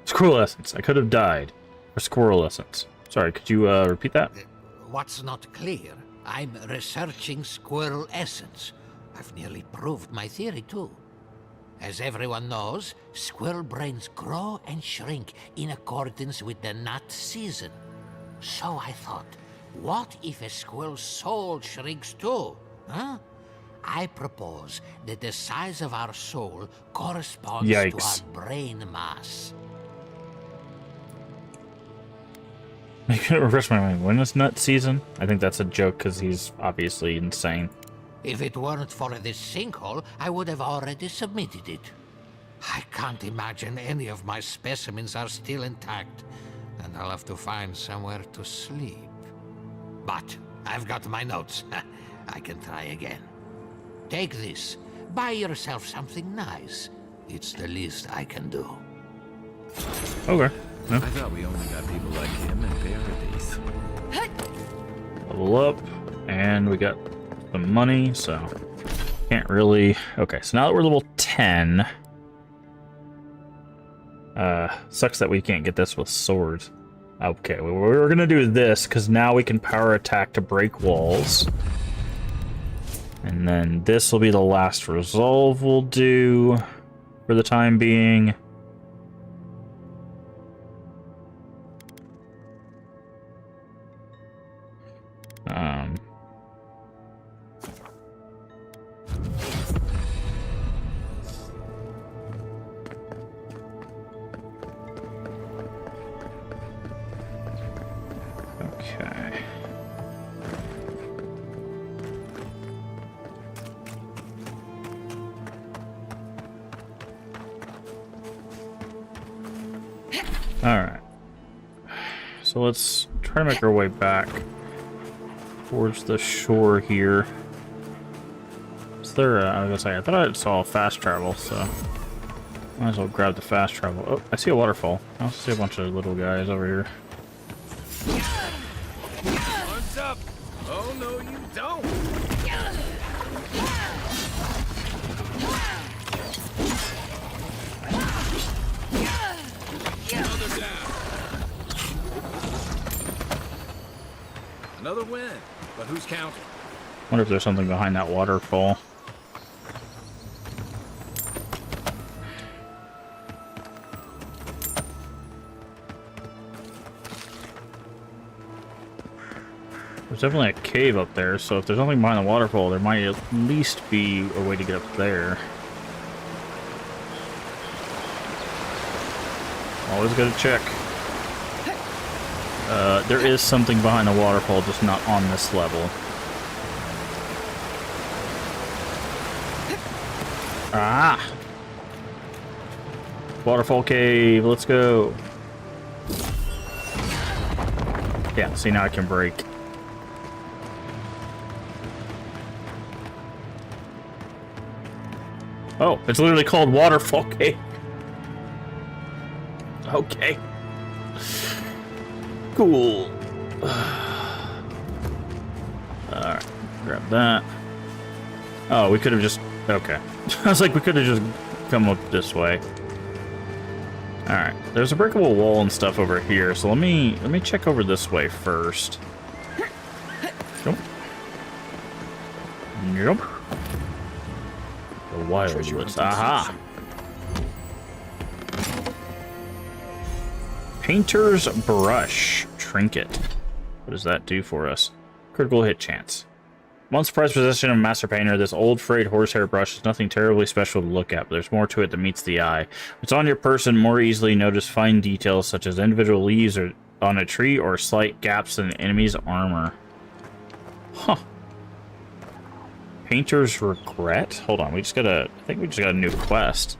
Squirrel essence. I could have died. Or squirrel essence. Sorry, could you repeat that? What's not clear? I'm researching squirrel essence. I've nearly proved my theory, too. As everyone knows, squirrel brains grow and shrink in accordance with the nut season. So I thought, what if a squirrel's soul shrinks too? Huh? I propose that the size of our soul corresponds to our brain mass. I couldn't refresh my mind. When is nut season? I think that's a joke because he's obviously insane. If it weren't for this sinkhole, I would have already submitted it. I can't imagine any of my specimens are still intact, and I'll have to find somewhere to sleep. But I've got my notes. I can try again. Take this. Buy yourself something nice. It's the least I can do. Okay. No. I thought we only got people like him in paradise. Level up, and we got the money, so Can't really... Okay, so now that we're level 10... sucks that we can't get this with swords. Okay, we're gonna do this, because now we can power attack to break walls. And then this will be the last resolve we'll do for the time being. Okay. Alright. So let's try to make our way back towards the shore here. Is there I was gonna say, I thought I saw fast travel, so might as well grab the fast travel. Oh, I see a waterfall. I also see a bunch of little guys over here. What's up? Oh, no, you don't. Another down. Another win, but who's counting? Wonder if there's something behind that waterfall. There's definitely a cave up there, so if there's nothing behind the waterfall, there might at least be a way to get up there. Always gotta check. There is something behind the waterfall, just not on this level. Ah! Waterfall cave, let's go. Yeah, see, now I can break. Oh, it's literally called Waterfall Cave. Okay. Cool. Alright, grab that. Oh, we could have just... Okay. I was like, we could have just come up this way. Alright, there's a breakable wall and stuff over here, so let me check over this way first. Jump. Jump. The wildwoods. Aha! Painter's Brush. Trinket. What does that do for us? Critical hit chance. Once prized possession of Master Painter, this old frayed horsehair brush is nothing terribly special to look at, but there's more to it than meets the eye. It's on your person, more easily notice fine details such as individual leaves or on a tree or slight gaps in an enemy's armor. Huh. Painter's Regret? Hold on, I think we just got a new quest.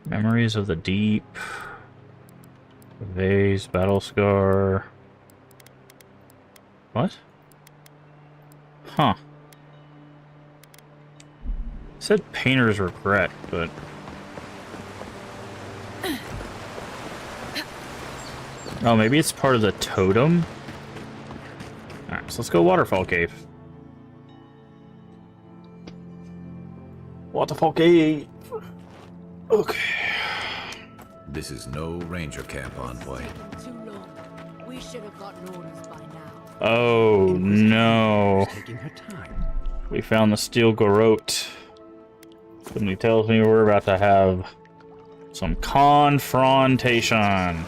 Memories of the Deep. Vase, Battle Scar. What? Huh. It said Painter's Regret, but... Oh, maybe it's part of the totem? Alright, so let's go Waterfall Cave. Waterfall Cave! Okay. This is no ranger camp, envoy. Too long. We should have gotten orders by now. Oh no. We found the steel garrote. Somebody tells me we're about to have some confrontation.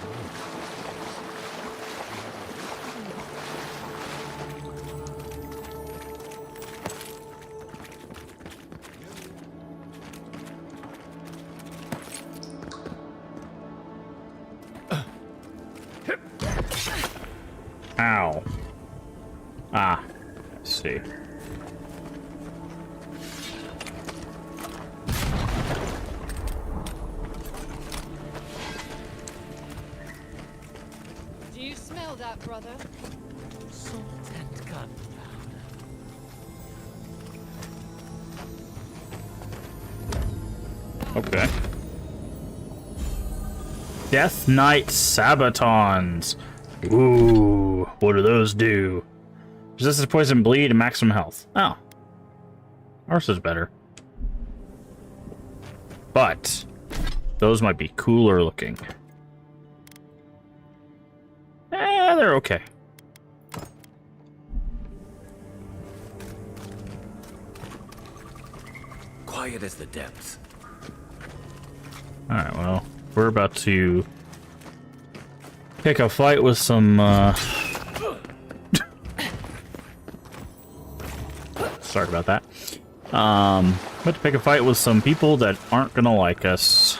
Ow. Ah, let's see. Do you smell that, brother? Salt and gunpowder. Okay. Death Knight Sabatons. Ooh, what do those do? Resistance to poison, bleed, and maximum health. Oh. Ours is better. But those might be cooler looking. They're okay. Quiet as the depths. Alright, well, we're about to pick a fight with some, sorry about that. About to pick a fight with some people that aren't gonna like us.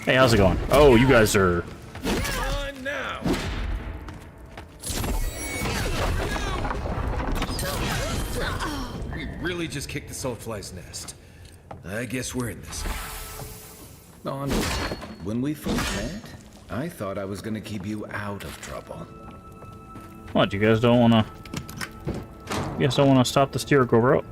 Hey, how's it going? Oh, you guys are... We really just kicked the Soulfly's nest. I guess we're in this. On when we first met, I thought I was gonna keep you out of trouble. What, you guys don't wanna... You guys don't wanna stop the steer go rope?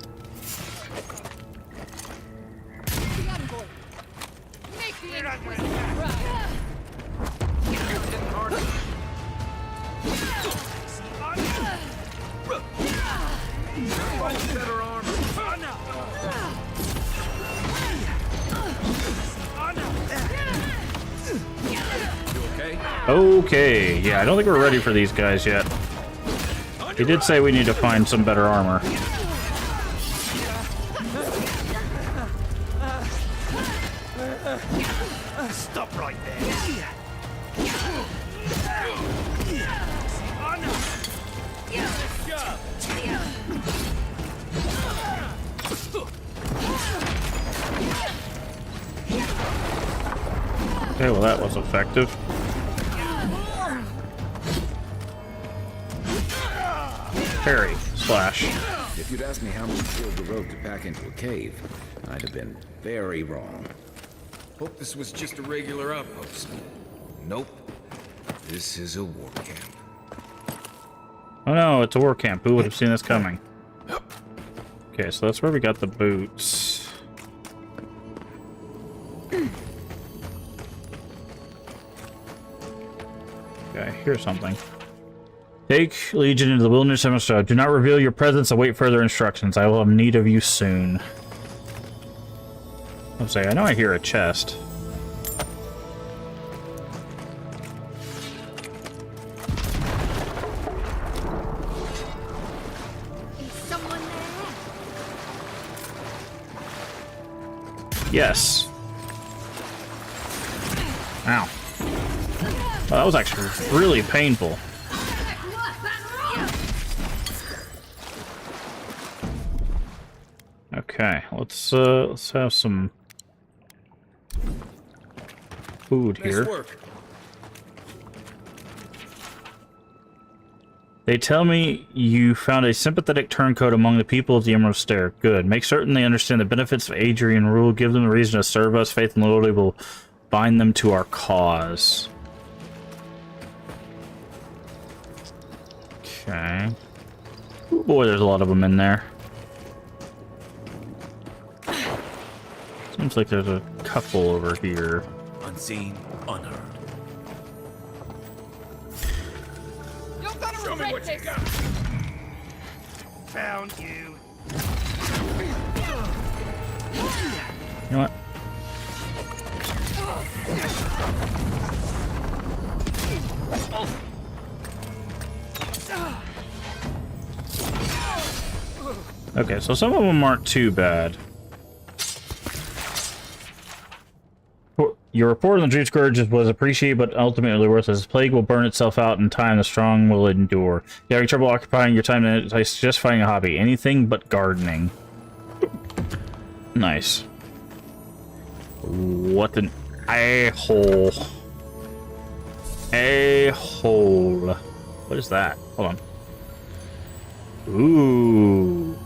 Okay, yeah, I don't think we're ready for these guys yet. He did say we need to find some better armor. Stop right there. Okay, well that was effective. Parry, slash. If you'd asked me how much filled the rope to pack into a cave, I'd have been very wrong. Hope this was just a regular outpost. Nope. This is a war camp. Oh no, it's a war camp. Who would have seen this coming? Okay, so that's where we got the boots. Okay, here's something. Take Legion into the wilderness semester. Do not reveal your presence and wait further instructions. I will have need of you soon. I'm saying, I know I hear a chest. Is someone there? Yes. Ow. Well, that was actually really painful. Okay, let's have some food here. Nice work. They tell me you found a sympathetic turncoat among the people of the Emerald Stair. Good. Make certain they understand the benefits of Adrian rule. Give them a reason to serve us. Faith and loyalty will bind them to our cause. Okay. Ooh, boy, there's a lot of them in there. Seems like there's a couple over here. Unseen, unheard. You're gonna Show me regret what you this. got. Found you. You know what? Okay, so some of them aren't too bad. Your report on the Dream Scourge was appreciated, but ultimately worthless. This plague will burn itself out in time. The strong will endure. You're having trouble occupying your time, and I suggest finding a hobby. Anything but gardening. Nice. What an a-hole. A-hole. What is that? Hold on. Ooh.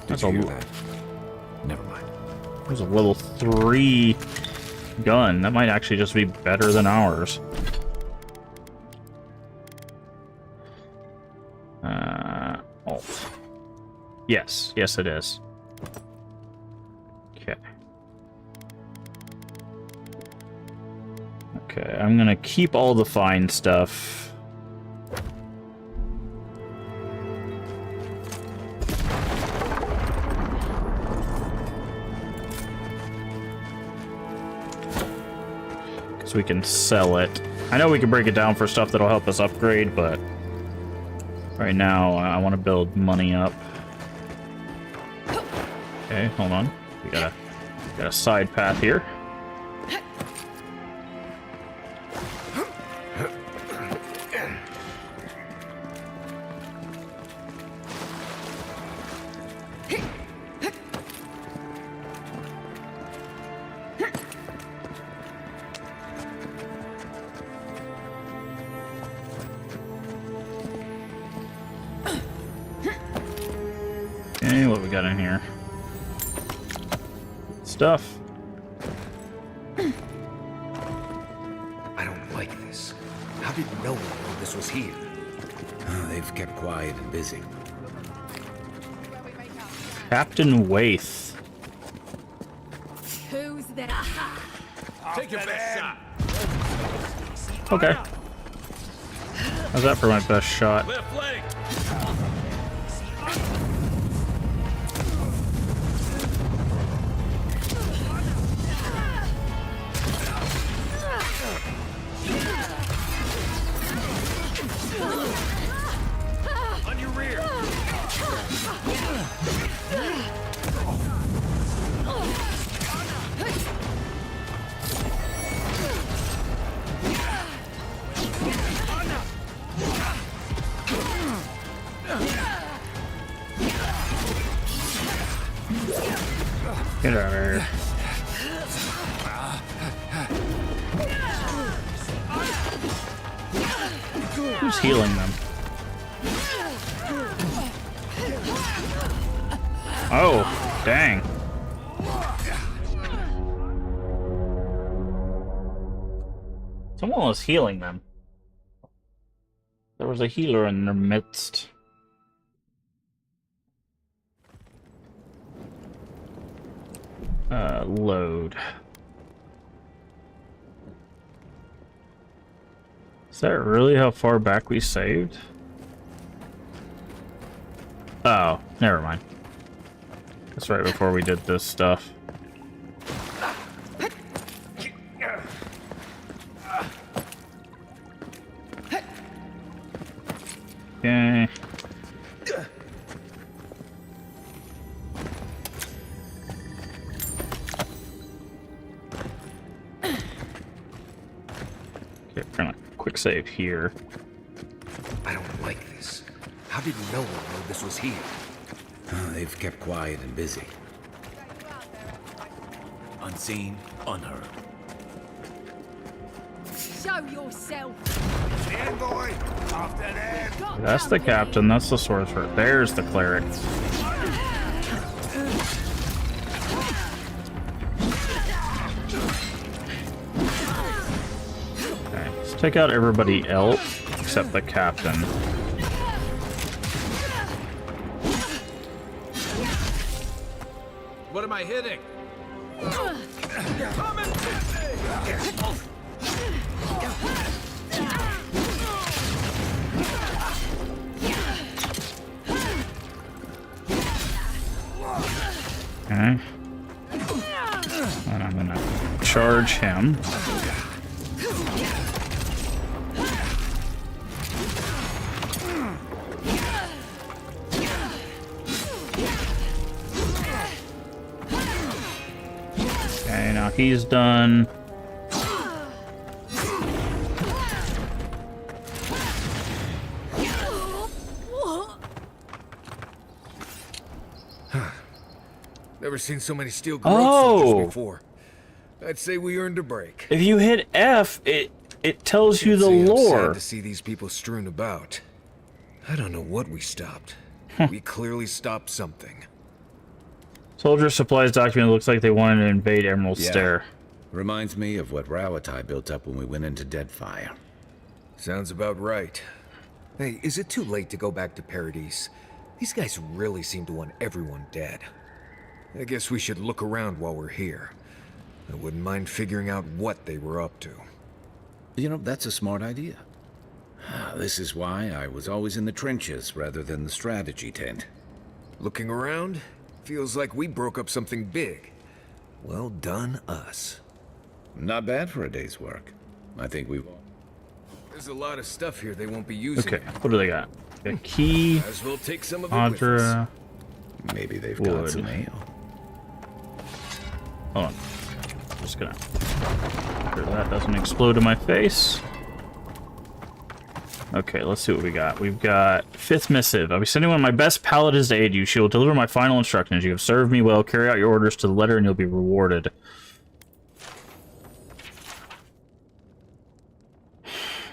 That's a lot. Never mind. There's a level 3 gun. That might actually just be better than ours. Alt. Yes. Yes, it is. Okay. Okay, I'm gonna keep all the fine stuff. so we can sell it. I know we can break it down for stuff that'll help us upgrade, but right now I want to build money up. Okay, hold on. We got a side path here. Okay, what we got in here? Stuff. I don't like this. How did no one know this was here? They've kept quiet and busy. Captain Waith. Who's there? Take your best shot. Okay. How's that for my best shot? Left flank. On your rear. Get out of here. Who's healing them? Oh, dang. Someone was healing them. There was a healer in their midst. Load. Is that really how far back we saved? Oh, never mind. That's right before we did this stuff. Okay. Okay, we're gonna quick save here. I don't like this. How did no one know this was here? They've kept quiet and busy. Unseen, unheard. Show yourself. Envoy, after them. That's the captain, that's the sorcerer. There's the cleric. Okay, let's take out everybody else except the captain. What am I hitting? Okay. And I'm gonna charge him. Okay, now he's done. Never seen so many steel growth soldiers Oh! before. I'd say we earned a break. If you hit F, it tells you the Can't say I'm lore. sad to see these people strewn about. I don't know what we stopped. We clearly stopped something. Soldier supplies document looks like they wanted to invade Emerald Yeah. Stair. Reminds me of what Rawatai built up when we went into Deadfire. Sounds about right. Hey, is it too late to go back to Paradise? These guys really seem to want everyone dead. I guess we should look around while we're here. I wouldn't mind figuring out what they were up to. You know, that's a smart idea. This is why I was always in the trenches rather than the strategy tent. Looking around, feels like we broke up something big. Well done, us. Not bad for a day's work. I think we've... There's a lot of stuff here they won't be using. Okay, what do they got? A key. As well take some of it with us. Audra. Maybe they've Wood. got some mail. Hold on. Just gonna... Sure that doesn't explode in my face. Okay, let's see what we got. We've got 5th missive. I'll be sending one of my best paladins to aid you. She will deliver my final instructions. You have served me well. Carry out your orders to the letter and you'll be rewarded.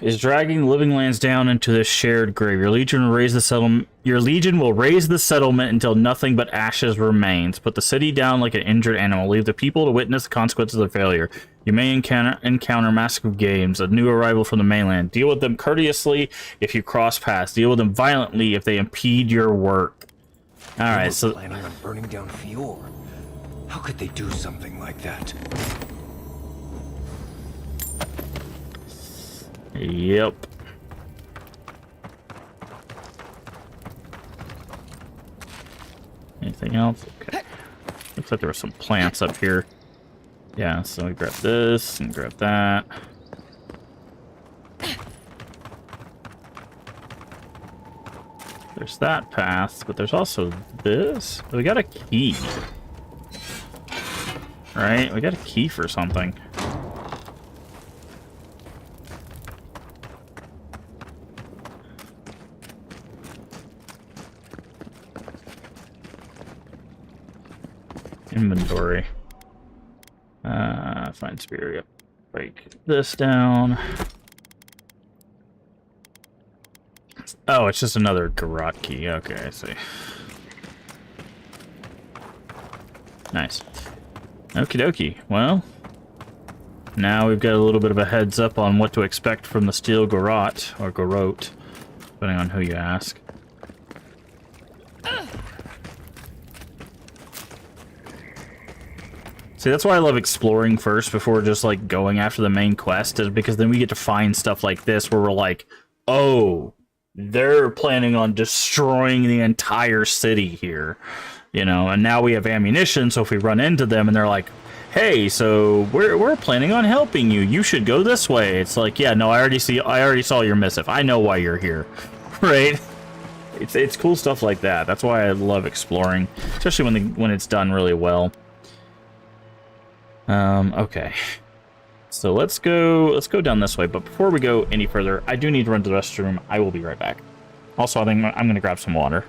Is dragging the living lands down into this shared grave. Your legion will raise the settlement. Your legion will raise the settlement until nothing but ashes remains. Put the city down like an injured animal. Leave the people to witness the consequences of failure. You may encounter massive games, a new arrival from the mainland. Deal with them courteously if you cross paths. Deal with them violently if they impede your work. All right, so planning on burning down Fior. How could they do something like that? Yep. Anything else? Okay. Looks like there were some plants up here. Yeah, so we grab this and grab that. There's that path, but there's also this. We got a key. Right? We got a key for something. Inventory. Find spear. Yep. Break this down. Oh, it's just another garrote key. Okay, I see. Nice. Okie dokie. Well, now we've got a little bit of a heads up on what to expect from the steel garrote, or garrote, depending on who you ask. See, that's why I love exploring first before just, like, going after the main quest, is because then we get to find stuff like this where we're like, oh, they're planning on destroying the entire city here, you know, and now we have ammunition, so if we run into them and they're like, hey, so we're planning on helping you, you should go this way. It's like, yeah, no, I already saw your missive. I know why you're here, right? It's cool stuff like that. That's why I love exploring, especially when it's done really well. Okay. So let's go down this way, but before we go any further, I do need to run to the restroom. I will be right back. Also, I think I'm going to grab some water.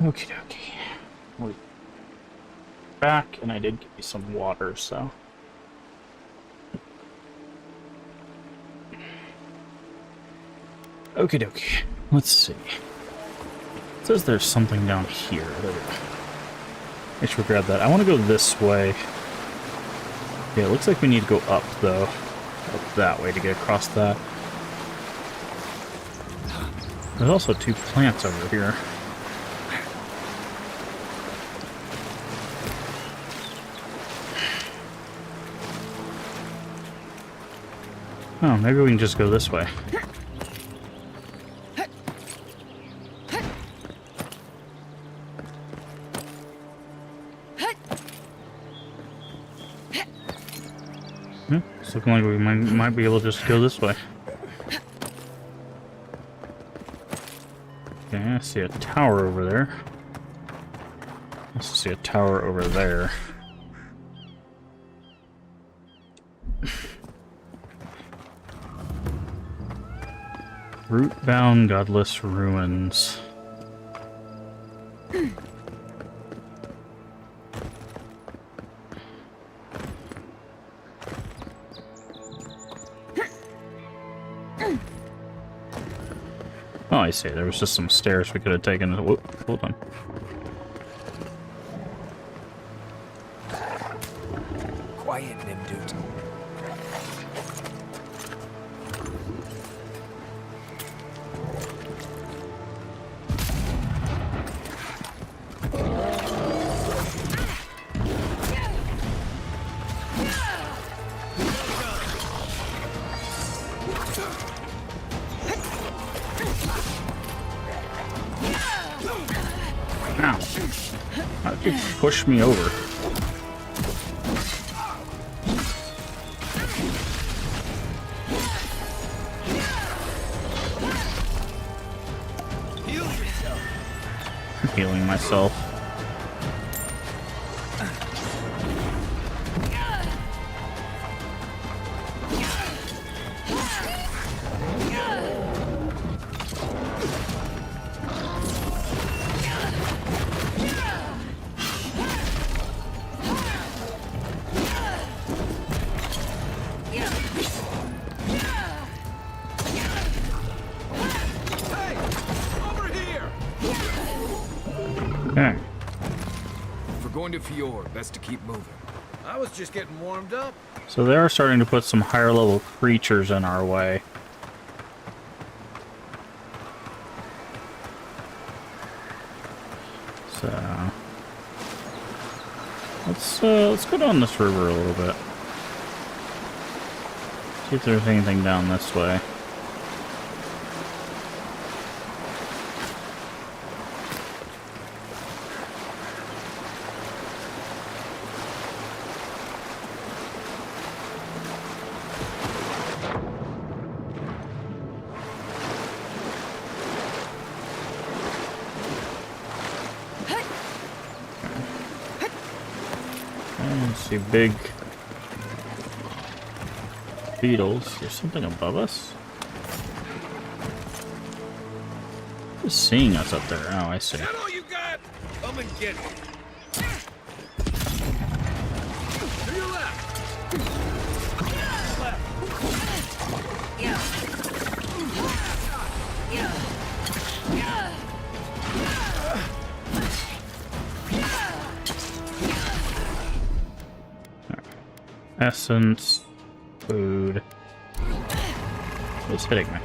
Okie dokie. We're back, and I did give you some water, so. Okie dokie. Let's see. It says there's something down here. There we go. Make sure we grab that. I want to go this way. Yeah, it looks like we need to go up, though. Up that way to get across that. There's also 2 plants over here. Oh, maybe we can just go this way. It's looking like we might be able to just go this way. Okay, I see a tower over there. I also see a tower over there. Root-bound godless ruins. Oh, I see. There was just some stairs we could have taken. Whoop, hold on. Quiet, Nimdude. Ow. How did you push me over? I'm healing myself. Okay. If we're going to Fjord, best to keep moving. I was just getting warmed up. So they are starting to put some higher level creatures in our way. So let's go down this river a little bit. See if there's anything down this way. See big beetles. There's something above us? Who's seeing us up there? Oh, I see. That all you got? Come and get it. To your left. Essence, food. What's hitting me?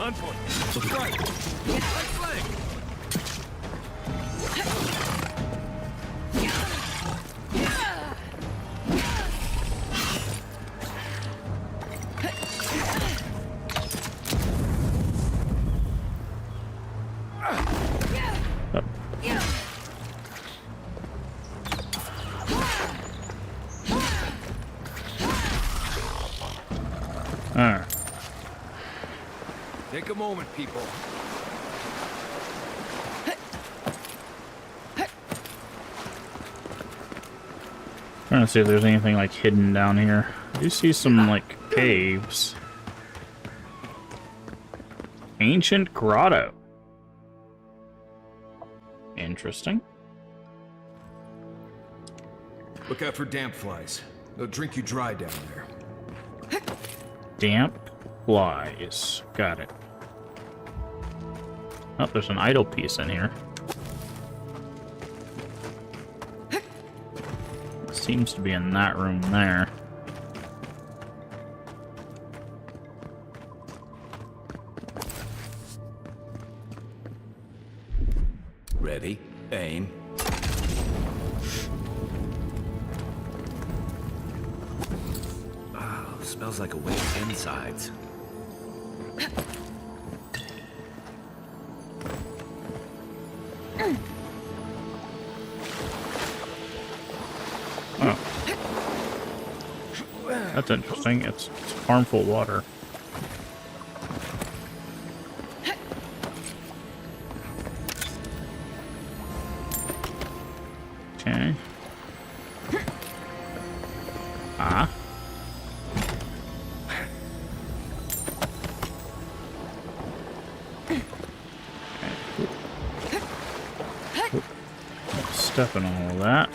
On point. Right. Right flank. Alright. Take a moment, people. Trying to see if there's anything like hidden down here. I do see some like caves. Ancient grotto. Interesting. Look out for damp flies. They'll drink you dry down there. Damp flies. Got it. Oh, there's an idol piece in here. Seems to be in that room there. Ready, aim. Oh, smells like a wet's insides. Oh. That's interesting. It's harmful water. Okay. Ah. Stepping on all that.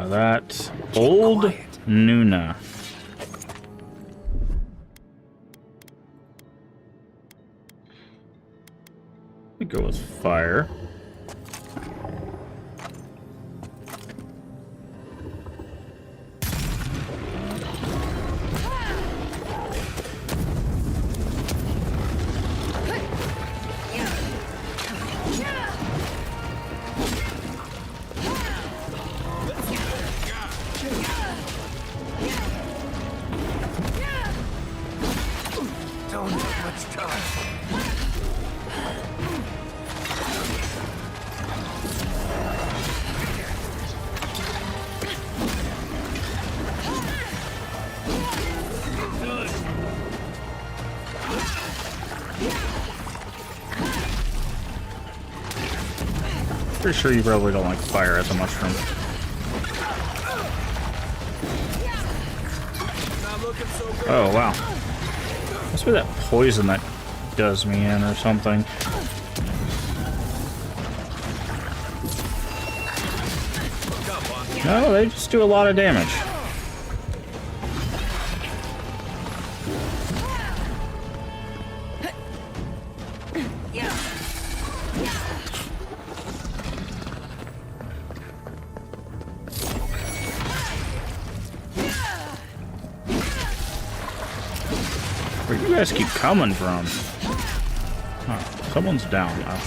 That's old Nuna. We go with fire. Don't have much time. Pretty sure you probably don't like fire as a mushroom. Oh, wow. Must be that poison that does me in or something. No, they just do a lot of damage. Where do you guys keep coming from? Oh, someone's down now.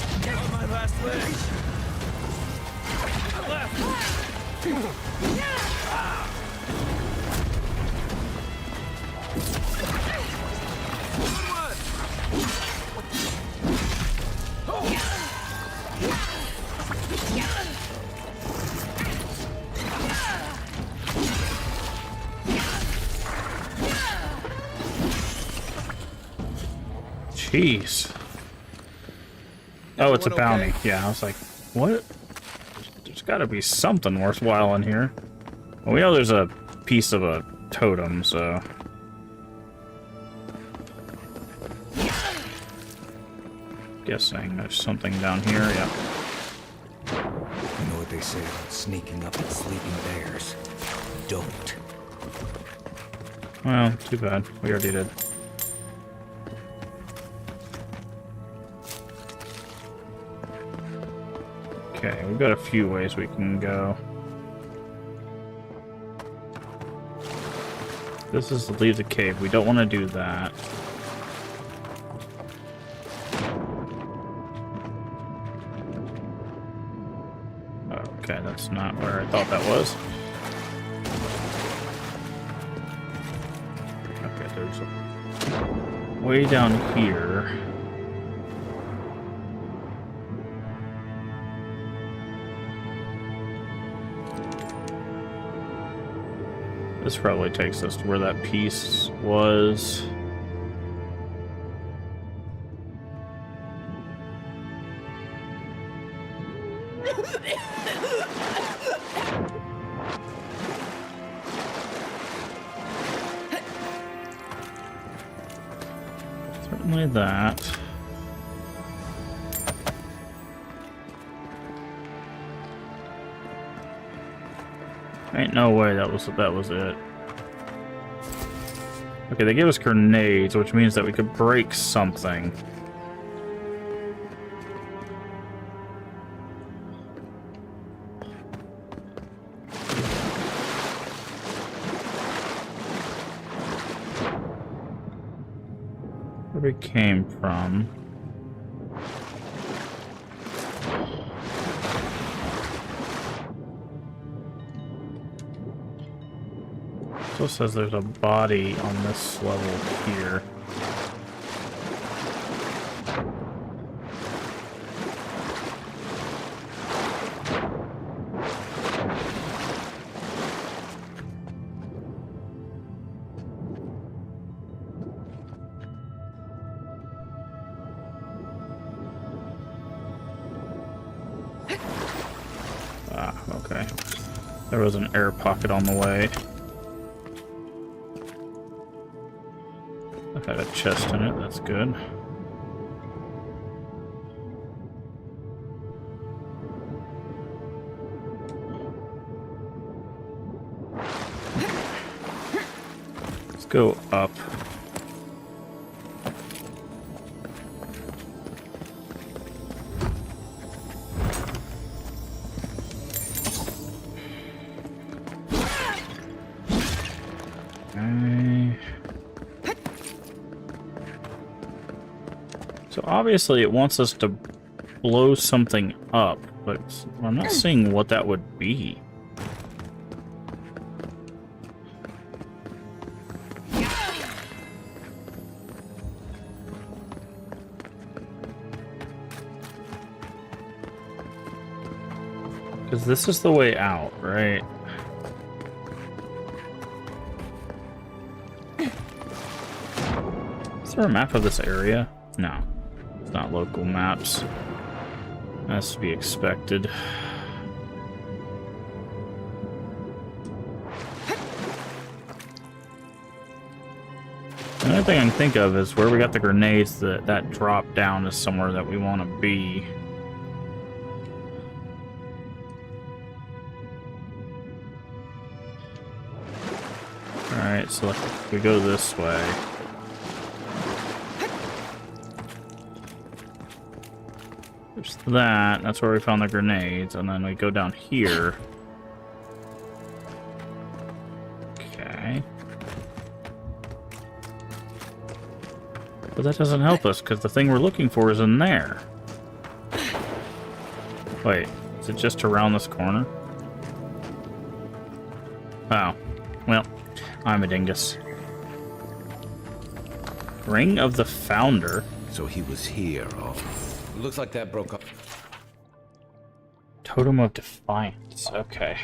Jeez. Oh, it's a bounty. Yeah, I was like, what? There's got to be something worthwhile in here. Well, we know there's a piece of a totem, so... Guessing there's something down here, yeah. You know what they say about sneaking up at sleeping bears? Don't. Well, too bad. We already did. Okay, we've got a few ways we can go. This is to leave the cave. We don't want to do that. Okay, that's not where I thought that was. Okay, there's a way down here. This probably takes us to where that piece was. Certainly that. Ain't no way that was it. Okay, they gave us grenades, which means that we could break something. Where we came from. It says there's a body on this level here. Ah, okay. There was an air pocket on the way. Had a chest in it, that's good. Let's go up. So obviously it wants us to blow something up, but I'm not seeing what that would be. Because this is the way out, right? Is there a map of this area? No. Not local maps. That's to be expected. The only thing I can think of is where we got the grenades that drop down is somewhere that we want to be. Alright, so if we go this way. There's that's where we found the grenades, and then we go down here. Okay. But that doesn't help us, because the thing we're looking for is in there. Wait, is it just around this corner? Oh. Well, I'm a dingus. Ring of the Founder. So he was here, Looks like that broke up. Totem of Defiance. Okay.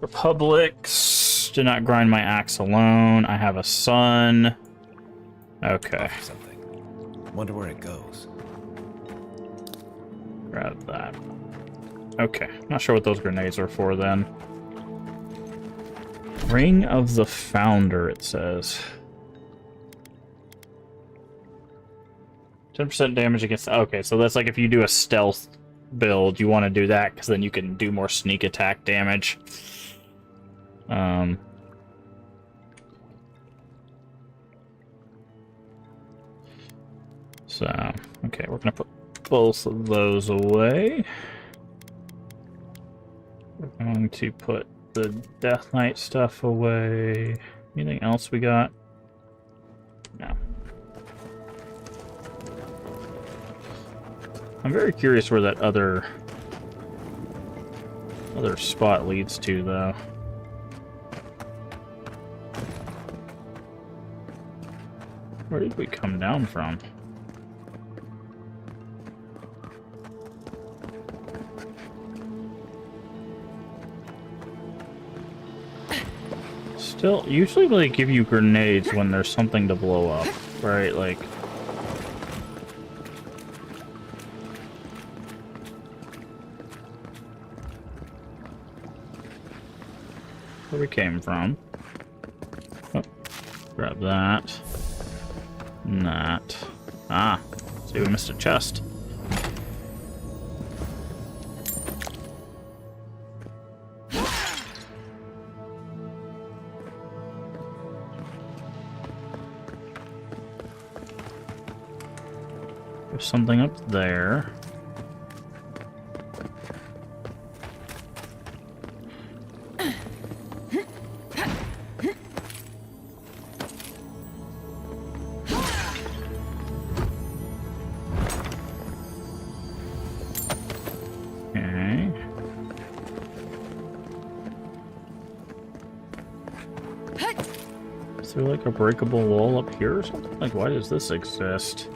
Republics. Do not grind my axe alone. I have a son. Okay. Something. Wonder where it goes. Grab that. Okay. Not sure what those grenades are for then. Ring of the Founder, it says. 10% damage against... Okay, so that's like if you do a stealth build, you want to do that, because then you can do more sneak attack damage. So, okay, we're going to put both of those away. We're going to put the Death Knight stuff away. Anything else we got? No. I'm very curious where that other spot leads to, though. Where did we come down from? Still, usually they give you grenades when there's something to blow up, right? Like... where we came from. Oh, grab that. And that. Ah, see, we missed a chest. There's something up there. Is there like a breakable wall up here or something? Like, why does this exist?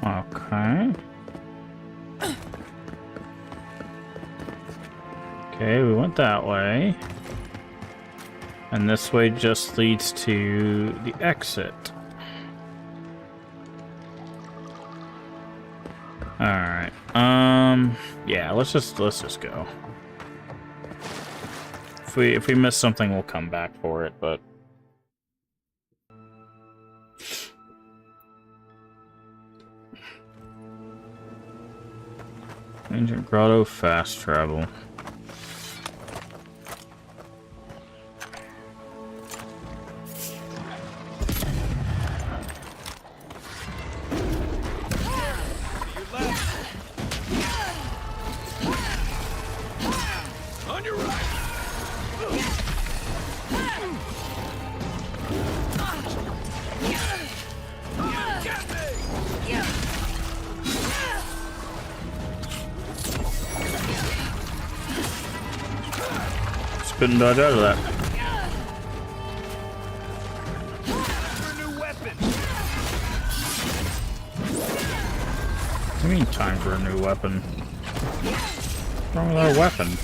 Okay. Okay, we went that way. And this way just leads to the exit. Alright. Yeah, let's just go. If we miss something, we'll come back for it, but Ancient Grotto fast travel. Couldn't dodge out of that. What do you mean time for a new weapon? What's wrong with our weapon?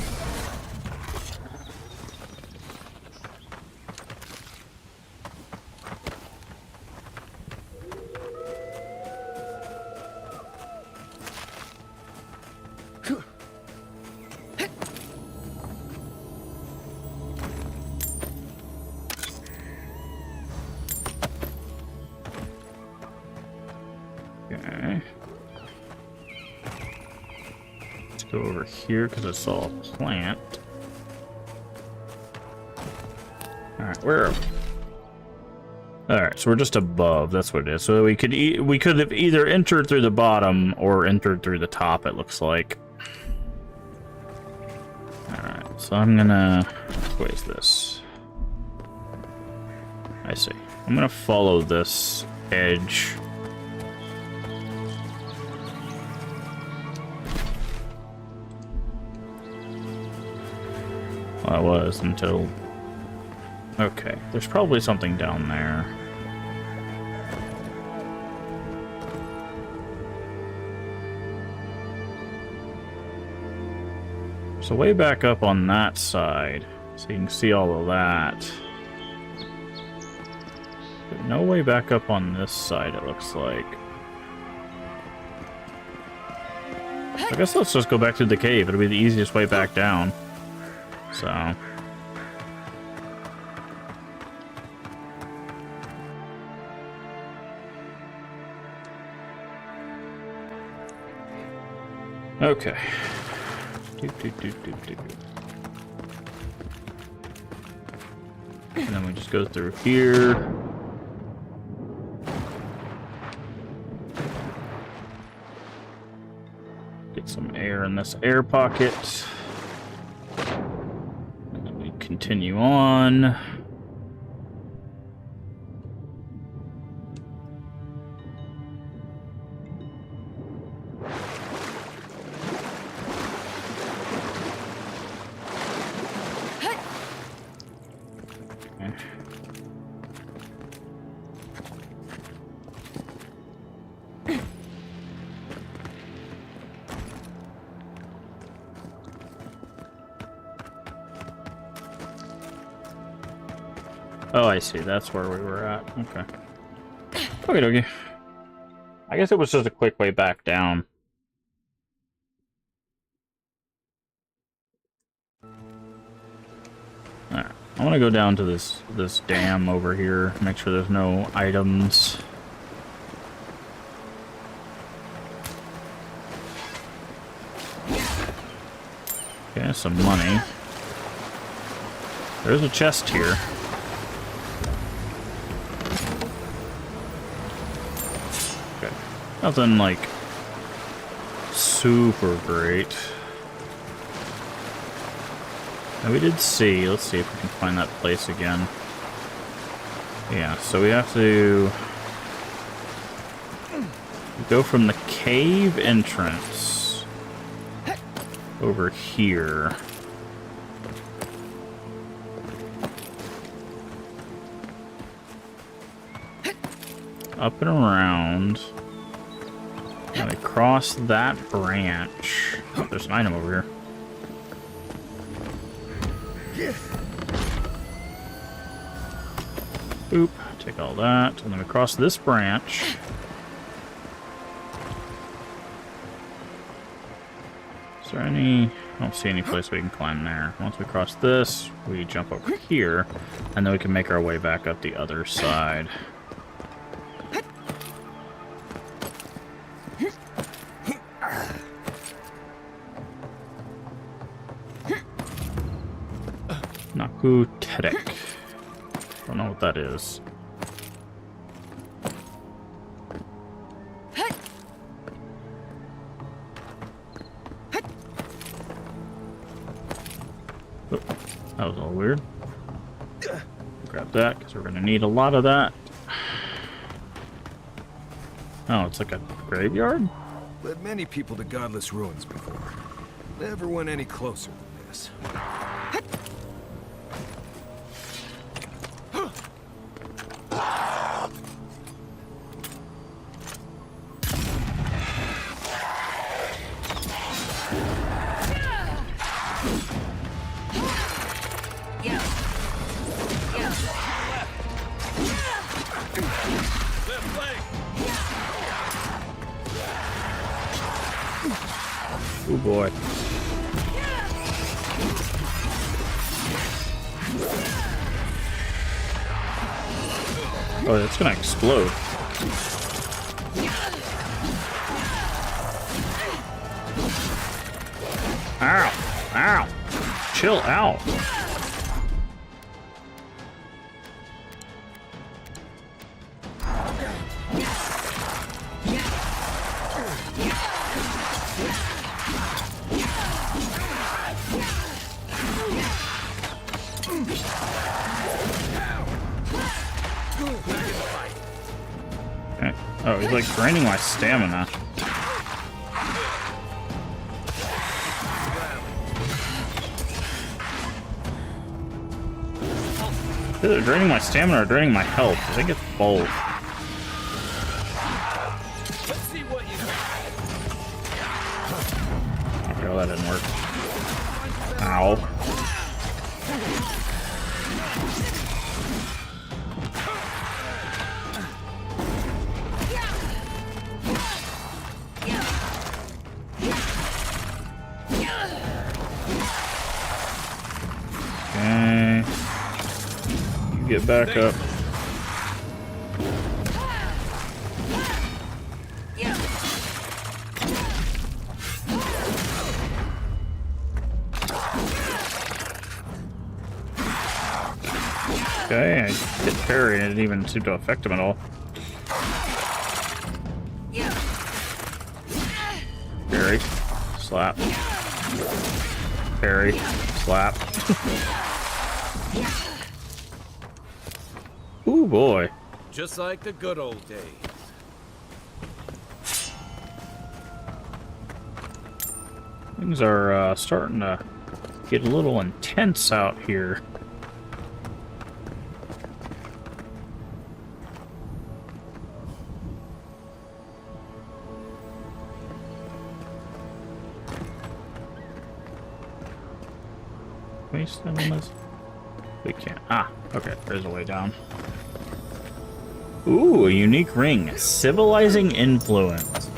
Go over here because I saw a plant. Alright, where are we? Alright, so we're just above, that's what it is. So we could have either entered through the bottom or entered through the top, it looks like. Alright, so I'm gonna... What is this? I see. I'm gonna follow this edge. Well, I was until... Okay, there's probably something down there. So way back up on that side, so you can see all of that. But no way back up on this side, it looks like. I guess let's just go back to the cave. It'll be the easiest way back down. So... Okay. And then we just go through here. Get some air in this air pocket. And then we continue on. Oh, I see. That's where we were at. Okay. Okay, dokie. I guess it was just a quick way back down. want to go down to this dam over here, make sure there's no items. Okay, some money. There's a chest here. Okay. Nothing like super great. Now we did see, let's see if we can find that place again. Yeah, so we have to go from the cave entrance over here. Up and around. And we cross that branch. Oh, there's an item over here. Boop. Take all that. And then we cross this branch. Is there any... I don't see any place we can climb there. Once we cross this, we jump over here. And then we can make our way back up the other side. Naku Terek. Don't know what that is. Oh, that was all weird. Grab that, because we're going to need a lot of that. Oh, it's like a graveyard? Led many people to godless ruins before. Never went any closer than this. Oh boy. Oh, it's gonna explode. Ow! Ow! Chill out. Okay. Oh, he's like draining my stamina. Either draining my stamina or draining my health. I think it's both. Okay, well, that didn't work. Ow. Okay. You get back up. Okay, I hit parry and it didn't even seem to affect him at all. Parry, slap. Parry, slap. Ooh boy. Just like the good old days. Things are starting to get a little intense out here. Waste on this? We can't. Ah, okay. There's a way down. Ooh, a unique ring. Civilizing influence.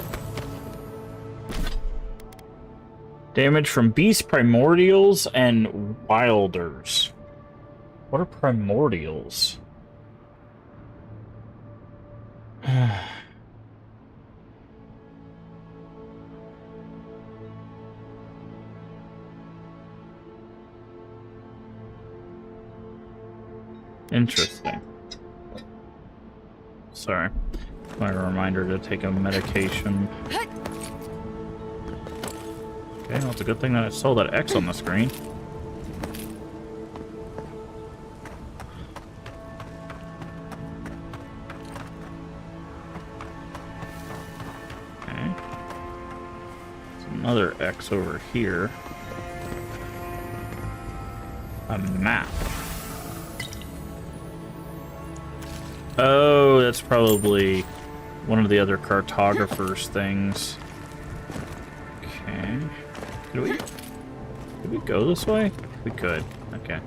Damage from beast primordials and wilders. What are primordials? Interesting. Sorry. My reminder to take a medication. Okay, well, it's a good thing that I saw that X on the screen. Okay. There's another X over here. A map. Oh, that's probably one of the other cartographer's things. Okay. Could we go this way? We could. Okay.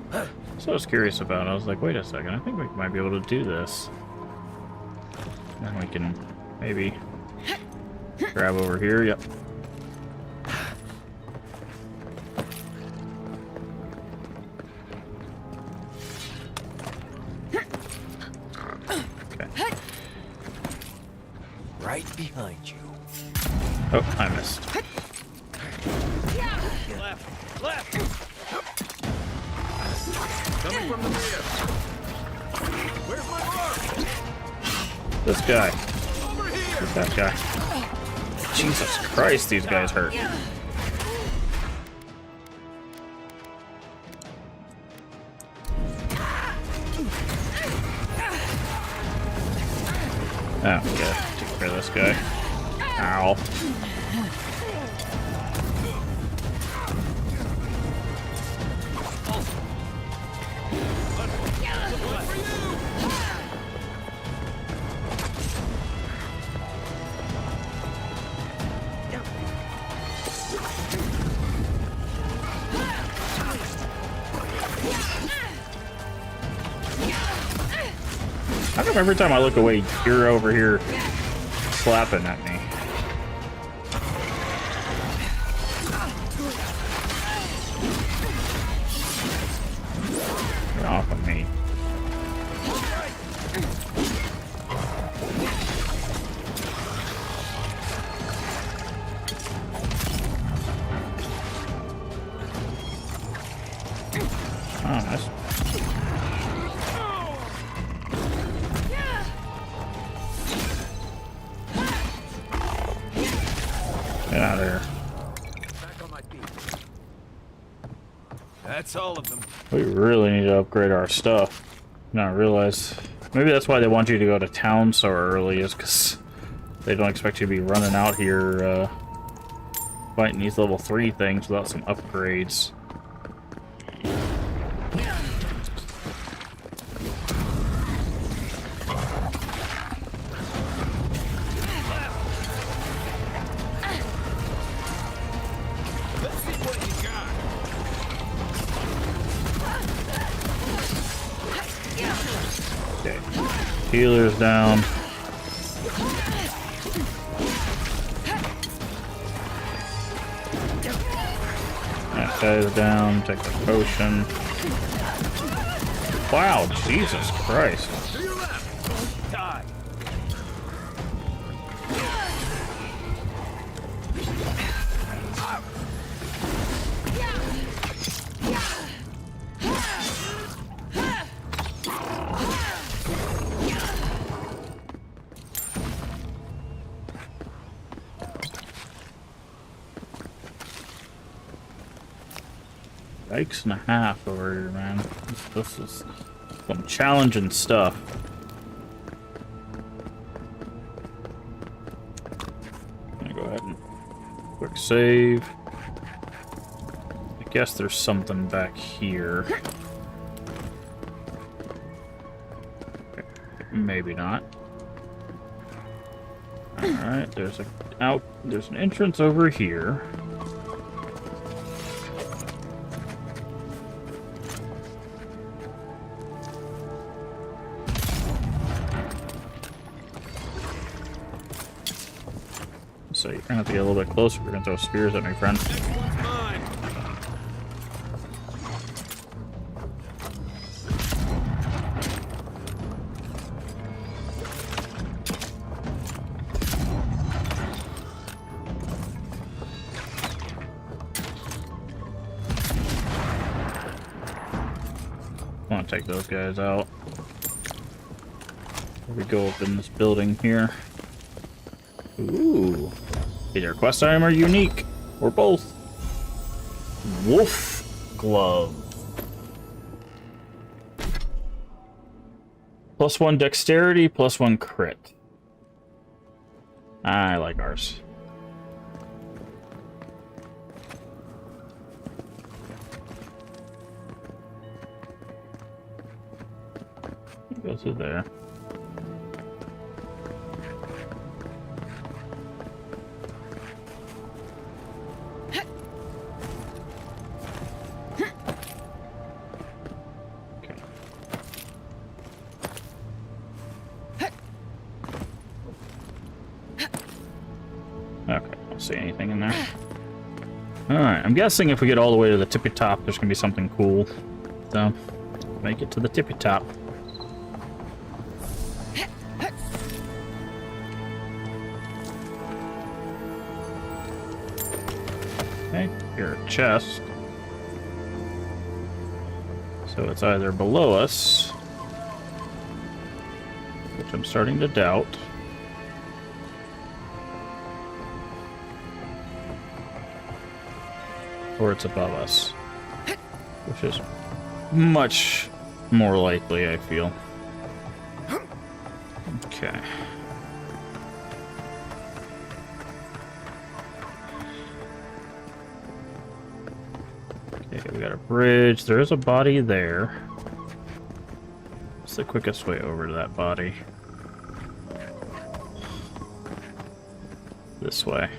So I was curious about it. I was like, wait a second. I think we might be able to do this. And we can maybe grab over here. Yep. Right behind you. Oh, I missed. Left! Left! Coming from the rear. Where's my mark? This guy. Who's that guy? Jesus Christ, these guys hurt. Oh, yeah. Take care of this guy. Ow. How come every time I look away, you're over here slapping at me? Get off of me. Oh, that's... Get out of here. That's all of them. We really need to upgrade our stuff. Now I realize maybe that's why they want you to go to town so early, is because they don't expect you to be running out here fighting these level 3 things without some upgrades. Okay, healer's down. That guy's down. Take the potion. Wow, Jesus Christ. Die. Yikes and a half over here, man. This is some challenging stuff. I'm gonna go ahead and quick save. I guess there's something back here. Okay, maybe not. Alright, there's an entrance over here. So you're gonna have to get a little bit closer. We're gonna throw spears at me, friend. take those guys out. Here we go up in this building here. Ooh. Either quest item or unique. Or both. Wolf glove. +1 dexterity, +1 crit. I like ours. Go through there. Okay, don't see anything in there. Alright, I'm guessing if we get all the way to the tippy top, there's gonna be something cool. So, make it to the tippy top. Okay, here a chest. So it's either below us, which I'm starting to doubt. Or it's above us, which is much more likely, I feel. Okay. Okay, we got a bridge. There is a body there. What's the quickest way over to that body? This way.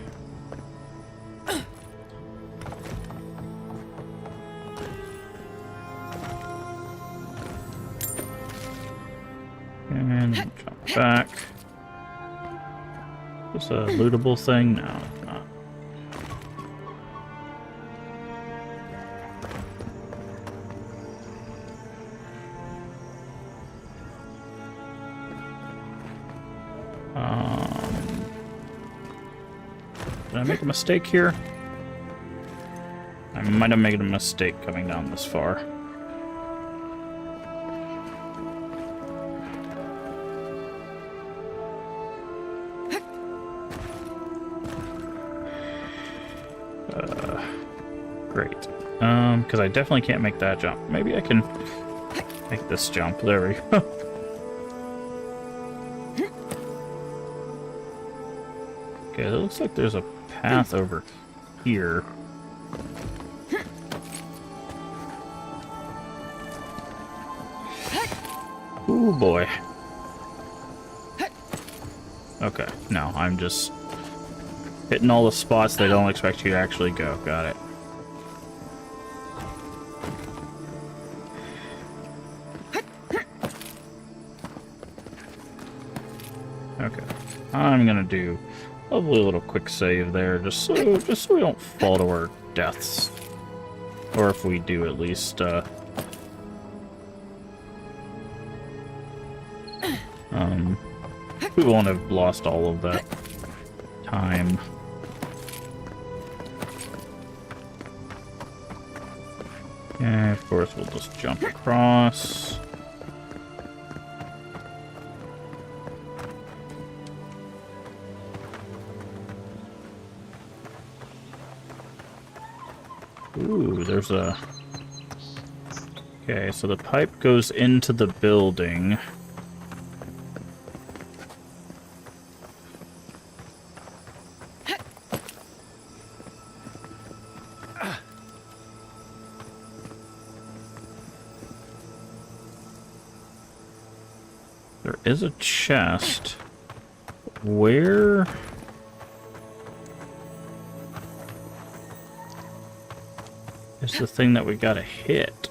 And jump back. Is this a lootable thing? No, it's not. Did I make a mistake here? I might have made a mistake coming down this far. Great. Because I definitely can't make that jump. Maybe I can make this jump. There we go. Okay, it looks like there's a path over here. Ooh, boy. Okay, no, I'm just hitting all the spots they don't expect you to actually go. Got it. Okay, I'm gonna do a little quick save there, just so we don't fall to our deaths, or if we do, at least we won't have lost all of that time. And of course, we'll just jump across. Ooh, there's a... Okay, so the pipe goes into the building. There is a chest. Where... is the thing that we gotta hit?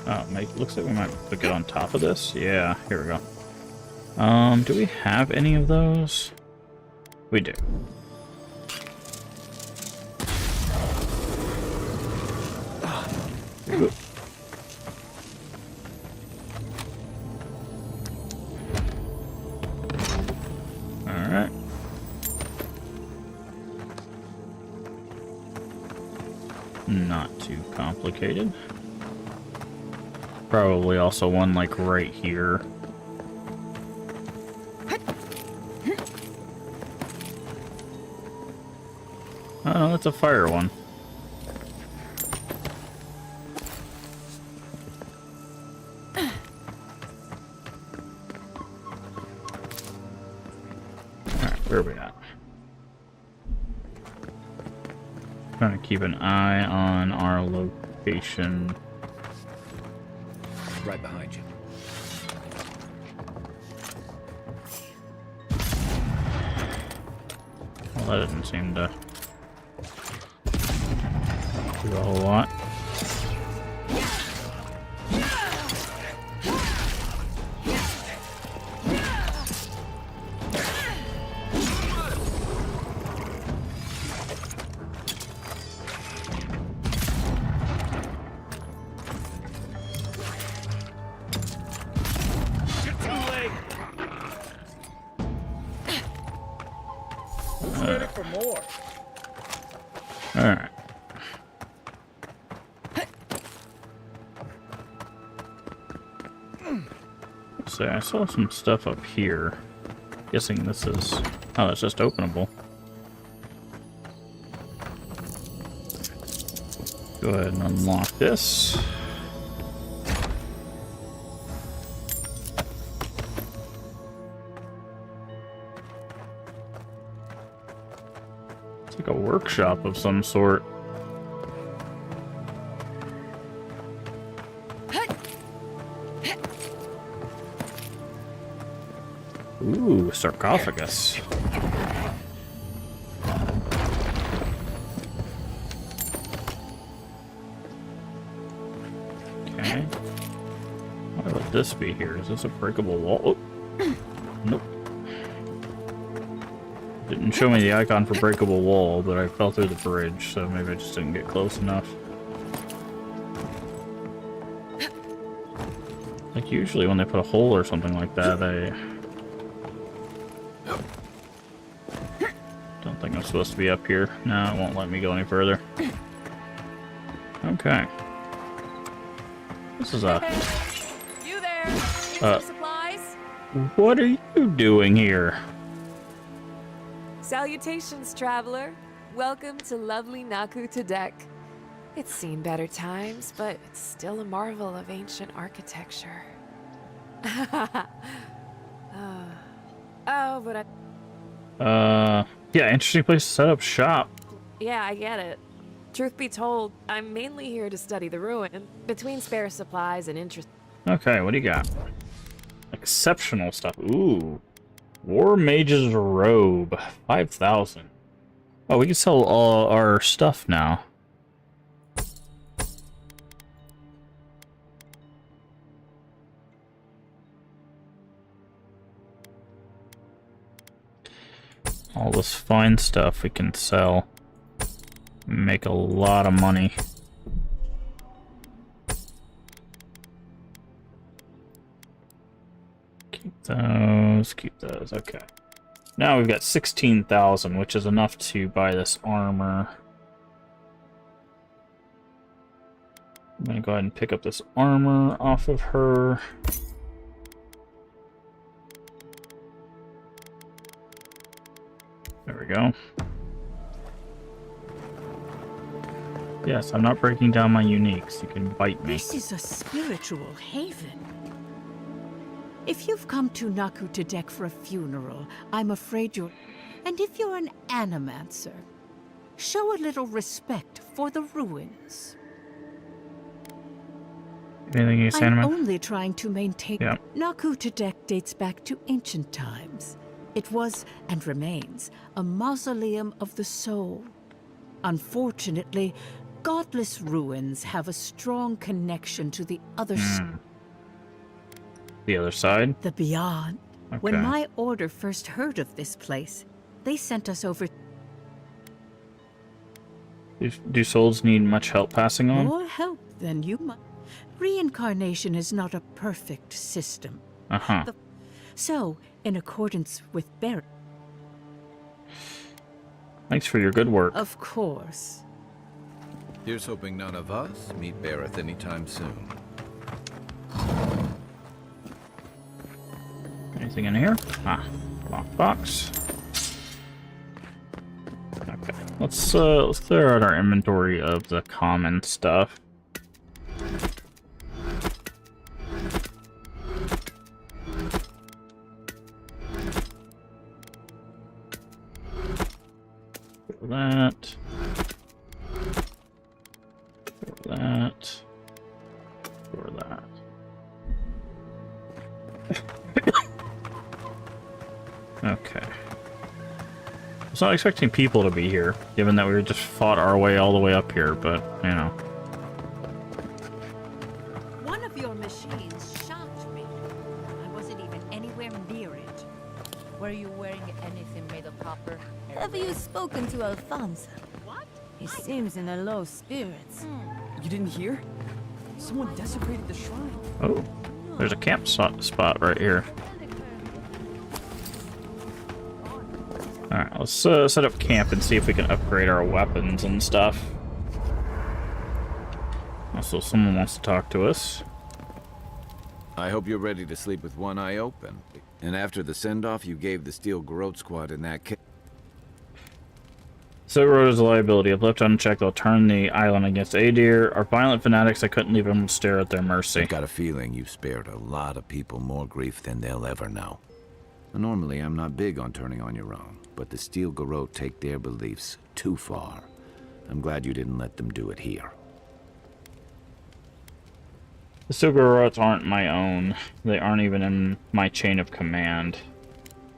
Oh, looks like we might get on top of this. Yeah, here we go. Do we have any of those? We do. Oop. Alright. Not too complicated. Probably also one like right here. Oh, that's a fire one. Alright, where are we at? Trying to keep an eye on our location. Right behind you. Well, that didn't seem to do a whole lot. For more. Alright. So I saw some stuff up here. Guessing this is... Oh, it's just openable. Go ahead and unlock this. It's like a workshop of some sort. Ooh, sarcophagus. Okay. Why would this be here? Is this a breakable wall? Oh. Nope. Didn't show me the icon for breakable wall, but I fell through the bridge, so maybe I just didn't get close enough. Like usually when they put a hole or something like that, they... Don't think I'm supposed to be up here. No, it won't let me go any further. Okay. This is a... You there? Need some supplies? What are you doing here? Salutations, traveler. Welcome to lovely Naku Tadek. It's seen better times, but it's still a marvel of ancient architecture. Oh, but yeah, interesting place to set up shop. yeah, I get it. Truth be told, I'm mainly here to study the ruin. Between spare supplies and interest. Okay, what do you got? Exceptional stuff. Ooh. War Mage's Robe. 5,000. Oh, we can sell all our stuff now. All this fine stuff we can sell. Make a lot of money. Keep those, okay. Now we've got 16,000, which is enough to buy this armor. I'm gonna go ahead and pick up this armor off of her. There we go. Yes, I'm not breaking down my uniques. You can bite me. This is a spiritual haven. If you've come to Naku Tadek for a funeral, I'm afraid you're... And if you're an animancer, show a little respect for the ruins. Anything you say, I'm Animan? only trying to maintain... Yeah. Naku Tadek dates back to ancient times. It was, and remains, a mausoleum of the soul. Unfortunately, godless ruins have a strong connection to the other side. The other side? The Beyond. Okay. When my order first heard of this place, they sent us over... Do souls need much help passing on? More help than you might. Reincarnation is not a perfect system. Uh-huh. So, in accordance with Barrett... Thanks for your good work. Of course. Here's hoping none of us meet Bareth anytime soon. Anything in here? Ah, lockbox. Okay, let's clear out our inventory of the common stuff. That. That. Or that. Okay. I was not expecting people to be here, given that we just fought our way all the way up here, but, you know. One of your machines shocked me. I wasn't even anywhere near it. Were you wearing anything made of copper? Have you spoken to Alfonso? What? He seems in a low spirits. You didn't hear? Someone desecrated the shrine. Oh, there's a camp spot right here. Alright, let's set up camp and see if we can upgrade our weapons and stuff. Also, someone wants to talk to us. I hope you're ready to sleep with one eye open. And after the send-off you gave the Steel Garrote squad in that case. Silver Road is a liability. If left unchecked, they'll turn the island against Adir. Our violent fanatics, I couldn't leave them to stare at their mercy. I've got a feeling you've spared a lot of people more grief than they'll ever know. Normally, I'm not big on turning on your own, but the Steel Garrote take their beliefs too far. I'm glad you didn't let them do it here. The Steel Garrotes aren't my own. They aren't even in my chain of command.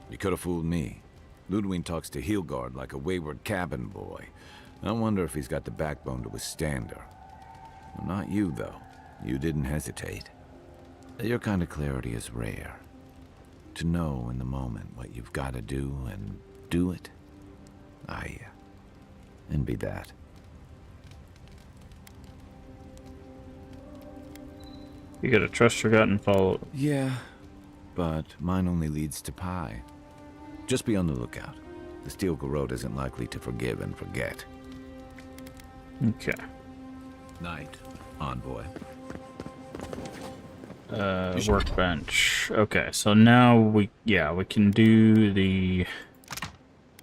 You could have fooled me. Ludwig talks to Hilgard like a wayward cabin boy. I wonder if he's got the backbone to withstand her. Well, not you, though. You didn't hesitate. Your kind of clarity is rare. To know in the moment what you've got to do and do it. I envy that. You gotta trust your gut and follow. Yeah, but mine only leads to pie. Just be on the lookout. The Steel Garrote isn't likely to forgive and forget. Okay. Night, envoy. Workbench. Okay, so now we can do the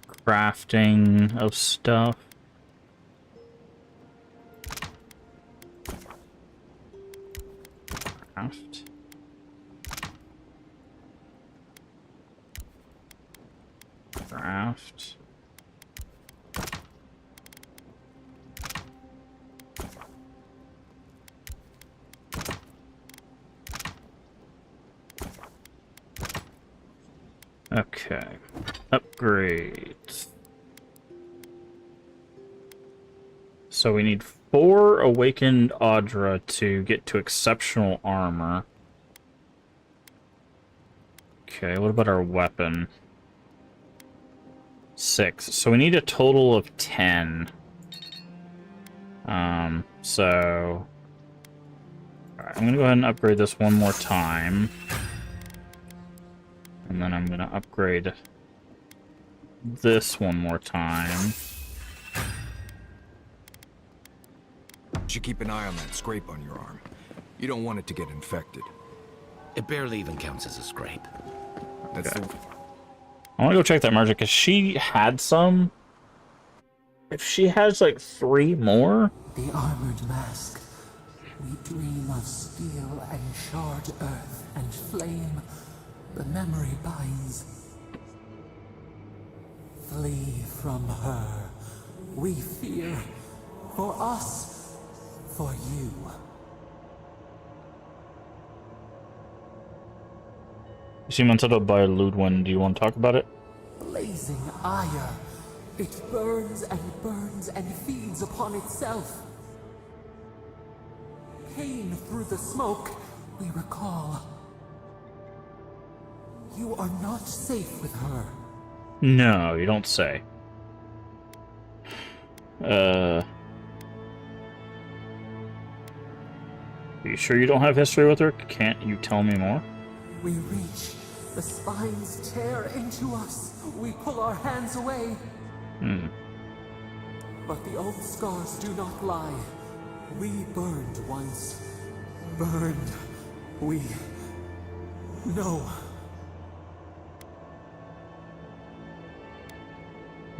crafting of stuff. Craft. Craft. Okay. Upgrades. So we need 4 awakened Audra to get to exceptional armor. Okay, what about our weapon? 6. So we need a total of 10. So... Alright, I'm gonna go ahead and upgrade this one more time. And then I'm gonna upgrade this one more time. Should keep an eye on that scrape on your arm. You don't want it to get infected. It barely even counts as a scrape. That's okay. I want to go check that merchant because she had some. If she has like 3 more. The armored mask. We dream of steel and charred earth and flame. The memory binds. Flee from her. We fear. For us. For you. She mentioned by Ludwig. Do you want to talk about it? Blazing ire. It burns and feeds upon itself. Pain through the smoke, we recall. You are not safe with her. No, you don't say. Are you sure you don't have history with her? Can't you tell me more? We reach. The spines tear into us. We pull our hands away. But the old scars do not lie. We burned once. Burned. We... No.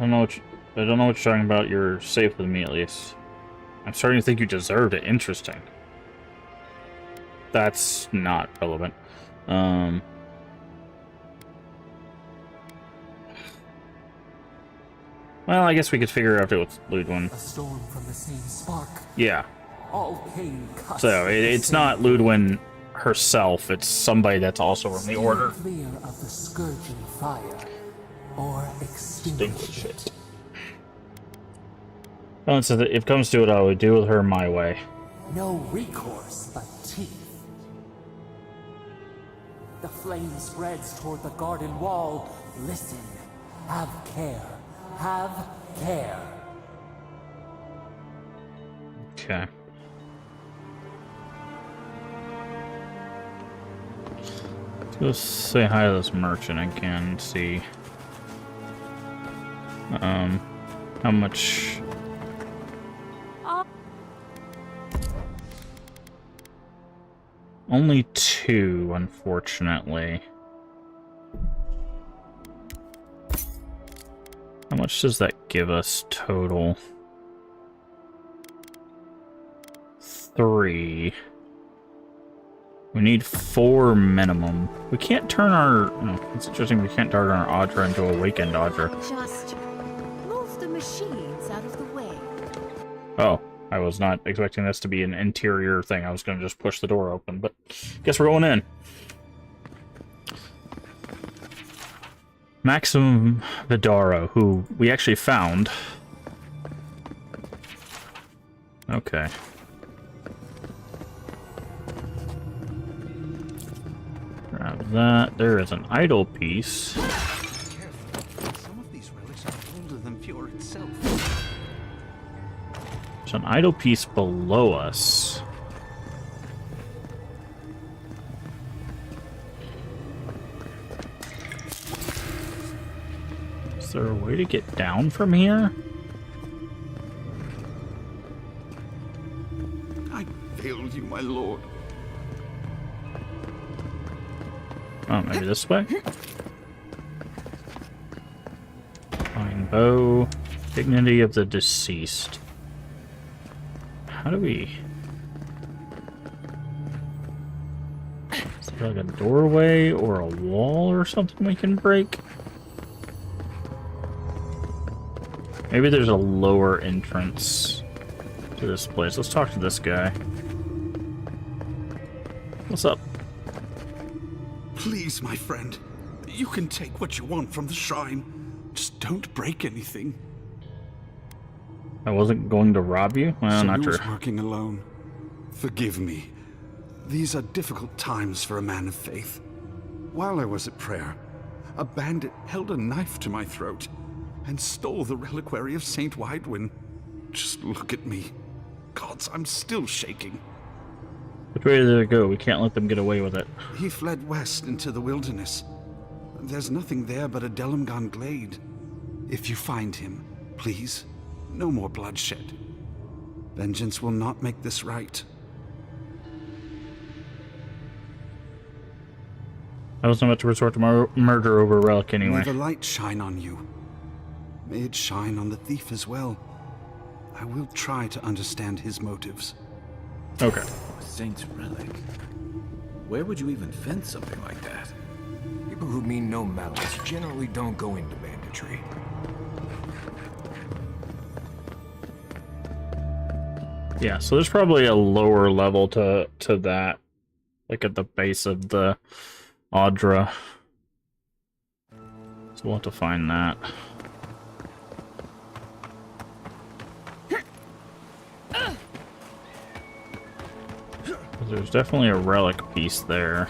I don't know what you're talking about. You're safe with me, at least. I'm starting to think you deserved it. Interesting. That's not relevant. Well, I guess we could figure out if it was Ludwin. A storm from the same spark. Yeah. All pain cuts. So it's not Ludwin herself. It's somebody that's also from the Order. Clear of the scourging fire, or extinguish it. Well, so if it comes to it, I would deal with her my way. No recourse but teeth. The flame spreads toward the garden wall. Listen. Have care. Have care. Okay. Let's go say hi to this merchant again, see how much. Only 2, unfortunately. How much does that give us total? 3. We need 4 minimum. We can't turn our... Oh, it's interesting we can't turn our Audra into Awakened Audra. Just move the machines out of the way. Oh, I was not expecting this to be an interior thing. I was going to just push the door open, but guess we're going in. Maxim Vidaro, who we actually found. Okay. Grab that. There is an idol piece. Some of these relics are older than Fjord itself. There's an idol piece below us. Is there a way to get down from here? I failed you, my lord. Oh, maybe this way? Fine bow. Dignity of the deceased. How do we... Is there like a doorway or a wall or something we can break? Maybe there's a lower entrance to this place. Let's talk to this guy. What's up? Please, my friend. You can take what you want from the shrine. Just don't break anything. I wasn't going to rob you? Well, not true. Working alone. Forgive me. These are difficult times for a man of faith. While I was at prayer, a bandit held a knife to my throat and stole the reliquary of Saint Widwin. Just look at me. Gods, I'm still shaking. Which way did it go? We can't let them get away with it. He fled west into the wilderness. There's nothing there but a Delimgon glade. If you find him, please, no more bloodshed. Vengeance will not make this right. I wasn't about to resort to murder over a relic anyway. May the light shine on you. May it shine on the thief as well. I will try to understand his motives. Okay. A saint's relic. Where would you even fence something like that? People who mean no malice generally don't go into banditry. Yeah, so there's probably a lower level to that. Like at the base of the Audra. So we'll have to find that. There's definitely a relic piece there.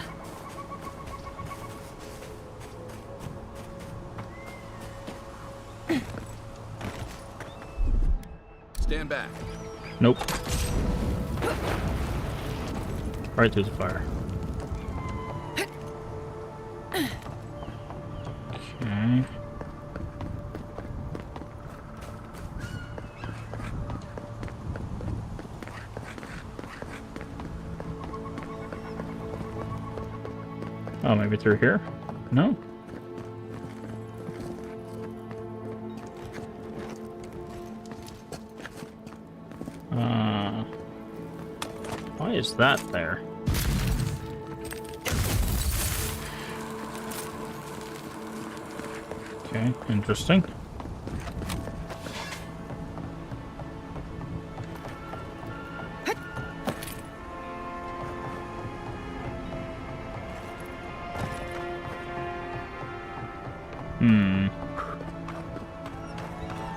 Stand back. Nope. Right through the fire. Okay. Oh, maybe through here? No? Why is that there? Okay, interesting.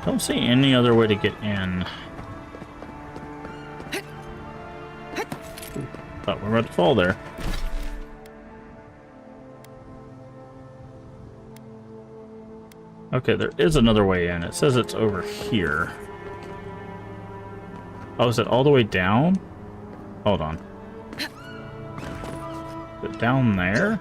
Don't see any other way to get in. Ooh, thought we were about to fall there. Okay, there is another way in. It says it's over here. Oh, is it all the way down? Hold on. Is it down there?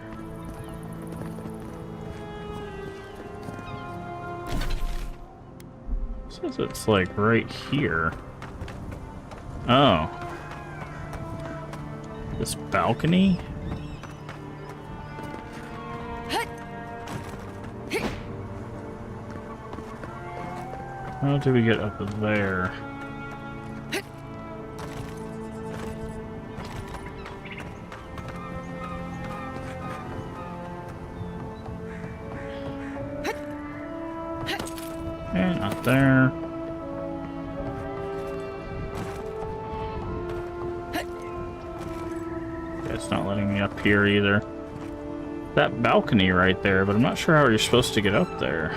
It says it's like right here. Oh. This balcony? How do we get up there? And not there. Okay, it's not letting me up here either. That balcony right there, but I'm not sure how you're supposed to get up there.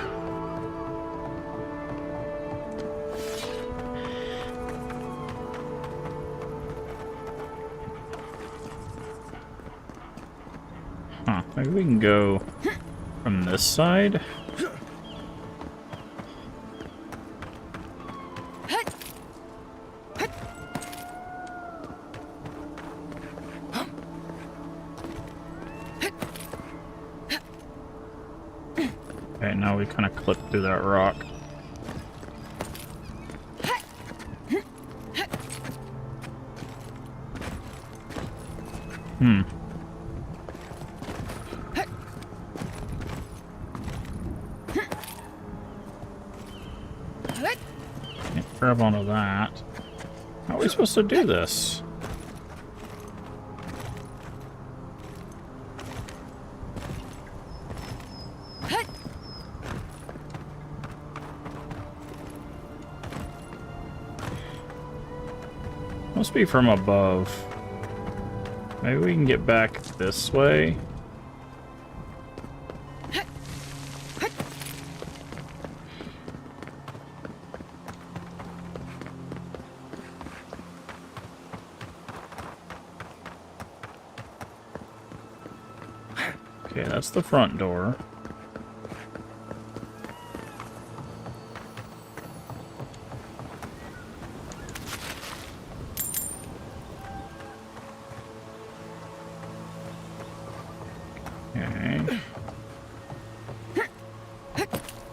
Huh, maybe we can go from this side. Okay, now we kind of clip through that rock. Can't grab onto that. How are we supposed to do this? Must be from above. Maybe we can get back this way. Okay, that's the front door. Okay.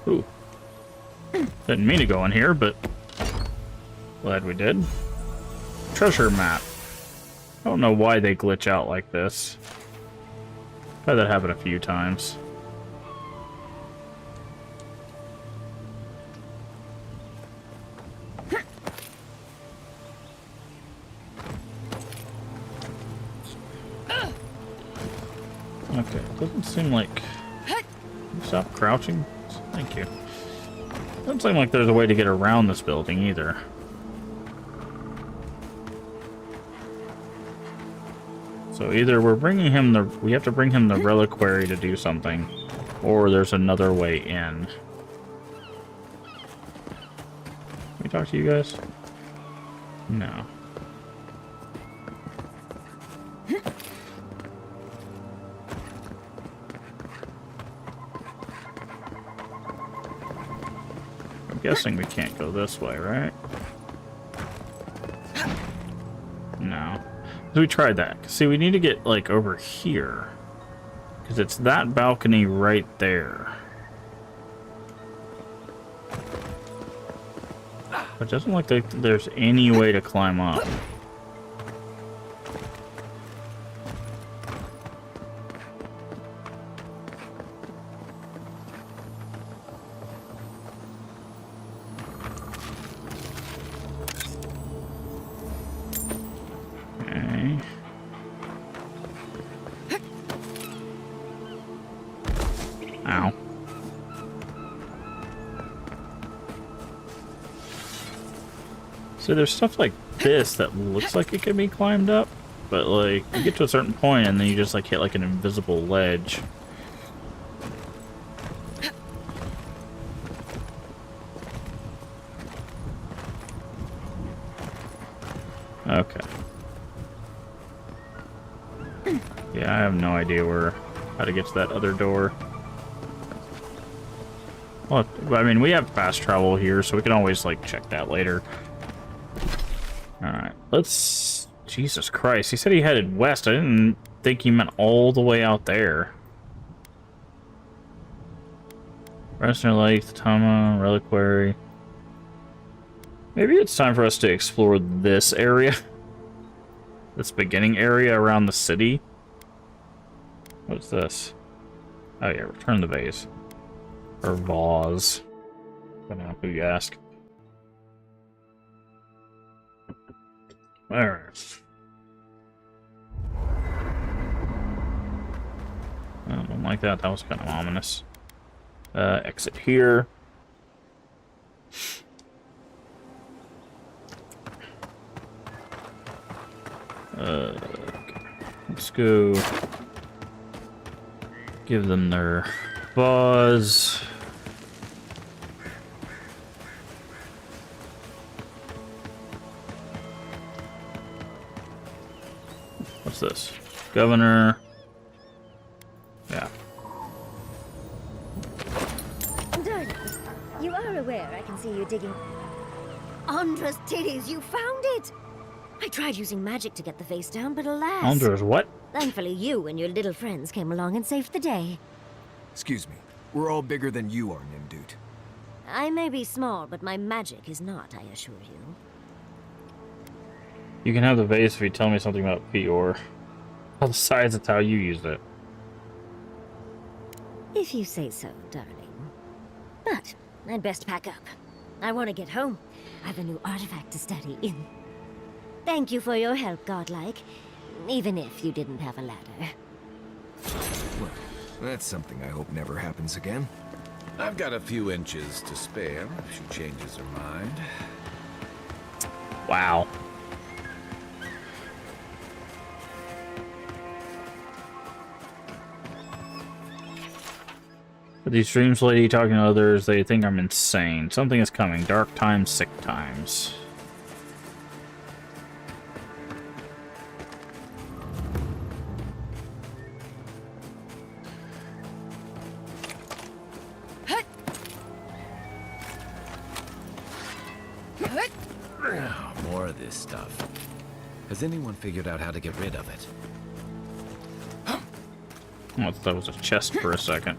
Ooh. Didn't mean to go in here, but glad we did. Treasure map. I don't know why they glitch out like this. I've had that happen a few times. Okay, doesn't seem like... Stop crouching? Thank you. Doesn't seem like there's a way to get around this building either. So either we're bringing him the... We have to bring him the reliquary to do something, or there's another way in. Can we talk to you guys? No. I'm guessing we can't go this way, right? No. So we tried that. See, we need to get, like, over here. Because it's that balcony right there. It doesn't look like there's any way to climb up. So there's stuff like this that looks like it can be climbed up, but like you get to a certain point and then you just like hit like an invisible ledge. Okay. Yeah, I have no idea how to get to that other door. Well, I mean, we have fast travel here, so we can always, like, check that later. Alright, let's... Jesus Christ, he said he headed west. I didn't think he meant all the way out there. Resner Lake, Tama, Reliquary. Maybe it's time for us to explore this area. This beginning area around the city. What's this? Oh yeah, return the vase. Or vase. I don't know who you ask. Alright. I don't like that. That was kind of ominous. Exit here. Okay. Let's go give them their buzz. What's this? Governor. Yeah. Darling, you are aware I can see you digging. Andra's titties, you found it! I tried using magic to get the face down, but alas. Andra's what? Thankfully, you and your little friends came along and saved the day. Excuse me. We're all bigger than you are, Nimdude. I may be small, but my magic is not, I assure you. You can have the vase if you tell me something about Fior. Besides, it's how you used it. If you say so, darling. But I'd best pack up. I want to get home. I have a new artifact to study. Thank you for your help, Godlike. Even if you didn't have a ladder. Well, that's something I hope never happens again. I've got a few inches to spare if she changes her mind. Wow. With these dreams, lady, talking to others, they think I'm insane. Something is coming. Dark times, sick times. More of this stuff. Has anyone figured out how to get rid of it? Oh, I thought that was a chest for a second.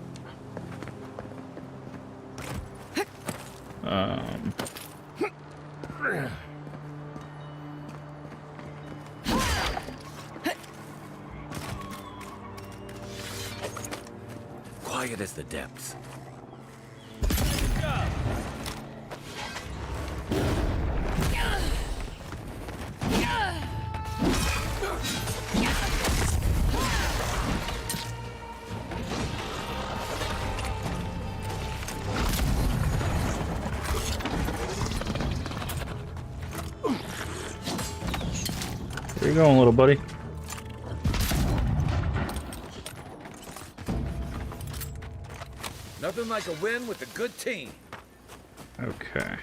Quiet as the depths. Where you going, little buddy? Nothing like a win with a good team. Okay.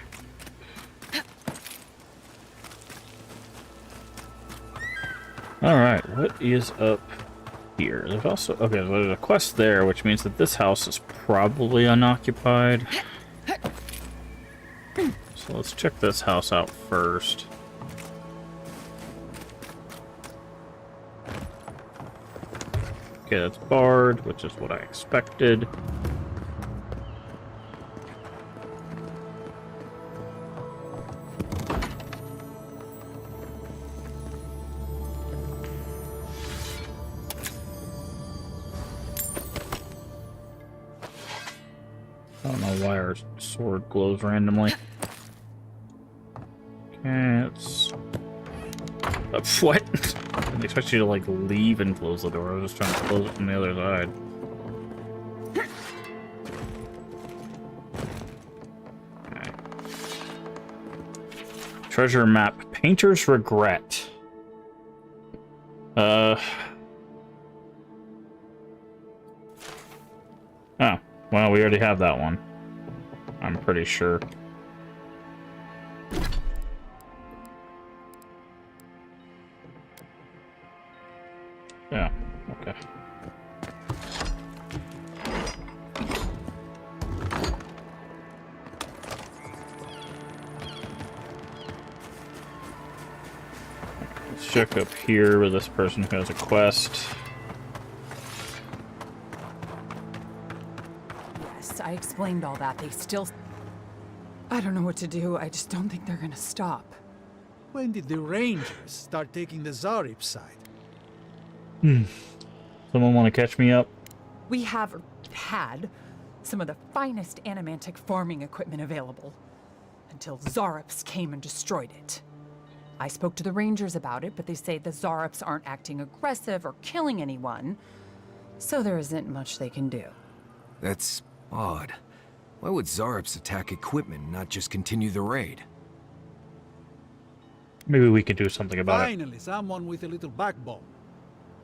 Alright, what is up here? There's also... Okay, so there's a quest there, which means that this house is probably unoccupied. So let's check this house out first. Okay, that's barred, which is what I expected. I don't know why our sword glows randomly. Okay, it's... what? I didn't expect you to, like, leave and close the door. I was just trying to close it from the other side. Okay. Treasure map. Painter's Regret. Oh, well, we already have that one. I'm pretty sure. Yeah, okay. Let's check up here with this person who has a quest. Yes, I explained all that. They still... I don't know what to do. I just don't think they're gonna stop. When did the Rangers start taking the Zarib side? Someone want to catch me up? We have had some of the finest animantic farming equipment available until Zarops came and destroyed it. I spoke to the Rangers about it, but they say the Zarops aren't acting aggressive or killing anyone, so there isn't much they can do. That's odd. Why would Zarops attack equipment and not just continue the raid? Maybe we could do something about it. Finally, someone with a little backbone.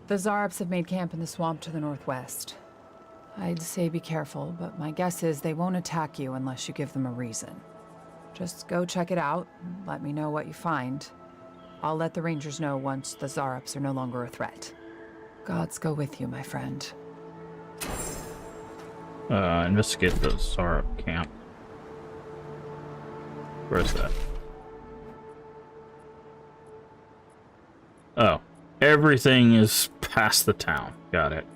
The Zarops have made camp in the swamp to the northwest. I'd say be careful, but my guess is they won't attack you unless you give them a reason. Just go check it out, and let me know what you find. I'll let the Rangers know once the Zarops are no longer a threat. Gods go with you, my friend. Investigate the Zarop camp. Where's that? Oh. Everything is past the town. Got it.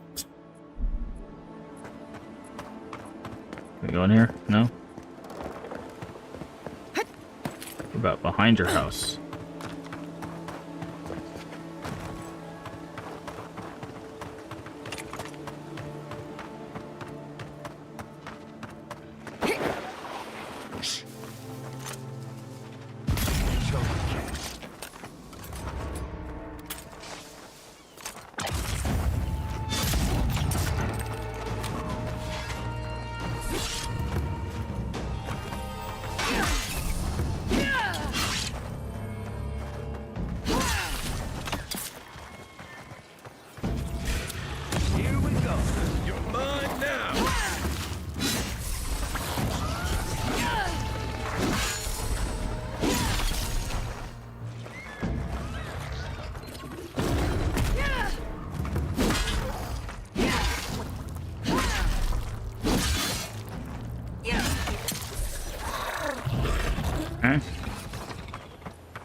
Can we go in here? No? What about behind your house?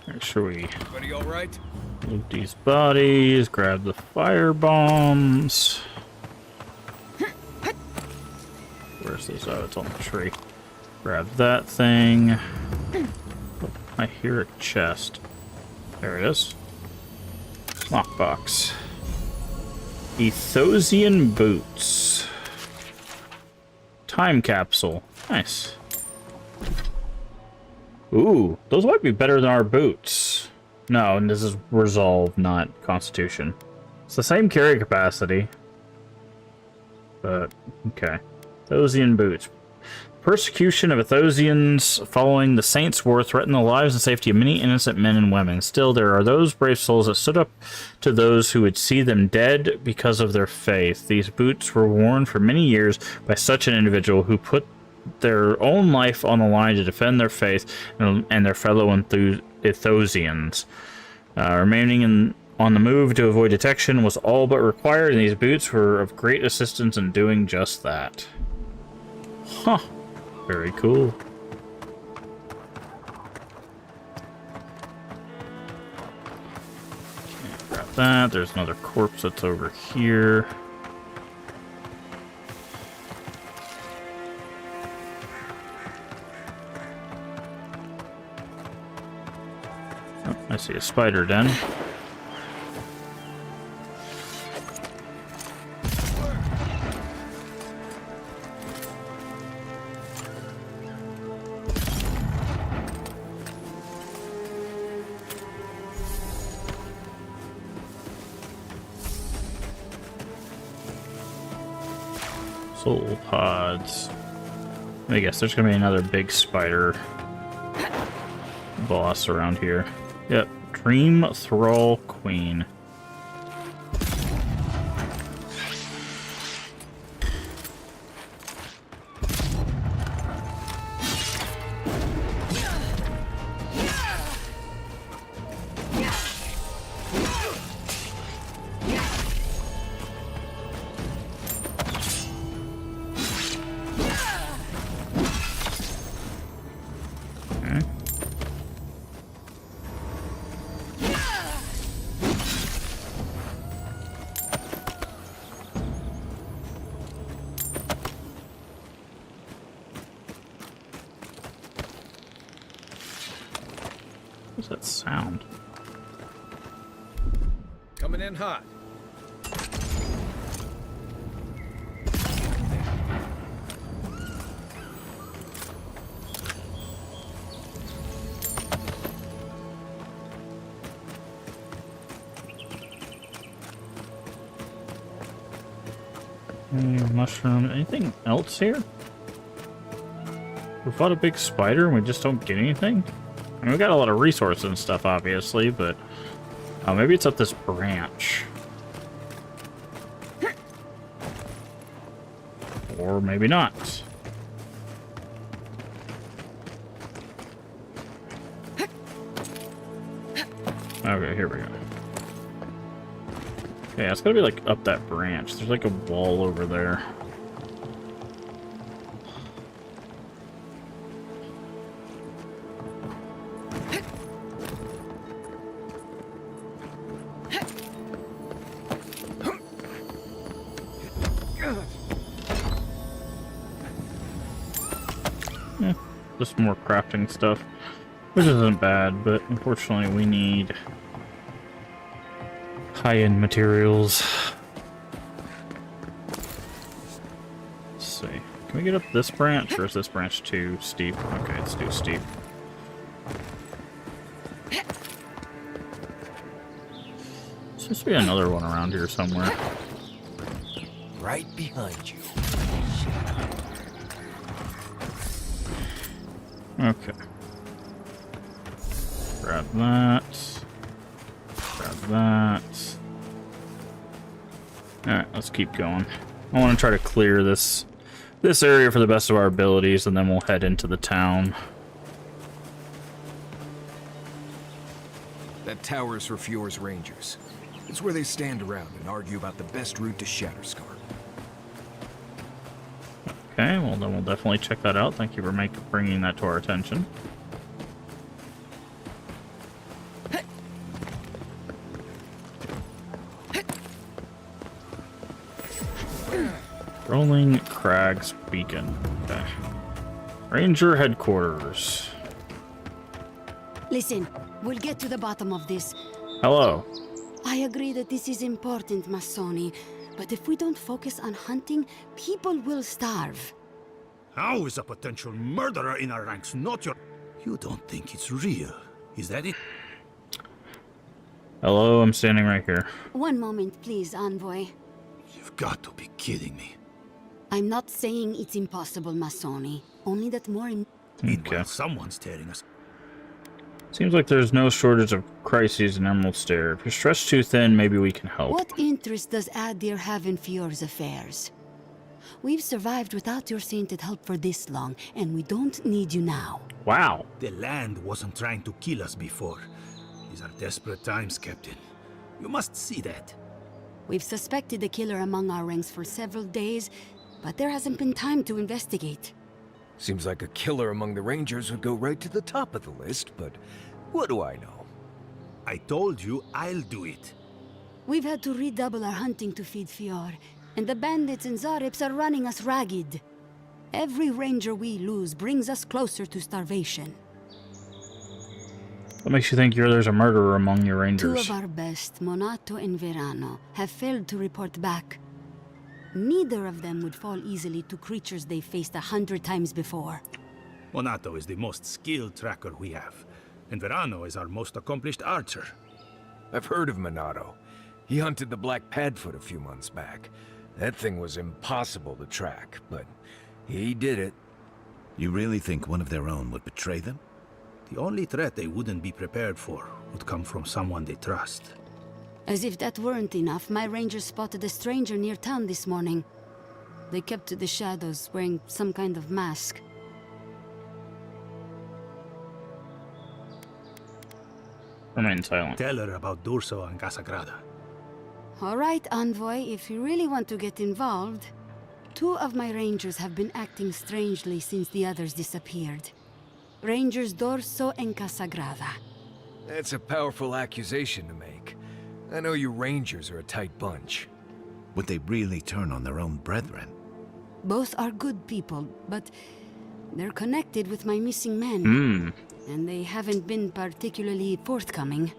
Make sure we Everybody all right? loot these bodies, grab the fire bombs. Where's this? Oh, it's on the tree. Grab that thing. Oh, I hear a chest. There it is. Lockbox. Ethosian boots. Time capsule. Nice. Ooh, those might be better than our boots. No, and this is resolve, not constitution. It's the same carry capacity. But, okay. Ethosian boots. Persecution of Ethosians following the Saints' War threatened the lives and safety of many innocent men and women. Still, there are those brave souls that stood up to those who would see them dead because of their faith. These boots were worn for many years by such an individual who put their own life on the line to defend their faith and their fellow Ethosians. Remaining on the move to avoid detection was all but required, and these boots were of great assistance in doing just that. Huh. Very cool. Grab that. There's another corpse that's over here. Oh, I see a spider den. Soul pods. I guess there's gonna be another big spider boss around here. Yep, Dream Thrall Queen. What's that sound? Coming in hot. Mushroom. Anything else here? We fought a big spider and we just don't get anything? I mean, we got a lot of resources and stuff, obviously, but maybe it's up this branch. Or maybe not. Okay, here we go. Okay, it's gotta be like up that branch. There's like a wall over there. Just more crafting stuff, which isn't bad, but unfortunately we need high-end materials. Let's see. Can we get up this branch, or is this branch too steep? Okay, it's too steep. Seems to be another one around here somewhere. Right behind you. Okay. Grab that. Grab that. Alright, let's keep going. I want to try to clear this area for the best of our abilities, and then we'll head into the town. That tower is for Fjord's Rangers. It's where they stand around and argue about the best route to Shatterscar. Okay, well then we'll definitely check that out. Thank you for bringing that to our attention. Rolling Crags Beacon. Okay. Ranger Headquarters. Listen, we'll get to the bottom of this. Hello. I agree that this is important, Massoni. But if we don't focus on hunting, people will starve. How is a potential murderer in our ranks not your... You don't think it's real, is that it? Hello, I'm standing right here. One moment, please, Envoy. You've got to be kidding me. I'm not saying it's impossible, Massoni. Only that more... Meanwhile, someone's tearing us. Seems like there's no shortage of crises in Emerald Stair. If you're stretched too thin, maybe we can help. What interest does Adir have in Fjord's affairs? We've survived without your sainted help for this long, and we don't need you now. Wow. The land wasn't trying to kill us before. These are desperate times, Captain. You must see that. We've suspected the killer among our ranks for several days, but there hasn't been time to investigate. Seems like a killer among the Rangers would go right to the top of the list, but what do I know? I told you I'll do it. We've had to redouble our hunting to feed Fjord, and the bandits and Zarips are running us ragged. Every ranger we lose brings us closer to starvation. What makes you think there's a murderer among your rangers? Two of our best, Monato and Verano, have failed to report back. Neither of them would fall easily to creatures they faced 100 times before. Monato is the most skilled tracker we have, and Verano is our most accomplished archer. I've heard of Monato. He hunted the Black Padfoot a few months back. That thing was impossible to track, but he did it. You really think one of their own would betray them? The only threat they wouldn't be prepared for would come from someone they trust. As if that weren't enough, my rangers spotted a stranger near town this morning. They kept to the shadows, wearing some kind of mask. Remain silent. Tell her about Durso and Casagrada. All right, Envoy, if you really want to get involved, 2 of my rangers have been acting strangely since the others disappeared. Rangers Dorso and Casagrada. That's a powerful accusation to make. I know you rangers are a tight bunch. Would they really turn on their own brethren? Both are good people, but they're connected with my missing men. And they haven't been particularly forthcoming.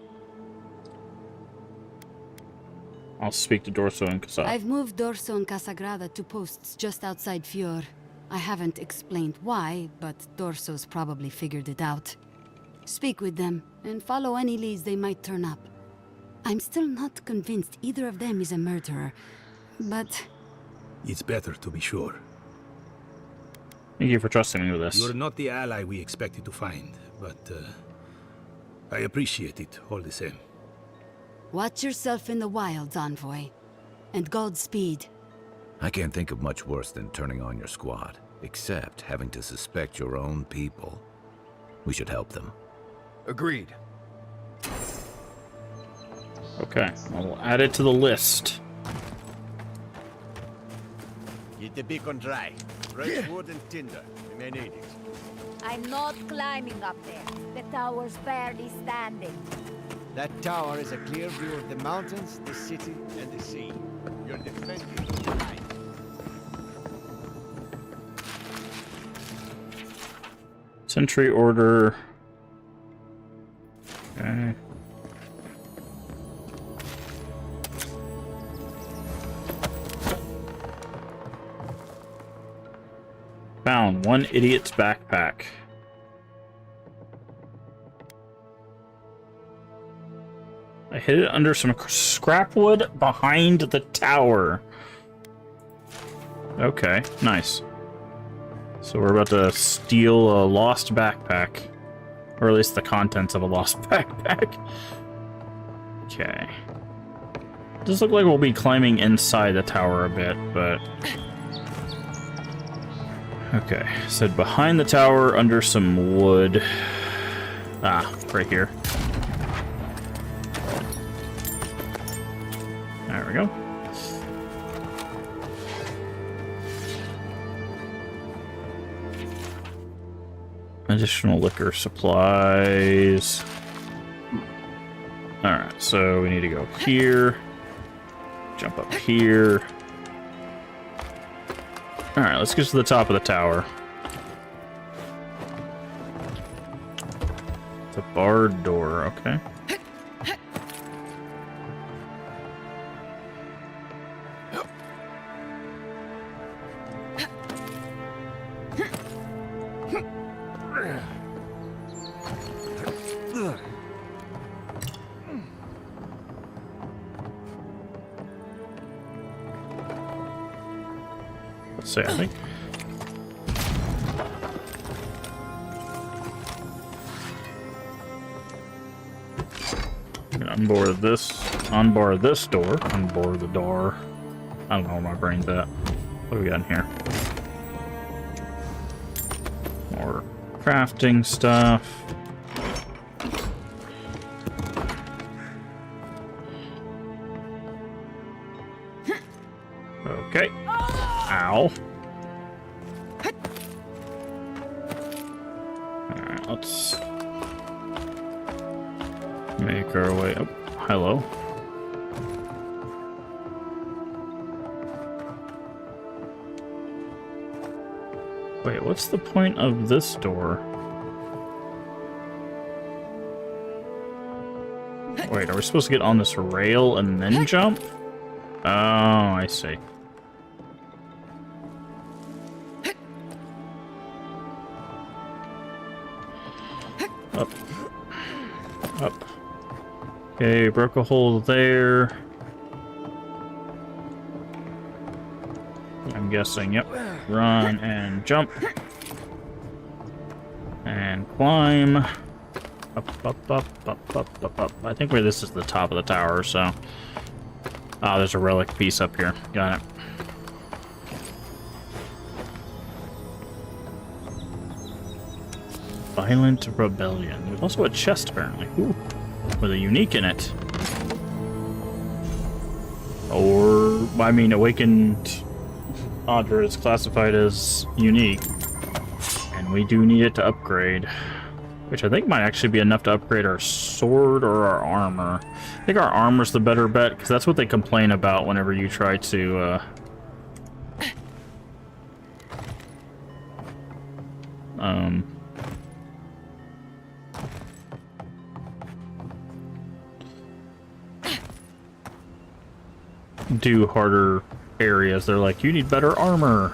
I'll speak to Dorso and Casagrada. I've moved Dorso and Casagrada to posts just outside Fior. I haven't explained why, but Dorso's probably figured it out. Speak with them, and follow any leads they might turn up. I'm still not convinced either of them is a murderer, but... It's better to be sure. Thank you for trusting me with this. You're not the ally we expected to find, but I appreciate it all the same. Watch yourself in the wilds, Envoy. And Godspeed. I can't think of much worse than turning on your squad, except having to suspect your own people. We should help them. Agreed. Okay, I'll add it to the list. Keep the beacon dry. Fresh wood and tinder. We may need it. I'm not climbing up there. The tower's barely standing. That tower is a clear view of the mountains, the city, and the sea. You're defending tonight. Sentry order. Okay. Found one idiot's backpack. I hid it under some scrap wood behind the tower. Okay, nice. So we're about to steal a lost backpack. Or at least the contents of a lost backpack. Okay. Does look like we'll be climbing inside the tower a bit, but... Okay, said behind the tower, under some wood. Ah, right here. There we go. Additional liquor supplies. Alright, so we need to go here. Jump up here. Alright, let's get to the top of the tower. It's a barred door, okay. Let's see, I think. I'm gonna unbar this door, unbar the door. I don't know where my brain's at. What do we got in here? More crafting stuff. Okay. Ow. Alright, let's make our way up. Hello. Wait, what's the point of this door? Wait, are we supposed to get on this rail and then jump? Oh, I see. Up. Up. Okay, broke a hole there. I'm guessing, yep. Run and jump. And climb. Up. I think this is the top of the tower, so... Oh, there's a relic piece up here. Got it. Violent Rebellion. There's also a chest, apparently. Ooh. With a unique in it. Or, I mean, Awakened Audra is classified as unique. And we do need it to upgrade. Which I think might actually be enough to upgrade our sword or our armor. I think our armor's the better bet, because that's what they complain about whenever you try to, do harder areas. They're like, you need better armor.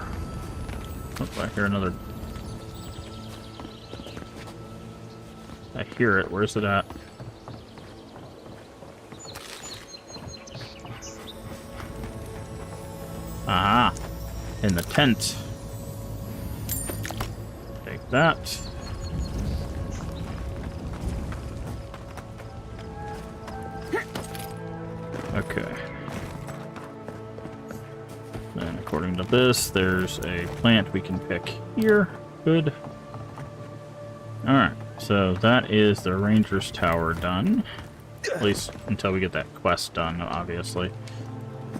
Oh, I hear another... I hear it. Where's it at? Aha! In the tent. Take that. Okay. Then according to this, there's a plant we can pick here. Good. Alright. So that is the Ranger's Tower done. At least until we get that quest done, obviously.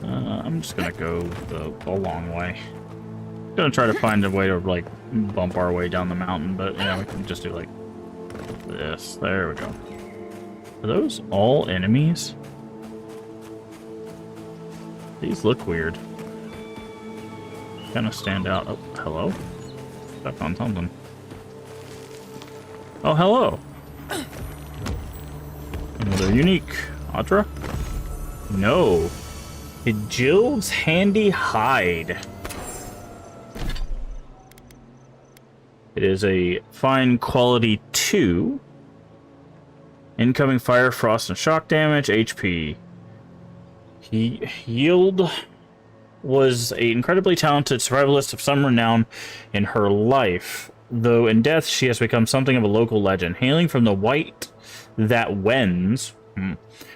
I'm just gonna go the long way. Gonna try to find a way to, like, bump our way down the mountain, but, yeah, we can just do, like, this. There we go. Are those all enemies? These look weird. Kind of stand out. Oh, hello? Stuck on something. Oh, hello. Another unique. Audra? No. Jill's Handy Hide. It is a fine quality 2. Incoming fire, frost, and shock damage. HP. Yield was an incredibly talented survivalist of some renown in her life. Though in death, she has become something of a local legend. Hailing from the White That Wends,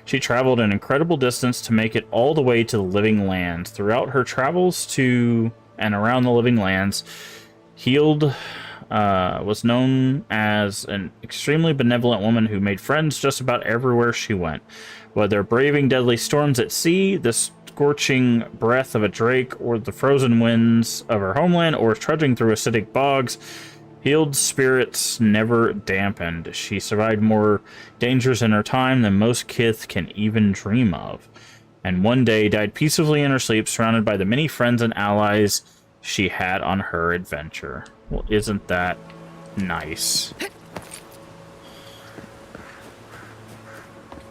she traveled an incredible distance to make it all the way to the Living Lands. Throughout her travels to and around the Living Lands, Heald was known as an extremely benevolent woman who made friends just about everywhere she went. Whether braving deadly storms at sea, the scorching breath of a drake, or the frozen winds of her homeland, or trudging through acidic bogs, Heald's spirits never dampened. She survived more dangers in her time than most kith can even dream of, and one day died peacefully in her sleep, surrounded by the many friends and allies she had on her adventure. Well, isn't that nice?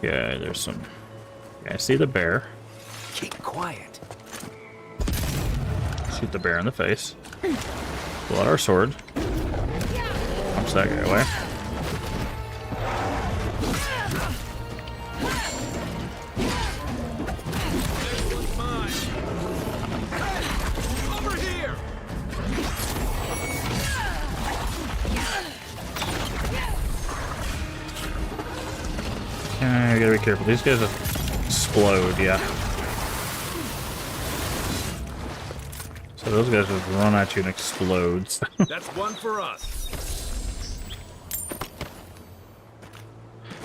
Yeah, there's some... Yeah, I see the bear. Keep quiet. Shoot the bear in the face. Pull out our sword. Punch that guy away. Over here! I gotta be careful. These guys explode, yeah. So those guys just run at you and explode. That's one for us.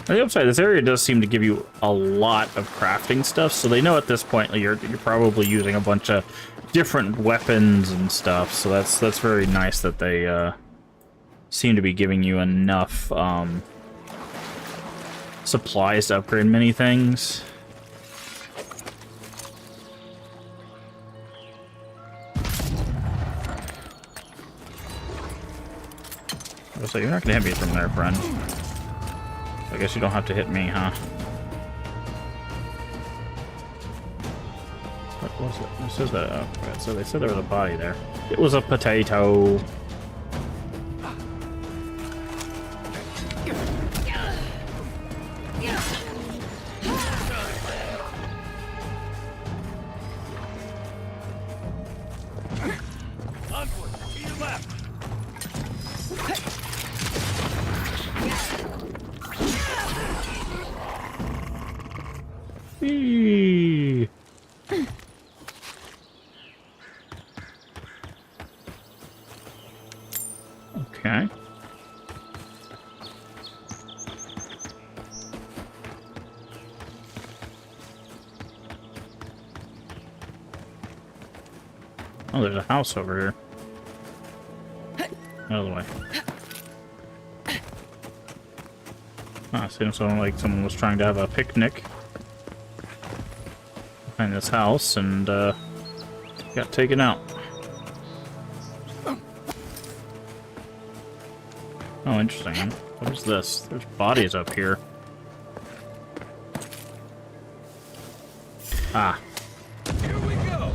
On the upside, this area does seem to give you a lot of crafting stuff, so they know at this point you're probably using a bunch of different weapons and stuff. So that's very nice that they seem to be giving you enough supplies to upgrade many things. So you're not gonna hit me from there, friend. I guess you don't have to hit me, huh? What was it? This is a... Oh, so they said there was a body there. It was a potato. Onward, to your left. Oh, there's a house over here. Out of the way. Ah, seems like someone was trying to have a picnic behind this house and got taken out. Oh, interesting. What is this? There's bodies up here. Ah. Here we go.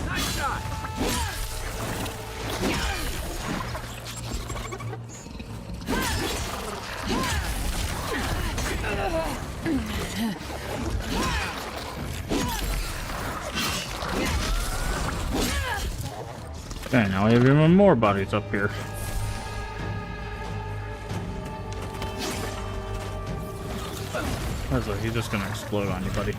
Nice shot. Okay, now we have even more bodies up here. That's like he's just gonna explode on you, buddy.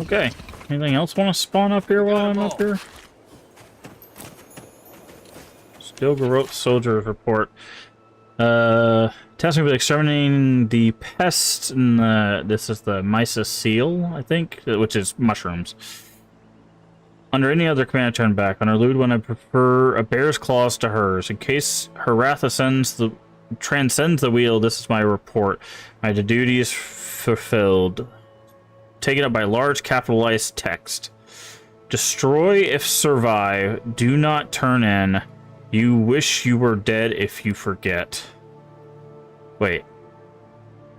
Okay. Anything else want to spawn up here while I'm up here? Still Garrote Soldier's report. Tasking with exterminating the pest in this is the Mysis seal, I think, which is mushrooms. Under any other command, I turn back. On her lewd one, I prefer a bear's claws to hers. In case her wrath transcends the wheel, this is my report. My duty is fulfilled. Taken up by large capitalized text. Destroy if survive. Do not turn in. You wish you were dead if you forget. Wait.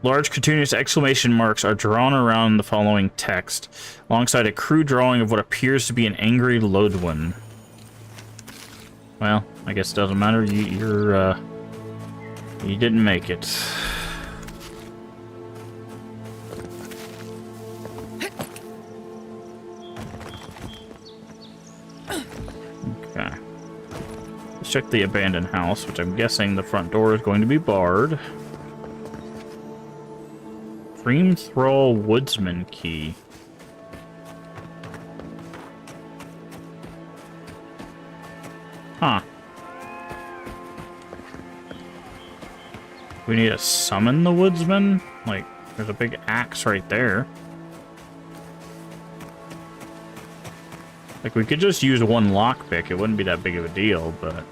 Large continuous exclamation marks are drawn around the following text, alongside a crude drawing of what appears to be an angry Lodwin. Well, I guess it doesn't matter. You didn't make it. Okay. Let's check the abandoned house, which I'm guessing the front door is going to be barred. Dream Thrall Woodsman Key. Huh. We need to summon the Woodsman? Like, there's a big axe right there. Like, we could just use one lockpick. It wouldn't be that big of a deal, but...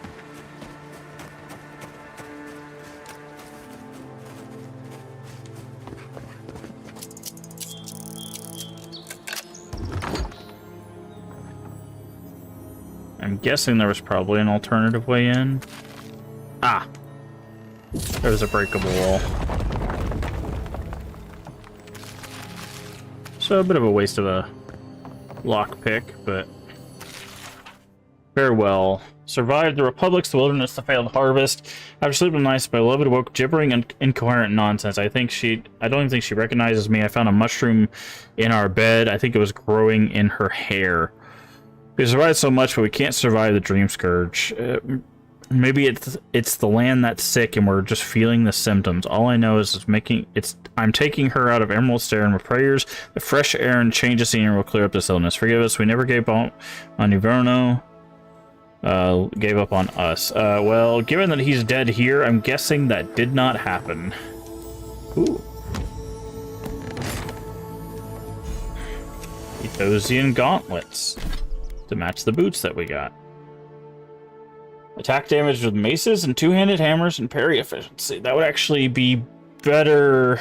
I'm guessing there was probably an alternative way in. Ah! There's a breakable wall. So a bit of a waste of a lockpick, but... Farewell. Survived the Republic's the wilderness, the failed harvest. After sleeping nights, my beloved awoke gibbering and incoherent nonsense. I don't even think she recognizes me. I found a mushroom in our bed. I think it was growing in her hair. We survived so much, but we can't survive the Dream Scourge. Maybe it's the land that's sick, and we're just feeling the symptoms. All I know is I'm taking her out of Emerald Stair, and with prayers, the fresh air and change of scenery will clear up this illness. Forgive us, we never gave up on Niverno. Gave up on us. Well, given that he's dead here, I'm guessing that did not happen. Ooh. Ethosian gauntlets to match the boots that we got. Attack damage with maces and two-handed hammers and parry efficiency. That would actually be better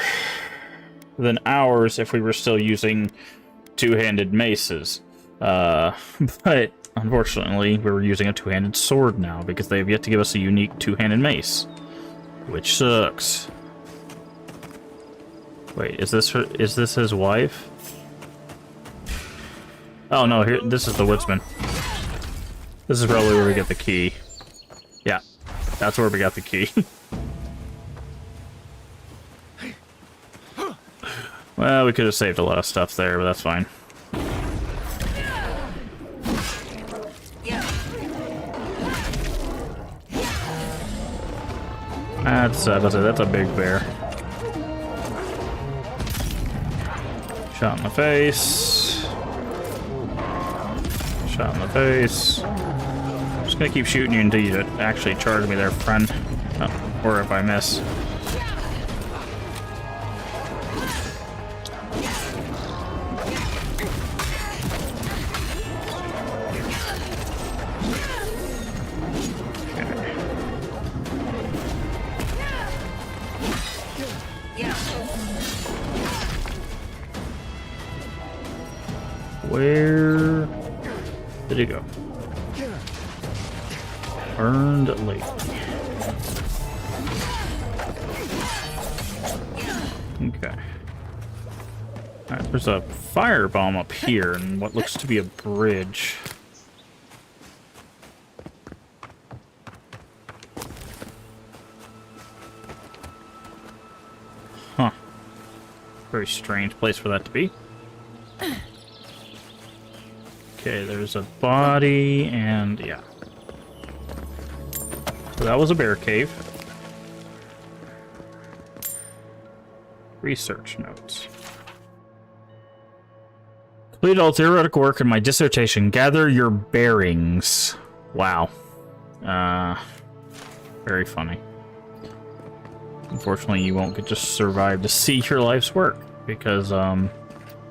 than ours if we were still using two-handed maces. But unfortunately, we're using a two-handed sword now because they have yet to give us a unique two-handed mace, which sucks. Wait, is this his wife? Oh no, here, this is the woodsman. This is probably where we get the key. Yeah, that's where we got the key. Well, we could have saved a lot of stuff there, but that's fine. That's a big bear. Shot in the face. Shot in the face. I'm just gonna keep shooting you until you actually charge me there, friend. Oh, or if I miss. Where did he go? Burned lake. Okay. Alright, there's a firebomb up here and what looks to be a bridge. Huh. Very strange place for that to be. Okay, there's a body, and yeah. So that was a bear cave. Research notes. Completed all theoretical work in my dissertation. Gather your bearings. Wow. Very funny. Unfortunately, you won't get to survive to see your life's work because,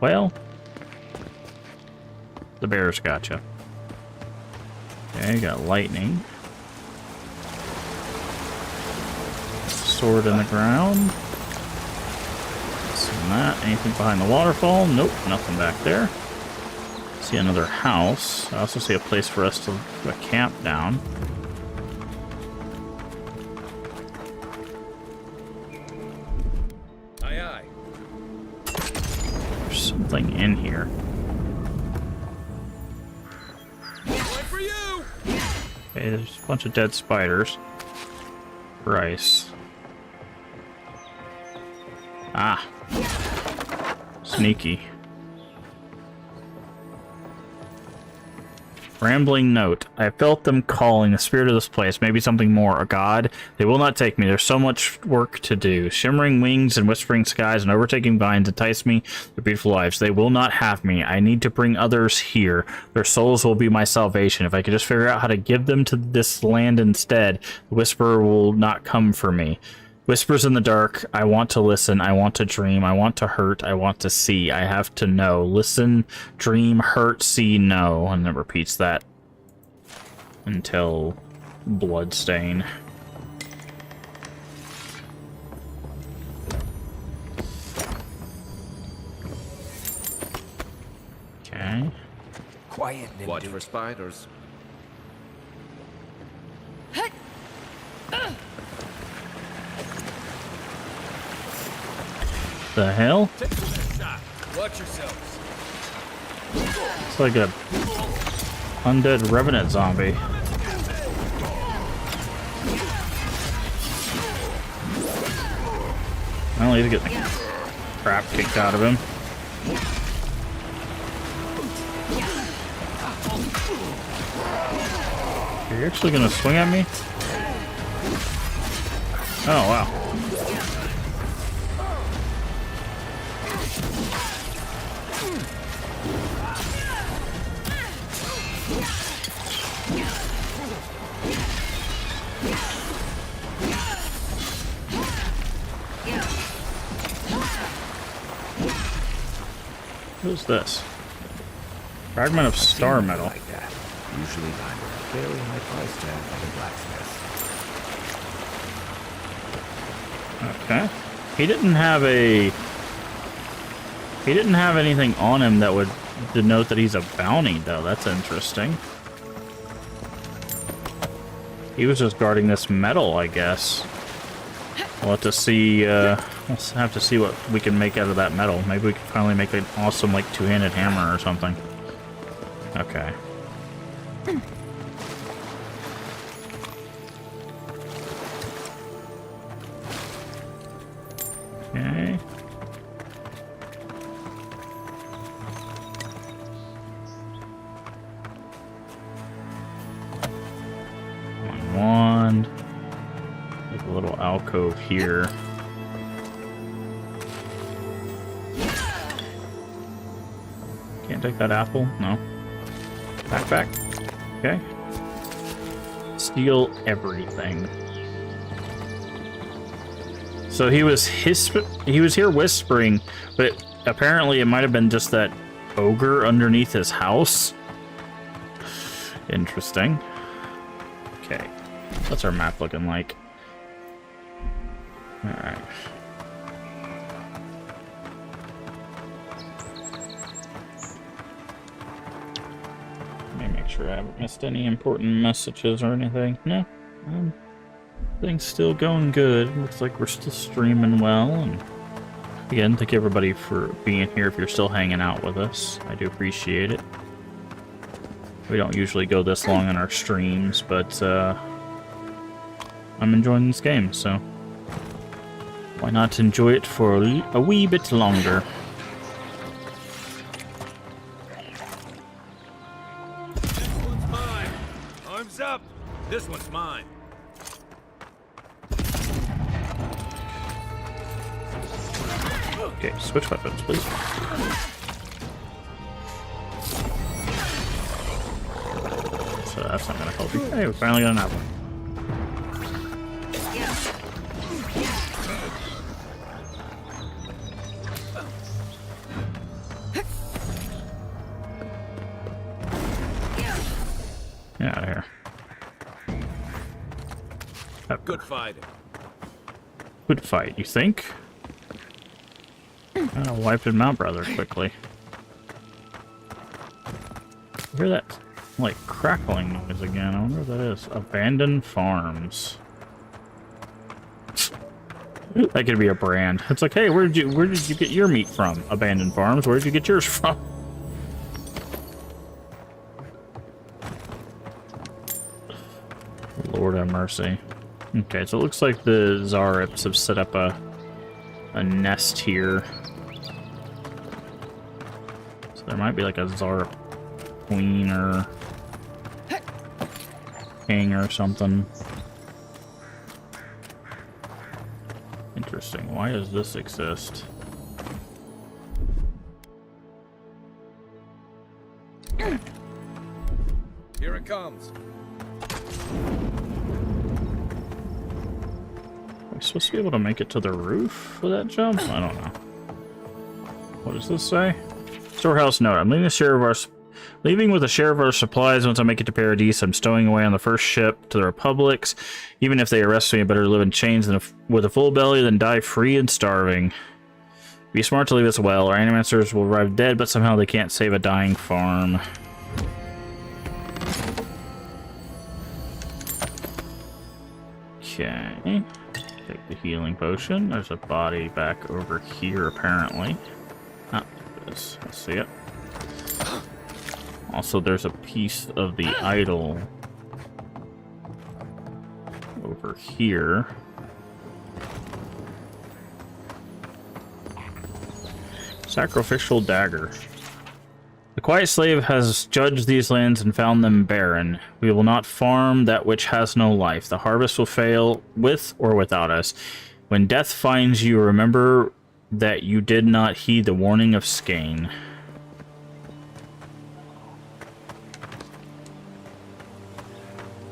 well, the bears gotcha. Okay, got lightning. Sword in the ground. See that. Anything behind the waterfall? Nope, nothing back there. See another house. I also see a place for us to camp down. Aye, aye. There's something in here. Okay, there's a bunch of dead spiders. Rice. Ah. Sneaky. Rambling note. I felt them calling, the spirit of this place. Maybe something more. A god? They will not take me. There's so much work to do. Shimmering wings and whispering skies and overtaking vines entice me. Their beautiful lives. They will not have me. I need to bring others here. Their souls will be my salvation. If I could just figure out how to give them to this land instead, the whisperer will not come for me. Whispers in the dark. I want to listen. I want to dream. I want to hurt. I want to see. I have to know. Listen, dream, hurt, see, know. And it repeats that until bloodstain. Okay. Quiet, watch for spiders. The hell? Watch yourselves. It's like a undead revenant zombie. Well, he's getting the crap kicked out of him. Are you actually gonna swing at me? Oh, wow. Who's this? Fragment of star metal. Like that. Usually by a very high price tag like a blacksmith. Okay. He didn't have anything on him that would denote that he's a bounty, though. That's interesting. He was just guarding this metal, I guess. We'll have to see, we'll have to see what we can make out of that metal. Maybe we can finally make an awesome, like, two-handed hammer or something. Okay. Okay. Wand. Like a little alcove. alcove here. Can't take that apple? No. Back. Okay. Steal everything. So he was here whispering, but apparently it might have been just that ogre underneath his house. Interesting. Okay. What's our map looking like? Alright. Let me make sure I haven't missed any important messages or anything. No. Things still going good. Looks like we're still streaming well. And again, thank you everybody for being here if you're still hanging out with us. I do appreciate it. We don't usually go this long in our streams, but I'm enjoying this game, so why not enjoy it for a wee bit longer? This one's mine. Arms up. This one's mine. Okay, switch weapons, please. So that's not gonna help you. Hey, we finally got an apple. Get out of here. Good fighting. Good fight, you think? I wiped him out rather quickly. You hear that, like, crackling noise again? I wonder what that is. Abandoned farms. That could be a brand. It's like, hey, where did you get your meat from? Abandoned farms. Where did you get yours from? Lord have mercy. Okay, so it looks like the Zarips have set up a nest here. So there might be like a Zarip queen or king or something. Interesting. Why does this exist? Here it comes. Are we supposed to be able to make it to the roof with that jump? I don't know. What does this say? Storehouse note. I'm leaving with a share of our supplies once I make it to Paradise. I'm stowing away on the first ship to the Republics. Even if they arrest me, I better live in chains with a full belly than die free and starving. Be smart to leave us well. Our animancers will arrive dead, but somehow they can't save a dying farm. Okay. Take the healing potion. There's a body back over here, apparently. Ah, there it is. I see it. Also, there's a piece of the idol over here. Sacrificial dagger. The quiet slave has judged these lands and found them barren. We will not farm that which has no life. The harvest will fail with or without us. When death finds you, remember that you did not heed the warning of Skane.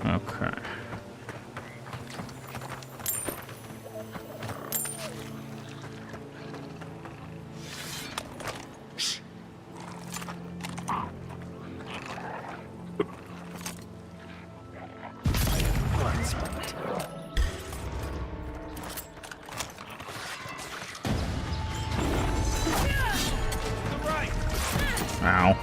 Okay. Ow.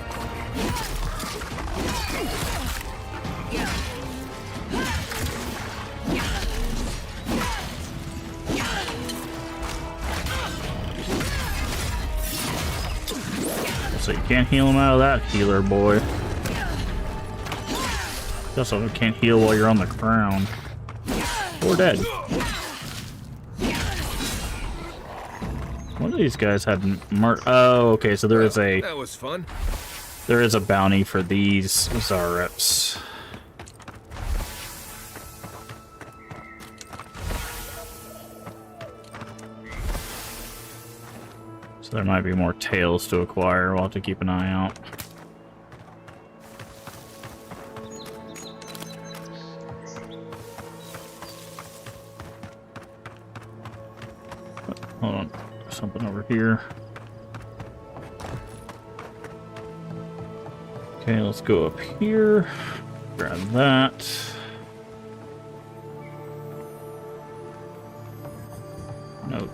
So you can't heal him out of that, healer boy. You also can't heal while you're on the ground. Or dead. One of these guys had oh, okay, so there is a... That was fun. There is a bounty for these Zarips. So there might be more tails to acquire. We'll have to keep an eye out. Hold on, there's something over here. Okay, let's go up here. Grab that. No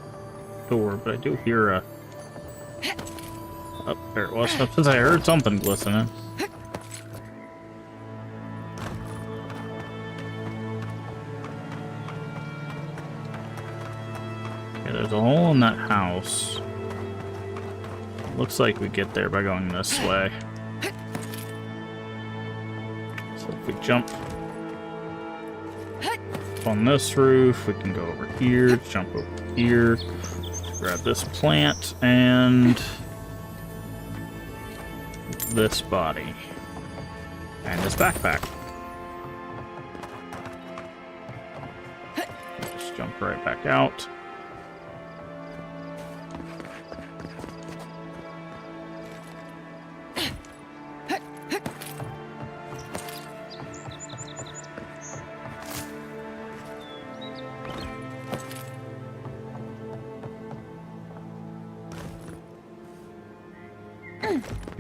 door, but I do hear a... Oh, there it was. Since I heard something glistening. Okay, there's a hole in that house. Looks like we get there by going this way. So if we jump on this roof, we can go over here, jump over here, grab this plant, and this body. And his backpack. Just jump right back out.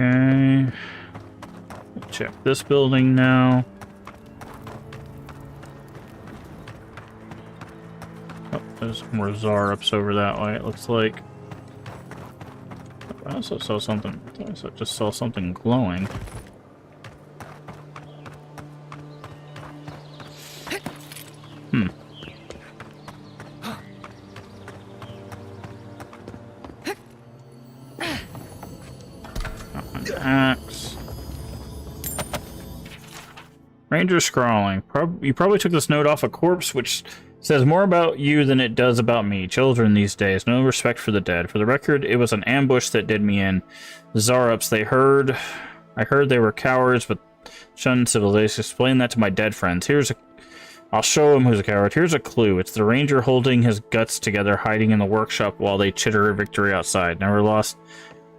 Okay. Check this building now. Oh, there's more Zarups over that way, it looks like. I also saw something. I also just saw something glowing. Hmm. Axe. Ranger scrawling. You probably took this note off a corpse, which says more about you than it does about me. Children these days, no respect for the dead. For the record, it was an ambush that did me in. Zarups, I heard they were cowards, but shunned civilization. Explain that to my dead friends. I'll show him who's a coward. Here's a clue. It's the ranger holding his guts together, hiding in the workshop while they chitter victory outside. Never lost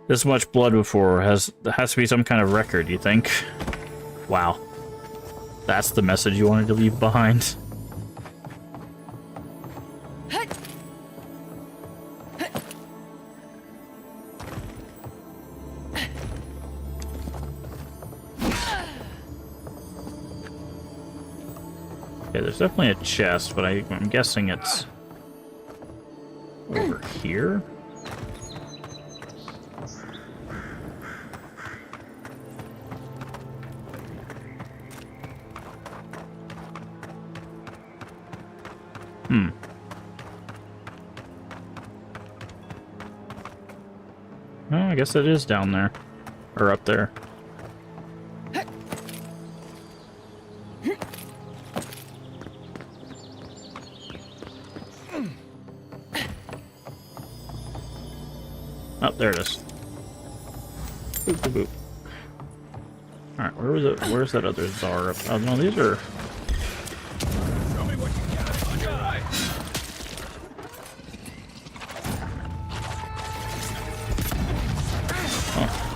this much blood before. There has to be some kind of record, you think? Wow. That's the message you wanted to leave behind. Okay, there's definitely a chest, but I'm guessing it's over here. Hmm. Oh, I guess it is down there. Or up there. Oh, there it is. Boop, boop, boop. Alright, where was it? Where's that other Zarup? Oh, no, these are...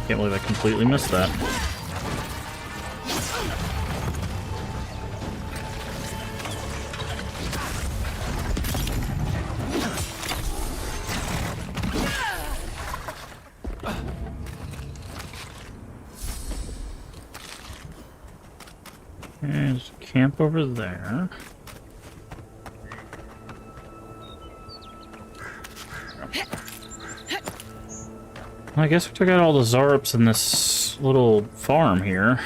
Can't believe I completely missed that. There's a camp over there. I guess we took out all the Zarups in this little farm here.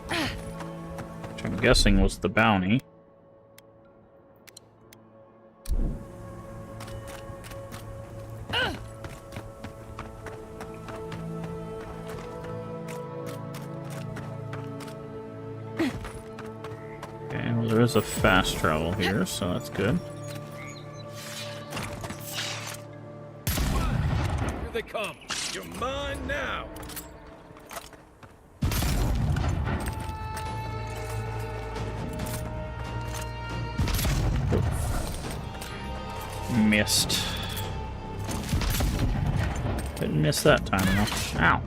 Which I'm guessing was the bounty. Okay, well there is a fast travel here, so that's good. They come. You're mine now. Missed. Didn't miss that time though. Ow.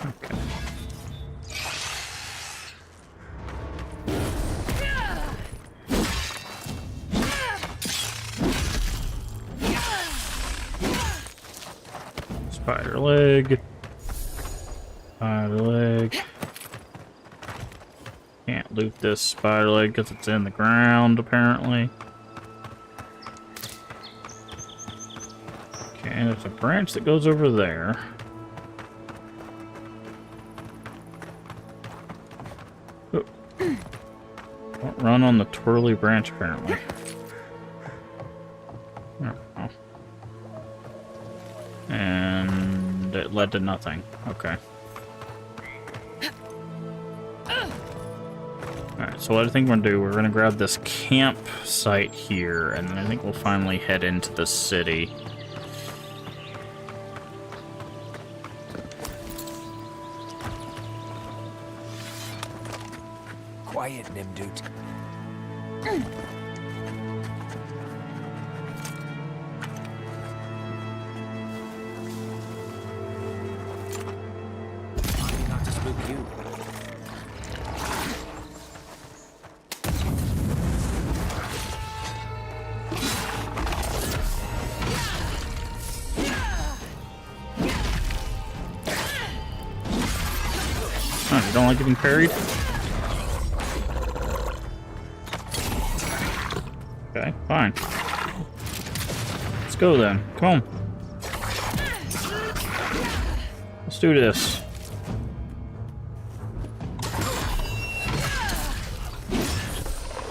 Okay. Spider leg. Spider leg. Can't loot this spider leg because it's in the ground, apparently. Okay, and there's a branch that goes over there. Oh. Don't run on the twirly branch, apparently. Oh. And it led to nothing. Okay. Alright, so what I think we're gonna do, we're gonna grab this campsite here, and then I think we'll finally head into the city. Quiet, Nimdut. Trying not to spook you. Oh, you don't like getting parried? Okay, fine. Let's go then. Come on. Let's do this.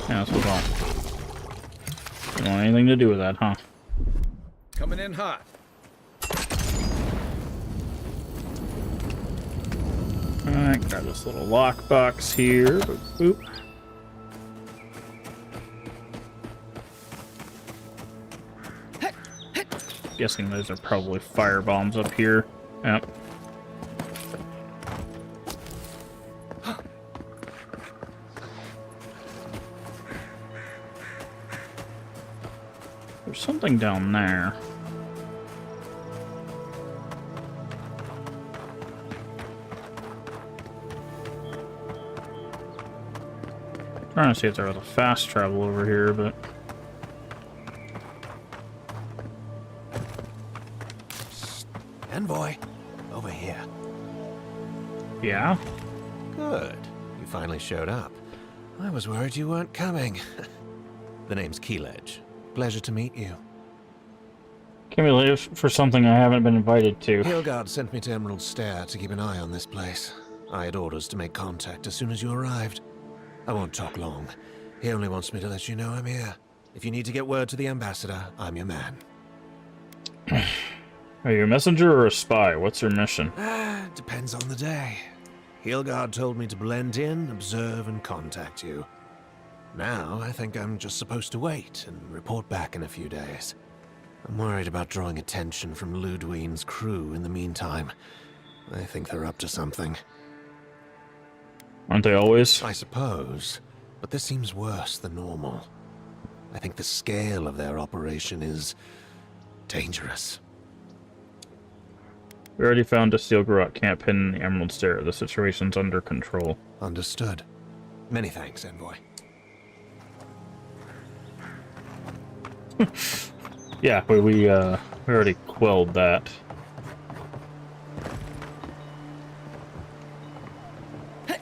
Yeah, let's move on. Don't want anything to do with that, huh? Coming in hot. Alright, grab this little lockbox here. Boop, boop. Guessing those are probably fire bombs up here. Yep. There's something down there. Trying to see if there was a fast travel over here, but Envoy, over here. yeah. Good. You finally showed up. I was worried you weren't coming. The name's Keeledge. Pleasure to meet you. Can we leave for something I haven't been invited to? Hillguard sent me to Emerald Stair to keep an eye on this place. I had orders to make contact as soon as you arrived. I won't talk long. He only wants me to let you know I'm here. If you need to get word to the ambassador, I'm your man. Are you a messenger or a spy? What's your mission? Depends on the day. Hillguard told me to blend in, observe, and contact you. Now, I think I'm just supposed to wait and report back in a few days. I'm worried about drawing attention from Ludwine's crew in the meantime. I think they're up to something. Aren't they always? I suppose, but this seems worse than normal. I think the scale of their operation is dangerous. We already found a steel garrote camp hidden in the Emerald Stair. The situation's under control. Understood. Many thanks, Envoy. Yeah, we already quelled that. Yeah,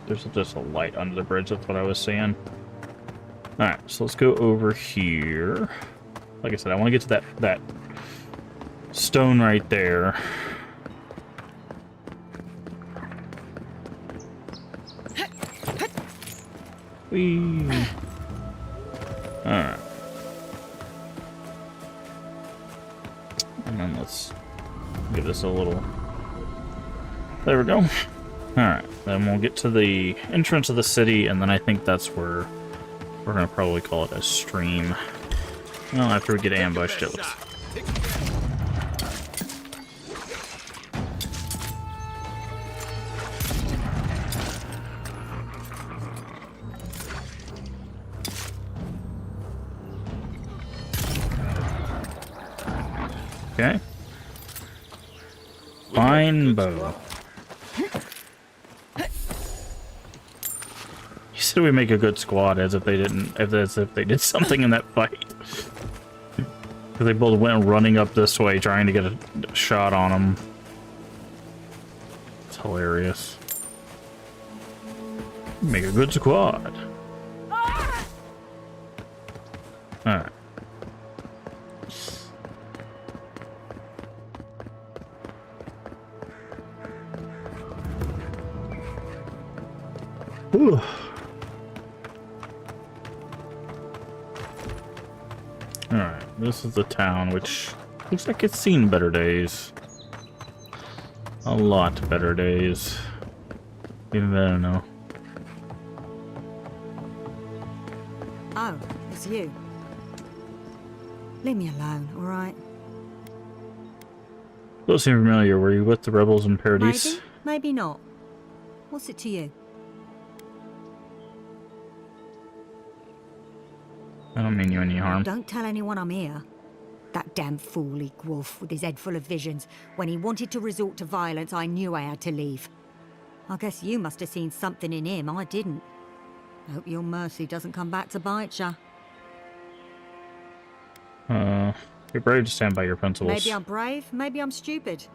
there's just a light under the bridge. That's what I was saying. All right, so let's go over here. Like I said, I want to get to that stone right there. Whee. All right. And then let's give this a little... There we go. Alright, then we'll get to the entrance of the city, and then I think that's where we're going to probably call it a stream. Well, after we get ambushed, it looks... Okay. Fine bow. You said we make a good squad, as if they didn't, as if they did something in that fight. Because they both went running up this way, trying to get a shot on them. It's hilarious. Make a good squad. Alright. Ooh. Alright, this is the town, which looks like it's seen better days. A lot better days. Even better now. Oh, it's you. Leave me alone, alright? Those seem familiar. Were you with the rebels in Paradise? Maybe, maybe not. What's it to you? I don't mean you any harm. Don't tell anyone I'm here. That damn fool Leek Wolf with his head full of visions. When he wanted to resort to violence, I knew I had to leave. I guess you must have seen something in him I didn't. Hope your mercy doesn't come back to bite ya. You're brave to stand by your principles. Maybe I'm brave, maybe I'm stupid.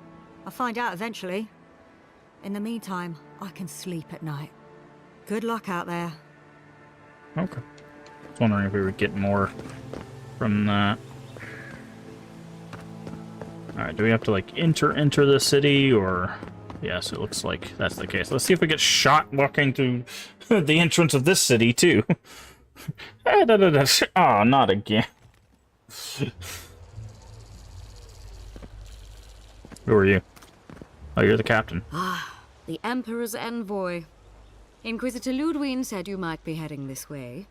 I'll find out eventually. In the meantime, I can sleep at night. Good luck out there. Okay. I was wondering if we would get more from that. Alright, do we have to, like, enter the city, or... Yes, it looks like that's the case. Let's see if we get shot walking through the entrance of this city, too. Oh, not again. Who are you? Oh, you're the captain. Ah, the Emperor's envoy. Inquisitor Ludwig said you might be heading this way.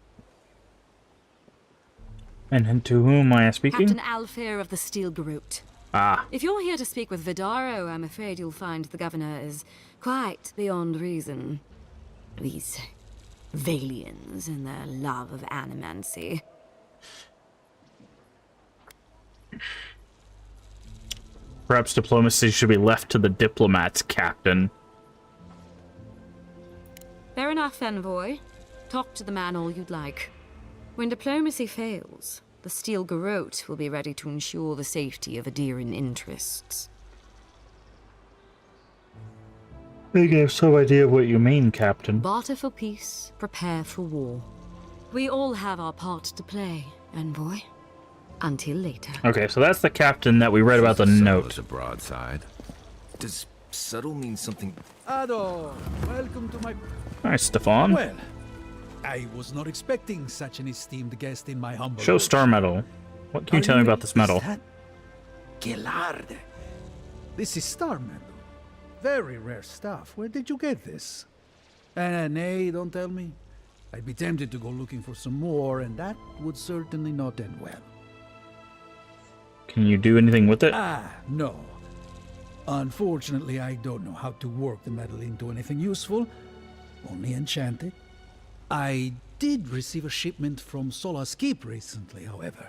And to whom am I speaking? Captain Alfair of the Steel Garrote. Ah. If you're here to speak with Vidaro, I'm afraid you'll find the governor is quite beyond reason. These Valians and their love of animancy. Perhaps diplomacy should be left to the diplomats, Captain. Fair enough, envoy. Talk to the man all you'd like. When diplomacy fails, the Steel Garrote will be ready to ensure the safety of Adiran interests. I have some idea of what you mean, Captain. Barter for peace, prepare for war. We all have our part to play, envoy. Until later. Okay, so that's the captain that we read about the note. A broadside. Does subtle mean something? Ado, welcome to my... Hi, Stefan. Well, I was not expecting such an esteemed guest in my humble... Show star medal. What can you tell me about this medal? Gelarde. This is star medal. Very rare stuff. Where did you get this? Nay, don't tell me. I'd be tempted to go looking for some more, and that would certainly not end well. Can you do anything with it? No. Unfortunately, I don't know how to work the metal into anything useful. Only enchant it. I did receive a shipment from Sola's Keep recently, however.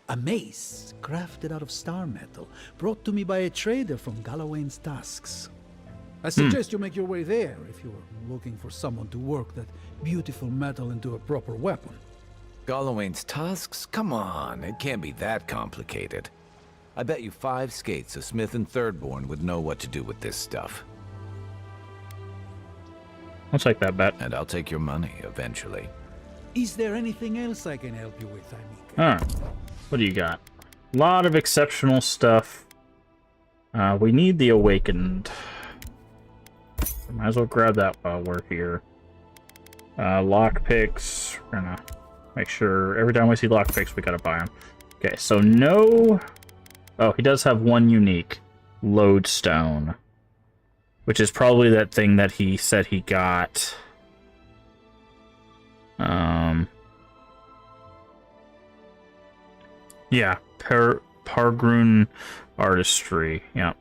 A mace crafted out of star metal, brought to me by a trader from Galawain's Tusks. I suggest you make your way there if you're looking for someone to work that beautiful metal into a proper weapon. Galawain's Tusks? Come on, it can't be that complicated. I bet you 5 skates a Smith and Thirdborn would know what to do with this stuff. I'll take that bet. And I'll take your money, eventually. Is there anything else I can help you with, Amika? Alright. What do you got? A lot of exceptional stuff. We need the Awakened. Might as well grab that while we're here. Lockpicks. We're gonna make sure every time we see lockpicks, we gotta buy them. Okay, so no... Oh, he does have one unique. Lodestone. Which is probably that thing that he said he got. Yeah, Pargrun Artistry. Yep.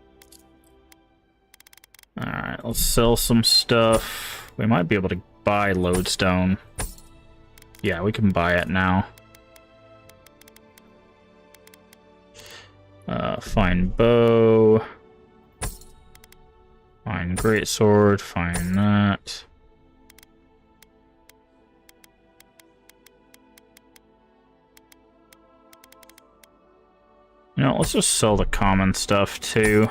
Alright, let's sell some stuff. We might be able to buy Lodestone. Yeah, we can buy it now. Fine bow. Fine greatsword. Fine that. You know, let's just sell the common stuff too.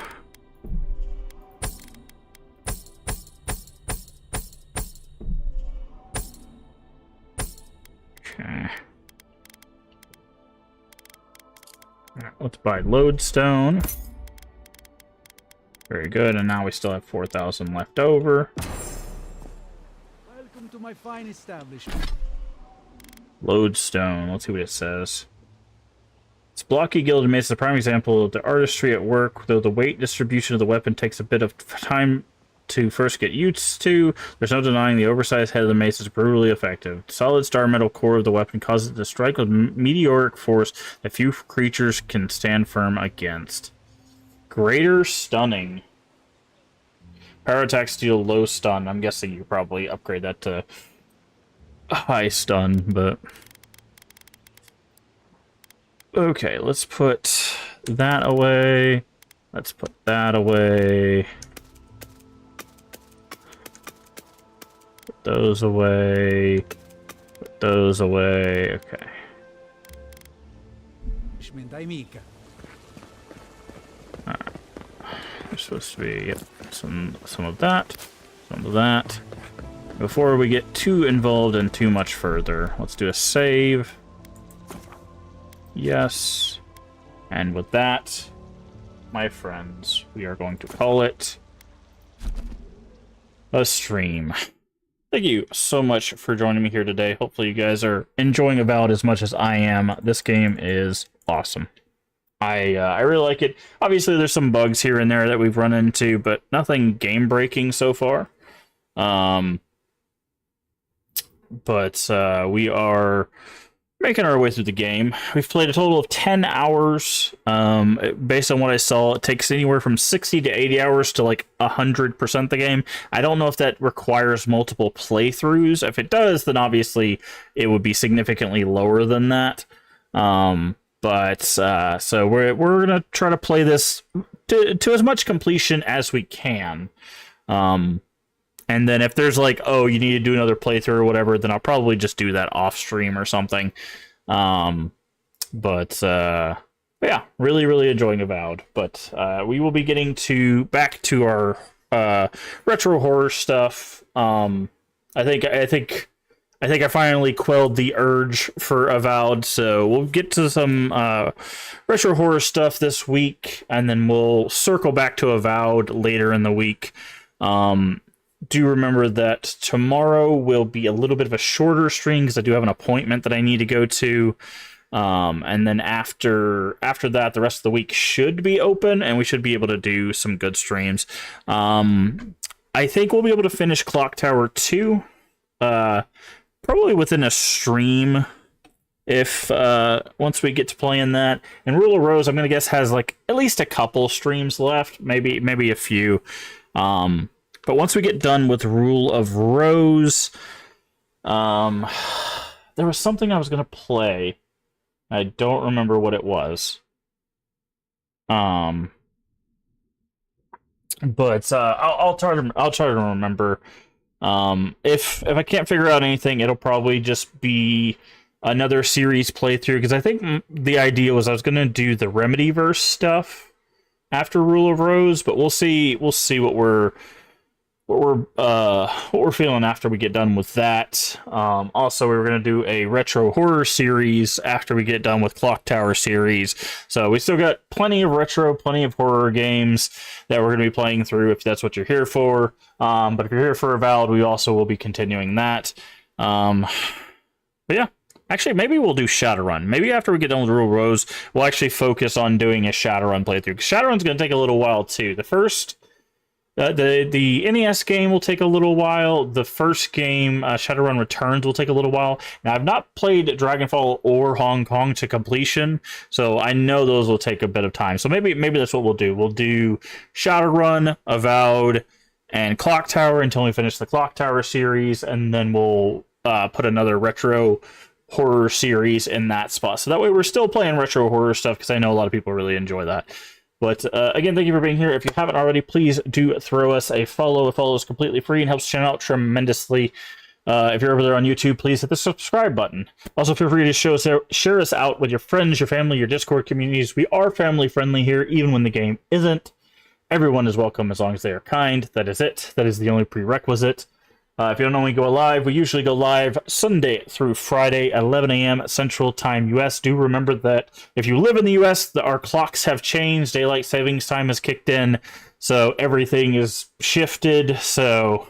Okay. Alright, let's buy lodestone. Very good, and now we still have 4,000 left over. Welcome to my fine establishment. Lodestone, let's see what it says. Its blocky gilded mace is a prime example of the artistry at work, though the weight distribution of the weapon takes a bit of time to first get used to. There's no denying the oversized head of the mace is brutally effective. The solid star metal core of the weapon causes it to strike with meteoric force that few creatures can stand firm against. Greater stunning. Power attack, steel, low stun. I'm guessing you probably upgrade that to high stun, but... Okay, let's put that away. Let's put that away. Put those away. Put those away. Okay. Alright. There's supposed to be some of that. Some of that. Before we get too involved and too much further, let's do a save. Yes. And with that, my friends, we are going to call it a stream. Thank you so much for joining me here today. Hopefully you guys are enjoying Avowed as much as I am. This game is awesome. I really like it. Obviously, there's some bugs here and there that we've run into, but nothing game-breaking so far. But we are making our way through the game. We've played a total of 10 hours. Based on what I saw, it takes anywhere from 60 to 80 hours to like 100% the game. I don't know if that requires multiple playthroughs. If it does, then obviously it would be significantly lower than that. So we're gonna try to play this to as much completion as we can. And then if there's like, oh, you need to do another playthrough or whatever, then I'll probably just do that off stream or something. But yeah, really enjoying Avowed. But we will be getting back to our retro horror stuff. I think I finally quelled the urge for Avowed, so we'll get to some retro horror stuff this week, and then we'll circle back to Avowed later in the week. Do remember that tomorrow will be a little bit of a shorter stream because I do have an appointment that I need to go to. And then after that, the rest of the week should be open, and we should be able to do some good streams. I think we'll be able to finish Clock Tower 2, probably within a stream, if once we get to playing that. And Rule of Rose, I'm gonna guess, has like at least a couple streams left, maybe a few. But once we get done with Rule of Rose, there was something I was gonna play. I don't remember what it was. But I'll try to remember. If I can't figure out anything, it'll probably just be another series playthrough, because I think the idea was I was gonna do the Remedyverse stuff after Rule of Rose, but we'll see what we're feeling after we get done with that. Also, we were going to do a retro horror series after we get done with Clock Tower series. So we still got plenty of retro, plenty of horror games that we're going to be playing through if that's what you're here for. But if you're here for Avowed, we also will be continuing that. But yeah, actually, maybe we'll do Shadowrun. Maybe after we get done with Rule of Rose, we'll actually focus on doing a Shadowrun playthrough. Shadowrun's going to take a little while too. The first... The NES game will take a little while. The first game, Shadowrun Returns, will take a little while. Now, I've not played Dragonfall or Hong Kong to completion, so I know those will take a bit of time. So maybe that's what we'll do. We'll do Shadowrun, Avowed, and Clock Tower until we finish the Clock Tower series, and then we'll put another retro horror series in that spot. So that way we're still playing retro horror stuff, because I know a lot of people really enjoy that. But again, thank you for being here. If you haven't already, please do throw us a follow. A follow is completely free and helps the channel out tremendously. If you're over there on YouTube, please hit the subscribe button. Also, feel free to share us out with your friends, your family, your Discord communities. We are family friendly here, even when the game isn't. Everyone is welcome as long as they are kind. That is it. That is the only prerequisite. If you don't know when we go live, we usually go live Sunday through Friday at 11 a.m. Central Time US. Do remember that if you live in the US, our clocks have changed. Daylight savings time has kicked in, so everything is shifted. So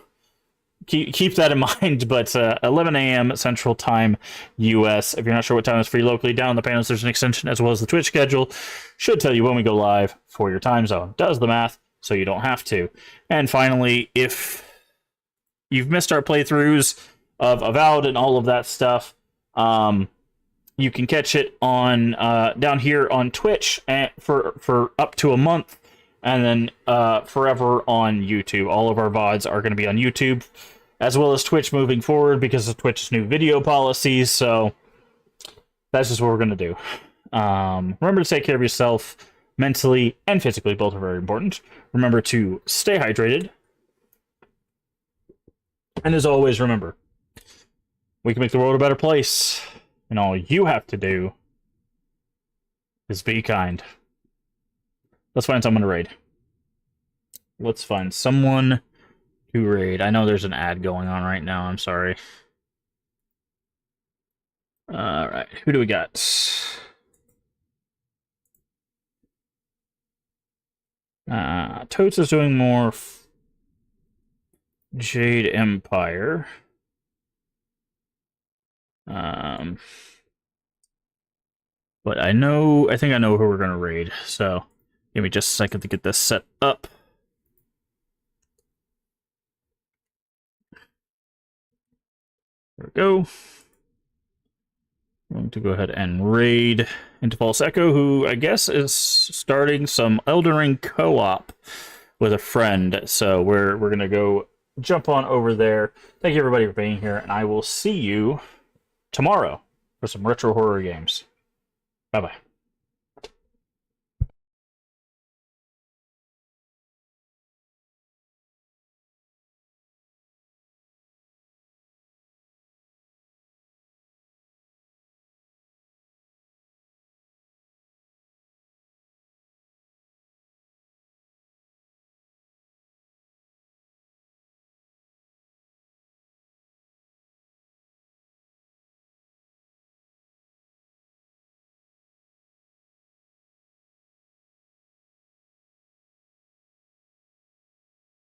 keep that in mind. But 11 a.m. Central Time US. If you're not sure what time is for you locally, down in the panels there's an extension as well as the Twitch schedule. Should tell you when we go live for your time zone. Does the math so you don't have to. And finally, if you've missed our playthroughs of Avowed and all of that stuff, you can catch it on down here on Twitch for up to a month, and then forever on YouTube. All of our VODs are going to be on YouTube, as well as Twitch moving forward because of Twitch's new video policies. So that's just what we're going to do. Remember to take care of yourself mentally and physically. Both are very important. Remember to stay hydrated. And as always, remember, we can make the world a better place, and all you have to do is be kind. Let's find someone to raid. Let's find someone to raid. I know there's an ad going on right now. I'm sorry. Alright, who do we got? Totes is doing more Jade Empire. But I think I know who we're gonna raid, so give me just a second to get this set up. There we go. I'm going to go ahead and raid into False Echo, who I guess is starting some Elden Ring co-op with a friend. So we're gonna go jump on over there. Thank you everybody for being here, and I will see you tomorrow for some retro horror games. Bye bye.